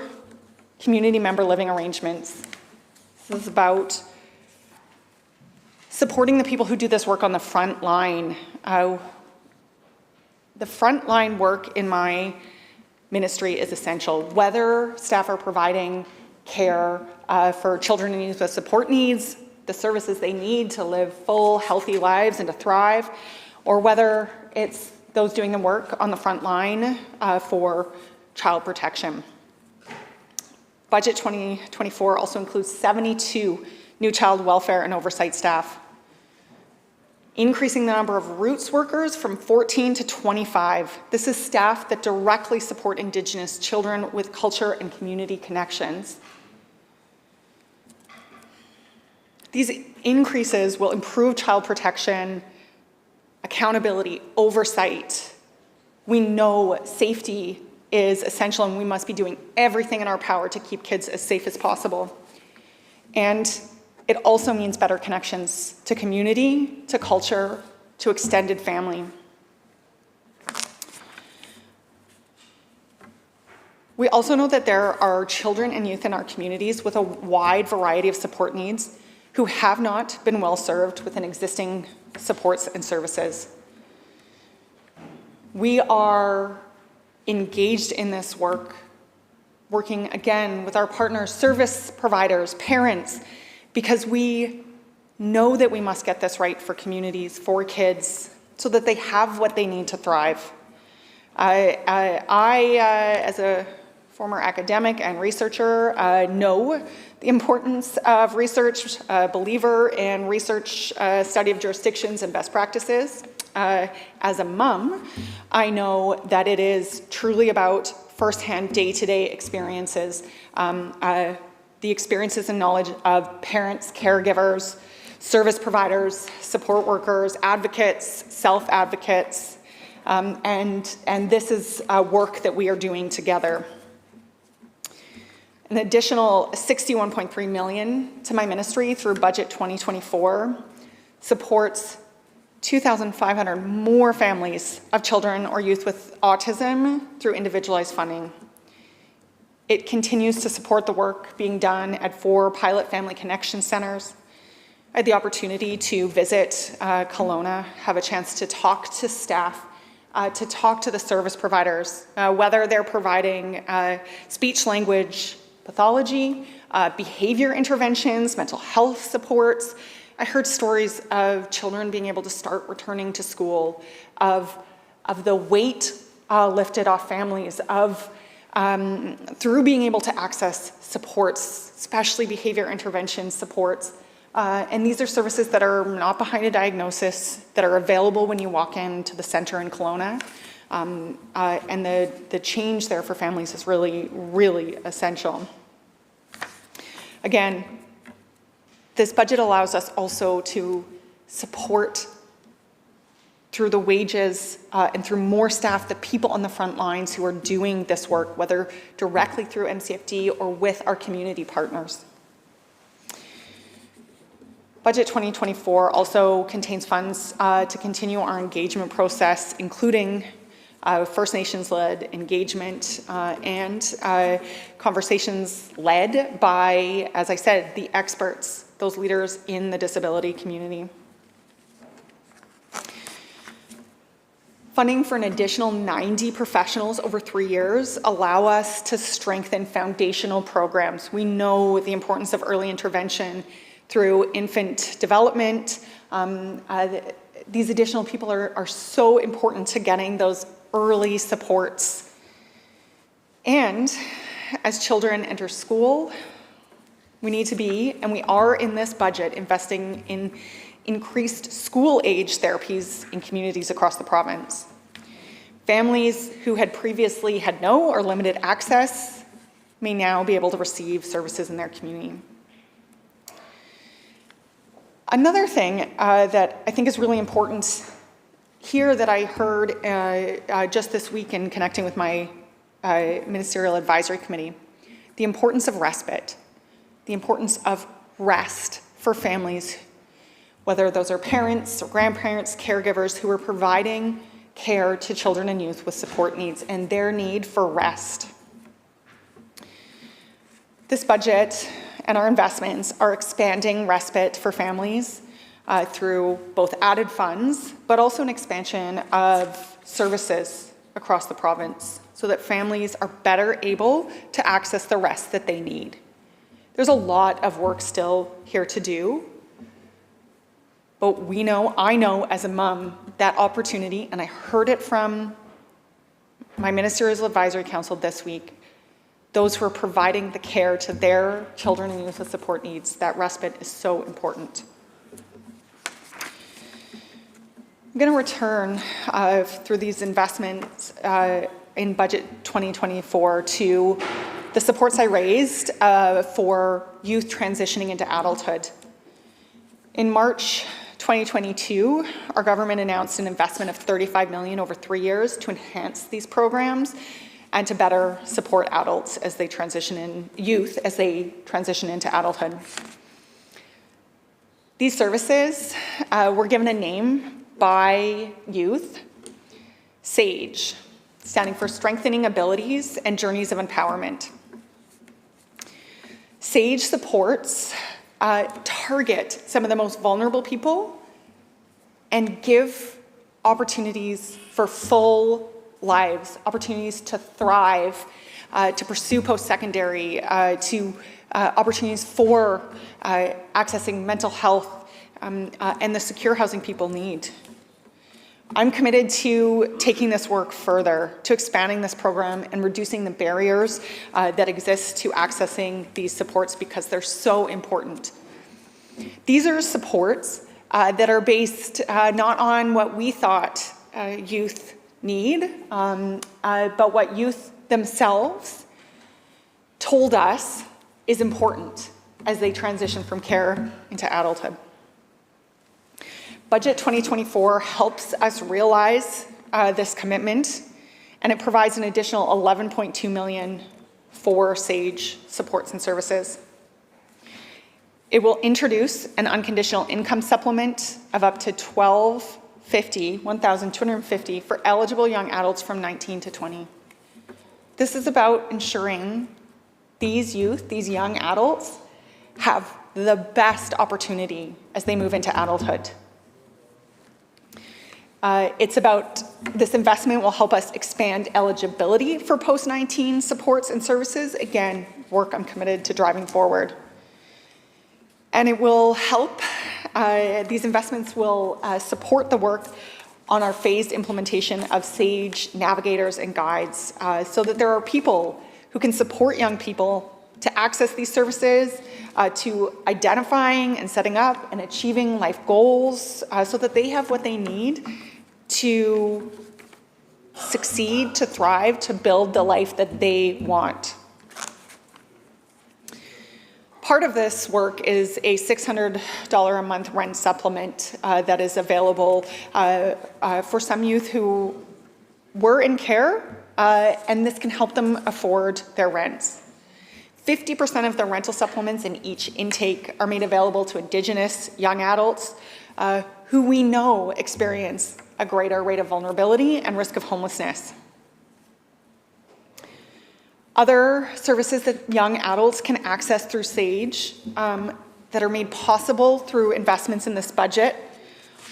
community member living arrangements. This is about supporting the people who do this work on the front line. The front line work in my ministry is essential. Whether staff are providing care for children and youth with support needs, the services they need to live full, healthy lives and to thrive, or whether it's those doing the work on the front line for child protection. Budget 2024 also includes 72 new child welfare and oversight staff, increasing the number of roots workers from 14 to 25. This is staff that directly support Indigenous children with culture and community connections. These increases will improve child protection, accountability, oversight. We know safety is essential and we must be doing everything in our power to keep kids as safe as possible. And it also means better connections to community, to culture, to extended family. We also know that there are children and youth in our communities with a wide variety of support needs who have not been well served within existing supports and services. We are engaged in this work, working again with our partners, service providers, parents, because we know that we must get this right for communities, for kids, so that they have what they need to thrive. I as a former academic and researcher, know the importance of research, a believer in research, study of jurisdictions and best practices. As a mom, I know that it is truly about firsthand day-to-day experiences, the experiences and knowledge of parents, caregivers, service providers, support workers, advocates, self-advocates, and this is work that we are doing together. an additional $61.3 million to my ministry through Budget 2024 supports 2,500 more families of children or youth with autism through individualized funding. It continues to support the work being done at 4 pilot family connection centers. I had the opportunity to visit Kelowna, have a chance to talk to staff, to talk to the service providers, whether they're providing speech language pathology, behavior interventions, mental health supports. I heard stories of children being able to start returning to school, of the weight lifted off families, of through being able to access supports, especially behavior intervention supports. And these are services that are not behind a diagnosis, that are available when you walk into the center in Kelowna. And the change there for families is really, really essential. Again, this budget allows us also to support through the wages and through more staff, the people on the front lines who are doing this work, whether directly through MCFD or with our community partners. Budget 2024 also contains funds to continue our engagement process, including First Nations-led engagement and conversations led by, as I said, the experts, those leaders in the disability community. Funding for an additional 90 professionals over 3 years allow us to strengthen foundational programs. We know the importance of early intervention through infant development. These additional people are so important to getting those early supports. And as children enter school, we need to be, and we are in this budget, investing in increased school-age therapies in communities across the province. Families who had previously had no or limited access may now be able to receive services in their community. Another thing that I think is really important here that I heard just this week in connecting with my ministerial advisory committee, the importance of respite, the importance of rest for families, whether those are parents or grandparents, caregivers who are providing care to children and youth with support needs and their need for rest. This budget and our investments are expanding respite for families through both added funds, but also an expansion of services across the province so that families are better able to access the rest that they need. There's a lot of work still here to do, but I know as a mom, that opportunity, and I heard it from my Ministerial Advisory Council this week, those who are providing the care to their children and youth with support needs, that respite is so important. I'm going to return through these investments in Budget 2024 to the supports I raised for youth transitioning into adulthood. In March 2022, our government announced an investment of $35 million over 3 years to enhance these programs and to better support adults as they transition in, youth as they transition into adulthood. These services were given a name by youth, SAGE, standing for Strengthening Abilities and Journeys of Empowerment. SAGE supports target some of the most vulnerable people and give opportunities for full lives, opportunities to thrive, to pursue post-secondary, to opportunities for accessing mental health and the secure housing people need. I'm committed to taking this work further, to expanding this program and reducing the barriers that exist to accessing these supports because they're so important. These are supports that are based not on what we thought youth need, but what youth themselves told us is important as they transition from care into adulthood. Budget 2024 helps us realize this commitment, and it provides an additional $11.2 million for SAGE supports and services. It will introduce an unconditional income supplement of up to $1,250 for eligible young adults from 19 to 20. This is about ensuring these youth, these young adults, have the best opportunity as they move into adulthood. This investment will help us expand eligibility for post-19 supports and services. Again, work I'm committed to driving forward. And it will help, these investments will support the work on our phased implementation of SAGE navigators and guides so that there are people who can support young people to access these services, to identifying and setting up and achieving life goals so that they have what they need to succeed, to thrive, to build the life that they want. Part of this work is a $600 a month rent supplement that is available for some youth who were in care, and this can help them afford their rents. 50% of the rental supplements in each intake are made available to Indigenous young adults who we know experience a greater rate of vulnerability and risk of homelessness. Other services that young adults can access through SAGE that are made possible through investments in this budget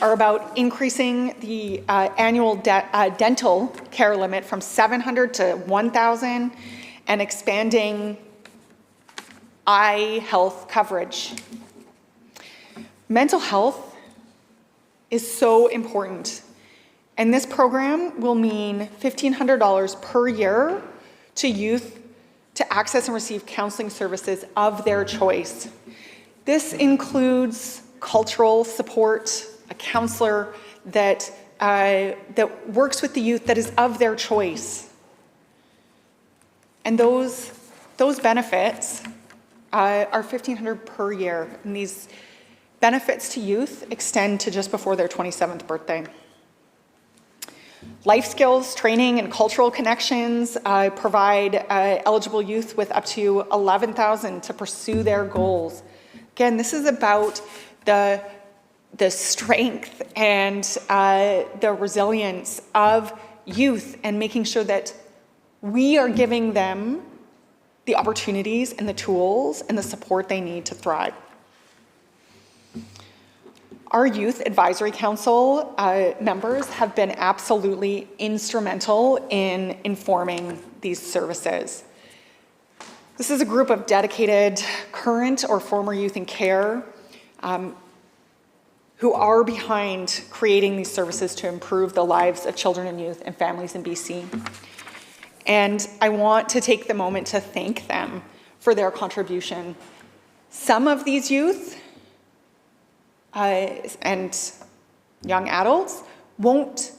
are about increasing the annual dental care limit from $700 to $1,000 and expanding eye health coverage. Mental health is so important, and this program will mean $1,500 per year to youth to access and receive counseling services of their choice. This includes cultural support, a counselor that works with the youth that is of their choice. And those benefits are $1,500 per year, and these benefits to youth extend to just before their 27th birthday. Life skills, training, and cultural connections provide eligible youth with up to $11,000 to pursue their goals. Again, this is about the strength and the resilience of youth and making sure that we are giving them the opportunities and the tools and the support they need to thrive. Our Youth Advisory Council members have been absolutely instrumental in informing these services. This is a group of dedicated current or former youth in care who are behind creating these services to improve the lives of children and youth and families in BC. And I want to take the moment to thank them for their contribution. Some of these youth and young adults won't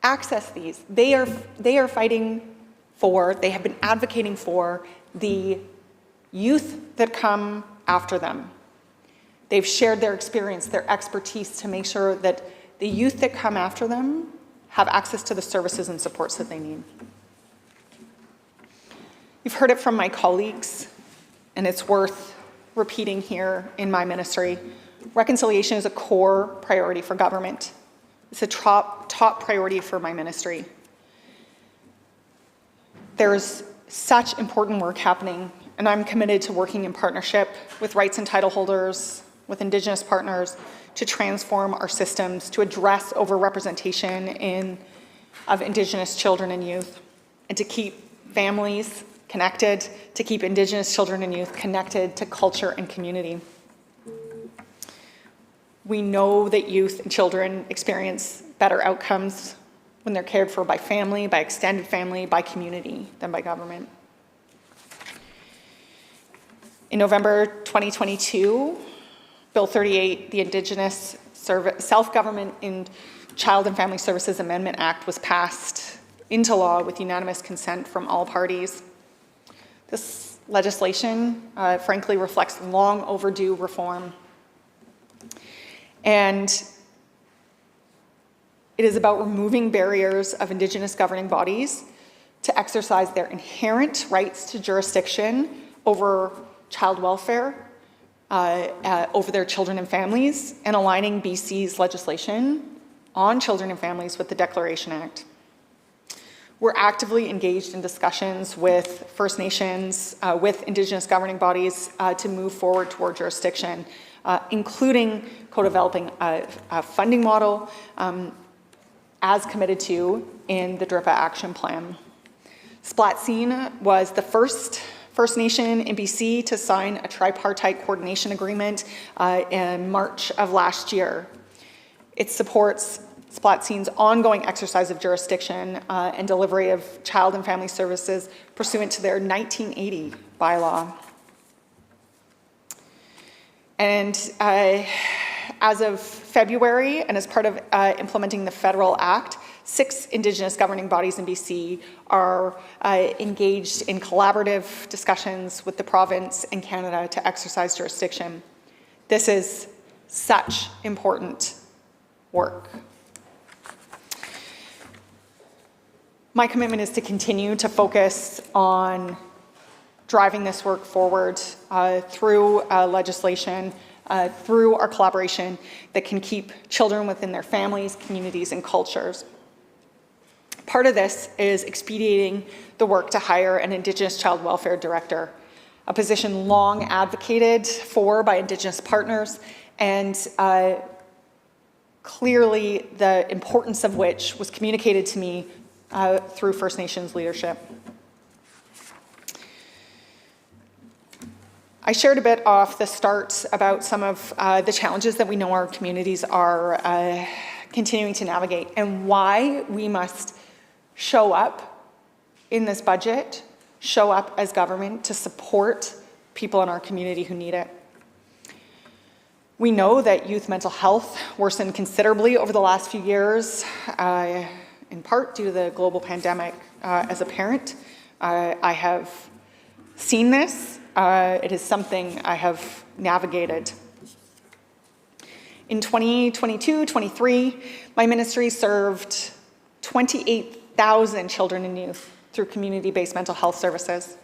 access these. They are fighting for, they have been advocating for the youth that come after them. They've shared their experience, their expertise to make sure that the youth that come after them have access to the services and supports that they need. You've heard it from my colleagues, and it's worth repeating here in my ministry. Reconciliation is a core priority for government. It's a top priority for my ministry. There's such important work happening, and I'm committed to working in partnership with rights and title holders, with Indigenous partners, to transform our systems, to address overrepresentation of Indigenous children and youth, and to keep families connected, to keep Indigenous children and youth connected to culture and community. We know that youth and children experience better outcomes when they're cared for by family, by extended family, by community, than by government. In November 2022, Bill 38, the Indigenous Self-Government in Child and Family Services Amendment Act, was passed into law with unanimous consent from all parties. This legislation, frankly, reflects long overdue reform. And it is about removing barriers of Indigenous governing bodies to exercise their inherent rights to jurisdiction over child welfare, over their children and families, and aligning BC's legislation on children and families with the Declaration Act. We're actively engaged in discussions with First Nations, with Indigenous governing bodies to move forward toward jurisdiction, including co-developing a funding model as committed to in the DRIPA Action Plan. Splatsin was the first First Nation in BC to sign a tripartite coordination agreement in March of last year. It supports Splatsin's ongoing exercise of jurisdiction and delivery of child and family services pursuant to their 1980 bylaw. And as of February, and as part of implementing the Federal Act, 6 Indigenous governing bodies in BC are engaged in collaborative discussions with the province and Canada to exercise jurisdiction. This is such important work. My commitment is to continue to focus on driving this work forward through legislation, through our collaboration that can keep children within their families, communities, and cultures. Part of this is expediting the work to hire an Indigenous Child Welfare Director, a position long advocated for by Indigenous partners, and clearly the importance of which was communicated to me through First Nations leadership. I shared a bit off the start about some of the challenges that we know our communities are continuing to navigate and why we must show up in this budget, show up as government to support people in our community who need it. We know that youth mental health worsened considerably over the last few years, in part due to the global pandemic. As a parent, I have seen this. It is something I have navigated. In 2022-23, my ministry served 28,000 children and youth through community-based mental health services.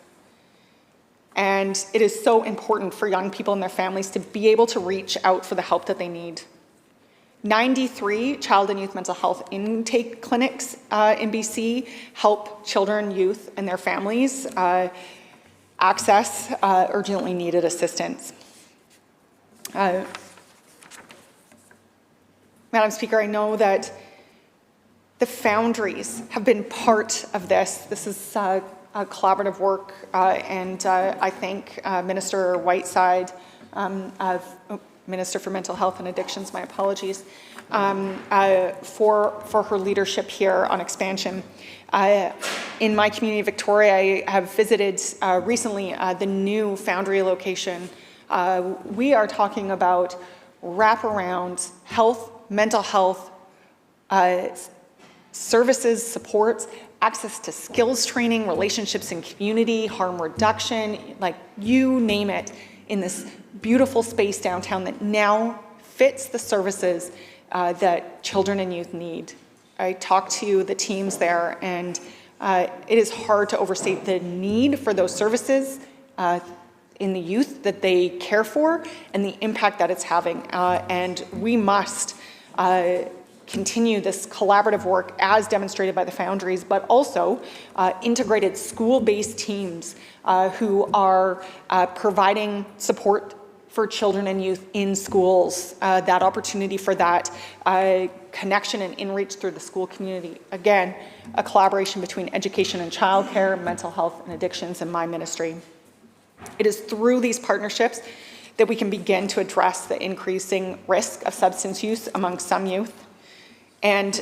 And it is so important for young people and their families to be able to reach out for the help that they need. 93 child and youth mental health intake clinics in BC help children, youth, and their families access urgently needed assistance. Madam Speaker, I know that the Foundries have been part of this. This is a collaborative work, and I thank Minister Whiteside, Minister for Mental Health and Addictions, my apologies, for her leadership here on expansion. In my community of Victoria, I have visited recently the new Foundry location. We are talking about wraparound health, mental health, services, supports, access to skills training, relationships in community, harm reduction, like you name it, in this beautiful space downtown that now fits the services that children and youth need. I talked to the teams there, and it is hard to overstate the need for those services in the youth that they care for and the impact that it's having. And we must continue this collaborative work as demonstrated by the Foundries, but also integrated school-based teams who are providing support for children and youth in schools, that opportunity for that connection and in-reach through the school community. Again, a collaboration between education and childcare, mental health and addictions, and my ministry. It is through these partnerships that we can begin to address the increasing risk of substance use among some youth. And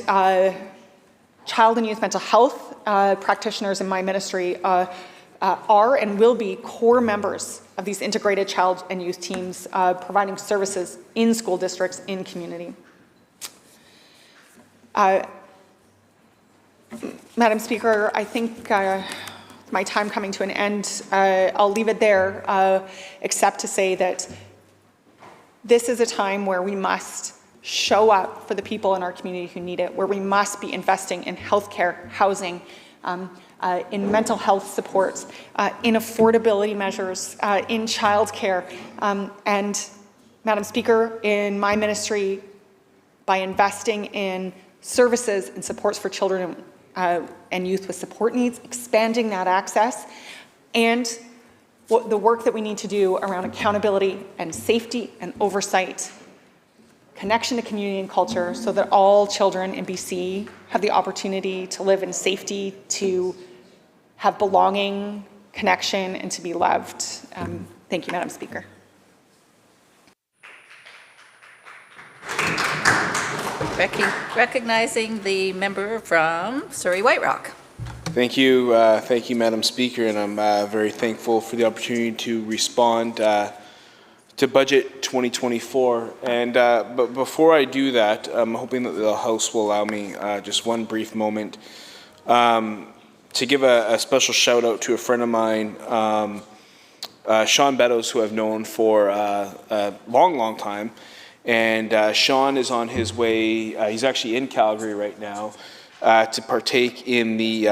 child and youth mental health practitioners in my ministry are and will be core members of these integrated child and youth teams providing services in school districts, in community. Madam Speaker, I think my time coming to an end, I'll leave it there, except to say that this is a time where we must show up for the people in our community who need it, where we must be investing in healthcare, housing, in mental health supports, in affordability measures, in childcare. And Madam Speaker, in my ministry, by investing in services and supports for children and youth with support needs, expanding that access, and the work that we need to do around accountability and safety and oversight, connection to community and culture, so that all children in BC have the opportunity to live in safety, to have belonging, connection, and to be loved. Thank you, Madam Speaker.
Recognizing the member from Surrey White Rock.
Thank you, Madam Speaker, and I'm very thankful for the opportunity to respond to Budget 2024. And but before I do that, I'm hoping that the House will allow me just one brief moment to give a special shout out to a friend of mine, Sean Beddoes, who I've known for a long time. And Sean is on his way, he's actually in Calgary right now, to partake in the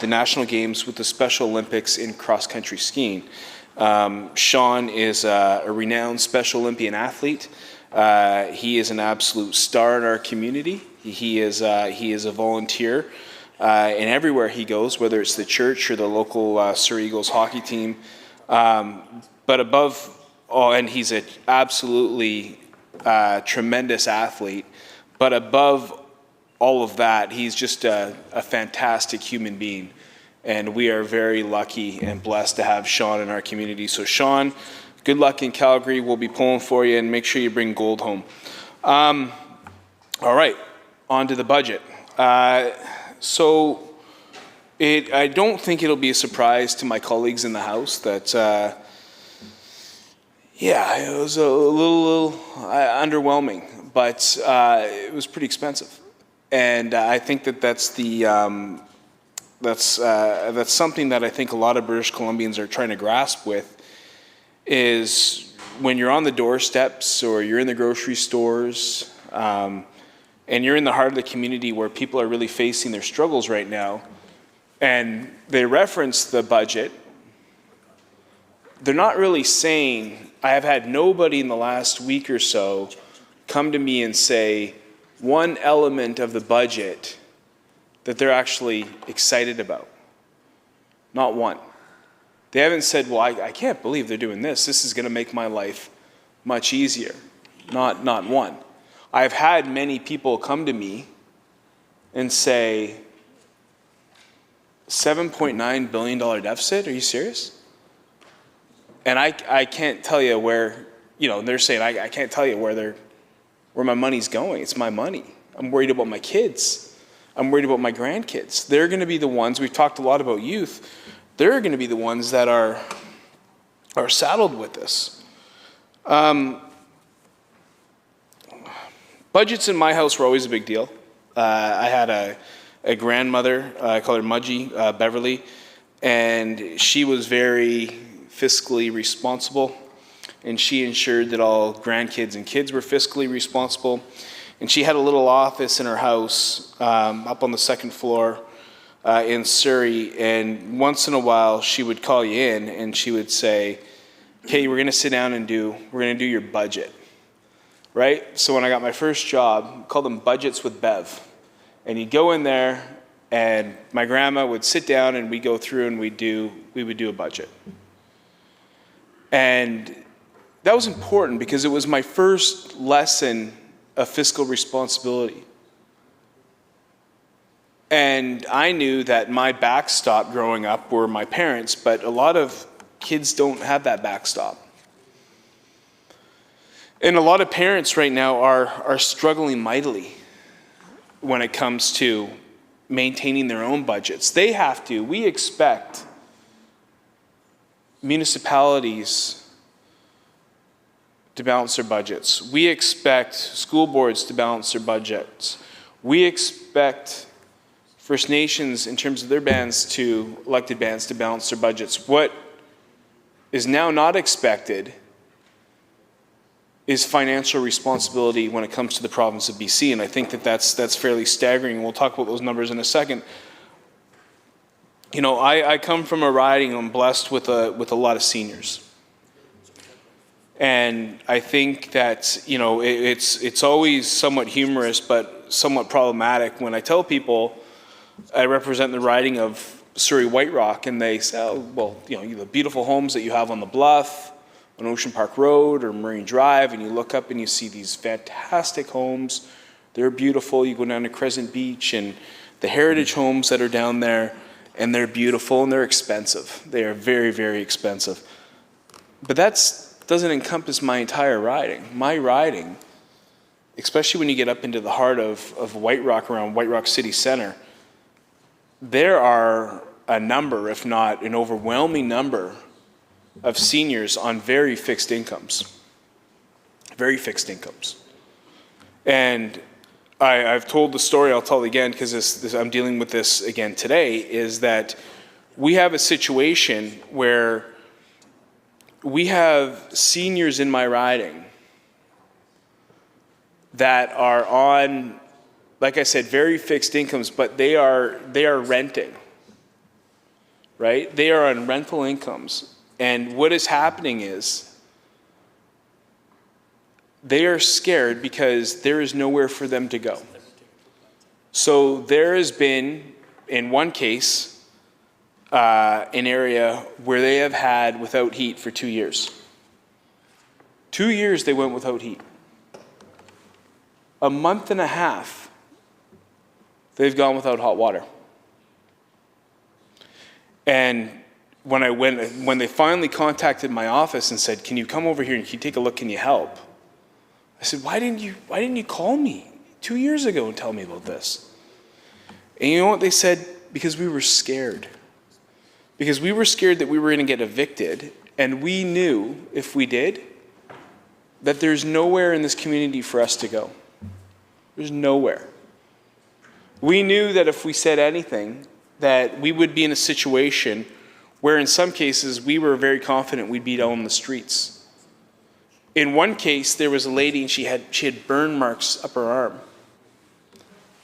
National Games with the Special Olympics in cross-country skiing. Sean is a renowned Special Olympian athlete. He is an absolute star in our community. He is a volunteer, and everywhere he goes, whether it's the church or the local Surrey Eagles hockey team. But above all, and he's an absolutely tremendous athlete, but above all of that, he's just a fantastic human being. And we are very lucky and blessed to have Sean in our community. So Sean, good luck in Calgary. We'll be pulling for you, and make sure you bring gold home. All right, on to the budget. I don't think it'll be a surprise to my colleagues in the House that it was a little underwhelming, but it was pretty expensive. And I think that's something that I think a lot of British Columbians are trying to grasp with, is when you're on the doorsteps or you're in the grocery stores and you're in the heart of the community where people are really facing their struggles right now, and they reference the budget, they're not really saying, I have had nobody in the last week or so come to me and say one element of the budget that they're actually excited about. Not one. They haven't said, well, I can't believe they're doing this. This is going to make my life much easier. Not one. I've had many people come to me and say, $7.9 billion deficit? Are you serious? And I can't tell you where, they're saying, I can't tell you where my money's going. It's my money. I'm worried about my kids. I'm worried about my grandkids. They're going to be the ones, we've talked a lot about youth, they're going to be the ones that are saddled with this. Budgets in my house were always a big deal. I had a grandmother, I call her Mudgy, Beverly, and she was very fiscally responsible, and she ensured that all grandkids and kids were fiscally responsible. And she had a little office in her house up on the second floor in Surrey, and once in a while she would call you in and she would say, okay, we're going to sit down and we're going to do your budget, right? So when I got my first job, called them Budgets with Bev, and you'd go in there and my grandma would sit down and we'd go through and we would do a budget. And that was important because it was my first lesson of fiscal responsibility. And I knew that my backstop growing up were my parents, but a lot of kids don't have that backstop. And a lot of parents right now are struggling mightily when it comes to maintaining their own budgets. They have to. We expect municipalities to balance their budgets. We expect school boards to balance their budgets. We expect First Nations, in terms of their elected bands, to balance their budgets. What is now not expected is financial responsibility when it comes to the province of BC, and I think that's fairly staggering, and we'll talk about those numbers in a second. You know, I come from a riding, I'm blessed with a lot of seniors. And I think that, you know, it's always somewhat humorous, but somewhat problematic when I tell people I represent the riding of Surrey White Rock, and they say, oh, well, you know, the beautiful homes that you have on the bluff, on Ocean Park Road or Marine Drive, and you look up and you see these fantastic homes. They're beautiful. You go down to Crescent Beach and the heritage homes that are down there, and they're beautiful and they're expensive. They are very, very expensive. But that doesn't encompass my entire riding. My riding, especially when you get up into the heart of White Rock, around White Rock City Centre, there are a number, if not an overwhelming number, of seniors on very fixed incomes. Very fixed incomes. And I've told the story, I'll tell it again because I'm dealing with this again today, is that we have a situation where we have seniors in my riding that are on, like I said, very fixed incomes, but they are renting, right? They are on rental incomes. And what is happening is they are scared because there is nowhere for them to go. So there has been, in one case, an area where they have had without heat for 2 years. 2 years they went without heat. A month and a half, they've gone without hot water. And when they finally contacted my office and said, can you come over here and can you take a look, can you help? I said, why didn't you call me 2 years ago and tell me about this? And you know what they said? Because we were scared. Because we were scared that we were going to get evicted, and we knew, if we did, that there's nowhere in this community for us to go. There's nowhere. We knew that if we said anything, that we would be in a situation where in some cases we were very confident we'd be down on the streets. In one case, there was a lady and she had burn marks up her arm.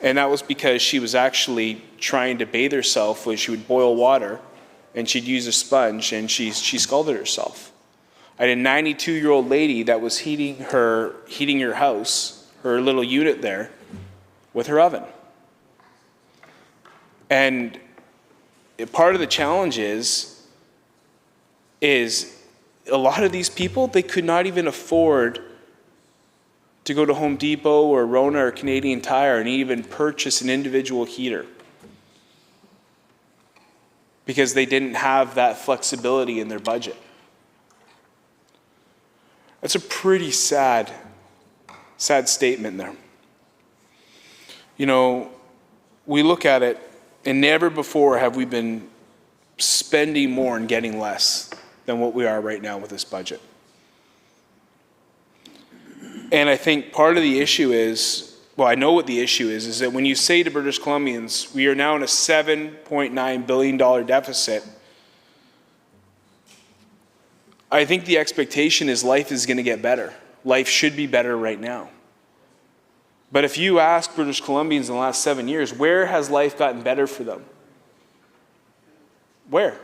And that was because she was actually trying to bathe herself when she would boil water and she'd use a sponge and she scalded herself. I had a 92-year-old lady that was heating her house, her little unit there, with her oven. And part of the challenge is a lot of these people, they could not even afford to go to Home Depot or Rona or Canadian Tire and even purchase an individual heater because they didn't have that flexibility in their budget. That's a pretty sad statement there. You know, we look at it, and never before have we been spending more and getting less than what we are right now with this budget. And I think part of the issue is, well, I know what the issue is that when you say to British Columbians, we are now in a $7.9 billion deficit, I think the expectation is life is going to get better. Life should be better right now. But if you ask British Columbians in the last 7 years, where has life gotten better for them? Where?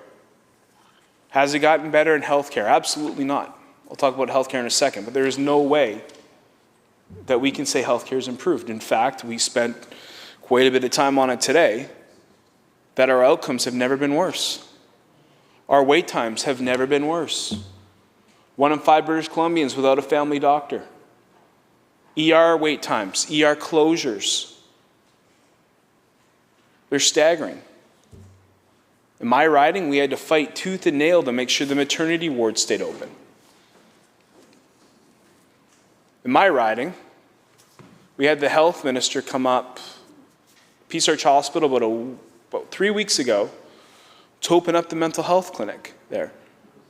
Has it gotten better in healthcare? Absolutely not. I'll talk about healthcare in a second, but there is no way that we can say healthcare is improved. In fact, we spent quite a bit of time on it today, that our outcomes have never been worse. Our wait times have never been worse. 1 in 5 British Columbians without a family doctor. ER wait times, ER closures. They're staggering. In my riding, we had to fight tooth and nail to make sure the maternity ward stayed open. In my riding, we had the health minister come up, Peace Arch Hospital, about 3 weeks ago, to open up the mental health clinic there.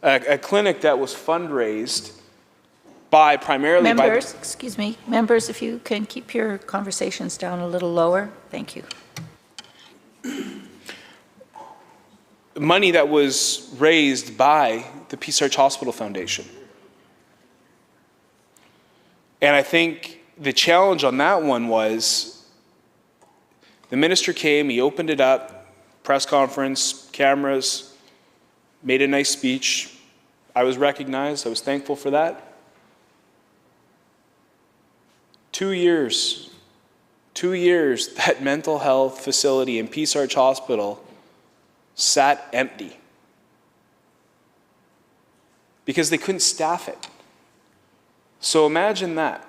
A clinic that was fundraised by primarily
members, excuse me, members, if you can keep your conversations down a little lower, thank you.
Money that was raised by the Peace Arch Hospital Foundation. And I think the challenge on that one was the minister came, he opened it up, press conference, cameras, made a nice speech. I was recognized. I was thankful for that. 2 years, that mental health facility in Peace Arch Hospital sat empty because they couldn't staff it. So imagine that.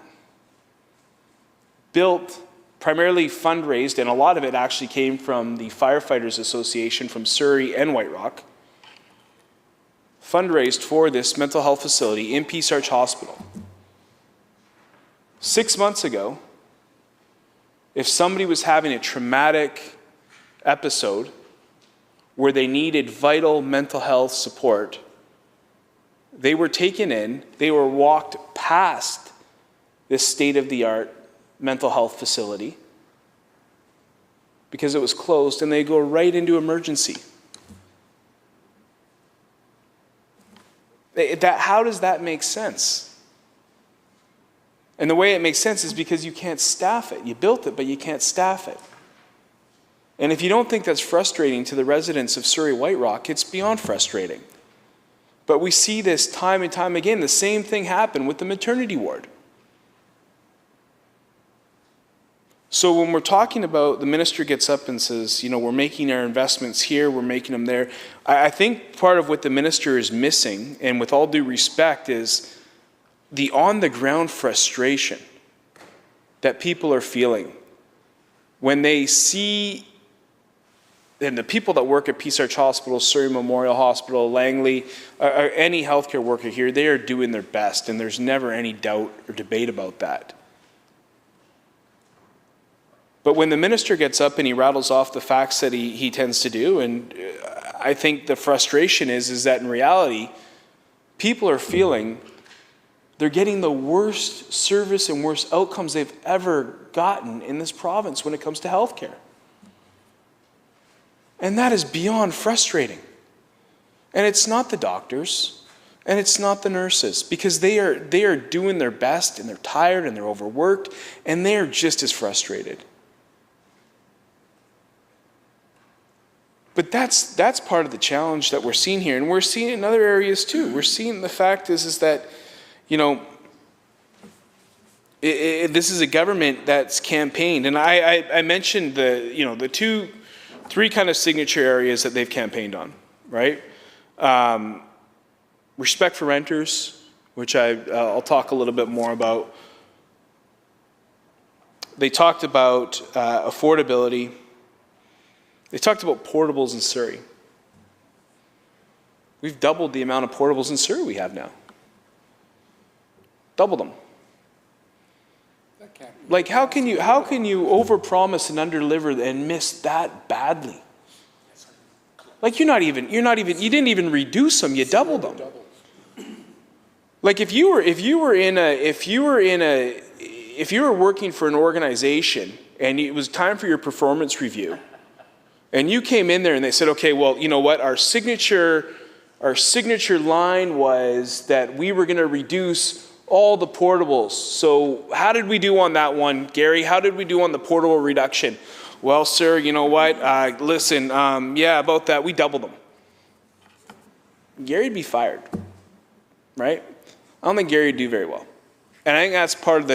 Built, primarily fundraised, and a lot of it actually came from the Firefighters Association from Surrey and White Rock, fundraised for this mental health facility in Peace Arch Hospital. 6 months ago, if somebody was having a traumatic episode where they needed vital mental health support, they were taken in, they were walked past this state-of-the-art mental health facility because it was closed, and they go right into emergency. How does that make sense? And the way it makes sense is because you can't staff it. You built it, but you can't staff it. And if you don't think that's frustrating to the residents of Surrey White Rock, it's beyond frustrating. But we see this time and time again. The same thing happened with the maternity ward. So when we're talking about, the minister gets up and says, we're making our investments here, we're making them there. I think part of what the minister is missing, and with all due respect, is the on-the-ground frustration that people are feeling when they see, and the people that work at Peace Arch Hospital, Surrey Memorial Hospital, Langley, or any healthcare worker here, they are doing their best, and there's never any doubt or debate about that. But when the minister gets up and he rattles off the facts that he tends to do, and I think the frustration is that in reality, people are feeling they're getting the worst service and worst outcomes they've ever gotten in this province when it comes to healthcare. And that is beyond frustrating. And it's not the doctors, and it's not the nurses, because they are doing their best, and they're tired, and they're overworked, and they're just as frustrated. But that's part of the challenge that we're seeing here, and we're seeing it in other areas too. We're seeing the fact is that, this is a government that's campaigned, and I mentioned the three kind of signature areas that they've campaigned on, right? Respect for renters, which I'll talk a little bit more about. They talked about affordability. They talked about portables in Surrey. We've doubled the amount of portables in Surrey we have now. Doubled them. Like, how can you overpromise and underdeliver and miss that badly? Like, you didn't even reduce them, you doubled them. Like, if you were working for an organization and it was time for your performance review, and you came in there and they said, okay, well, you know what, our signature line was that we were going to reduce all the portables. So how did we do on that one, Gary? How did we do on the portable reduction? Well, sir, you know what? Listen, yeah, about that, we doubled them. Gary'd be fired, right? I don't think Gary'd do very well. And I think that's part of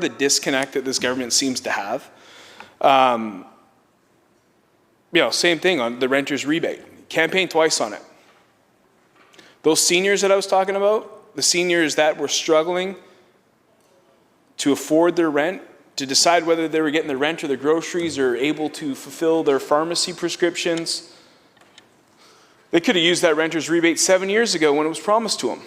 the disconnect that this government seems to have. Same thing on the renter's rebate. Campaigned twice on it. Those seniors that I was talking about, the seniors that were struggling to afford their rent, to decide whether they were getting the rent or the groceries or able to fulfill their pharmacy prescriptions, they could have used that renter's rebate 7 years ago when it was promised to them.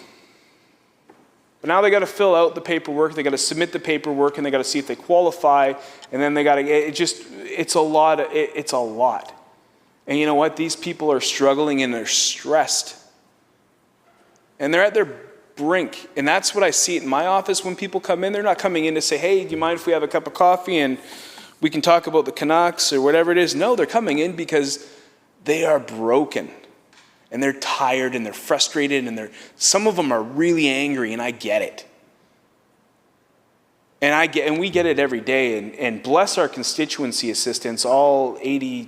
But now they got to fill out the paperwork, they got to submit the paperwork, and they got to see if they qualify, and then they got to, it's a lot. It's a lot. And you know what? These people are struggling and they're stressed. And they're at their brink. And that's what I see in my office when people come in. They're not coming in to say, hey, do you mind if we have a cup of coffee and we can talk about the Canucks or whatever it is? No, they're coming in because they are broken. And they're tired and they're frustrated and some of them are really angry, and I get it. And we get it every day. And bless our constituency assistants, all 80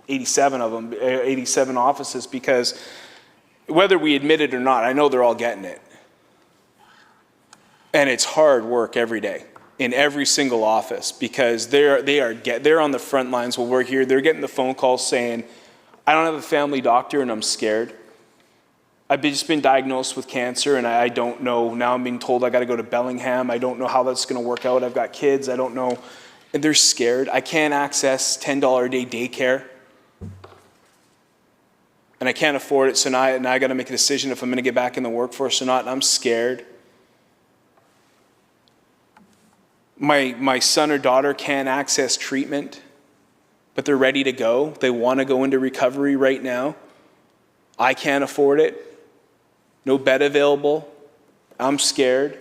87 of them, 87 offices, because whether we admit it or not, I know they're all getting it. And it's hard work every day in every single office, because they're on the front lines while we're here. They're getting the phone calls saying, I don't have a family doctor and I'm scared. I've just been diagnosed with cancer and I don't know. Now I'm being told I got to go to Bellingham. I don't know how that's going to work out. I've got kids. I don't know. And they're scared. I can't access $10 a day daycare. And I can't afford it. So now I got to make a decision if I'm going to get back in the workforce or not. And I'm scared. My son or daughter can't access treatment, but they're ready to go. They want to go into recovery right now. I can't afford it. No bed available. I'm scared.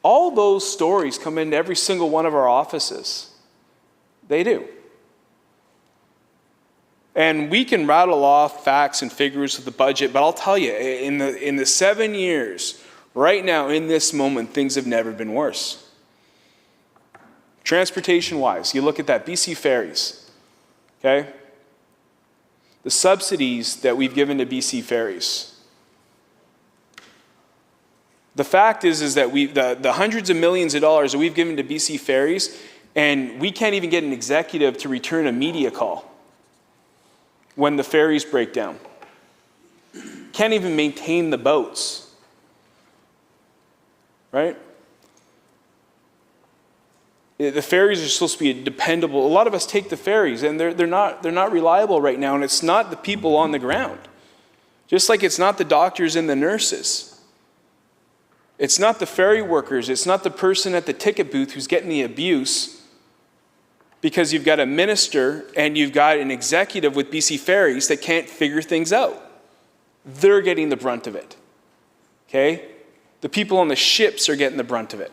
All those stories come into every single one of our offices. They do. And we can rattle off facts and figures of the budget, but I'll tell you, in the 7 years, right now, in this moment, things have never been worse. Transportation-wise, you look at that, BC Ferries, okay? The subsidies that we've given to BC Ferries. The fact is that the hundreds of millions of dollars that we've given to BC Ferries, and we can't even get an executive to return a media call when the ferries break down. Can't even maintain the boats, right? The ferries are supposed to be dependable. A lot of us take the ferries, and they're not reliable right now, and it's not the people on the ground. Just like it's not the doctors and the nurses. It's not the ferry workers. It's not the person at the ticket booth who's getting the abuse, because you've got a minister and you've got an executive with BC Ferries that can't figure things out. They're getting the brunt of it, okay? The people on the ships are getting the brunt of it.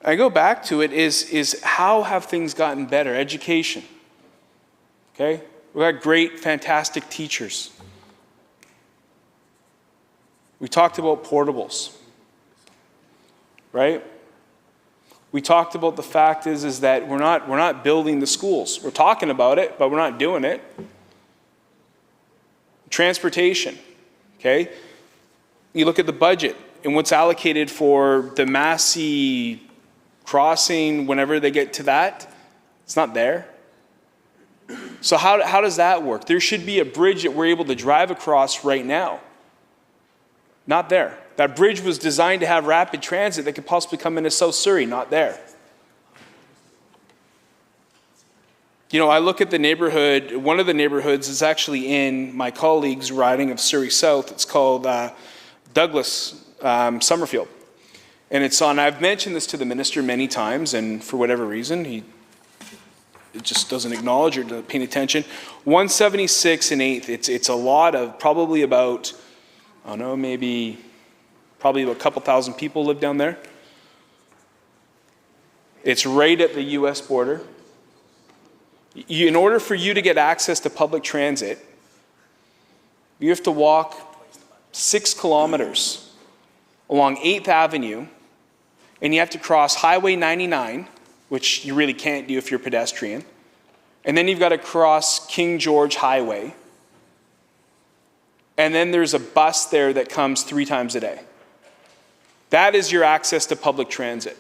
I go back to it is how have things gotten better? Education, okay? We've got great, fantastic teachers. We talked about portables, right? We talked about the fact is that we're not building the schools. We're talking about it, but we're not doing it. Transportation, okay? You look at the budget and what's allocated for the Massey crossing whenever they get to that, it's not there. So how does that work? There should be a bridge that we're able to drive across right now. Not there. That bridge was designed to have rapid transit that could possibly come into South Surrey. Not there. You know, I look at the neighborhood. One of the neighborhoods is actually in my colleague's riding of Surrey South. It's called Douglas Summerfield. And it's on, I've mentioned this to the minister many times, and for whatever reason, he just doesn't acknowledge or doesn't pay attention. 176 and 8th, it's a lot of, probably about, I don't know, probably a couple thousand people live down there. It's right at the US border. In order for you to get access to public transit, you have to walk 6 kilometers along 8th Avenue, and you have to cross Highway 99, which you really can't do if you're pedestrian. And then you've got to cross King George Highway. And then there's a bus there that comes 3 times a day. That is your access to public transit.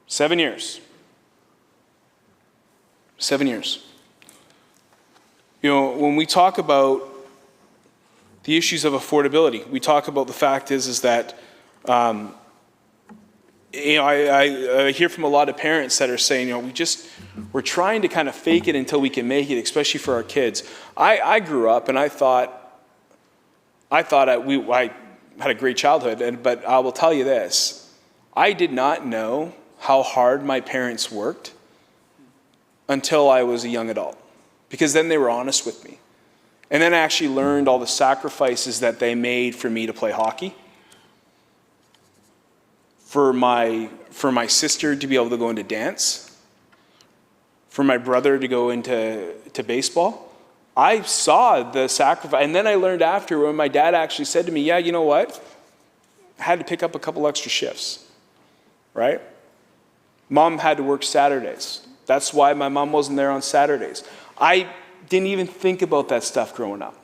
7 years. 7 years. You know, when we talk about the issues of affordability, we talk about the fact is that, you know, I hear from a lot of parents that are saying, you know, we're trying to kind of fake it until we can make it, especially for our kids. I grew up and I thought I had a great childhood, but I will tell you this, I did not know how hard my parents worked until I was a young adult, because then they were honest with me. And then I actually learned all the sacrifices that they made for me to play hockey, for my sister to be able to go into dance, for my brother to go into baseball. I saw the sacrifice, and then I learned after when my dad actually said to me, yeah, you know what? I had to pick up a couple extra shifts, right? Mom had to work Saturdays. That's why my mom wasn't there on Saturdays. I didn't even think about that stuff growing up.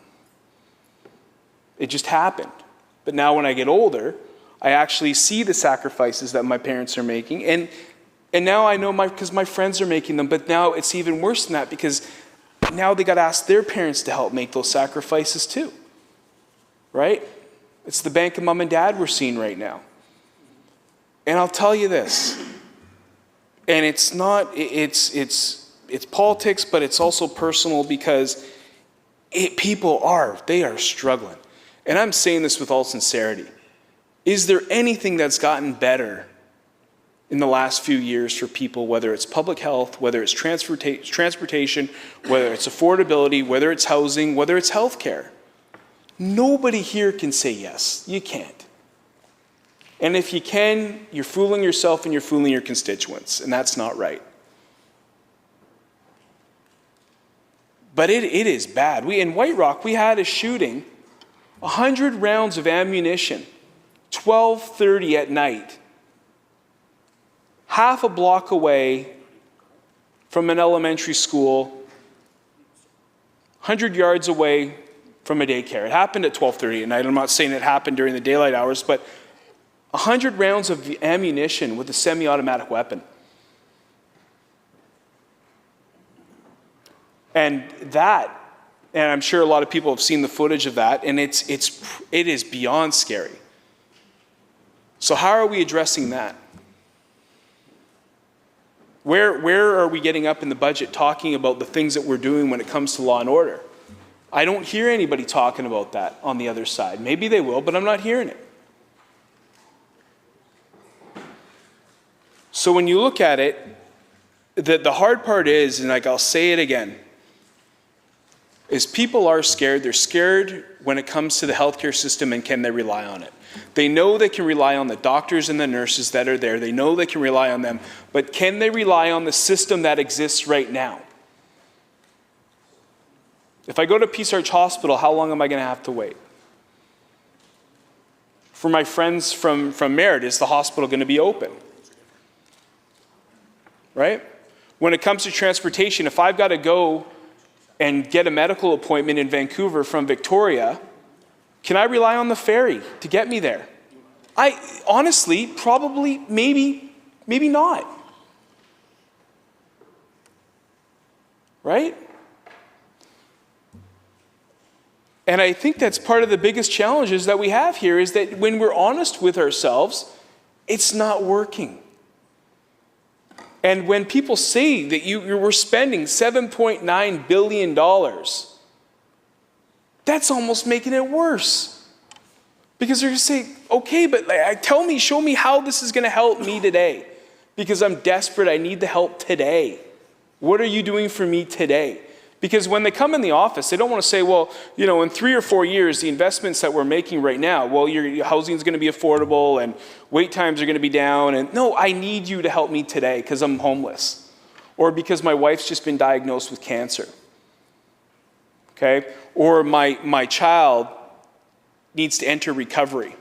It just happened. But now when I get older, I actually see the sacrifices that my parents are making. And now I know because my friends are making them. But now it's even worse than that, because now they got to ask their parents to help make those sacrifices too. Right? It's the bank of mom and dad we're seeing right now. And I'll tell you this, and it's not, it's politics, but it's also personal, because people are struggling. And I'm saying this with all sincerity. Is there anything that's gotten better in the last few years for people, whether it's public health, whether it's transportation, whether it's affordability, whether it's housing, whether it's healthcare? Nobody here can say yes. You can't. And if you can, you're fooling yourself and you're fooling your constituents, and that's not right. But it is bad. In White Rock, we had a shooting, 100 rounds of ammunition, 12:30 at night, half a block away from an elementary school, 100 yards away from a daycare. It happened at 12:30 at night. I'm not saying it happened during the daylight hours, but 100 rounds of ammunition with a semi-automatic weapon. And I'm sure a lot of people have seen the footage of that, and it is beyond scary. So how are we addressing that? Where are we getting up in the budget talking about the things that we're doing when it comes to law and order? I don't hear anybody talking about that on the other side. Maybe they will, but I'm not hearing it. So when you look at it, the hard part is, and I'll say it again, is people are scared. They're scared when it comes to the healthcare system, and can they rely on it? They know they can rely on the doctors and the nurses that are there. They know they can rely on them, but can they rely on the system that exists right now? If I go to Peace Arch Hospital, how long am I going to have to wait? For my friends from Merritt, is the hospital going to be open? Right? When it comes to transportation, if I've got to go and get a medical appointment in Vancouver from Victoria, can I rely on the ferry to get me there? I honestly, probably, maybe not. Right? And I think that's part of the biggest challenges that we have here, is that when we're honest with ourselves, it's not working. And when people say that we're spending $7.9 billion, that's almost making it worse. Because they're going to say, okay, but show me how this is going to help me today. Because I'm desperate, I need the help today. What are you doing for me today? Because when they come in the office, they don't want to say, well, in 3 or 4 years, the investments that we're making right now, well, your housing is going to be affordable and wait times are going to be down. And no, I need you to help me today because I'm homeless, or because my wife's just been diagnosed with cancer. Okay? Or my child needs to enter recovery.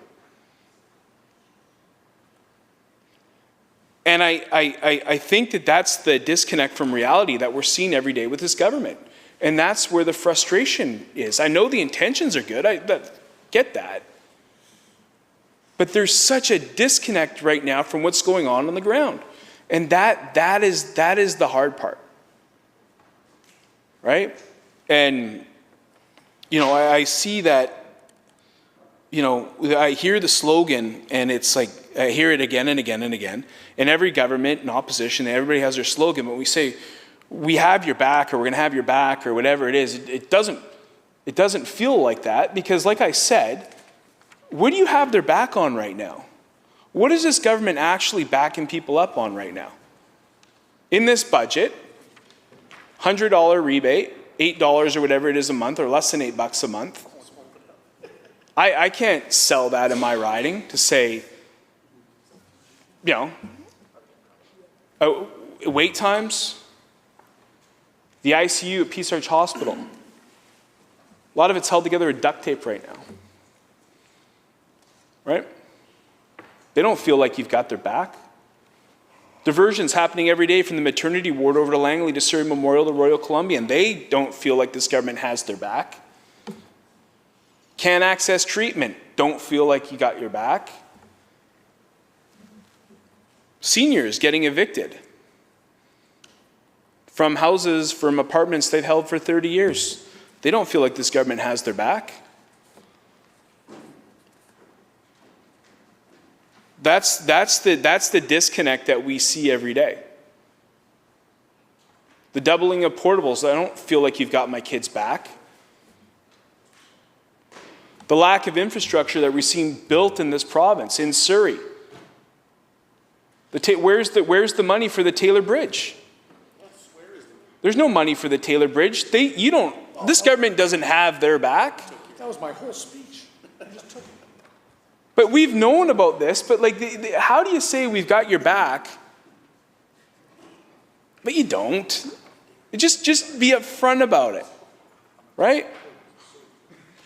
And I think that's the disconnect from reality that we're seeing every day with this government. And that's where the frustration is. I know the intentions are good. I get that. But there's such a disconnect right now from what's going on the ground. And that is the hard part. Right? And, I see that, I hear the slogan, and it's like, I hear it again and again and again. In every government and opposition, everybody has their slogan, but we say, we have your back, or we're going to have your back, or whatever it is. It doesn't feel like that, because like I said, what do you have their back on right now? What is this government actually backing people up on right now? In this budget, $100 rebate, $8 or whatever it is a month, or less than $8 a month. I can't sell that in my riding to say, wait times. The ICU at Peace Arch Hospital. A lot of it's held together with duct tape right now. Right? They don't feel like you've got their back. Diversions happening every day from the maternity ward over to Langley to Surrey Memorial to Royal Columbian. They don't feel like this government has their back. Can't access treatment. Don't feel like you got your back. Seniors getting evicted from houses, from apartments they've held for 30 years. They don't feel like this government has their back. That's the disconnect that we see every day. The doubling of portables, I don't feel like you've got my kids back. The lack of infrastructure that we're seeing built in this province, in Surrey. Where's the money for the Taylor Bridge? There's no money for the Taylor Bridge. This government doesn't have their back.
That was my whole speech.
But we've known about this, but how do you say we've got your back, but you don't? Just be upfront about it, right?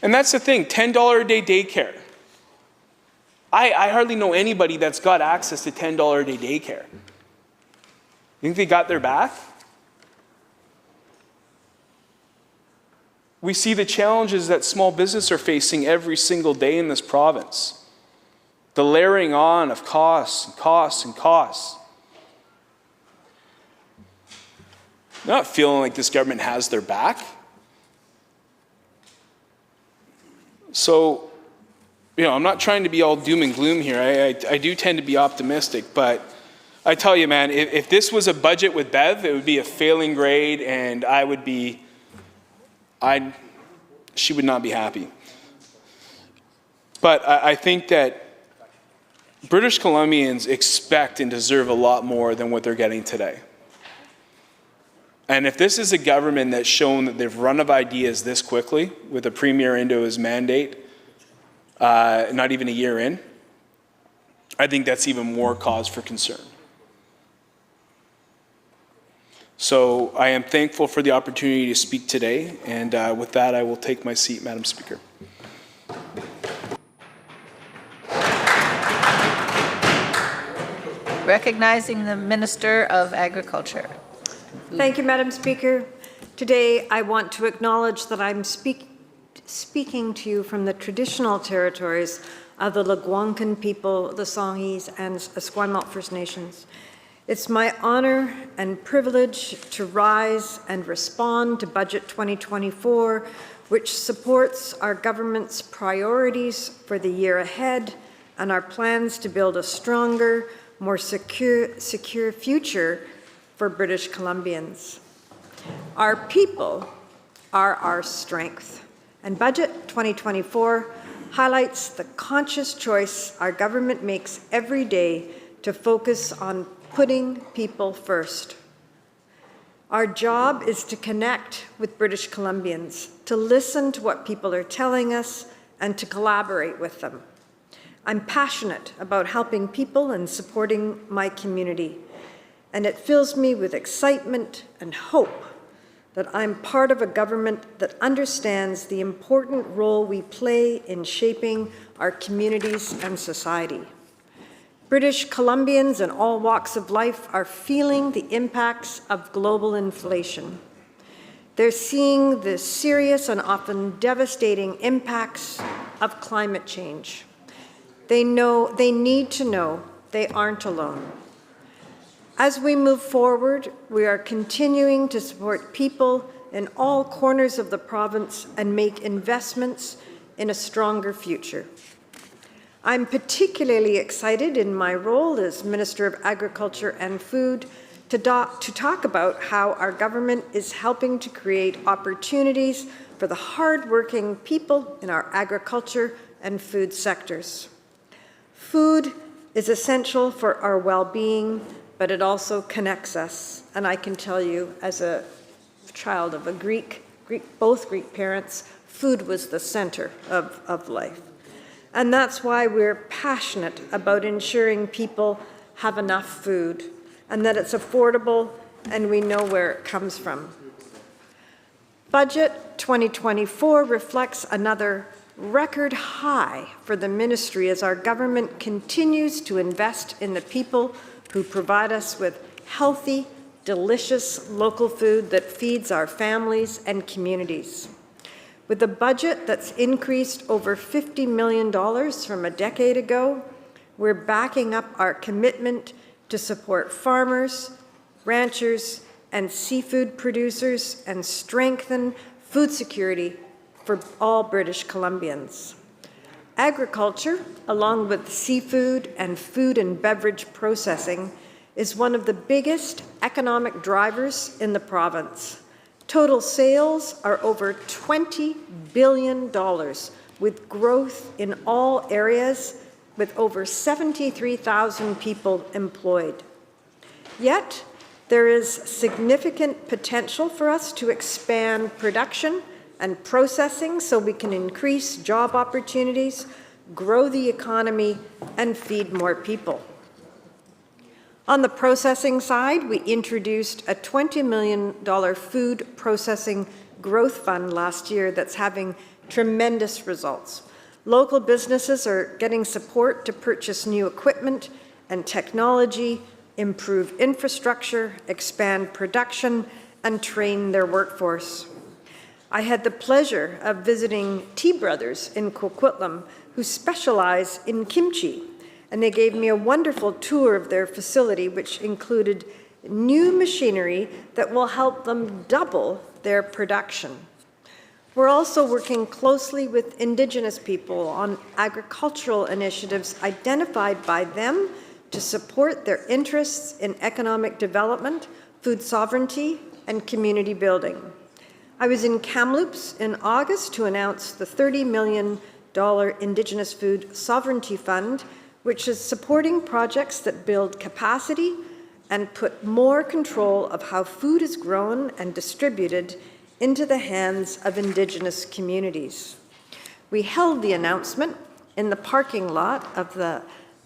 And that's the thing, $10 a day daycare. I hardly know anybody that's got access to $10 a day daycare. You think they got their back? We see the challenges that small business are facing every single day in this province. The layering on of costs and costs and costs. Not feeling like this government has their back. So, I'm not trying to be all doom and gloom here. I do tend to be optimistic, but I tell you, man, if this was a budget with Bev, it would be a failing grade, and she would not be happy. But I think that British Columbians expect and deserve a lot more than what they're getting today. And if this is a government that's shown that they've run of ideas this quickly, with a premier into his mandate, not even a year in, I think that's even more cause for concern. So I am thankful for the opportunity to speak today, and with that I will take my seat, Madam Speaker.
Recognizing the Minister of Agriculture.
Thank you, Madam Speaker. Today, I want to acknowledge that I'm speaking to you from the traditional territories of the Lekwungen people, the Songhees, and Esquimalt First Nations. It's my honor and privilege to rise and respond to Budget 2024, which supports our government's priorities for the year ahead and our plans to build a stronger, more secure future for British Columbians. Our people are our strength, and Budget 2024 highlights the conscious choice our government makes every day to focus on putting people first. Our job is to connect with British Columbians, to listen to what people are telling us, and to collaborate with them. I'm passionate about helping people and supporting my community, and it fills me with excitement and hope that I'm part of a government that understands the important role we play in shaping our communities and society. British Columbians in all walks of life are feeling the impacts of global inflation. They're seeing the serious and often devastating impacts of climate change. They need to know they aren't alone. As we move forward, we are continuing to support people in all corners of the province and make investments in a stronger future. I'm particularly excited in my role as Minister of Agriculture and Food to talk about how our government is helping to create opportunities for the hardworking people in our agriculture and food sectors. Food is essential for our well-being, but it also connects us. And I can tell you, as a child of both Greek parents, food was the center of life. And that's why we're passionate about ensuring people have enough food and that it's affordable and we know where it comes from. Budget 2024 reflects another record high for the ministry as our government continues to invest in the people who provide us with healthy, delicious local food that feeds our families and communities. With a budget that's increased over $50 million from a decade ago, we're backing up our commitment to support farmers, ranchers, and seafood producers and strengthen food security for all British Columbians. Agriculture, along with seafood and food and beverage processing, is one of the biggest economic drivers in the province. Total sales are over $20 billion, with growth in all areas, with over 73,000 people employed. Yet, there is significant potential for us to expand production and processing so we can increase job opportunities, grow the economy, and feed more people. On the processing side, we introduced a $20 million food processing growth fund last year that's having tremendous results. Local businesses are getting support to purchase new equipment and technology, improve infrastructure, expand production, and train their workforce. I had the pleasure of visiting Tea Brothers in Coquitlam, who specialize in kimchi, and they gave me a wonderful tour of their facility, which included new machinery that will help them double their production. We're also working closely with Indigenous people on agricultural initiatives identified by them to support their interests in economic development, food sovereignty, and community building. I was in Kamloops in August to announce the $30 million Indigenous Food Sovereignty Fund, which is supporting projects that build capacity and put more control of how food is grown and distributed into the hands of Indigenous communities. We held the announcement in the parking lot of the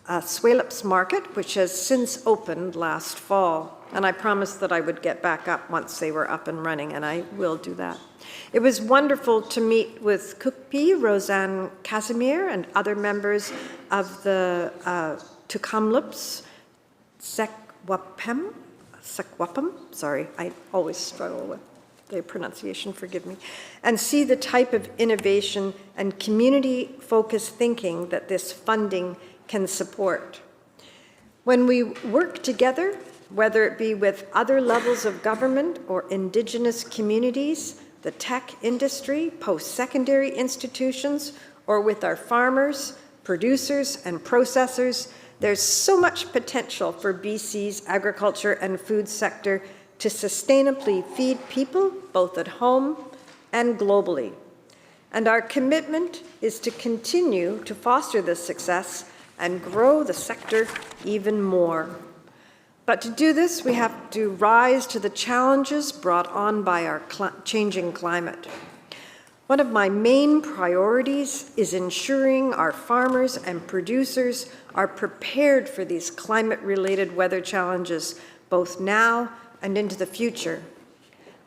Swalips Market, which has since opened last fall. And I promised that I would get back up once they were up and running, and I will do that. It was wonderful to meet with Cookpee, Roseanne Casimir, and other members of the Tukamloops Sekwapem, sorry, I always struggle with the pronunciation, forgive me, and see the type of innovation and community-focused thinking that this funding can support. When we work together, whether it be with other levels of government or Indigenous communities, the tech industry, post-secondary institutions, or with our farmers, producers, and processors, there's so much potential for BC's agriculture and food sector to sustainably feed people, both at home and globally. And our commitment is to continue to foster this success and grow the sector even more. But to do this, we have to rise to the challenges brought on by our changing climate. One of my main priorities is ensuring our farmers and producers are prepared for these climate-related weather challenges, both now and into the future.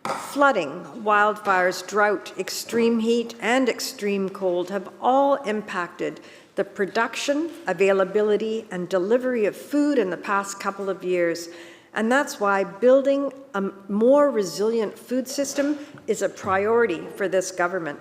Flooding, wildfires, drought, extreme heat, and extreme cold have all impacted the production, availability, and delivery of food in the past couple of years. And that's why building a more resilient food system is a priority for this government.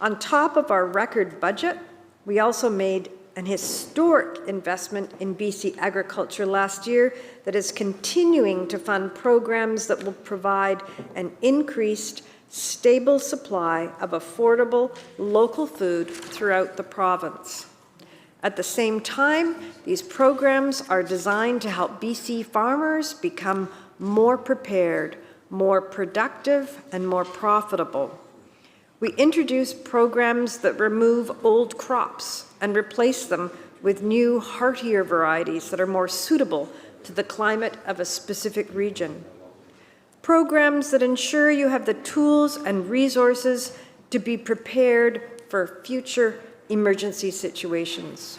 On top of our record budget, we also made an historic investment in BC agriculture last year that is continuing to fund programs that will provide an increased, stable supply of affordable local food throughout the province. At the same time, these programs are designed to help BC farmers become more prepared, more productive, and more profitable. We introduce programs that remove old crops and replace them with new, heartier varieties that are more suitable to the climate of a specific region. Programs that ensure you have the tools and resources to be prepared for future emergency situations.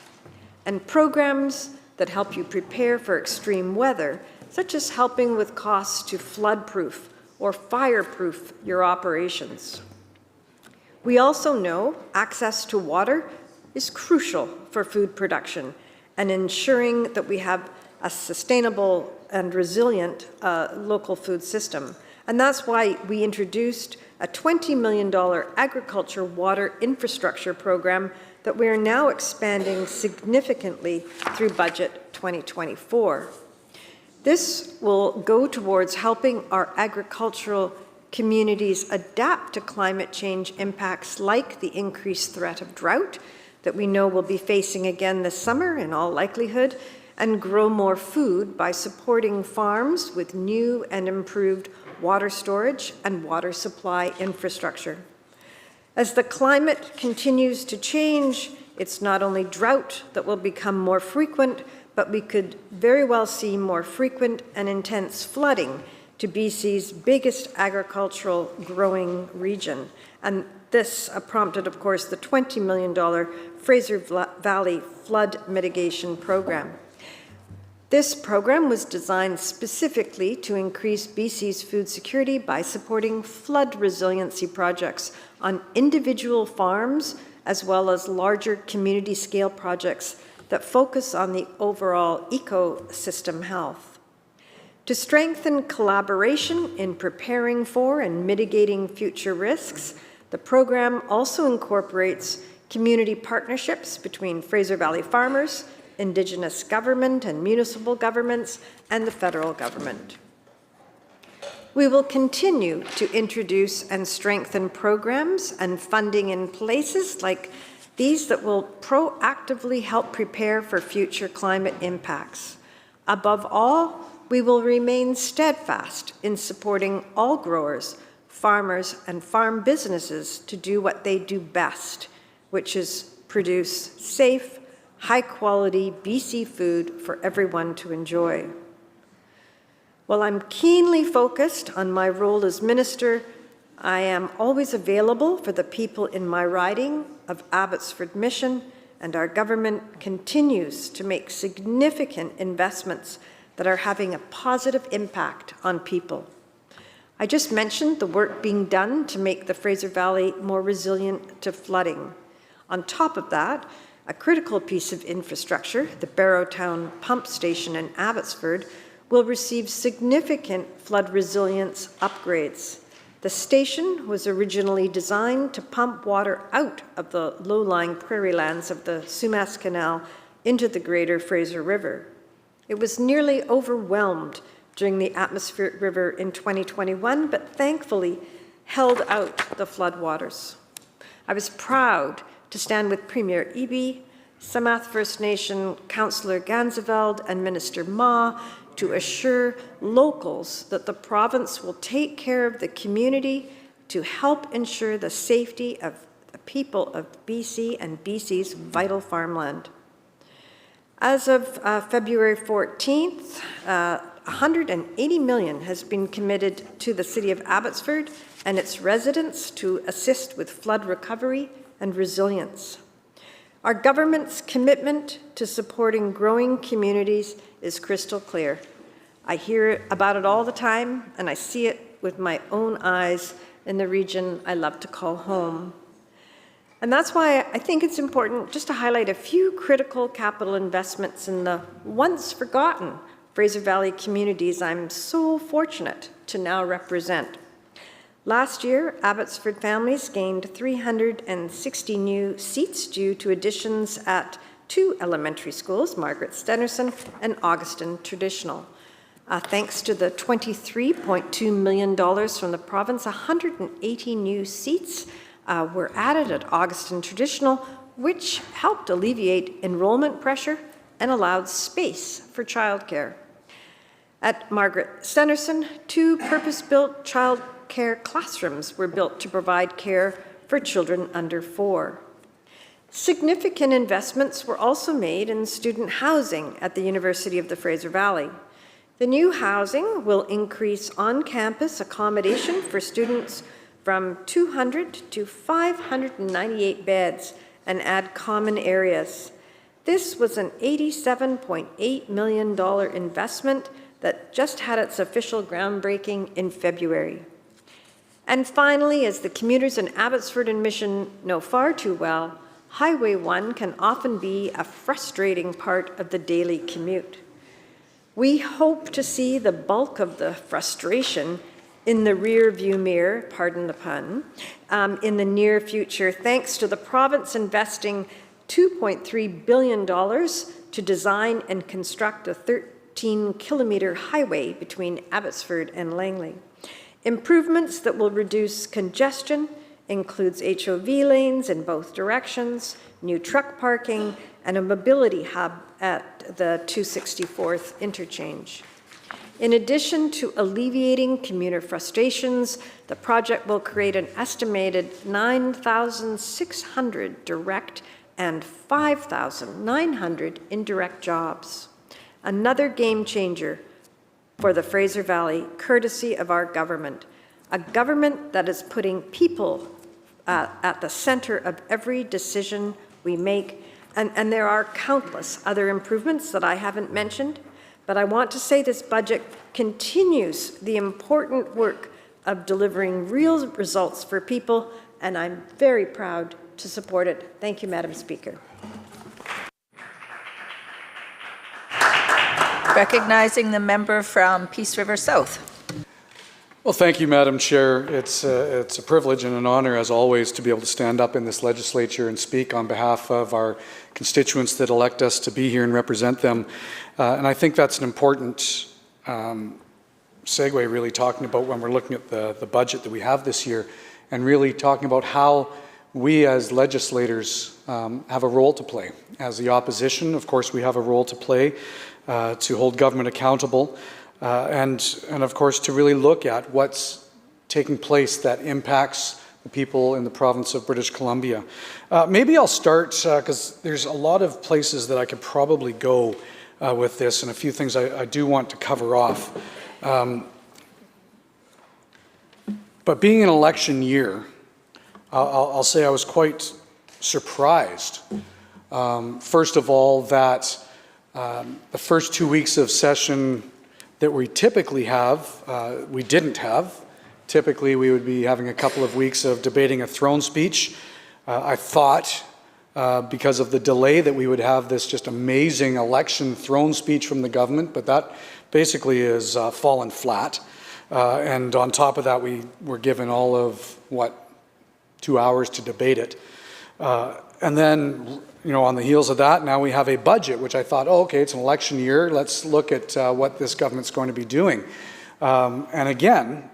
And programs that help you prepare for extreme weather, such as helping with costs to flood-proof or fire-proof your operations. We also know access to water is crucial for food production and ensuring that we have a sustainable and resilient local food system. And that's why we introduced a $20 million agriculture water infrastructure program that we are now expanding significantly through Budget 2024. This will go towards helping our agricultural communities adapt to climate change impacts like the increased threat of drought that we know we'll be facing again this summer in all likelihood, and grow more food by supporting farms with new and improved water storage and water supply infrastructure. As the climate continues to change, it's not only drought that will become more frequent, but we could very well see more frequent and intense flooding to BC's biggest agricultural growing region. And this prompted, of course, the $20 million Fraser Valley Flood Mitigation Program. This program was designed specifically to increase BC's food security by supporting flood resiliency projects on individual farms, as well as larger community-scale projects that focus on the overall ecosystem health. To strengthen collaboration in preparing for and mitigating future risks, the program also incorporates community partnerships between Fraser Valley farmers, Indigenous government and municipal governments, and the federal government. We will continue to introduce and strengthen programs and funding in places like these that will proactively help prepare for future climate impacts. Above all, we will remain steadfast in supporting all growers, farmers, and farm businesses to do what they do best, which is produce safe, high-quality BC food for everyone to enjoy. While I'm keenly focused on my role as minister, I am always available for the people in my riding of Abbotsford Mission, and our government continues to make significant investments that are having a positive impact on people. I just mentioned the work being done to make the Fraser Valley more resilient to flooding. On top of that, a critical piece of infrastructure, the Barrowtown Pump Station in Abbotsford, will receive significant flood resilience upgrades. The station was originally designed to pump water out of the low-lying prairie lands of the Sumas Canal into the Greater Fraser River. It was nearly overwhelmed during the atmospheric river in 2021, but thankfully held out the floodwaters. I was proud to stand with Premier Eby, Samath First Nation Councillor Ganzeveld, and Minister Ma to assure locals that the province will take care of the community to help ensure the safety of the people of BC and BC's vital farmland. As of February 14th, $180 million has been committed to the City of Abbotsford and its residents to assist with flood recovery and resilience. Our government's commitment to supporting growing communities is crystal clear. I hear about it all the time, and I see it with my own eyes in the region I love to call home. And that's why I think it's important just to highlight a few critical capital investments in the once forgotten Fraser Valley communities I'm so fortunate to now represent. Last year, Abbotsford families gained 360 new seats due to additions at 2 elementary schools, Margaret Stennerson and Augustin Traditional. Thanks to the $23.2 million from the province, 180 new seats were added at Augustin Traditional, which helped alleviate enrollment pressure and allowed space for childcare. At Margaret Stennerson, 2 purpose-built childcare classrooms were built to provide care for children under 4. Significant investments were also made in student housing at the University of the Fraser Valley. The new housing will increase on-campus accommodation for students from 200 to 598 beds and add common areas. This was an $87.8 million investment that just had its official groundbreaking in February. And finally, as the commuters in Abbotsford and Mission know far too well, Highway 1 can often be a frustrating part of the daily commute. We hope to see the bulk of the frustration in the rear view mirror, pardon the pun, in the near future, thanks to the province investing $2.3 billion to design and construct a 13-kilometre highway between Abbotsford and Langley. Improvements that will reduce congestion includes HOV lanes in both directions, new truck parking, and a mobility hub at the 264th interchange. In addition to alleviating commuter frustrations, the project will create an estimated 9,600 direct and 5,900 indirect jobs. Another game changer for the Fraser Valley, courtesy of our government, a government that is putting people at the center of every decision we make. And there are countless other improvements that I haven't mentioned, but I want to say this budget continues the important work of delivering real results for people, and I'm very proud to support it. Thank you, Madam Speaker.
Recognizing the member from Peace River South.
Well, thank you, Madam Chair. It's a privilege and an honor, as always, to be able to stand up in this legislature and speak on behalf of our constituents that elect us to be here and represent them. And I think that's an important segue, really, talking about when we're looking at the budget that we have this year, and really talking about how we as legislators have a role to play. As the opposition, of course, we have a role to play to hold government accountable. And of course, to really look at what's taking place that impacts the people in the province of British Columbia. Maybe I'll start, because there's a lot of places that I could probably go with this, and a few things I do want to cover off. But being an election year, I'll say I was quite surprised. First of all, that the first 2 weeks of session that we typically have, we didn't have. Typically, we would be having a couple of weeks of debating a throne speech. I thought, because of the delay, that we would have this just amazing election throne speech from the government, but that basically has fallen flat. And on top of that, we were given all of, 2 hours to debate it. And then, on the heels of that, now we have a budget, which I thought, oh, okay, it's an election year. Let's look at what this government's going to be doing. And again,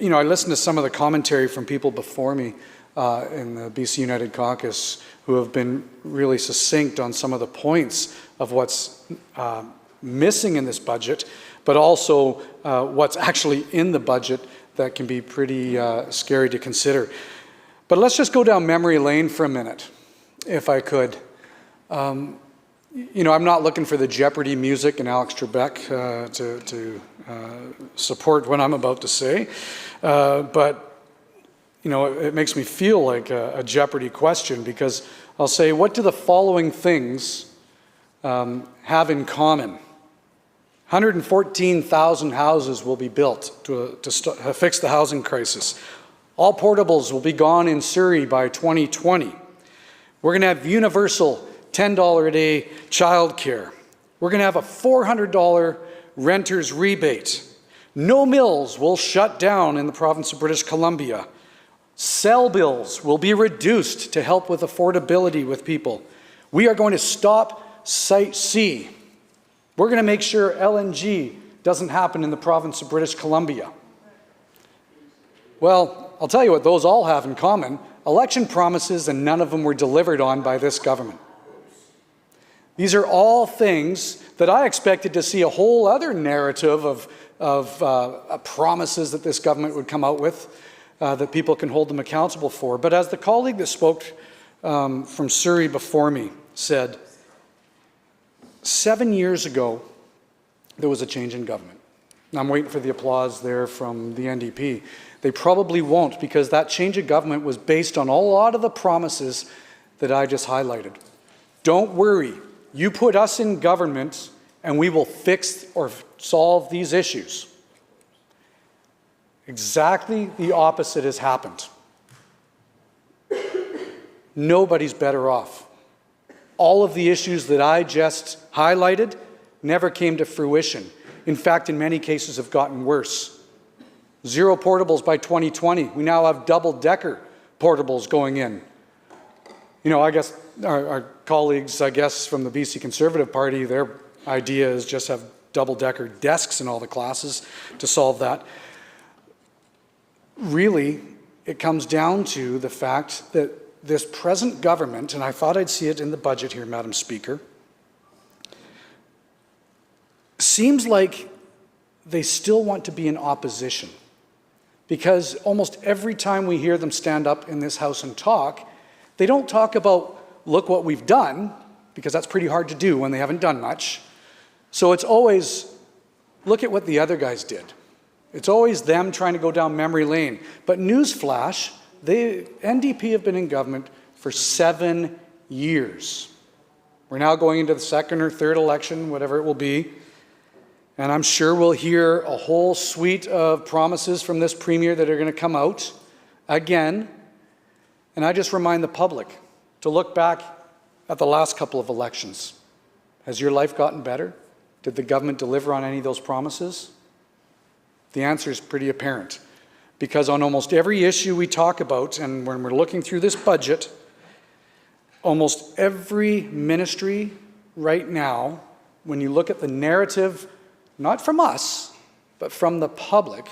I listened to some of the commentary from people before me in the BC United Caucus who have been really succinct on some of the points of what's missing in this budget, but also what's actually in the budget that can be pretty scary to consider. But let's just go down memory lane for a minute, if I could. I'm not looking for the Jeopardy music and Alex Trebek to support what I'm about to say, but it makes me feel like a Jeopardy question, because I'll say, what do the following things have in common? 114,000 houses will be built to fix the housing crisis. All portables will be gone in Surrey by 2020. We're going to have universal $10 a day childcare. We're going to have a $400 renter's rebate. No mills will shut down in the province of British Columbia. Cell bills will be reduced to help with affordability with people. We are going to stop Site C. We're going to make sure LNG doesn't happen in the province of British Columbia. Well, I'll tell you what those all have in common. Election promises, and none of them were delivered on by this government. These are all things that I expected to see a whole other narrative of promises that this government would come out with, that people can hold them accountable for. But as the colleague that spoke from Surrey before me said, 7 years ago, there was a change in government. I'm waiting for the applause there from the NDP. They probably won't, because that change of government was based on a lot of the promises that I just highlighted. Don't worry, you put us in government and we will fix or solve these issues. Exactly the opposite has happened. Nobody's better off. All of the issues that I just highlighted never came to fruition. In fact, in many cases have gotten worse. 0 portables by 2020. We now have double-decker portables going in. You know, I guess our colleagues, I guess, from the BC Conservative Party, their idea is just have double-decker desks in all the classes to solve that. Really, it comes down to the fact that this present government, and I thought I'd see it in the budget here, Madam Speaker, seems like they still want to be in opposition. Because almost every time we hear them stand up in this House and talk, they don't talk about, look what we've done, because that's pretty hard to do when they haven't done much. So it's always, look at what the other guys did. It's always them trying to go down memory lane. But newsflash, NDP have been in government for 7 years. We're now going into the second or third election, whatever it will be. And I'm sure we'll hear a whole suite of promises from this premier that are going to come out again. And I just remind the public to look back at the last couple of elections. Has your life gotten better? Did the government deliver on any of those promises? The answer is pretty apparent. Because on almost every issue we talk about, and when we're looking through this budget, almost every ministry right now, when you look at the narrative, not from us, but from the public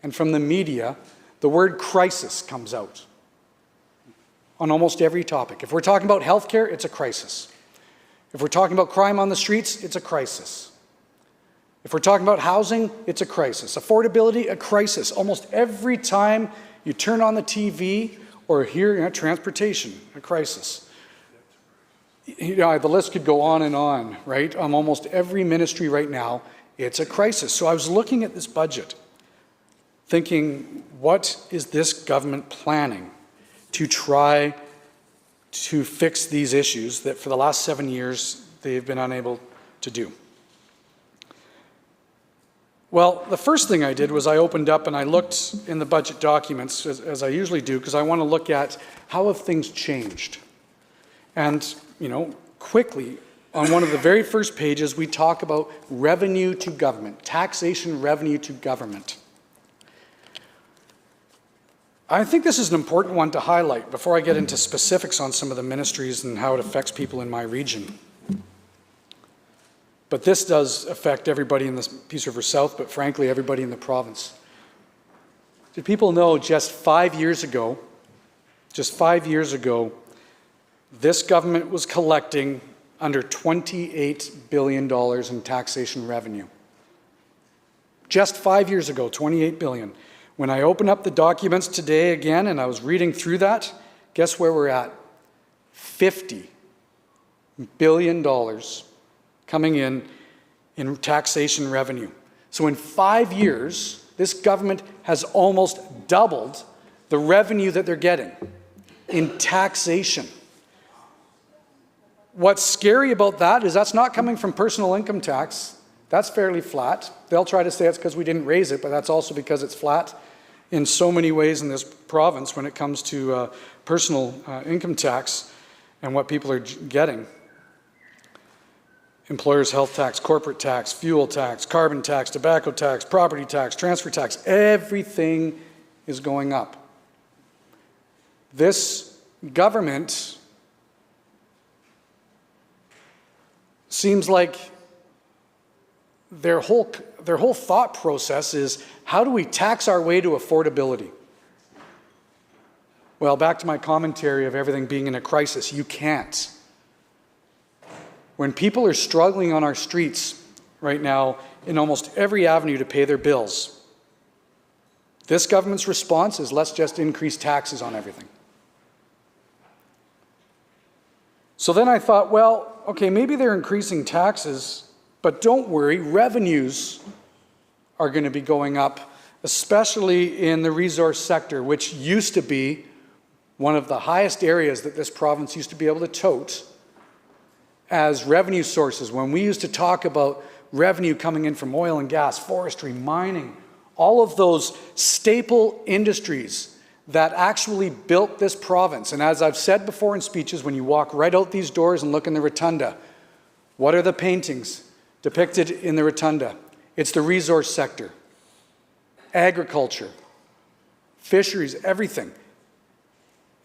and from the media, the word crisis comes out on almost every topic. If we're talking about healthcare, it's a crisis. If we're talking about crime on the streets, it's a crisis. If we're talking about housing, it's a crisis. Affordability, a crisis. Almost every time you turn on the TV or hear transportation, a crisis. You know, the list could go on, right? Almost every ministry right now, it's a crisis. So I was looking at this budget, thinking, what is this government planning to try to fix these issues that for the last 7 years they've been unable to do? Well, the first thing I did was I opened up and I looked in the budget documents, as I usually do, because I want to look at how have things changed. And, you know, quickly, on one of the very first pages, we talk about revenue to government, taxation revenue to government. I think this is an important one to highlight before I get into specifics on some of the ministries and how it affects people in my region. But this does affect everybody in this Peace River South, but frankly, everybody in the province. Did people know just 5 years ago, this government was collecting under $28 billion in taxation revenue? Just 5 years ago, $28 billion. When I opened up the documents today again and I was reading through that, guess where we're at? $50 billion coming in taxation revenue. So in 5 years, this government has almost doubled the revenue that they're getting in taxation. What's scary about that is that's not coming from personal income tax. That's fairly flat. They'll try to say it's because we didn't raise it, but that's also because it's flat in so many ways in this province when it comes to personal income tax and what people are getting. Employers' health tax, corporate tax, fuel tax, carbon tax, tobacco tax, property tax, transfer tax, everything is going up. This government seems like their whole thought process is, how do we tax our way to affordability? Well, back to my commentary of everything being in a crisis, you can't. When people are struggling on our streets right now in almost every avenue to pay their bills, this government's response is, let's just increase taxes on everything. So then I thought, well, okay, maybe they're increasing taxes, but don't worry, revenues are going to be going up, especially in the resource sector, which used to be one of the highest areas that this province used to be able to tote as revenue sources. When we used to talk about revenue coming in from oil and gas, forestry, mining, all of those staple industries that actually built this province. And as I've said before in speeches, when you walk right out these doors and look in the rotunda, what are the paintings? depicted in the rotunda. It's the resource sector, agriculture, fisheries, everything.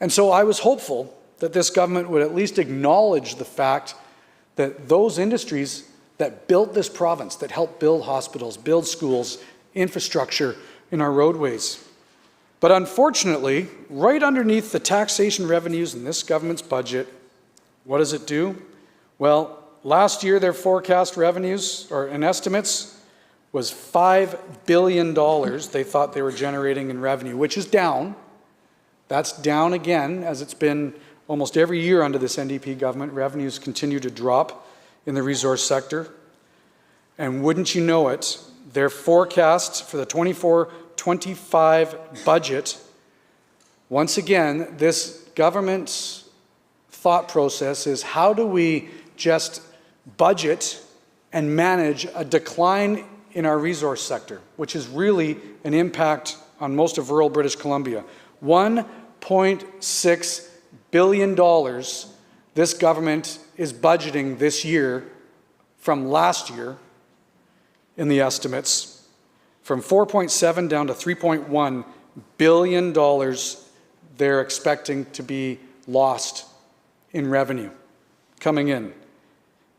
And so I was hopeful that this government would at least acknowledge the fact that those industries that built this province, that helped build hospitals, build schools, infrastructure in our roadways. But unfortunately, right underneath the taxation revenues in this government's budget, what does it do? Well, last year their forecast revenues, or in estimates, was $5 billion they thought they were generating in revenue, which is down. That's down again, as it's been almost every year under this NDP government. Revenues continue to drop in the resource sector. And wouldn't you know it, their forecast for the 24-25 budget, once again, this government's thought process is how do we just budget and manage a decline in our resource sector, which is really an impact on most of rural British Columbia. $1.6 billion this government is budgeting this year from last year in the estimates, from 4.7 down to 3.1 billion dollars they're expecting to be lost in revenue coming in.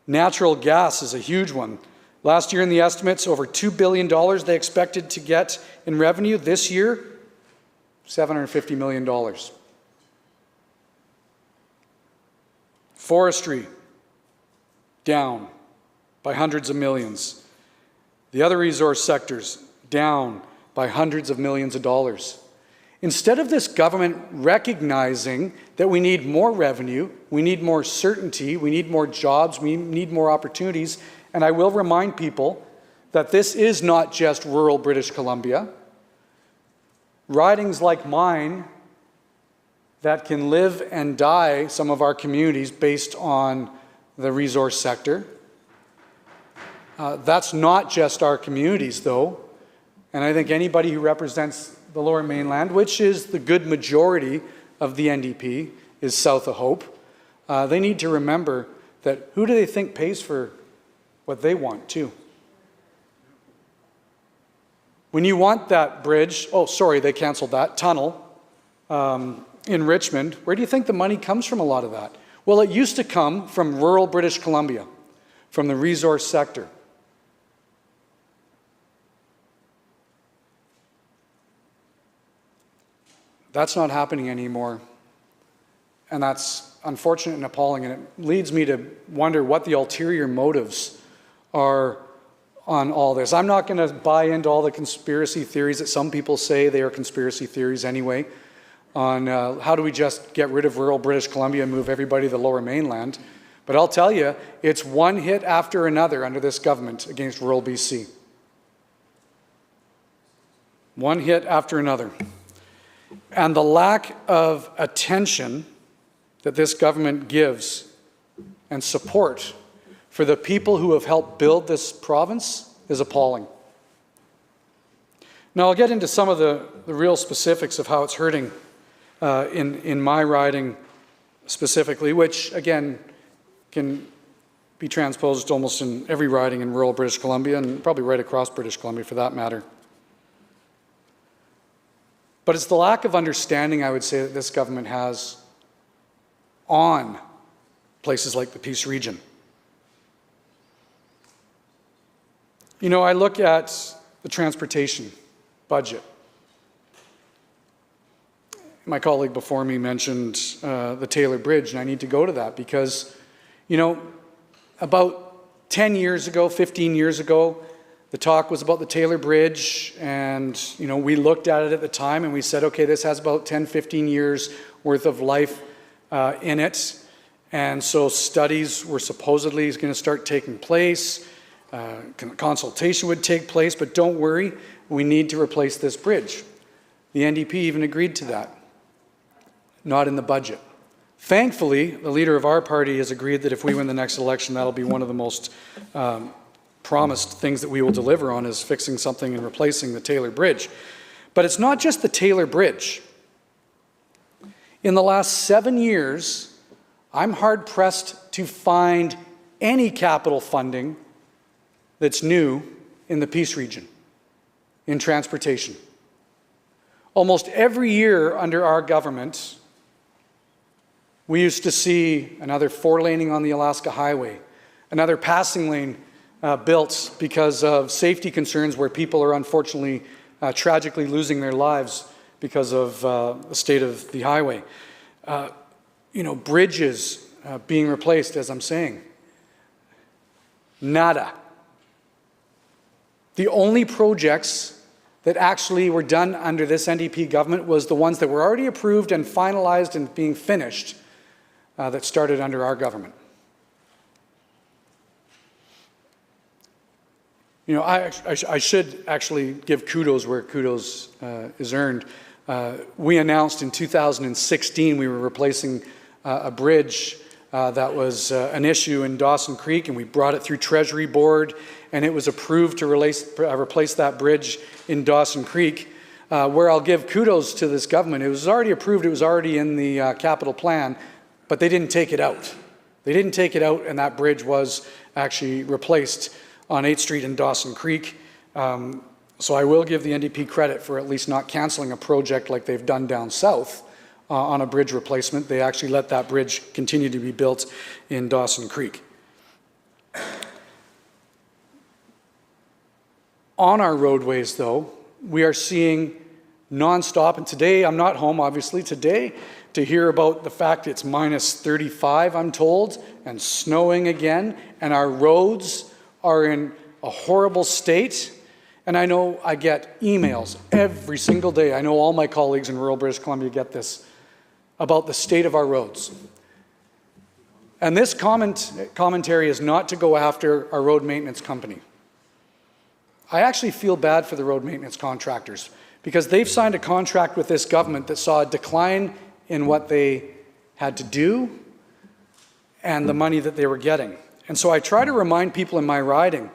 Natural gas is a huge one. Last year in the estimates, over $2 billion they expected to get in revenue. This year, $750 million. Forestry, down by hundreds of millions. The other resource sectors, down by hundreds of millions of dollars. Instead of this government recognizing that we need more revenue, we need more certainty, we need more jobs, we need more opportunities, and I will remind people that this is not just rural British Columbia. Ridings like mine that can live and die, some of our communities, based on the resource sector. That's not just our communities, though. And I think anybody who represents the Lower Mainland, which is the good majority of the NDP, is south of Hope. They need to remember that who do they think pays for what they want, too? When you want that bridge, oh, sorry, they canceled that, tunnel in Richmond, where do you think the money comes from, a lot of that? Well, it used to come from rural British Columbia, from the resource sector. That's not happening anymore, and that's unfortunate and appalling, and it leads me to wonder what the ulterior motives are on all this. I'm not going to buy into all the conspiracy theories that some people say they are conspiracy theories anyway, on how do we just get rid of rural British Columbia and move everybody to the Lower Mainland. But I'll tell you, it's one hit after another under this government against rural BC. One hit after another. And the lack of attention that this government gives and support for the people who have helped build this province is appalling. Now, I'll get into some of the real specifics of how it's hurting in my riding specifically, which, again, can be transposed almost in every riding in rural British Columbia and probably right across British Columbia for that matter. But it's the lack of understanding, I would say, that this government has on places like the Peace Region. You know, I look at the transportation budget. My colleague before me mentioned the Taylor Bridge, and I need to go to that because, you know, about 10 years ago, 15 years ago, the talk was about the Taylor Bridge, and you know, we looked at it at the time and we said, okay, this has about 10, 15 years worth of life in it. And so studies were supposedly going to start taking place, consultation would take place, but don't worry, we need to replace this bridge. The NDP even agreed to that, not in the budget. Thankfully, the leader of our party has agreed that if we win the next election, that'll be one of the most promised things that we will deliver on, is fixing something and replacing the Taylor Bridge. But it's not just the Taylor Bridge. In the last 7 years, I'm hard-pressed to find any capital funding that's new in the Peace region in transportation. Almost every year under our government, we used to see another 4-laning on the Alaska Highway, another passing lane built because of safety concerns where people are unfortunately tragically losing their lives because of the state of the highway. Bridges being replaced, as I'm saying. Nada. The only projects that actually were done under this NDP government was the ones that were already approved and finalized and being finished that started under our government. I should actually give kudos where kudos is earned. We announced in 2016 we were replacing a bridge that was an issue in Dawson Creek, and we brought it through Treasury Board, and it was approved to replace that bridge in Dawson Creek, where I'll give kudos to this government. It was already approved, it was already in the capital plan, but they didn't take it out. They didn't take it out, and that bridge was actually replaced on 8th Street in Dawson Creek. So I will give the NDP credit for at least not canceling a project like they've done down south on a bridge replacement. They actually let that bridge continue to be built in Dawson Creek. On our roadways, though, we are seeing nonstop, and today, I'm not home, obviously, today, to hear about the fact it's minus 35, I'm told, and snowing again, and our roads are in a horrible state. And I know I get emails every single day. I know all my colleagues in rural British Columbia get this, about the state of our roads. And this commentary is not to go after our road maintenance company. I actually feel bad for the road maintenance contractors because they've signed a contract with this government that saw a decline in what they had to do and the money that they were getting. And so I try to remind people in my riding,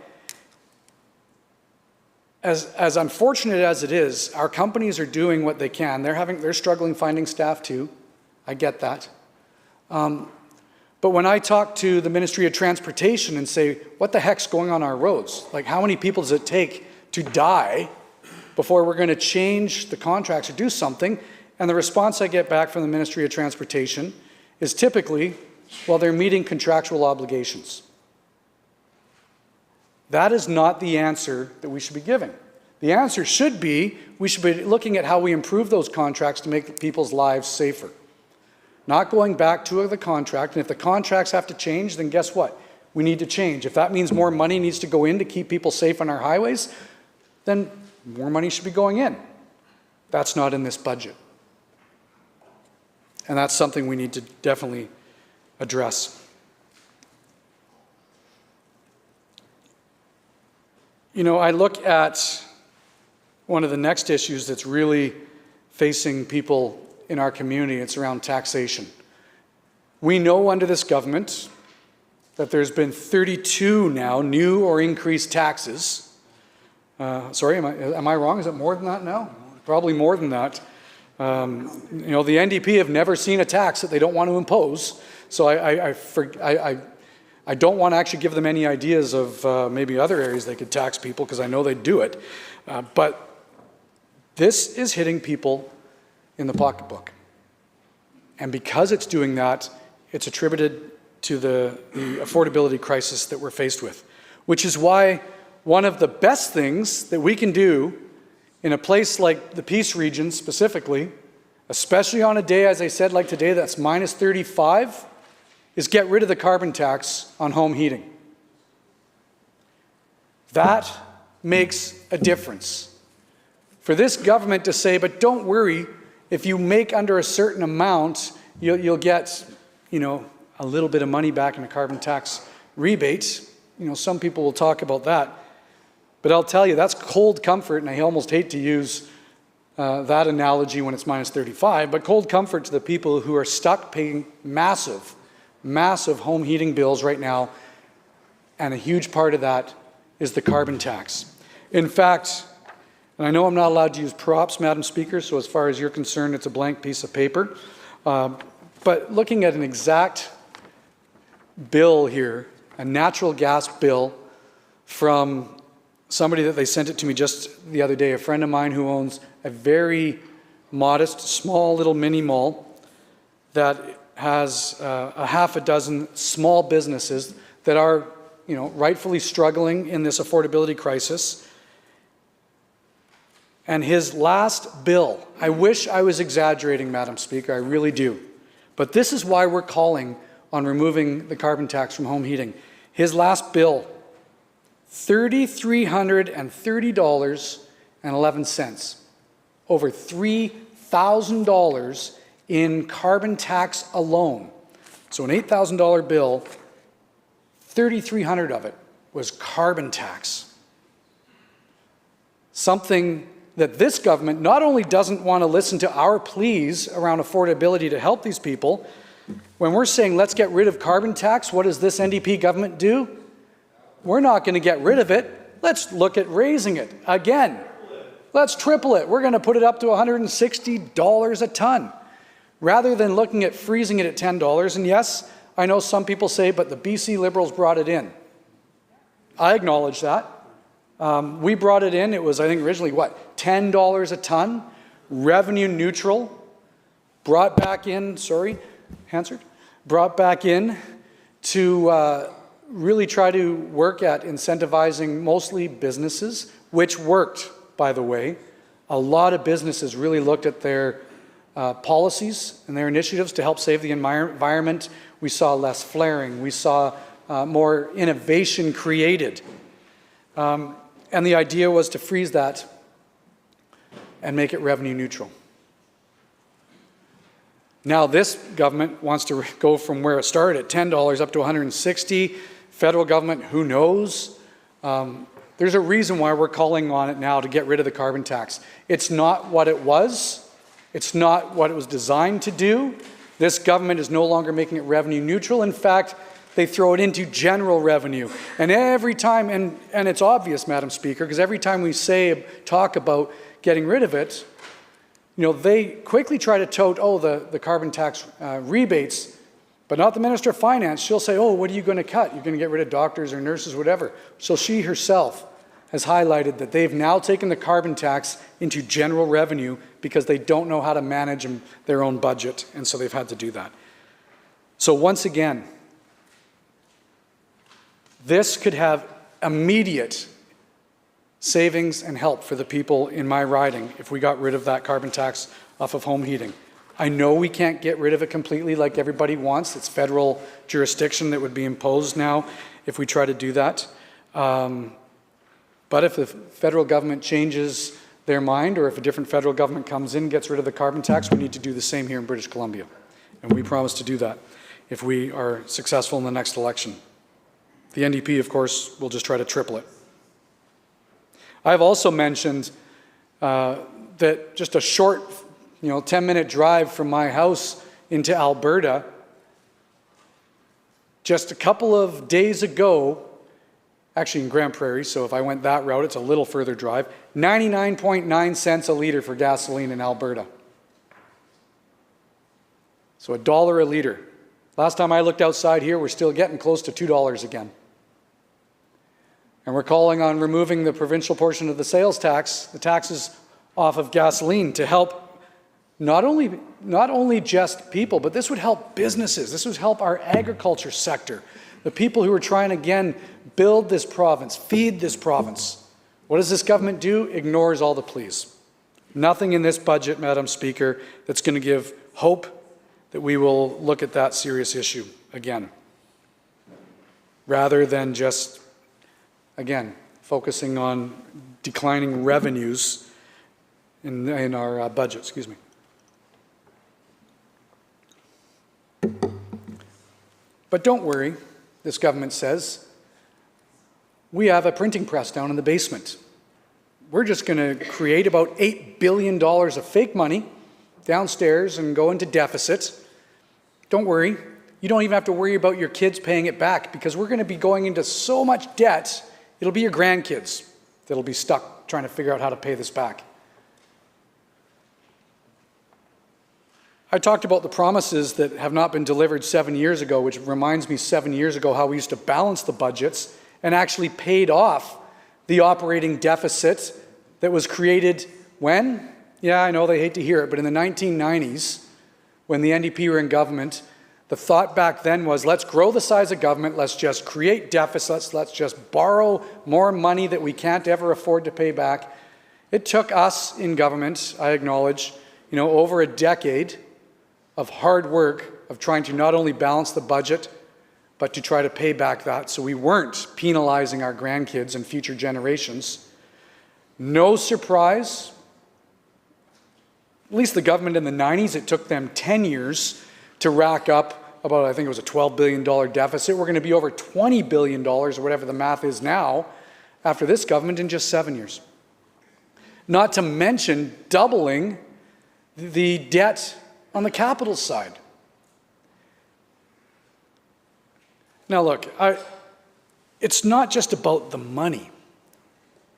as unfortunate as it is, our companies are doing what they can. They're struggling finding staff too. I get that. But when I talk to the Ministry of Transportation and say, what the heck's going on our roads? Like, how many people does it take to die before we're going to change the contracts or do something? And the response I get back from the Ministry of Transportation is typically, well, they're meeting contractual obligations. That is not the answer that we should be giving. The answer should be, we should be looking at how we improve those contracts to make people's lives safer. Not going back to the contract, and if the contracts have to change, then guess what? We need to change. If that means more money needs to go in to keep people safe on our highways, then more money should be going in. That's not in this budget. And that's something we need to definitely address. I look at one of the next issues that's really facing people in our community. It's around taxation. We know under this government that there's been 32 now new or increased taxes. Sorry, am I wrong? Is it more than that now? Probably more than that. The NDP have never seen a tax that they don't want to impose. So I don't want to actually give them any ideas of maybe other areas they could tax people, because I know they do it. But this is hitting people in the pocketbook. And because it's doing that, it's attributed to the affordability crisis that we're faced with, which is why one of the best things that we can do in a place like the Peace region specifically, especially on a day, as I said, like today, that's minus 35, is get rid of the carbon tax on home heating. That makes a difference. For this government to say, but don't worry, if you make under a certain amount, you'll get, a little bit of money back in a carbon tax rebate. Some people will talk about that. But I'll tell you, that's cold comfort, and I almost hate to use that analogy when it's minus 35, but cold comfort to the people who are stuck paying massive home heating bills right now, and a huge part of that is the carbon tax. In fact, and I know I'm not allowed to use props, Madam Speaker, so as far as you're concerned, it's a blank piece of paper. But looking at an exact bill here, a natural gas bill from somebody that they sent it to me just the other day, a friend of mine who owns a very modest, small little mini mall that has a half a dozen small businesses that are, rightfully struggling in this affordability crisis. And his last bill, I wish I was exaggerating, Madam Speaker, I really do. But this is why we're calling on removing the carbon tax from home heating. His last bill, $3,330.11. Over $3,000 in carbon tax alone. So an $8,000 bill, $3,300 of it was carbon tax. Something that this government not only doesn't want to listen to our pleas around affordability to help these people, when we're saying let's get rid of carbon tax, what does this NDP government do? We're not going to get rid of it. Let's look at raising it again. Let's triple it. We're going to put it up to $160 a ton, rather than looking at freezing it at $10. And yes, I know some people say, but the BC Liberals brought it in. I acknowledge that. We brought it in. It was, I think, originally, $10 a ton, revenue neutral, brought back in, brought back in to really try to work at incentivizing mostly businesses, which worked, by the way. A lot of businesses really looked at their policies and their initiatives to help save the environment. We saw less flaring. We saw more innovation created. And the idea was to freeze that and make it revenue neutral. Now this government wants to go from where it started at $10 up to $160. Federal government, who knows? There's a reason why we're calling on it now to get rid of the carbon tax. It's not what it was. It's not what it was designed to do. This government is no longer making it revenue neutral. In fact, they throw it into general revenue. And every time, and it's obvious, Madam Speaker, because every time we talk about getting rid of it, they quickly try to tout, the carbon tax rebates, but not the Minister of Finance. She'll say, what are you going to cut? You're going to get rid of doctors or nurses, whatever. So she herself has highlighted that they've now taken the carbon tax into general revenue because they don't know how to manage their own budget, and so they've had to do that. So once again, this could have immediate savings and help for the people in my riding if we got rid of that carbon tax off of home heating. I know we can't get rid of it completely like everybody wants. It's federal jurisdiction that would be imposed now if we try to do that. But if the federal government changes their mind, or if a different federal government comes in and gets rid of the carbon tax, we need to do the same here in British Columbia. And we promise to do that if we are successful in the next election. The NDP, of course, will just try to triple it. I've also mentioned that just a short 10-minute drive from my house into Alberta, just a couple of days ago, actually in Grand Prairie, so if I went that route, it's a little further drive, 99.9 cents a litre for gasoline in Alberta. So $1 a litre. Last time I looked outside here, we're still getting close to $2 again. And we're calling on removing the provincial portion of the sales tax, the taxes off of gasoline, to help not only just people, but this would help businesses. This would help our agriculture sector. The people who are trying, again, build this province, feed this province. What does this government do? Ignores all the pleas. Nothing in this budget, Madam Speaker, that's going to give hope that we will look at that serious issue again, rather than just, again, focusing on declining revenues in our budget. Excuse me. But don't worry, this government says. We have a printing press down in the basement. We're just going to create about $8 billion of fake money downstairs and go into deficit. Don't worry. You don't even have to worry about your kids paying it back, because we're going to be going into so much debt, it'll be your grandkids that'll be stuck trying to figure out how to pay this back. I talked about the promises that have not been delivered 7 years ago, which reminds me 7 years ago how we used to balance the budgets and actually paid off the operating deficit that was created when? Yeah, I know they hate to hear it, but in the 1990s, when the NDP were in government, the thought back then was, let's grow the size of government, let's just create deficits, let's just borrow more money that we can't ever afford to pay back. It took us in government, I acknowledge, over a decade of hard work of trying to not only balance the budget, but to try to pay back that so we weren't penalizing our grandkids and future generations. No surprise, at least the government in the 90s, it took them 10 years to rack up about, I think it was a $12 billion deficit. We're going to be over $20 billion, or whatever the math is now, after this government in just 7 years. Not to mention doubling the debt on the capital side. Now look, it's not just about the money.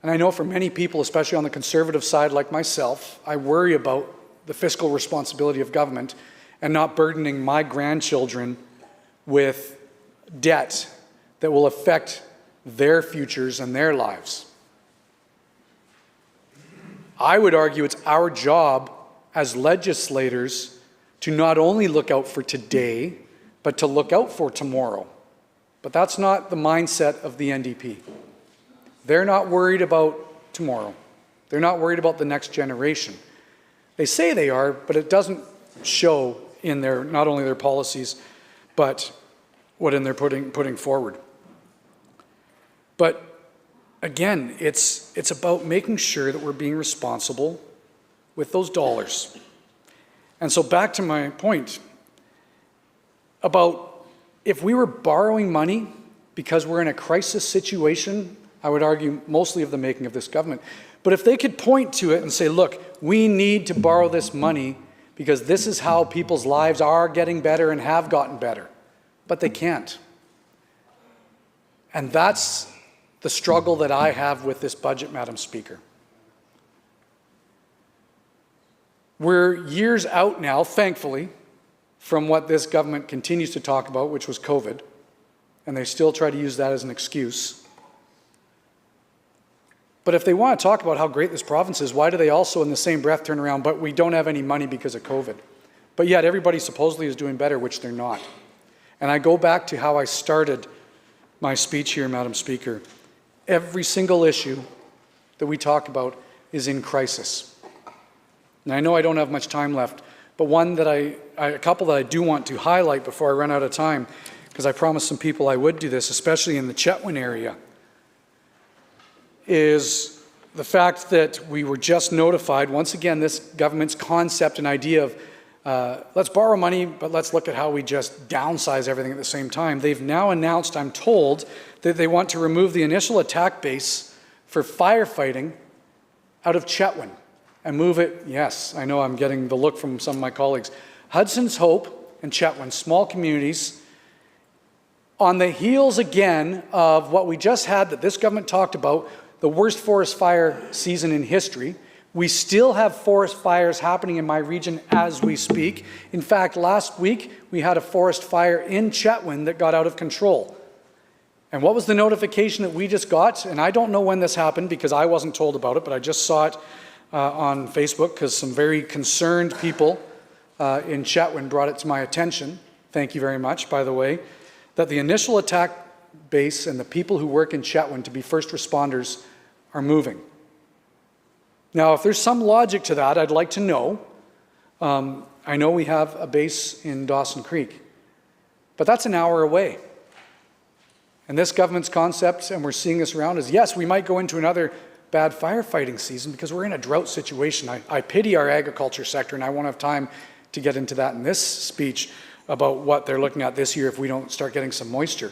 And I know for many people, especially on the conservative side like myself, I worry about the fiscal responsibility of government and not burdening my grandchildren with debt that will affect their futures and their lives. I would argue it's our job as legislators to not only look out for today, but to look out for tomorrow. But that's not the mindset of the NDP. They're not worried about tomorrow. They're not worried about the next generation. They say they are, but it doesn't show in their, not only their policies, but what they're putting forward. But again, it's about making sure that we're being responsible with those dollars. And so back to my point about if we were borrowing money because we're in a crisis situation, I would argue mostly of the making of this government. But if they could point to it and say, look, we need to borrow this money because this is how people's lives are getting better and have gotten better. But they can't. And that's the struggle that I have with this budget, Madam Speaker. We're years out now, thankfully, from what this government continues to talk about, which was COVID, and they still try to use that as an excuse. But if they want to talk about how great this province is, why do they also in the same breath turn around, but we don't have any money because of COVID? But yet everybody supposedly is doing better, which they're not. And I go back to how I started my speech here, Madam Speaker. Every single issue that we talk about is in crisis. And I know I don't have much time left, but a couple that I do want to highlight before I run out of time, because I promised some people I would do this, especially in the Chetwynd area, is the fact that we were just notified, once again, this government's concept and idea of let's borrow money, but let's look at how we just downsize everything at the same time. They've now announced, I'm told, that they want to remove the initial attack base for firefighting out of Chetwynd and move it, yes, I know I'm getting the look from some of my colleagues, Hudson's Hope and Chetwynd, small communities, on the heels again of what we just had that this government talked about, the worst forest fire season in history. We still have forest fires happening in my region as we speak. In fact, last week we had a forest fire in Chetwynd that got out of control. And what was the notification that we just got? And I don't know when this happened because I wasn't told about it, but I just saw it on Facebook because some very concerned people in Chetwynd brought it to my attention. Thank you very much, by the way, that the initial attack base and the people who work in Chetwynd to be first responders are moving. Now, if there's some logic to that, I'd like to know. I know we have a base in Dawson Creek, but that's an hour away. And this government's concept, and we're seeing this around, is yes, we might go into another bad firefighting season because we're in a drought situation. I pity our agriculture sector, and I won't have time to get into that in this speech about what they're looking at this year if we don't start getting some moisture.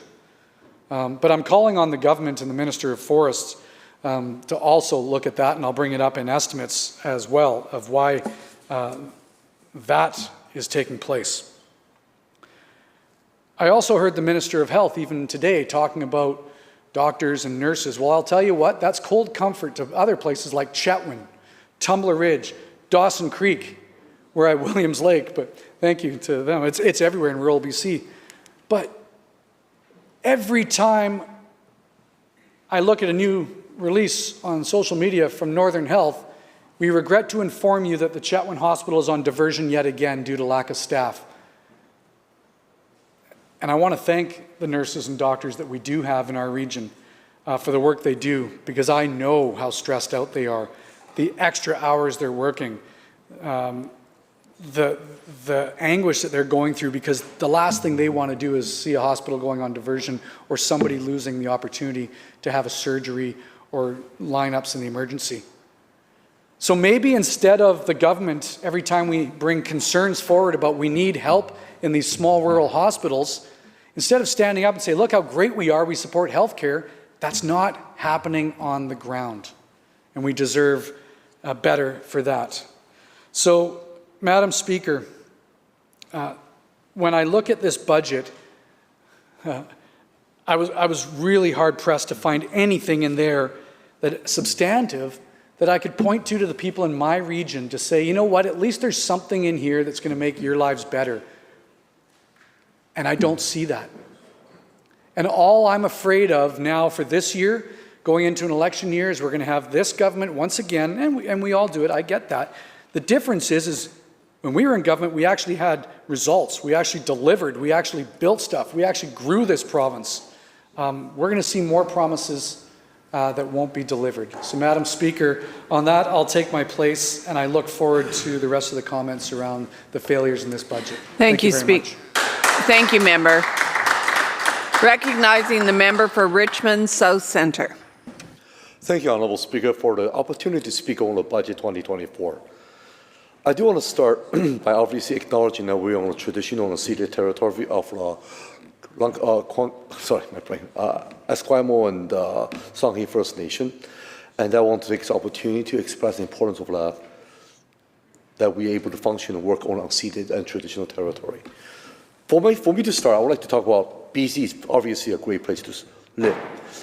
But I'm calling on the government and the Minister of Forests to also look at that, and I'll bring it up in estimates as well of why that is taking place. I also heard the Minister of Health even today talking about doctors and nurses. Well, I'll tell you what, that's cold comfort to other places like Chetwynd, Tumbler Ridge, Dawson Creek. We're at Williams Lake, but thank you to them. It's everywhere in rural BC. But every time I look at a new release on social media from Northern Health. We regret to inform you that the Chetwynd Hospital is on diversion yet again due to lack of staff. And I want to thank the nurses and doctors that we do have in our region for the work they do, because I know how stressed out they are, the extra hours they're working, the anguish that they're going through, because the last thing they want to do is see a hospital going on diversion or somebody losing the opportunity to have a surgery or lineups in the emergency. So maybe instead of the government, every time we bring concerns forward about we need help in these small rural hospitals, instead of standing up and say, look how great we are, we support healthcare, that's not happening on the ground. And we deserve better for that. So, Madam Speaker, when I look at this budget, I was really hard pressed to find anything in there that substantive that I could point to the people in my region to say, you know what, at least there's something in here that's going to make your lives better. And I don't see that. And all I'm afraid of now for this year, going into an election year, is we're going to have this government once again, and we all do it, I get that. The difference is when we were in government, we actually had results. We actually delivered. We actually built stuff. We actually grew this province. We're going to see more promises that won't be delivered. So, Madam Speaker, on that, I'll take my place, and I look forward to the rest of the comments around the failures in this budget.
Thank you, Speaker. Thank you, member. Recognizing the member for Richmond South Centre.
Thank you, Honourable Speaker, for the opportunity to speak on the budget 2024. I do want to start by obviously acknowledging that we're on a traditional and ceded territory of Esquimalt and Songhean First Nation, and I want to take this opportunity to express the importance of that we're able to function and work on unceded and traditional territory. For me to start, I would like to talk about BC is obviously a great place to live.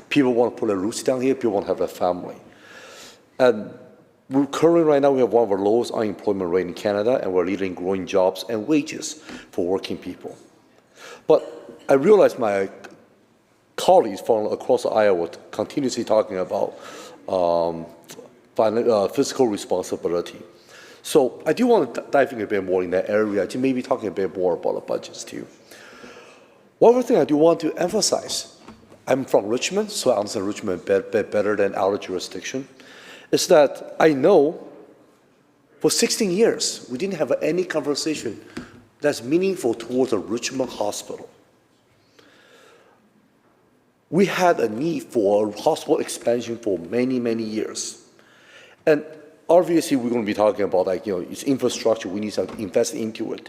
People want to put their roots down here. People want to have a family. And currently, right now, we have one of the lowest unemployment rate in Canada, and we're leading growing jobs and wages for working people. But I realize my colleagues from across Iowa continuously talking about fiscal responsibility. So I do want to dive in a bit more in that area to maybe talking a bit more about the budgets too. One other thing I do want to emphasize, I'm from Richmond, so I understand Richmond a bit better than our jurisdiction, is that I know for 16 years we didn't have any conversation that's meaningful towards a Richmond hospital. We had a need for a hospital expansion for many, many years. And obviously we're going to be talking about it's infrastructure, we need to invest into it.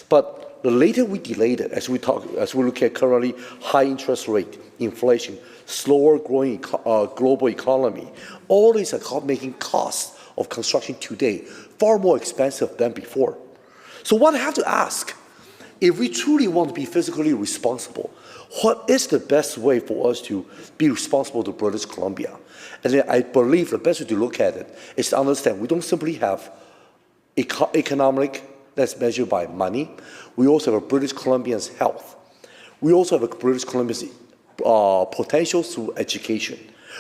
But the later we delayed it, as we look at currently high interest rate, inflation, slower growing global economy, all these are making costs of construction today far more expensive than before. So what I have to ask, if we truly want to be fiscally responsible, what is the best way for us to be responsible to British Columbia? And then I believe the best way to look at it is to understand we don't simply have economic that's measured by money. We also have a British Columbian's health. We also have a British Columbian's potential through education.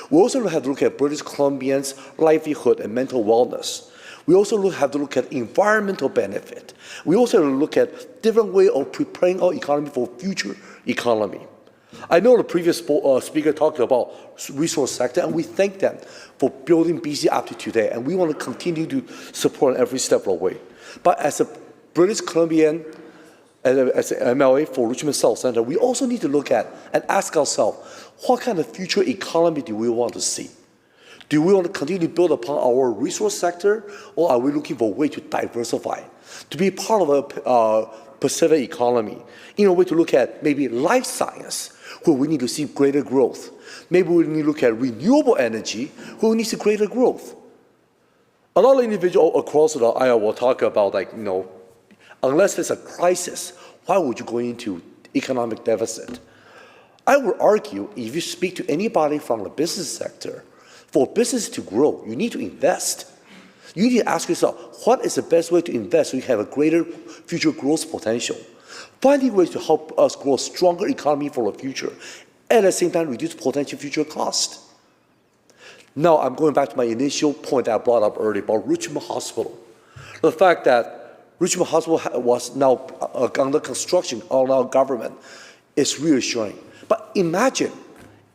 We also have to look at British Columbians' livelihood and mental wellness. We also have to look at environmental benefit. We also have to look at different way of preparing our economy for future economy. I know the previous speaker talked about resource sector, and we thank them for building BC up to today, and we want to continue to support every step of the way. But as a British Columbian, as an MLA for Richmond South Centre, we also need to look at and ask ourselves, what kind of future economy do we want to see? Do we want to continue to build upon our resource sector, or are we looking for a way to diversify, to be part of a Pacific economy, in a way to look at maybe life science, where we need to see greater growth. Maybe we need to look at renewable energy, where we need to see greater growth. A lot of individuals across Iowa talk about, unless there's a crisis, why would you go into economic deficit? I would argue, if you speak to anybody from the business sector, for business to grow, you need to invest. You need to ask yourself, what is the best way to invest so you have a greater future growth potential? Finding ways to help us grow a stronger economy for the future, and at the same time reduce potential future cost. Now I'm going back to my initial point that I brought up earlier about Richmond Hospital. The fact that Richmond Hospital was now under construction on our government is reassuring. But imagine,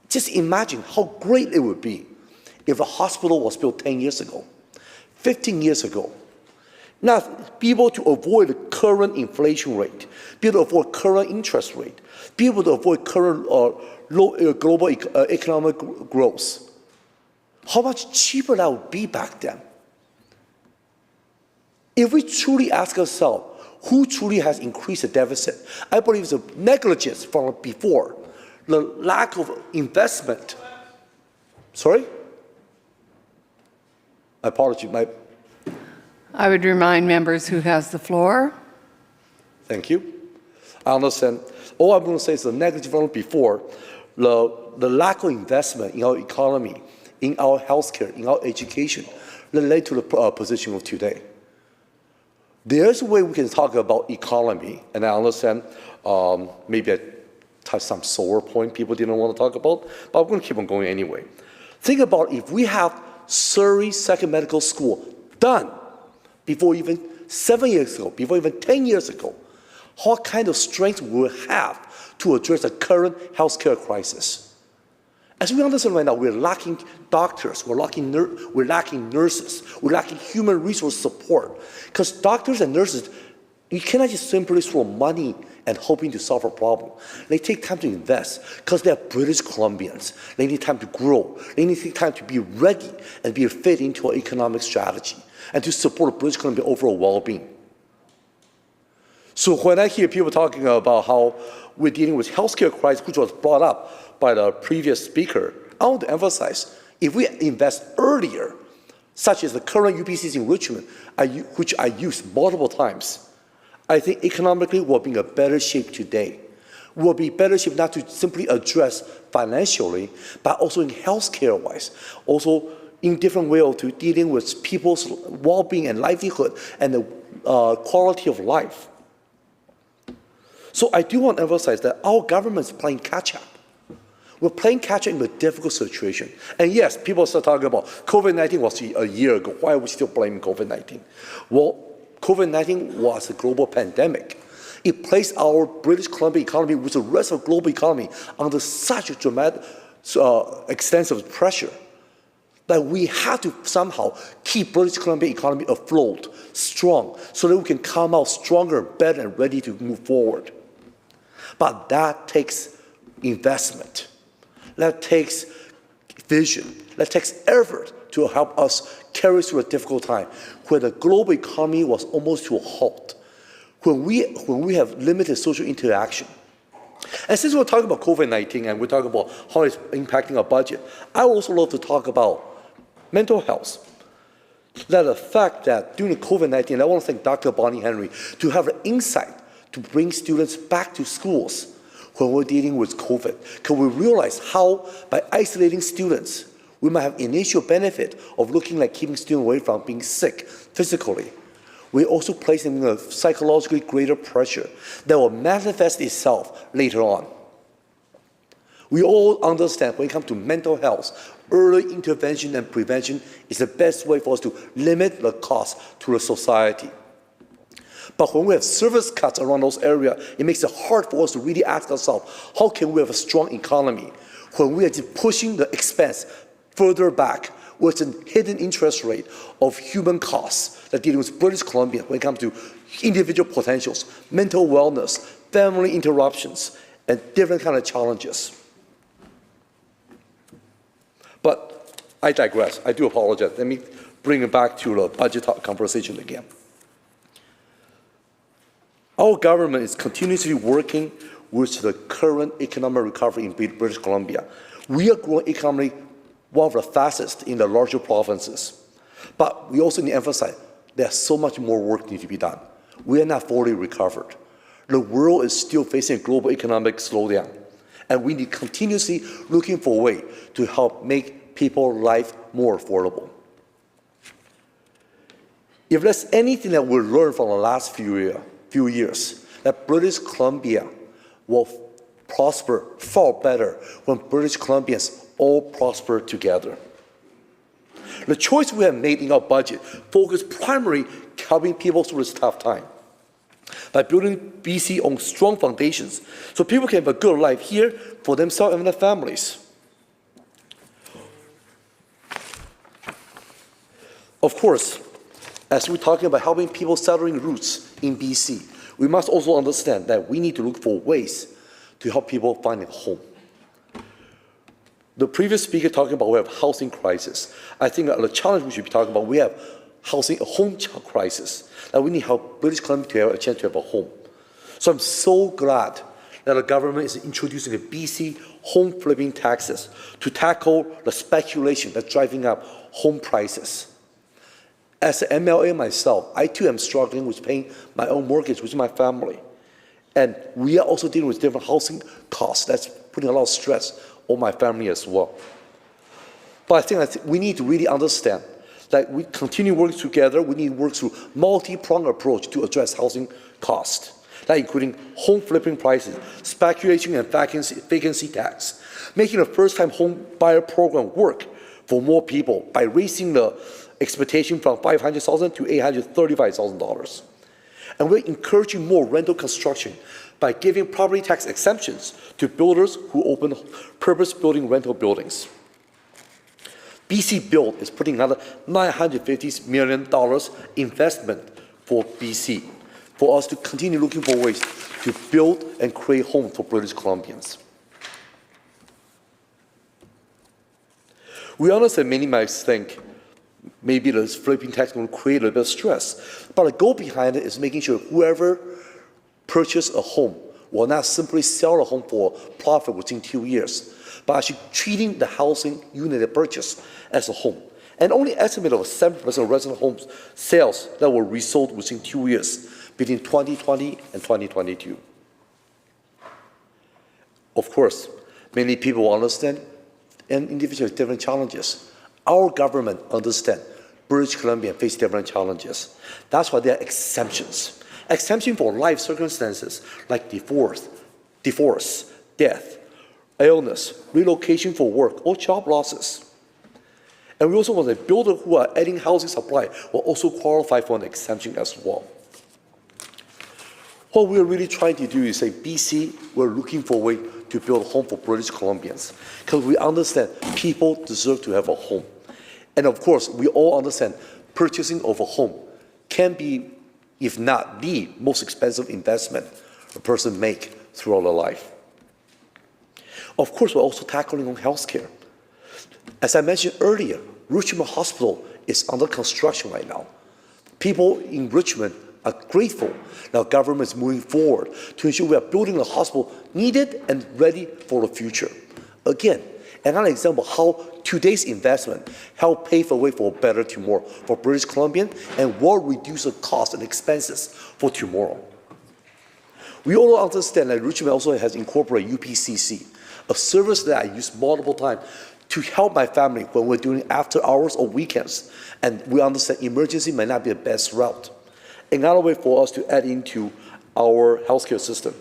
just imagine how great it would be if the hospital was built 10 years ago, 15 years ago. Now, be able to avoid the current inflation rate, be able to avoid current interest rate, be able to avoid current low global economic growth. How much cheaper that would be back then? If we truly ask ourselves, who truly has increased the deficit? I believe it's a negligence from before, the lack of investment. Sorry? I apologize.
I would remind members who has the floor.
Thank you. I understand. All I'm going to say is the negligence from before, the lack of investment in our economy, in our healthcare, in our education, that led to the position of today. There's a way we can talk about economy, and I understand maybe I touched some sore point people didn't want to talk about, but I'm going to keep on going anyway. Think about if we have Surrey Second Medical School done before even 7 years ago, before even 10 years ago, what kind of strength we will have to address the current healthcare crisis. As we understand right now, we're lacking doctors, we're lacking nurses, we're lacking human resource support. Because doctors and nurses, you cannot just simply throw money and hoping to solve a problem. They take time to invest because they're British Columbians. They need time to grow. They need time to be ready and be fit into our economic strategy and to support British Columbia overall well-being. So when I hear people talking about how we're dealing with healthcare crisis, which was brought up by the previous speaker, I want to emphasize, if we invest earlier, such as the current UPCs in Richmond, which I used multiple times, I think economically we'll be in a better shape today. We'll be better shape not to simply address financially, but also in healthcare-wise, also in different way of dealing with people's well-being and livelihood and the quality of life. So I do want to emphasize that our government is playing catch-up. We're playing catch-up in a difficult situation. And yes, people start talking about COVID-19 was a year ago. Why are we still blaming COVID-19? Well, COVID-19 was a global pandemic. It placed our British Columbia economy with the rest of the global economy under such a dramatic, extensive pressure that we had to somehow keep British Columbia economy afloat, strong, so that we can come out stronger, better, and ready to move forward. But that takes investment. That takes vision. That takes effort to help us carry through a difficult time where the global economy was almost to a halt, when we have limited social interaction. And since we're talking about COVID-19 and we're talking about how it's impacting our budget, I would also love to talk about mental health. That the fact that during COVID-19, I want to thank Dr. Bonnie Henry to have an insight to bring students back to schools when we're dealing with COVID. Because we realize how, by isolating students, we might have initial benefit of looking like keeping students away from being sick physically. We also place them in a psychologically greater pressure that will manifest itself later on. We all understand when it comes to mental health, early intervention and prevention is the best way for us to limit the cost to the society. But when we have service cuts around those areas, it makes it hard for us to really ask ourselves, how can we have a strong economy when we are just pushing the expense further back with a hidden interest rate of human costs that dealing with British Columbia when it comes to individual potentials, mental wellness, family interruptions, and different kind of challenges. But I digress. I do apologize. Let me bring it back to the budget conversation again. Our government is continuously working with the current economic recovery in British Columbia. We are growing economically one of the fastest in the larger provinces. But we also need to emphasize there's so much more work needs to be done. We are not fully recovered. The world is still facing a global economic slowdown, and we need continuously looking for a way to help make people's life more affordable. If there's anything that we'll learn from the last few years, that British Columbia will prosper far better when British Columbians all prosper together. The choice we have made in our budget focus primarily helping people through this tough time by building BC on strong foundations so people can have a good life here for themselves and their families. Of course, as we're talking about helping people settling roots in BC, we must also understand that we need to look for ways to help people find a home. The previous speaker talking about we have housing crisis. I think that the challenge we should be talking about, we have a home crisis, that we need help British Columbia to have a chance to have a home. So I'm so glad that the government is introducing the BC home flipping taxes to tackle the speculation that's driving up home prices. As an MLA myself, I too am struggling with paying my own mortgage with my family. And we are also dealing with different housing costs. That's putting a lot of stress on my family as well. But I think we need to really understand that we continue working together. We need to work through multi-pronged approach to address housing costs, that including home flipping prices, speculation and vacancy tax, making the first-time home buyer program work for more people by raising the expectation from $500,000 to $835,000. And we're encouraging more rental construction by giving property tax exemptions to builders who open purpose-building rental buildings. BC Build is putting another $950 million investment for BC, for us to continue looking for ways to build and create homes for British Columbians. We understand many might think maybe this flipping tax will create a little bit of stress, but the goal behind it is making sure whoever purchases a home will not simply sell a home for profit within 2 years, but actually treating the housing unit they purchase as a home. And only estimate of 7% of resident homes sales that were resold within 2 years between 2020 and 2022. Of course, many people will understand and individuals have different challenges. Our government understands British Columbia face different challenges. That's why there are exemptions. Exemption for life circumstances like divorce, death, illness, relocation for work, or job losses. And we also want that builders who are adding housing supply will also qualify for an exemption as well. What we're really trying to do is say, BC, we're looking for a way to build a home for British Columbians, because we understand people deserve to have a home. And of course, we all understand purchasing of a home can be, if not the most expensive investment a person makes throughout their life. Of course, we're also tackling on healthcare. As I mentioned earlier, Richmond Hospital is under construction right now. People in Richmond are grateful that government is moving forward to ensure we are building a hospital needed and ready for the future. Again, another example of how today's investment help pave the way for a better tomorrow for British Columbia and will reduce the cost and expenses for tomorrow. We all understand that Richmond also has incorporated UPCC, a service that I use multiple times to help my family when we're doing after hours or weekends. And we understand emergency may not be the best route. Another way for us to add into our healthcare system.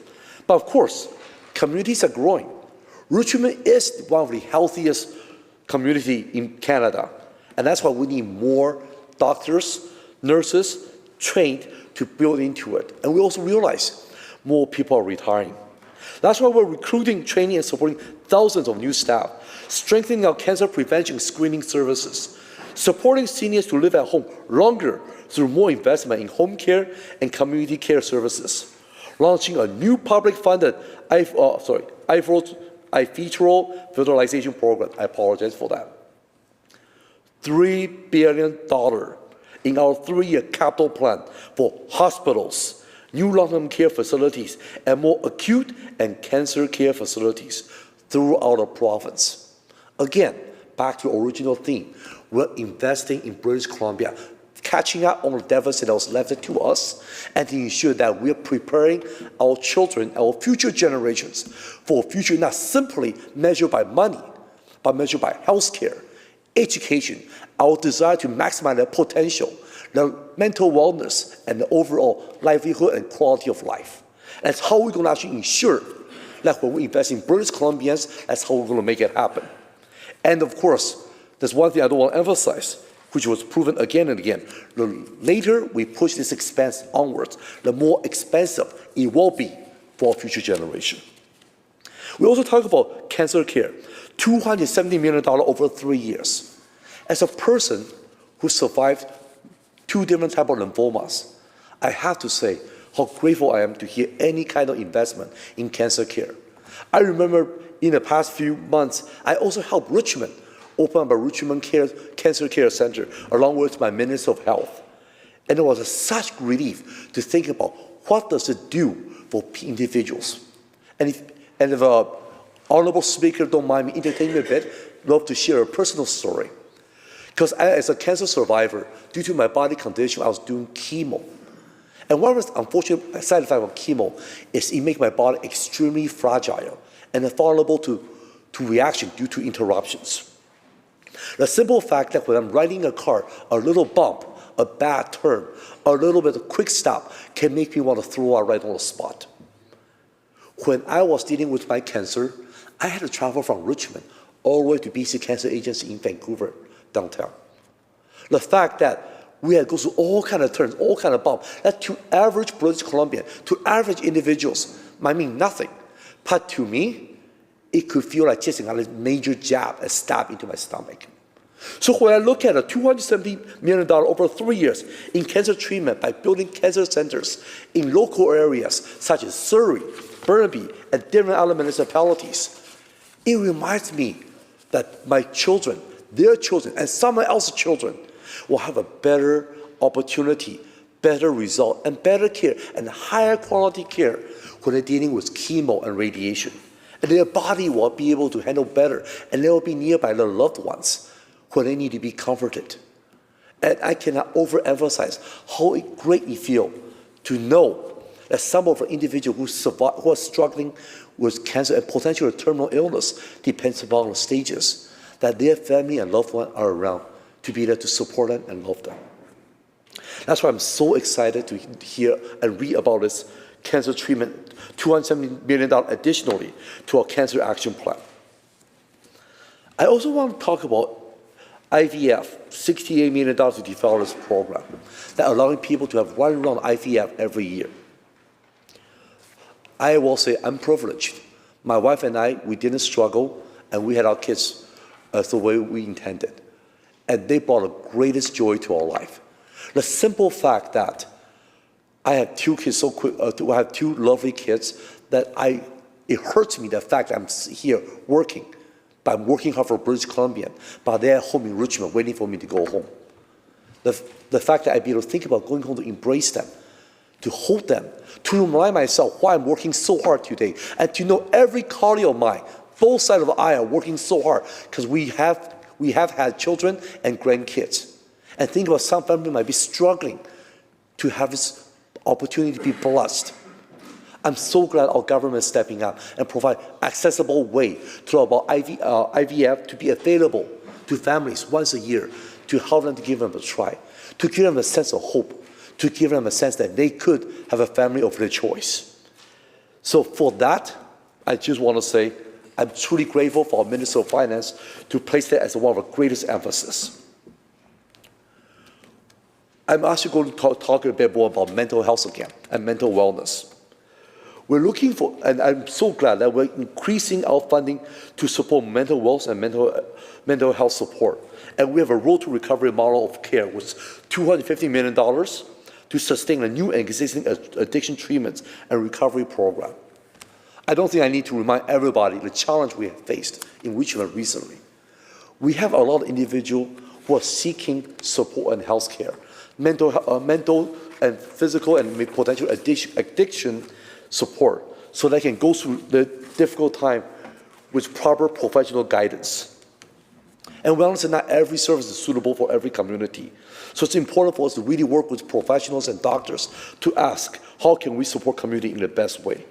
But of course, communities are growing. Richmond is one of the healthiest communities in Canada. And that's why we need more doctors, nurses, trained to build into it. And we also realize more people are retiring. That's why we're recruiting, training, and supporting thousands of new staff, strengthening our cancer prevention screening services, supporting seniors to live at home longer through more investment in home care and community care services, launching a new public-funded vitro fertilization program. I apologize for that. $3 billion in our 3-year capital plan for hospitals, new long-term care facilities, and more acute and cancer care facilities throughout the province. Again, back to the original theme, we're investing in British Columbia, catching up on the deficit that was left to us, and to ensure that we're preparing our children, our future generations, for a future not simply measured by money, but measured by healthcare, education, our desire to maximize their potential, their mental wellness, and the overall livelihood and quality of life. That's how we're going to actually ensure that when we invest in British Columbians, that's how we're going to make it happen. And of course, there's one thing I don't want to emphasize. which was proven again and again. The later we push this expense onwards, the more expensive it will be for our future generation. We also talk about cancer care, $270 million over 3 years. As a person who survived 2 different types of lymphomas, I have to say how grateful I am to hear any kind of investment in cancer care. I remember in the past few months, I also helped Richmond open up a Richmond Cancer Care Center along with my Minister of Health. And it was such relief to think about what does it do for individuals. And if Honorable Speaker don't mind me entertaining a bit, I'd love to share a personal story. Because as a cancer survivor, due to my body condition, I was doing chemo. And one of the unfortunate side effects of chemo is it makes my body extremely fragile and vulnerable to reaction due to interruptions. The simple fact that when I'm riding a car, a little bump, a bad turn, a little bit of quick stop can make me want to throw out right on the spot. When I was dealing with my cancer, I had to travel from Richmond all the way to BC Cancer Agency in Vancouver, downtown. The fact that we had to go through all kind of turns, all kind of bumps, that to average British Columbian, to average individuals, might mean nothing. But to me, it could feel like just a major jab, a stab into my stomach. So when I look at a $270 million over 3 years in cancer treatment by building cancer centers in local areas such as Surrey, Burnaby, and different other municipalities, it reminds me that my children, their children, and someone else's children will have a better opportunity, better result, and better care, and higher quality care when they're dealing with chemo and radiation. And their body will be able to handle better, and they will be nearby their loved ones when they need to be comforted. And I cannot overemphasize how great it feels to know that some of the individuals who are struggling with cancer and potential terminal illness, depends upon the stages, that their family and loved ones are around to be there to support them and love them. That's why I'm so excited to hear and read about this cancer treatment, $270 million additionally to our cancer action plan. I also want to talk about IVF, $68 million to develop this program, that allowing people to have 1 round IVF every year. I will say I'm privileged. My wife and I, we didn't struggle, and we had our kids the way we intended. And they brought the greatest joy to our life. The simple fact that I have 2 kids I have 2 lovely kids that it hurts me the fact that I'm here working. But I'm working hard for British Columbia, but they're at home in Richmond waiting for me to go home. The fact that I'd be able to think about going home to embrace them, to hold them, to remind myself why I'm working so hard today, and to know every colleague of mine, both sides of the aisle, are working so hard because we have had children and grandkids. And think about some family might be struggling to have this opportunity to be blessed. I'm so glad our government is stepping up and provide accessible way to about IVF to be available to families once a year, to help them to give them a try, to give them a sense of hope, to give them a sense that they could have a family of their choice. So for that, I just want to say I'm truly grateful for our Minister of Finance to place that as one of our greatest emphasis. I'm actually going to talk a bit more about mental health again and mental wellness. We're looking for, and I'm so glad that we're increasing our funding to support mental health and mental health support. And we have a road to recovery model of care with $250 million to sustain a new and existing addiction treatments and recovery program. I don't think I need to remind everybody the challenge we have faced in Richmond recently. We have a lot of individuals who are seeking support and health care, mental and physical and potential addiction support, so they can go through the difficult time with proper professional guidance. And wellness is not every service is suitable for every community. So it's important for us to really work with professionals and doctors to ask, how can we support community in the best way?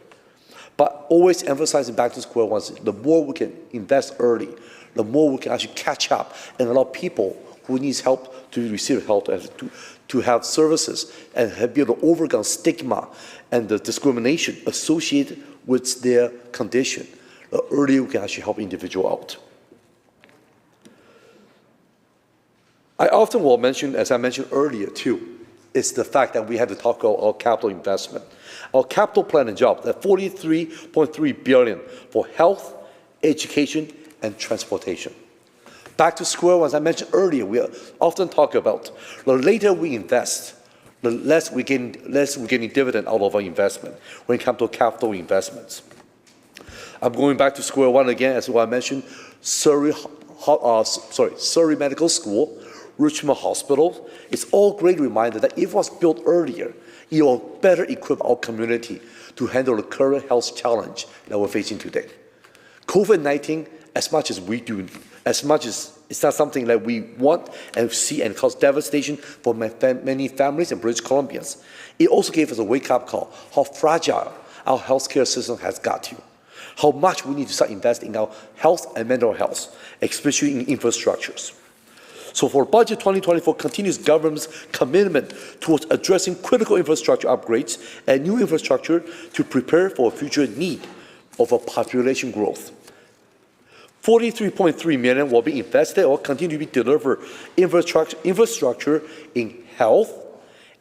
But always emphasizing back to square one, the more we can invest early, the more we can actually catch up and allow people who need help to receive help and to have services and be able to overcome stigma and the discrimination associated with their condition. The earlier we can actually help individual out. I often will mention, as I mentioned earlier too, is the fact that we have to talk about our capital investment. Our capital plan and jobs, that $43.3 billion for health, education, and transportation. Back to square one, as I mentioned earlier, we often talk about the later we invest, the less we're getting dividend out of our investment when it comes to capital investments. I'm going back to square one again, as I mentioned, Surrey Medical School, Richmond Hospital. It's all great reminder that if it was built earlier, it will better equip our community to handle the current health challenge that we're facing today. COVID-19, as much as we do, as much as it's not something that we want and see and cause devastation for many families in British Columbians, it also gave us a wake-up call how fragile our healthcare system has got to, how much we need to start investing in our health and mental health, especially in infrastructures. So for Budget 2024 continues government's commitment towards addressing critical infrastructure upgrades and new infrastructure to prepare for a future need of a population growth. $43.3 million will be invested or continue to be delivered infrastructure in health,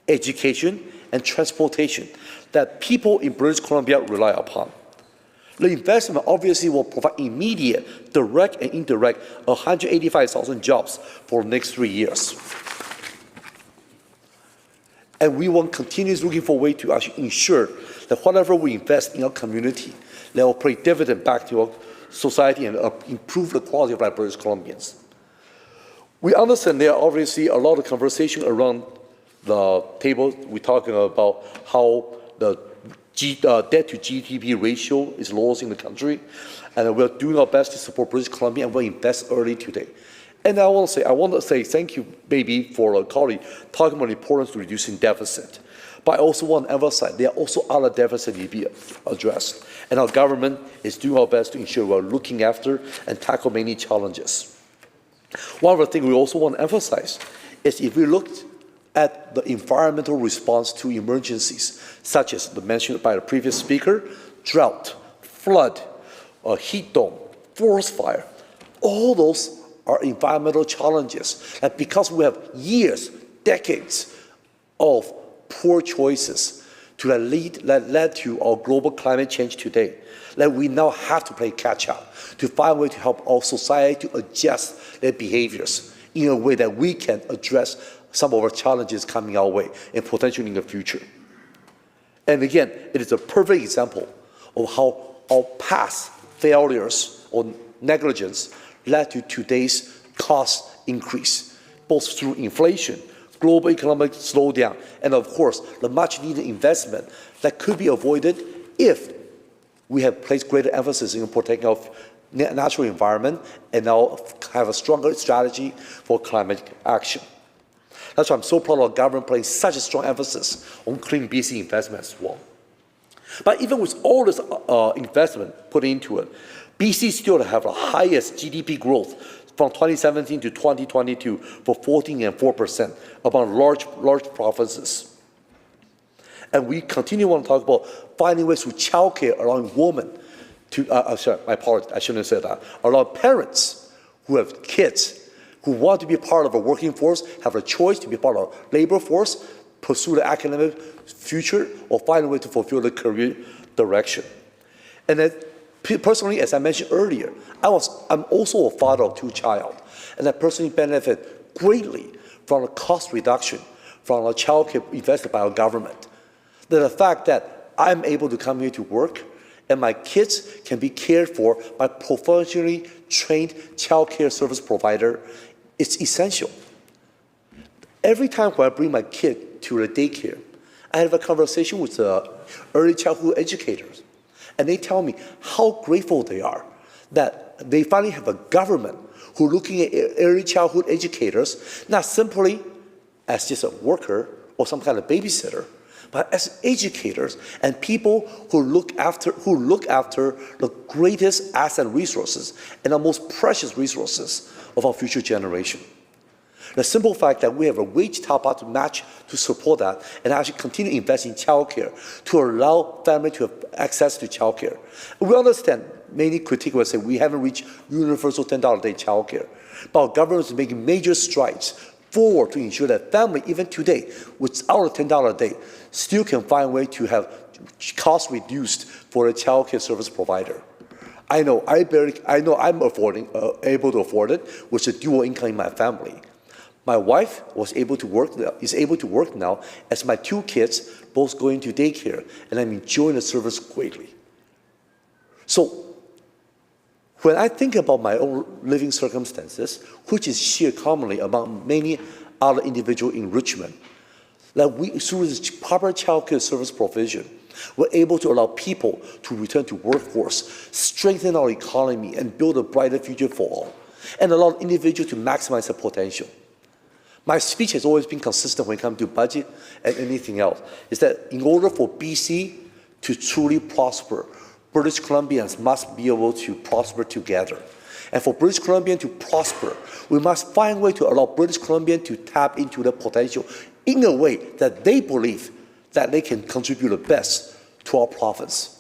education, and transportation that people in British Columbia rely upon. The investment obviously will provide immediate, direct and indirect 185,000 jobs for the next 3 years. And we will continue looking for a way to actually ensure that whatever we invest in our community, that will pay dividend back to our society and improve the quality of our British Columbians. We understand there are obviously a lot of conversation around the table. We're talking about how the debt to GDP ratio is lowest in the country, and we're doing our best to support British Columbia, and we'll invest early today. And I want to say thank you, maybe, for a colleague talking about the importance of reducing deficit. But I also want to emphasize there are also other deficits to be addressed, and our government is doing our best to ensure we're looking after and tackle many challenges. One of the things we also want to emphasize is if we looked at the environmental response to emergencies, such as the mentioned by the previous speaker, drought, flood, heat dome, forest fire, all those are environmental challenges. And because we have years, decades of poor choices that led to our global climate change today, that we now have to play catch up to find a way to help our society to adjust their behaviors in a way that we can address some of our challenges coming our way and potentially in the future. And again, it is a perfect example of how our past failures or negligence led to today's cost increase, both through inflation, global economic slowdown, and of course, the much needed investment that could be avoided if we have placed greater emphasis in protecting our natural environment and now have a stronger strategy for climate action. That's why I'm so proud of our government putting such a strong emphasis on clean BC investment as well. But even with all this investment put into it, BC still have the highest GDP growth from 2017 to 2022 for 14% and 4% among large provinces. And we continue to talk about finding ways to childcare allowing women to, sorry, my apologies, I shouldn't have said that, allow parents who have kids who want to be part of a working force, have a choice to be part of a labor force, pursue the academic future, or find a way to fulfill the career direction. And then, personally, as I mentioned earlier, I'm also a father of 2 children, and I personally benefit greatly from the cost reduction from the child care invested by our government. The fact that I'm able to come here to work and my kids can be cared for by professionally trained child care service provider, it's essential. Every time when I bring my kid to the daycare, I have a conversation with the early childhood educators, and they tell me how grateful they are that they finally have a government who are looking at early childhood educators, not simply as just a worker or some kind of babysitter, but as educators and people who look after the greatest asset resources and the most precious resources of our future generation. The simple fact that we have a wage top-up to match to support that and actually continue to invest in childcare to allow families to have access to childcare. We understand many critics will say we haven't reached universal $10 a day childcare, but our government is making major strides forward to ensure that family, even today, without a $10 a day, still can find a way to have costs reduced for a child care service provider. I know I'm able to afford it with a dual income in my family. My wife is able to work now as my 2 kids both going to daycare, and I'm enjoying the service greatly. So when I think about my own living circumstances, which is shared commonly among many other individuals in Richmond, that we, through this proper child care service provision, we're able to allow people to return to workforce, strengthen our economy, and build a brighter future for all, and allow individuals to maximize their potential. My speech has always been consistent when it comes to budget and anything else, is that in order for BC to truly prosper, British Columbians must be able to prosper together. And for British Columbians to prosper, we must find a way to allow British Columbians to tap into their potential in a way that they believe that they can contribute the best to our province.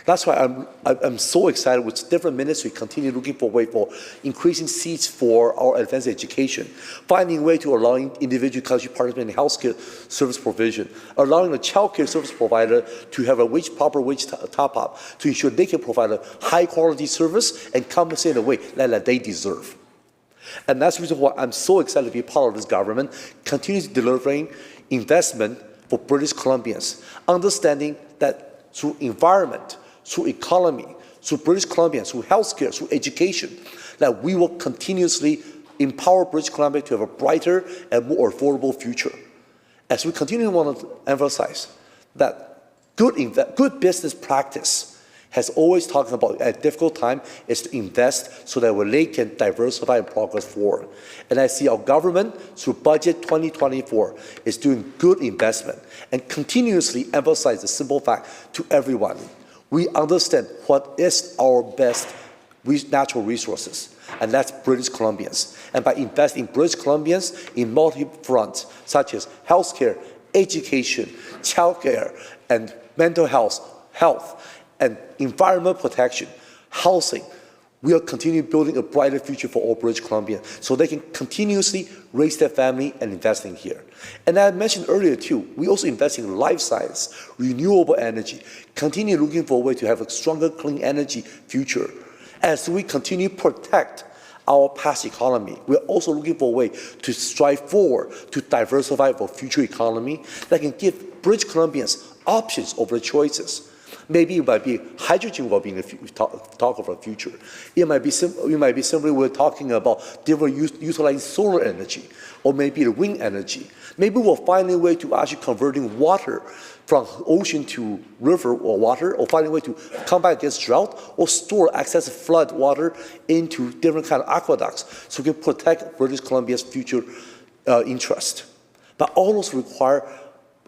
That's why I'm so excited with different ministries continue looking for a way for increasing seats for our advanced education, finding a way to allowing individual country participate in healthcare service provision, allowing a child care service provider to have a proper wage top-up to ensure they can provide a high-quality service and compensate in a way that they deserve. And that's the reason why I'm so excited to be part of this government, continues delivering investment for British Columbians, understanding that through environment, through economy, through British Columbians, through healthcare, through education, that we will continuously empower British Columbia to have a brighter and more affordable future. As we continue to want to emphasize that good business practice has always talked about at a difficult time is to invest so that they can diversify and progress forward. And I see our government through Budget 2024 is doing good investment and continuously emphasize the simple fact to everyone. We understand what is our best natural resources, and that's British Columbians. And by investing in British Columbians in multi-fronts, such as healthcare, education, childcare, and mental health, and environmental protection, housing, we are continuing building a brighter future for all British Columbians so they can continuously raise their family and invest in here. And I mentioned earlier too, we also invest in life science, renewable energy, continue looking for a way to have a stronger clean energy future. As we continue to protect our past economy, we're also looking for a way to strive forward to diversify for future economy that can give British Columbians options over choices. Maybe it might be hydrogen will be in the talk of the future. It might be simply we're talking about different utilizing solar energy, or maybe the wind energy. Maybe we'll find a way to actually converting water from ocean to river or water, or find a way to combat against drought, or store excessive flood water into different kind of aqueducts so we can protect British Columbia's future interest. But all those require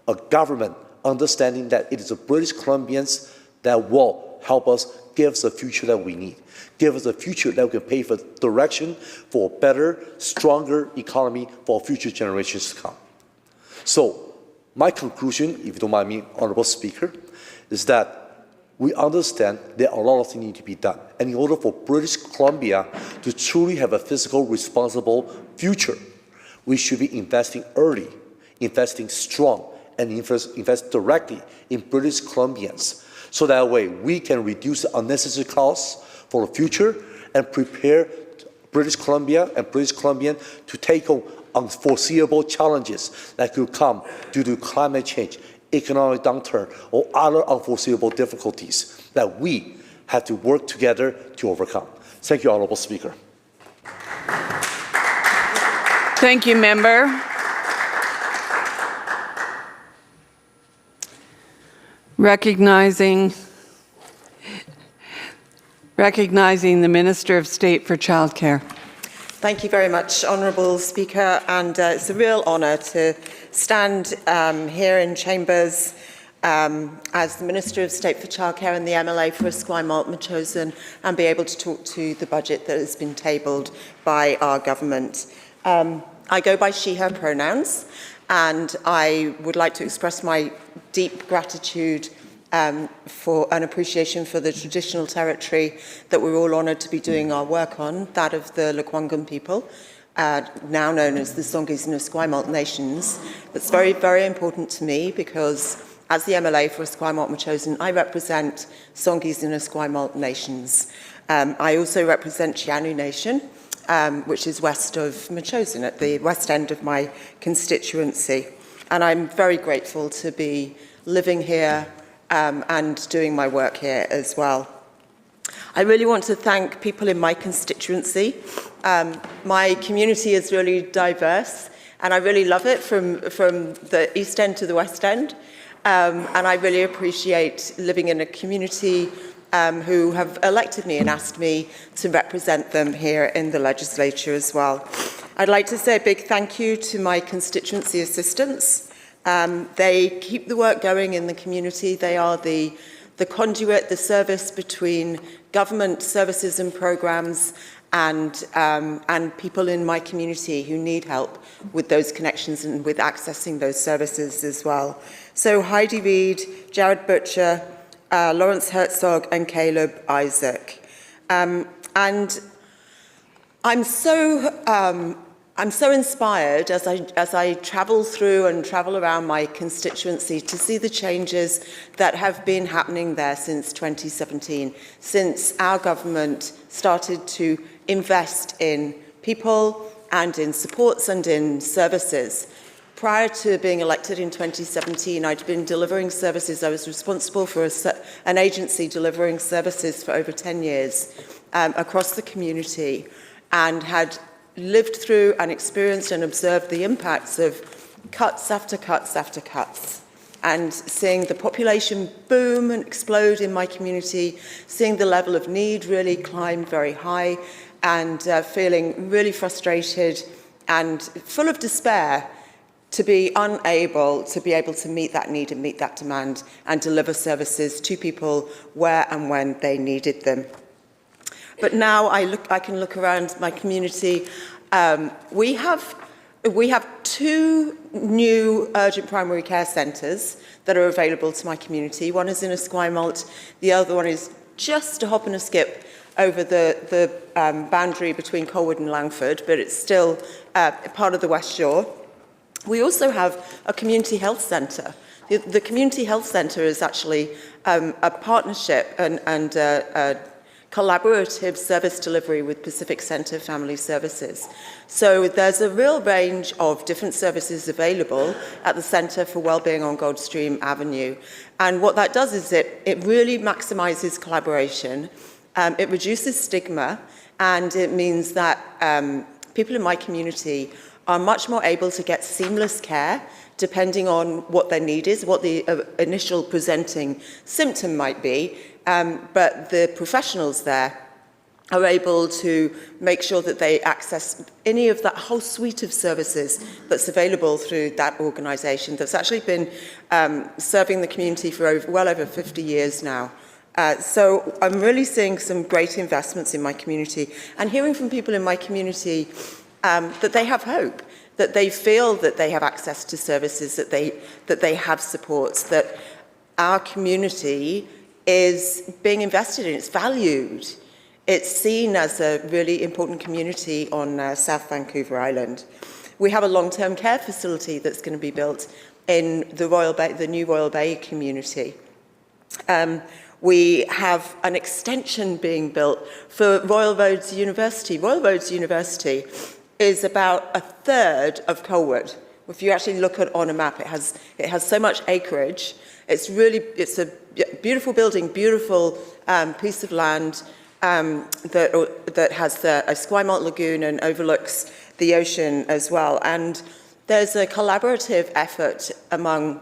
a government understanding that it is the British Columbians that will help us give us the future that we need, give us a future that we can pay for direction for a better, stronger economy for future generations to come. So my conclusion, if you don't mind me, Honourable Speaker, is that we understand there are a lot of things that need to be done. And in order for British Columbia to truly have a fiscal responsible future, we should be investing early, investing strong, and invest directly in British Columbians. So that way we can reduce unnecessary costs for the future and prepare British Columbia and British Columbians to take on unforeseeable challenges that could come due to climate change, economic downturn, or other unforeseeable difficulties that we have to work together to overcome. Thank you, Honourable Speaker.
Thank you, Member. Recognizing the Minister of State for Childcare.
Thank you very much, Honourable Speaker, and it's a real honour to stand here in Chambers as the Minister of State for Childcare and the MLA for Esquimalt-Metchosin and be able to talk to the budget that has been tabled by our government. I go by she, her pronouns, and I would like to express my deep gratitude for an appreciation for the traditional territory that we're all honoured to be doing our work on, that of the Lekwungen people. now known as the Songhees and Esquimalt Nations. That's very, very important to me because as the MLA for Esquimalt-Machosen, I represent Songhees and Esquimalt Nations. I also represent Chianu Nation, which is west of Machosen, at the west end of my constituency. And I'm very grateful to be living here and doing my work here as well. I really want to thank people in my constituency. My community is really diverse, and I really love it from the East End to the West End. And I really appreciate living in a community who have elected me and asked me to represent them here in the legislature as well. I'd like to say a big thank you to my constituency assistants. They keep the work going in the community. They are the conduit, the service between government services and programs and people in my community who need help with those connections and with accessing those services as well. So Heidi Reid, Jared Butcher, Lawrence Herzog and Caleb Isaac. And I'm so inspired as I travel through and travel around my constituency to see the changes that have been happening there since 2017, since our government started to invest in people and in supports and in services. Prior to being elected in 2017, I'd been delivering services. I was responsible for an agency delivering services for over 10 years across the community, and had lived through and experienced and observed the impacts of cuts after cuts after cuts, and seeing the population boom and explode in my community, seeing the level of need really climb very high, and feeling really frustrated and full of despair to be unable to be able to meet that need and meet that demand and deliver services to people where and when they needed them. But now I can look around my community. We have 2 new urgent primary care centres that are available to my community. One is in Esquimalt, the other one is just a hop and a skip over the boundary between Colwood and Langford, but it's still part of the West Shore. We also have a community health centre. The community health centre is actually a partnership and a collaborative service delivery with Pacific Centre Family Services. So there's a real range of different services available at the Centre for Wellbeing on Goldstream Avenue. And what that does is it really maximises collaboration, it reduces stigma, and it means that people in my community are much more able to get seamless care depending on what their need is, what the initial presenting symptom might be, but the professionals there are able to make sure that they access any of that whole suite of services that's available through that organisation that's actually been serving the community for well over 50 years now. So I'm really seeing some great investments in my community, and hearing from people in my community that they have hope, that they feel that they have access to services, that they have supports, that our community is being invested in, it's valued. It's seen as a really important community on South Vancouver Island. We have a long-term care facility that's going to be built in the new Royal Bay community. We have an extension being built for Royal Roads University. Royal Roads University is about a third of Colwood. If you actually look at on a map, it has so much acreage. It's a beautiful building, beautiful piece of land that has a Esquimalt Lagoon and overlooks the ocean as well. And there's a collaborative effort among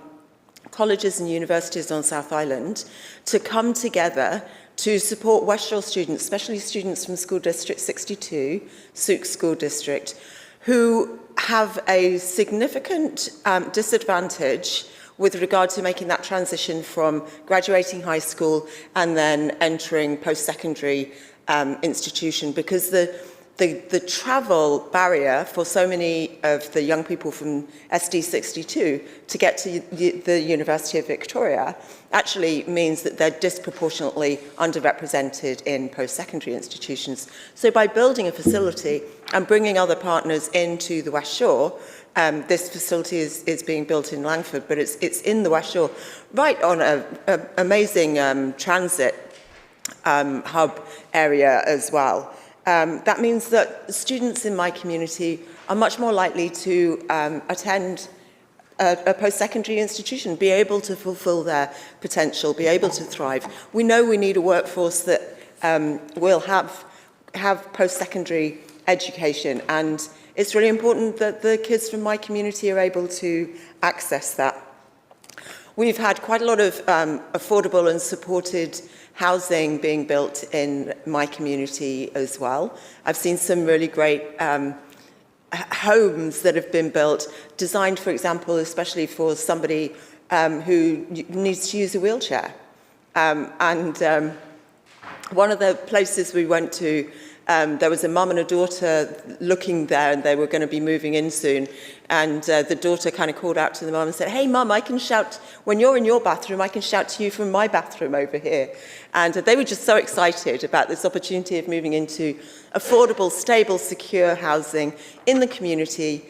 colleges and universities on South Island to come together to support West Shore students, especially students from School District 62, Souk School District, who have a significant disadvantage with regard to making that transition from graduating high school and then entering post-secondary institution, because the the travel barrier for so many of the young people from SD62 to get to the University of Victoria actually means that they're disproportionately underrepresented in post-secondary institutions. So by building a facility and bringing other partners into the West Shore, this facility is being built in Langford, but it's in the West Shore, right on an amazing transit hub area as well. That means that students in my community are much more likely to attend a post-secondary institution, be able to fulfill their potential, be able to thrive. We know we need a workforce that will have post-secondary education, and it's really important that the kids from my community are able to access that. We've had quite a lot of affordable and supported housing being built in my community as well. I've seen some really great homes that have been built, designed, for example, especially for somebody who needs to use a wheelchair. One of the places we went to, there was a mum and a daughter looking there, and they were going to be moving in soon. And the daughter kind of called out to the mum and said, "Hey, mum, I can shout, when you're in your bathroom, I can shout to you from my bathroom over here." And they were just so excited about this opportunity of moving into affordable, stable, secure housing in the community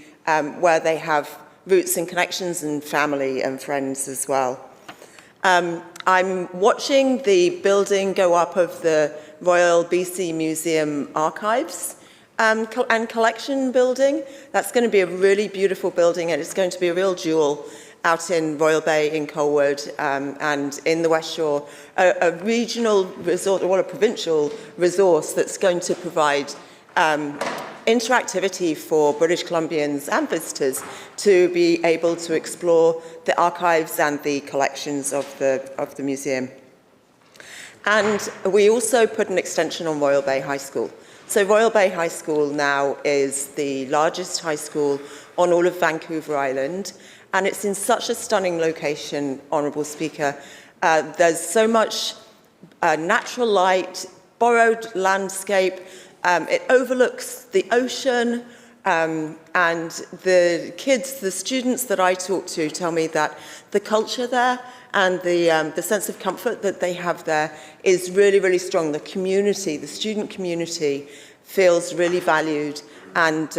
where they have roots and connections and family and friends as well. I'm watching the building go up of the Royal BC Museum Archives and Collection building. That's going to be a really beautiful building, and it's going to be a real jewel out in Royal Bay in Colwood and in the West Shore, a regional resort, or a provincial resource that's going to provide interactivity for British Columbians and visitors to be able to explore the archives and the collections of the museum. And we also put an extension on Royal Bay High School. So Royal Bay High School now is the largest high school on all of Vancouver Island, and it's in such a stunning location, Honourable Speaker. There's so much natural light, borrowed landscape. It overlooks the ocean, and the kids, the students that I talk to tell me that the culture there and the sense of comfort that they have there is really, really strong. The community, the student community, feels really valued, and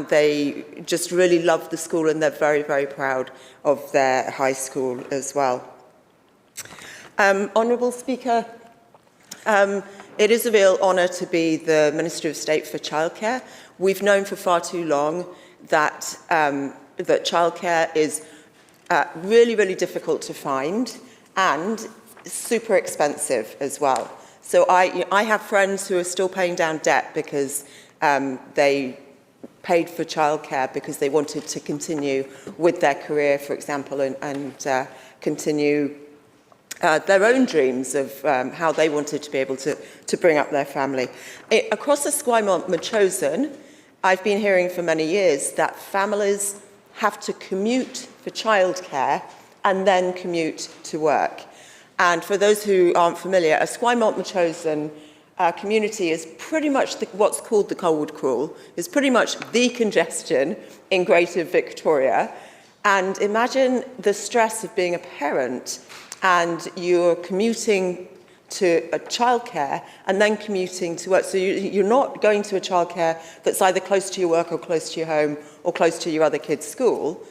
they just really love the school, and they're very, very proud of their high school as well. Honourable Speaker, it is a real honour to be the Minister of State for Childcare. We've known for far too long that childcare is really, really difficult to find and super expensive as well. So I have friends who are still paying down debt because they paid for childcare because they wanted to continue with their career, for example, and continue their own dreams of how they wanted to be able to bring up their family. Across the Esquimalt-Metchosin, I've been hearing for many years that families have to commute for childcare and then commute to work. And for those who aren't familiar, Esquimalt-Metchosin community is pretty much what's called the Colwood Crawl, is pretty much the congestion in Greater Victoria. And imagine the stress of being a parent and you're commuting to a childcare and then commuting to work. So you're not going to a childcare that's either close to your work or close to your home or close to your other kid's school.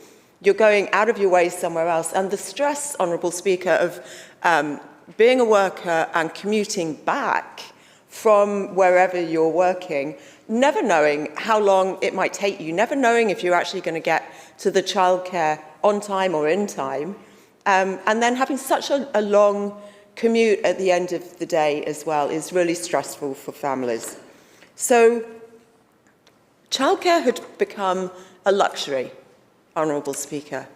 You're going out of your way somewhere else. And the stress, Honourable Speaker, of being a worker and commuting back from wherever you're working, never knowing how long it might take you, never knowing if you're actually going to get to the childcare on time or in time, and then having such a long commute at the end of the day as well is really stressful for families. So childcare had become a luxury, Honourable Speaker,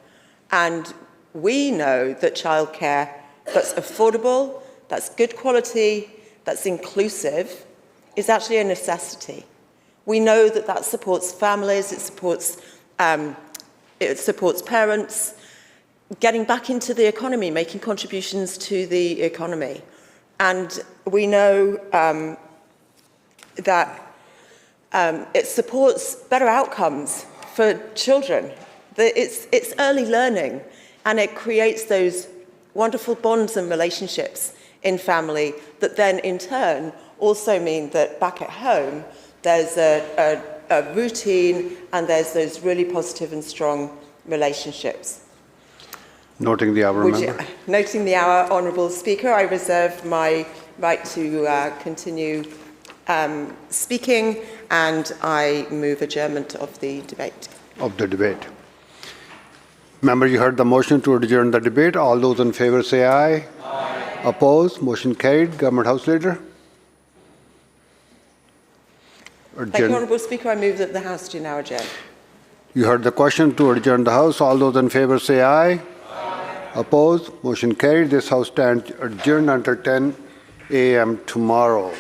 and we know that childcare that's affordable, that's good quality, that's inclusive, is actually a necessity. We know that that supports families, it supports parents, getting back into the economy, making contributions to the economy. And we know that It supports better outcomes for children. It's early learning, and it creates those wonderful bonds and relationships in family that then in turn also mean that back at home there's a routine and there's those really positive and strong relationships.
Noting the hour, member.
Noting the hour, Honourable Speaker, I reserve my right to continue speaking, and I move adjournment of the debate.
Member, you heard the motion to adjourn the debate. All those in favor say aye. Aye. Opposed? Motion carried. Government House Leader.
Thank you, Honourable Speaker. I move that the House do now adjourn.
You heard the question to adjourn the House. All those in favor say aye. Aye. Opposed? Motion carried. This House stands adjourned until 10 a.m. tomorrow.